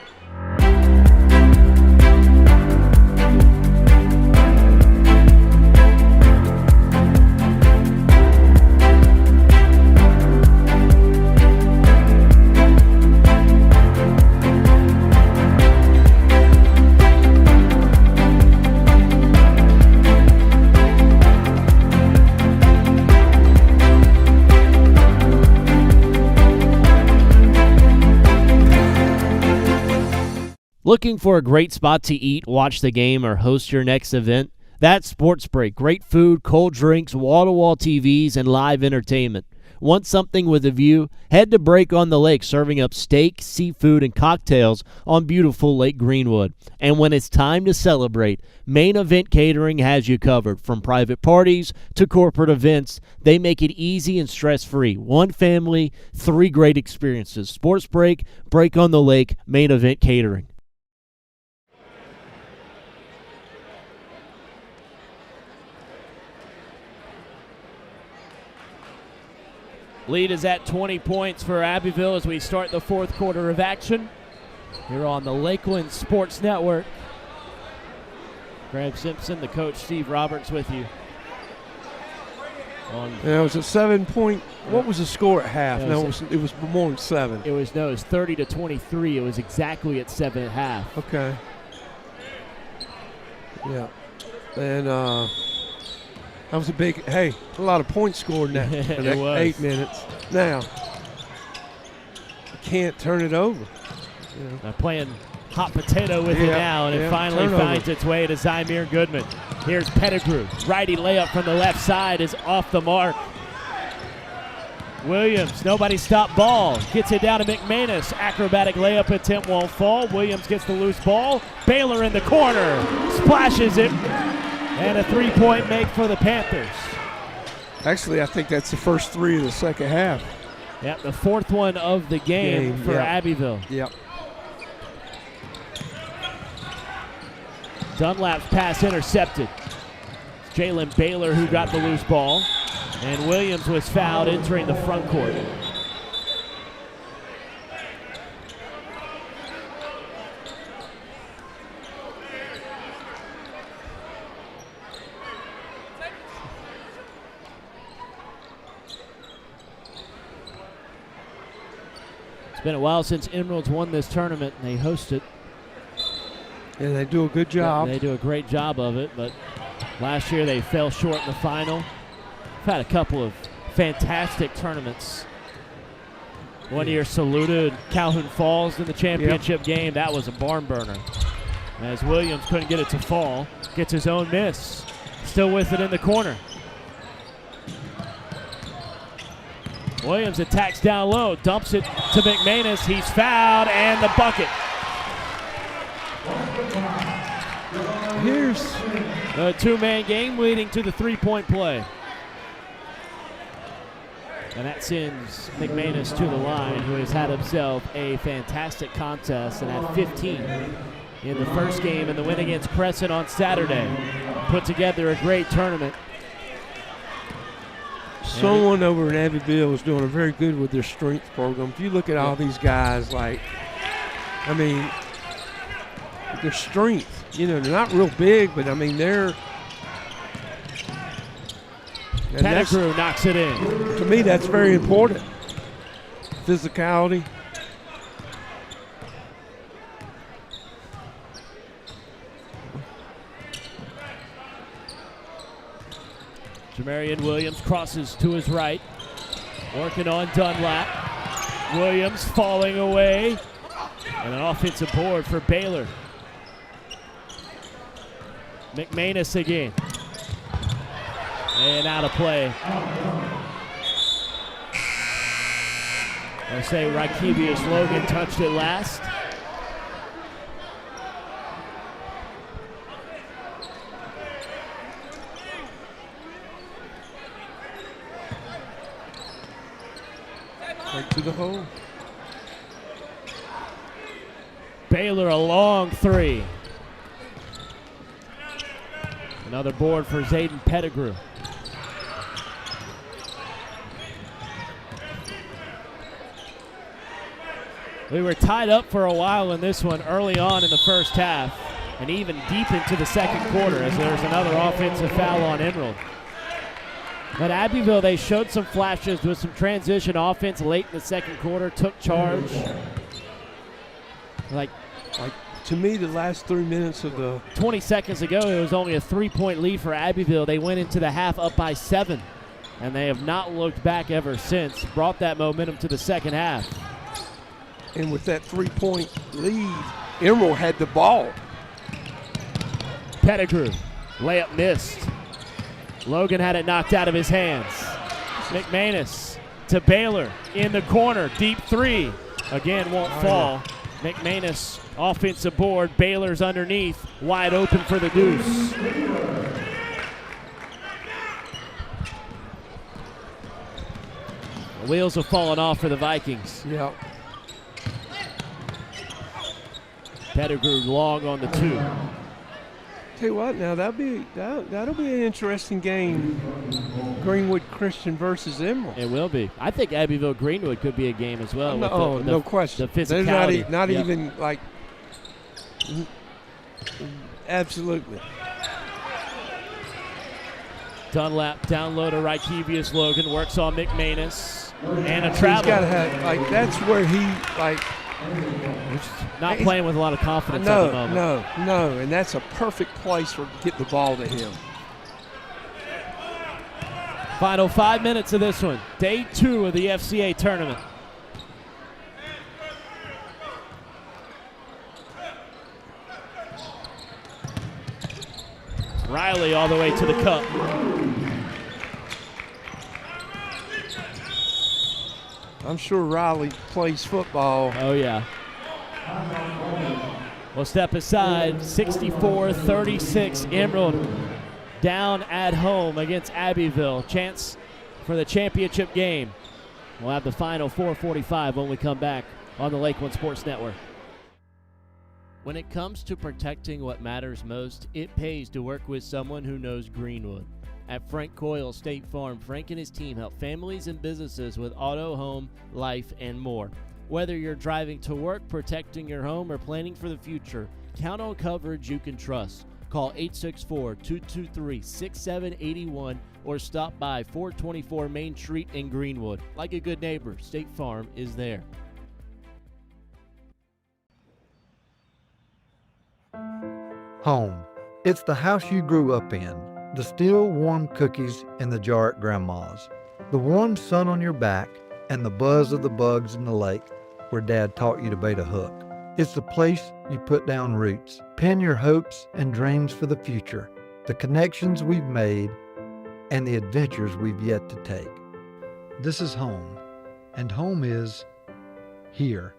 Looking for a great spot to eat, watch the game, or host your next event? That's Sports Break. Great food, cold drinks, wall-to-wall TVs, and live entertainment. Want something with a view? Head to Break on the Lake, serving up steak, seafood, and cocktails on beautiful Lake Greenwood. And when it's time to celebrate, Main Event Catering has you covered. From private parties to corporate events, they make it easy and stress-free. One family, 3 great experiences. Sports Break, Break on the Lake, Main Event Catering. Lead is at 20 points for Abbeville as we start the fourth quarter of action here on the Lakeland Sports Network. Graham Simpson, the coach, Steve Roberts with you. It was a 7-point. What was the score at half? It was more than 7. It was 30-23. It was exactly at 7 at half. Okay. Yeah. And that was a lot of points scored in that, in that 8 minutes. Now, you can't turn it over. They're playing hot potato with it now, and it finally finds its way to Zymir Goodman. Here's Pettigrew. Righty layup from the left side is off the mark. Williams, nobody stop ball. Gets it down to McManus. Acrobatic layup attempt won't fall. Williams gets the loose ball. Baylor in the corner. Splashes it. And a 3-point make for the Panthers. Actually, I think that's the first 3 of the second half. Yep, the 4th one of the game for Abbeville. Yep. Dunlap's pass intercepted. It's Jalen Baylor who got the loose ball. And Williams was fouled entering the front court. It's been a while since Emeralds won this tournament, and they host it. And they do a good job. They do a great job of it, but last year they fell short in the final. We've had a couple of fantastic tournaments. One year saluted Calhoun Falls in the championship game. That was a barn burner. As Williams couldn't get it to fall. Gets his own miss. Still with it in the corner. Williams attacks down low. Dumps it to McManus. He's fouled, and the bucket. Here's a 2-man game leading to the 3-point play. And that sends McManus to the line, who has had himself a fantastic contest and had 15 in the first game in the win against Crescent on Saturday. Put together a great tournament. Someone over in Abbeville is doing very good with their strength program. If you look at all these guys, their strength, they're not real big, but they're. Pettigrew knocks it in. To me, that's very important. Physicality. Jamarian Williams crosses to his right. Working on Dunlap. Williams falling away. And an offensive board for Baylor. McManus again. And out of play. I say Rakevius Logan touched it last. Right to the hole. Baylor a long 3. Another board for Zayden Pettigrew. We were tied up for a while in this one early on in the first half and even deep into the second quarter as there's another offensive foul on Emerald. But Abbeville, they showed some flashes with some transition offense late in the second quarter, took charge. Like to me, the last 3 minutes of the 20 seconds ago, it was only a 3-point lead for Abbeville. They went into the half up by 7, and they have not looked back ever since. Brought that momentum to the second half. And with that 3-point lead, Emerald had the ball. Pettigrew, layup missed. Logan had it knocked out of his hands. McManus to Baylor in the corner, deep three. Again, won't fall. McManus, offensive board. Baylor's underneath, wide open for the deuce. The wheels have fallen off for the Vikings. Yeah. Pettigrew long on the 2. Tell you what, now that'll be an interesting game. Greenwood Christian versus Emerald. It will be. I think Abbeville Greenwood could be a game as well. No question. The physicality. They're not even like. Absolutely. Dunlap down low to Rykevius Logan, works on McManus and a travel. He's got to have that's where he not playing with a lot of confidence at the moment. No, and that's a perfect place for get the ball to him. Final 5 minutes of this one, day 2 of the FCA tournament. Riley all the way to the cup. I'm sure Riley plays football. Oh, yeah. We'll step aside. 64-36. Emerald down at home against Abbeville. Chance for the championship game. We'll have the final 4:45 when we come back on the Lakeland Sports Network. When it comes to protecting what matters most, it pays to work with someone who knows Greenwood. At Frank Coyle State Farm, Frank and his team help families and businesses with auto, home, life, and more. Whether you're driving to work, protecting your home, or planning for the future, count on coverage you can trust. Call 864-223-6781 or stop by 424 Main Street in Greenwood. Like a good neighbor, State Farm is there. Home. It's the house you grew up in. The still warm cookies in the jar at Grandma's. The warm sun on your back and the buzz of the bugs in the lake where Dad taught you to bait a hook. It's the place you put down roots, pin your hopes and dreams for the future, the connections we've made, and the adventures we've yet to take. This is home, and home is here.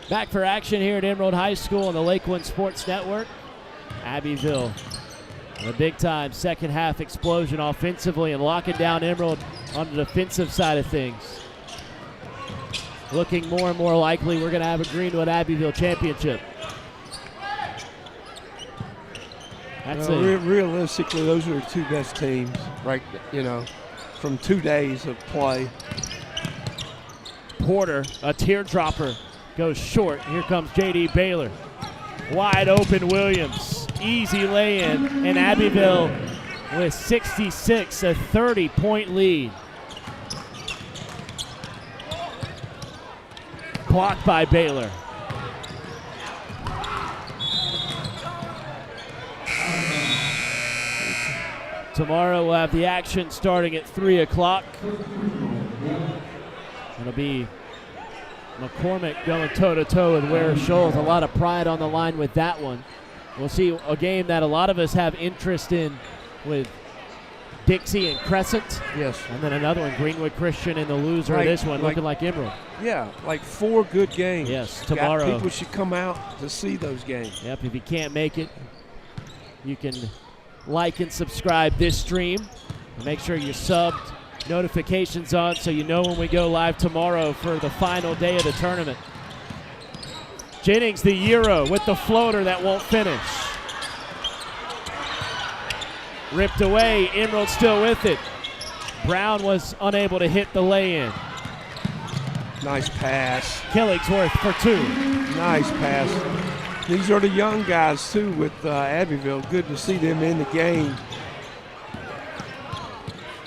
Back for action here at Emerald High School on the Lakeland Sports Network. Abbeville, a big-time second-half explosion offensively and locking down Emerald on the defensive side of things. Looking more and more likely we're going to have a Greenwood-Abbeville championship. That's it. Realistically, those are the two best teams, right? From 2 days of play. Porter, a teardropper, goes short. Here comes J.D. Baylor. Wide open Williams. Easy lay-in, and Abbeville with 66, a 30-point lead. Blocked by Baylor. Tomorrow we'll have the action starting at 3 o'clock. It'll be McCormick going toe-to-toe with Ware Shoals. A lot of pride on the line with that one. We'll see a game that a lot of us have interest in with Dixie and Crescent. Yes. And then another one, Greenwood Christian, and the loser of this one looking like Emerald. Yeah, like 4 good games. Yes, tomorrow. People should come out to see those games. Yep, if you can't make it, you can like and subscribe this stream. And make sure you're subbed, notifications on, so you know when we go live tomorrow for the final day of the tournament. Jennings, the Euro, with the floater that won't finish. Ripped away, Emerald still with it. Brown was unable to hit the lay-in. Nice pass. Killingsworth for 2. Nice pass. These are the young guys, too, with Abbeville. Good to see them in the game.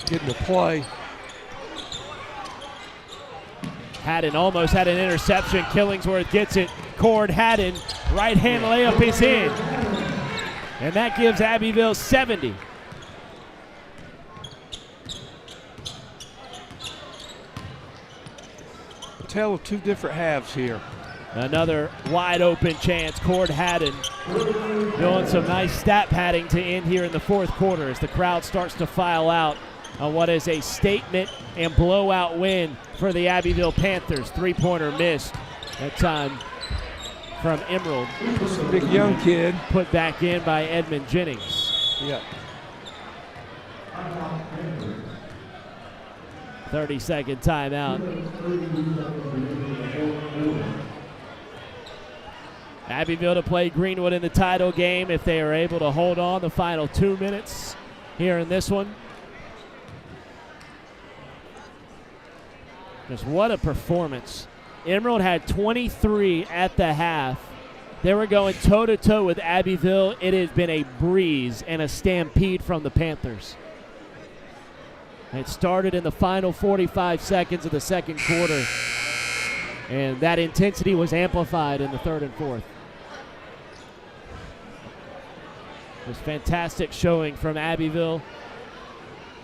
Getting to play. Haddon almost had an interception. Killingsworth gets it. Cord Haddon, right hand layup is in. And that gives Abbeville 70. A tale of 2 different halves here. Another wide open chance. Cord Haddon doing some nice stat padding to end here in the 4th quarter as the crowd starts to file out on what is a statement and blowout win for the Abbeville Panthers. 3-pointer missed that time from Emerald. It's a big young kid. Put back in by Edmund Jennings. Yeah. 30-second timeout. Abbeville to play Greenwood in the title game if they are able to hold on the final 2 minutes here in this one. Just what a performance. Emerald had 23 at the half. They were going toe-to-toe with Abbeville. It has been a breeze and a stampede from the Panthers. It started in the final 45 seconds of the 2nd quarter, and that intensity was amplified in the 3rd and 4th. It was fantastic showing from Abbeville,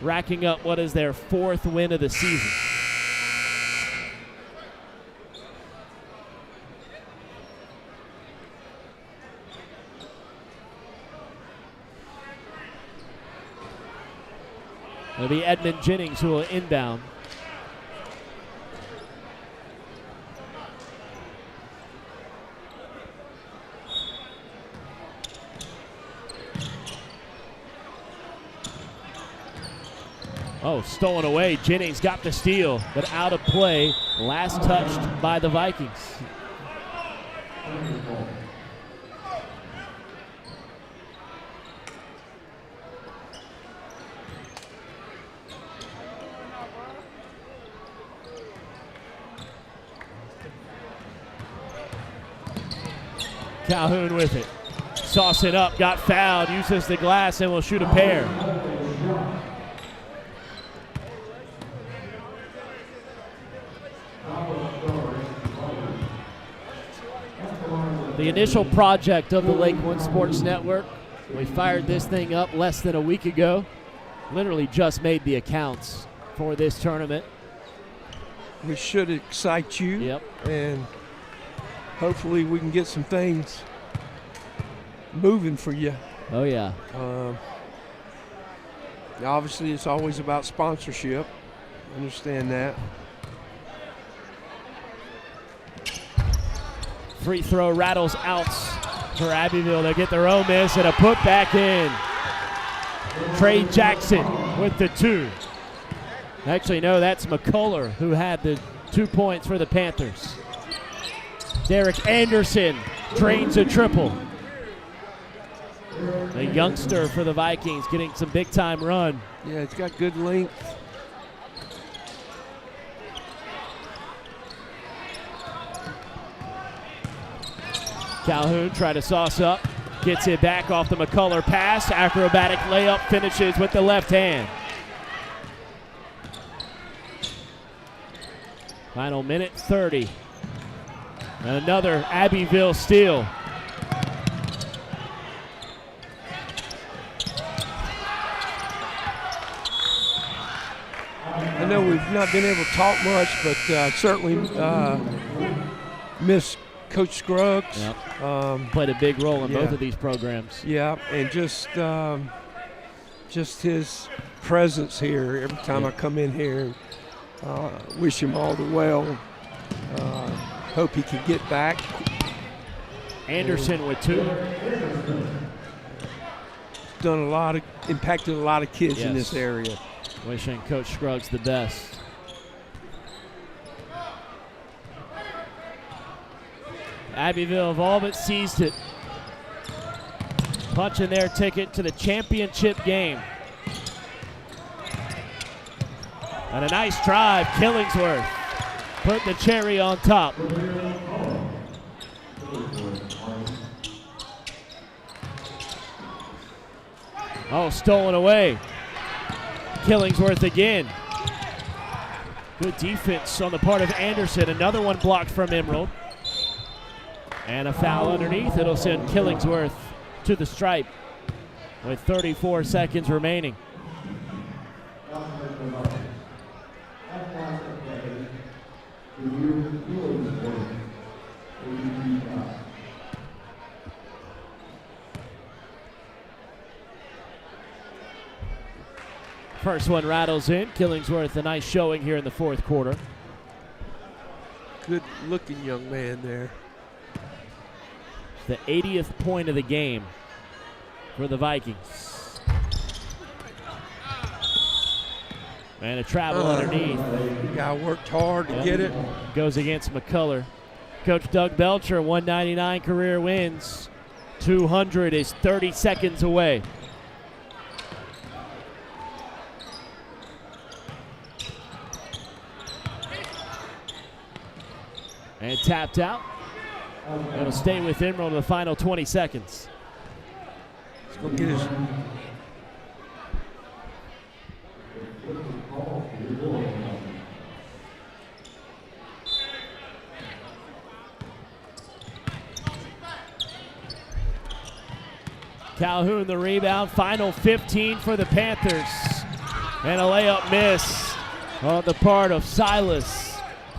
racking up what is their 4th win of the season. It'll be Edmund Jennings who will inbound. Oh, stolen away. Jennings got the steal, but out of play. Last touched by the Vikings. Calhoun with it. Sauce it up, got fouled, uses the glass, and will shoot a pair. The initial project of the Lakelands Sports Network. We fired this thing up less than a week ago. Literally just made the accounts for this tournament. We should excite you. Yep. And hopefully we can get some things moving for you. Oh, yeah. Obviously, it's always about sponsorship. Understand that. Free throw rattles out for Abbeville. They get their own miss and a putback in. Trey Jackson with the 2. Actually, no, that's McCullough who had the 2 points for the Panthers. Derek Anderson drains a triple. A youngster for the Vikings getting some big-time run. Yeah, it's got good length. Calhoun try to sauce up. Gets it back off the McCullough pass. Acrobatic layup, finishes with the left hand. Final minute 30. And another Abbeville steal. I know we've not been able to talk much, but certainly miss Coach Scruggs. Yep. Played a big role in both of these programs. Yeah, and just his presence here every time I come in here. Wish him all the well. Hope he can get back. Anderson with 2. Impacted a lot of kids in this area. Wishing Coach Scruggs the best. Abbeville have all but seized it. Punching their ticket to the championship game. And a nice drive, Killingsworth. put the cherry on top. Oh, stolen away. Killingsworth again. Good defense on the part of Anderson. Another one blocked from Emerald. And a foul underneath. It'll send Killingsworth to the stripe with 34 seconds remaining. First one rattles in. Killingsworth, a nice showing here in the fourth quarter. Good looking young man there. The 80th point of the game for the Vikings. And a travel underneath. The guy worked hard to get it. Goes against McCullough. Coach Doug Belcher, 199 career wins. 200 is 30 seconds away. And tapped out. It'll stay with Emerald in the final 20 seconds. Let's go get his. Calhoun the rebound. Final 15 for the Panthers. And a layup miss on the part of Silas.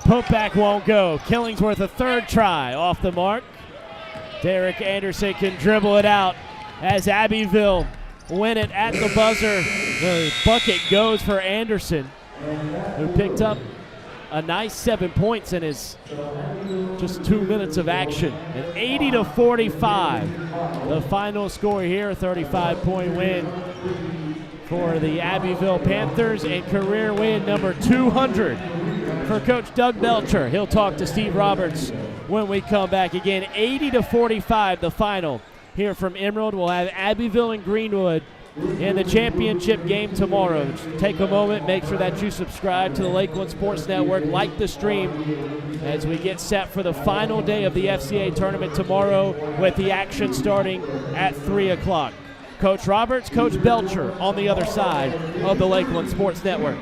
Putback won't go. Killingsworth a third try off the mark. Derek Anderson can dribble it out as Abbeville win it at the buzzer. The bucket goes for Anderson, who picked up a nice 7 points in his just 2 minutes of action. An 80-45. The final score here, a 35-point win for the Abbeville Panthers and career win number 200 for Coach Doug Belcher. He'll talk to Steve Roberts when we come back again. 80-45 the final here from Emerald. We'll have Abbeville and Greenwood in the championship game tomorrow. Just take a moment, make sure that you subscribe to the Lakeland Sports Network, like the stream as we get set for the final day of the FCA tournament tomorrow with the action starting at 3 o'clock. Coach Roberts, Coach Belcher on the other side of the Lakeland Sports Network.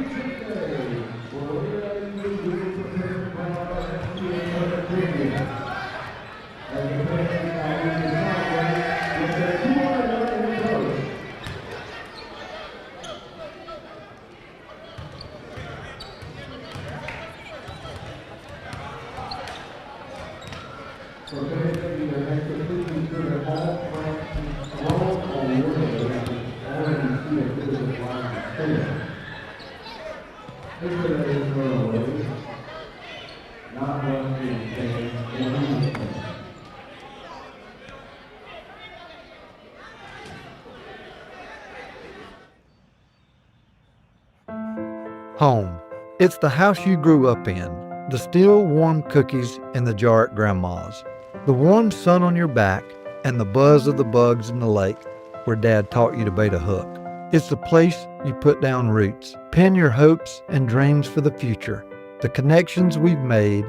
Home. It's the house you grew up in. The still warm cookies in the jar at Grandma's. The warm sun on your back and the buzz of the bugs in the lake where Dad taught you to bait a hook. It's the place you put down roots, pin your hopes and dreams for the future, the connections we've made,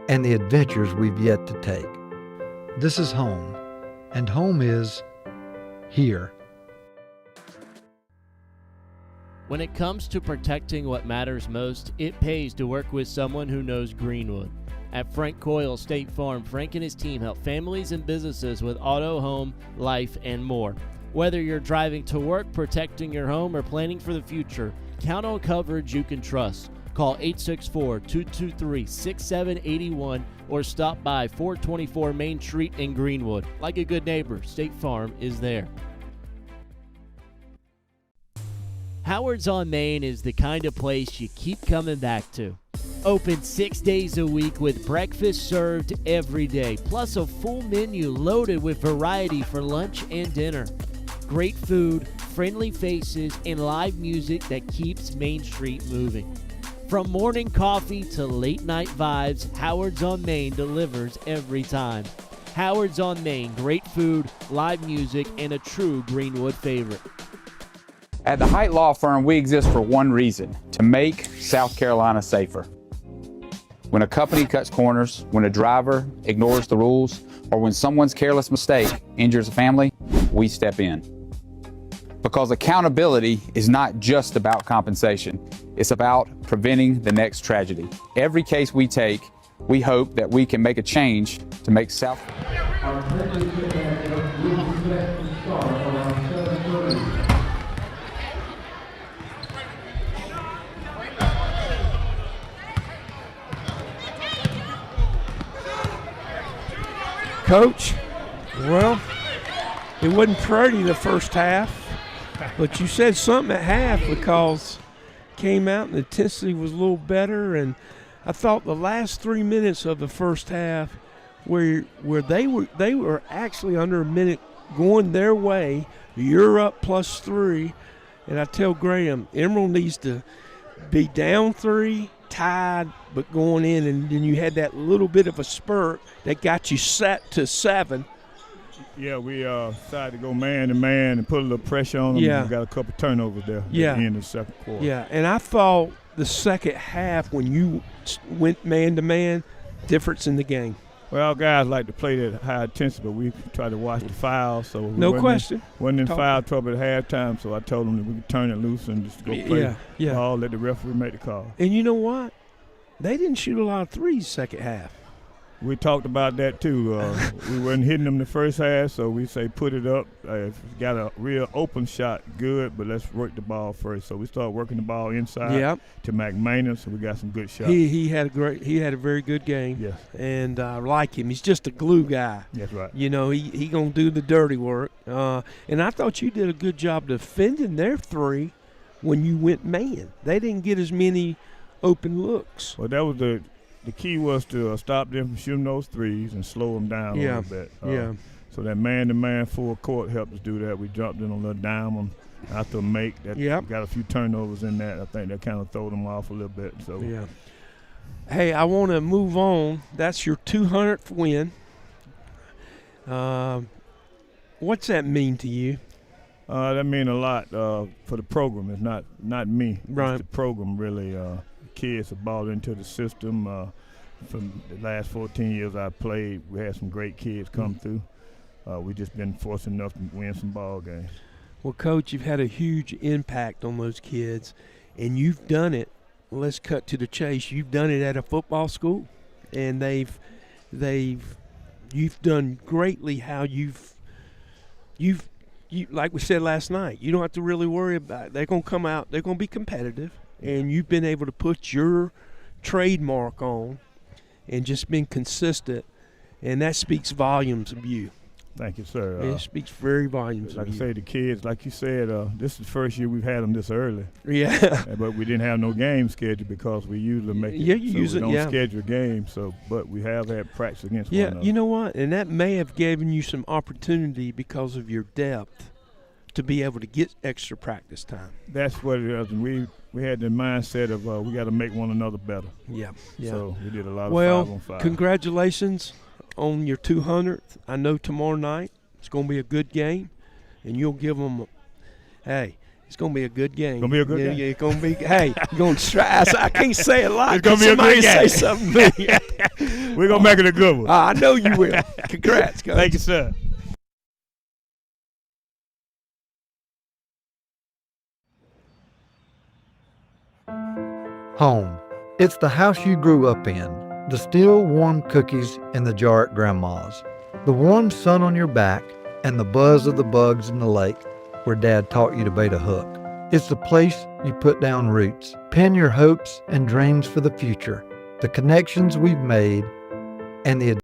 and the adventures we've yet to take. This is home, and home is here. When it comes to protecting what matters most, it pays to work with someone who knows Greenwood. At Frank Coyle State Farm, Frank and his team help families and businesses with auto, home, life, and more. Whether you're driving to work, protecting your home, or planning for the future, count on coverage you can trust. Call 864-223-6781 or stop by 424 Main Street in Greenwood. Like a good neighbor, State Farm is there. Howard's on Main is the kind of place you keep coming back to. Open 6 days a week with breakfast served every day, plus a full menu loaded with variety for lunch and dinner. Great food, friendly faces, and live music that keeps Main Street moving. From morning coffee to late night vibes, Howard's on Main delivers every time. Howard's on Main, great food, live music, and a true Greenwood favorite. At the Height Law Firm, we exist for one reason: to make South Carolina safer. When When a company cuts corners, when a driver ignores the rules, or when someone's careless mistake injures a family, we step in. Because accountability is not just about compensation. It's about preventing the next tragedy. Every case we take, we hope that we can make a change to make South. Our attention to that will be set to start around 7:30. Coach, well, it wasn't pretty the first half, but you said something at half because came out and the intensity was a little better, and I thought the last 3 minutes of the first half where they were actually under a minute going their way. You're up +3, and I tell Graham, Emerald needs to be down 3, tied, but going in, and then you had that little bit of a spurt that got you set to 7. Yeah, we decided to go man to man and put a little pressure on them. Yeah. We got a couple turnovers there at Yeah. the end of the second quarter. Yeah, and I thought the second half when you went man to man, difference in the game. Well, guys like to play that high intensity, but we try to watch the fouls. So we No wasn't question. Wasn't in Talk. foul trouble at halftime, so I told them that we could turn it loose and just go play Yeah. ball, let the referee make the call. And you know what? They didn't shoot a lot of threes second half. We talked about that too. We wasn't hitting them the first half, so we say put it up. If you got a real open shot, good, but let's work the ball first. So we started working the ball inside Yep. to McManus, so we got some good shots. He had a very good game. Yes, And I like him. He's just a glue guy. that's right. You know, he gonna do the dirty work. And I thought you did a good job defending their 3 when you went man. They didn't get as many open looks. Well, that was the key was to stop them from shooting those threes and slow them down a little bit. Yeah. So that man-to-man full court helped us do that. We jumped in a little diamond after a make. That Yep. got a few turnovers in that. I think that kind of threw them off a little bit. So Yeah. Hey, I want to move on. That's your 200th win. What's that mean to you? that means a lot for the program. It's not me. Right. It's the program really. Kids have bought into the system. From the last 14 years I played, we had some great kids come through. We just been fortunate enough to win some ball games. Well, Coach, you've had a huge impact on those kids, and you've done it. Let's cut to the chase. You've done it at a football school, and you've done greatly. How you've like we said last night, you don't have to really worry about it. They're gonna come out. They're gonna be competitive, and you've been able to put your trademark on, and just been consistent, and that speaks volumes of you. Thank you, sir. It speaks very volumes Like of I you. say, the kids, like you said, this is the first year we've had them this early. Yeah. But we didn't have no game schedule because we usually make it. Yeah, you so use we it, don't yeah. schedule games. So, but we have had practice against one Yeah, another. you know what? And that may have given you some opportunity because of your depth to be able to get extra practice time. That's what it is. And we had the mindset of we got to make one another better. Yeah. So we did a lot of Well, 5-on-5. congratulations on your 200th. I know tomorrow night it's going to be a good game, and you'll give them it's going to be a good game. Gonna be a good game. Yeah, it's going to be. Hey, you're going to stress. I can't say a lot. It's gonna be a Somebody good game. say something to me. We're going to make it a good one. I know you will. Congrats, Coach. Thank you, sir. Home. It's the house you grew up in. The still warm cookies in the jar at Grandma's. The warm sun on your back and the buzz of the bugs in the lake where Dad taught you to bait a hook. It's the place you put down roots, pin your hopes and dreams for the future, the connections we've made, and the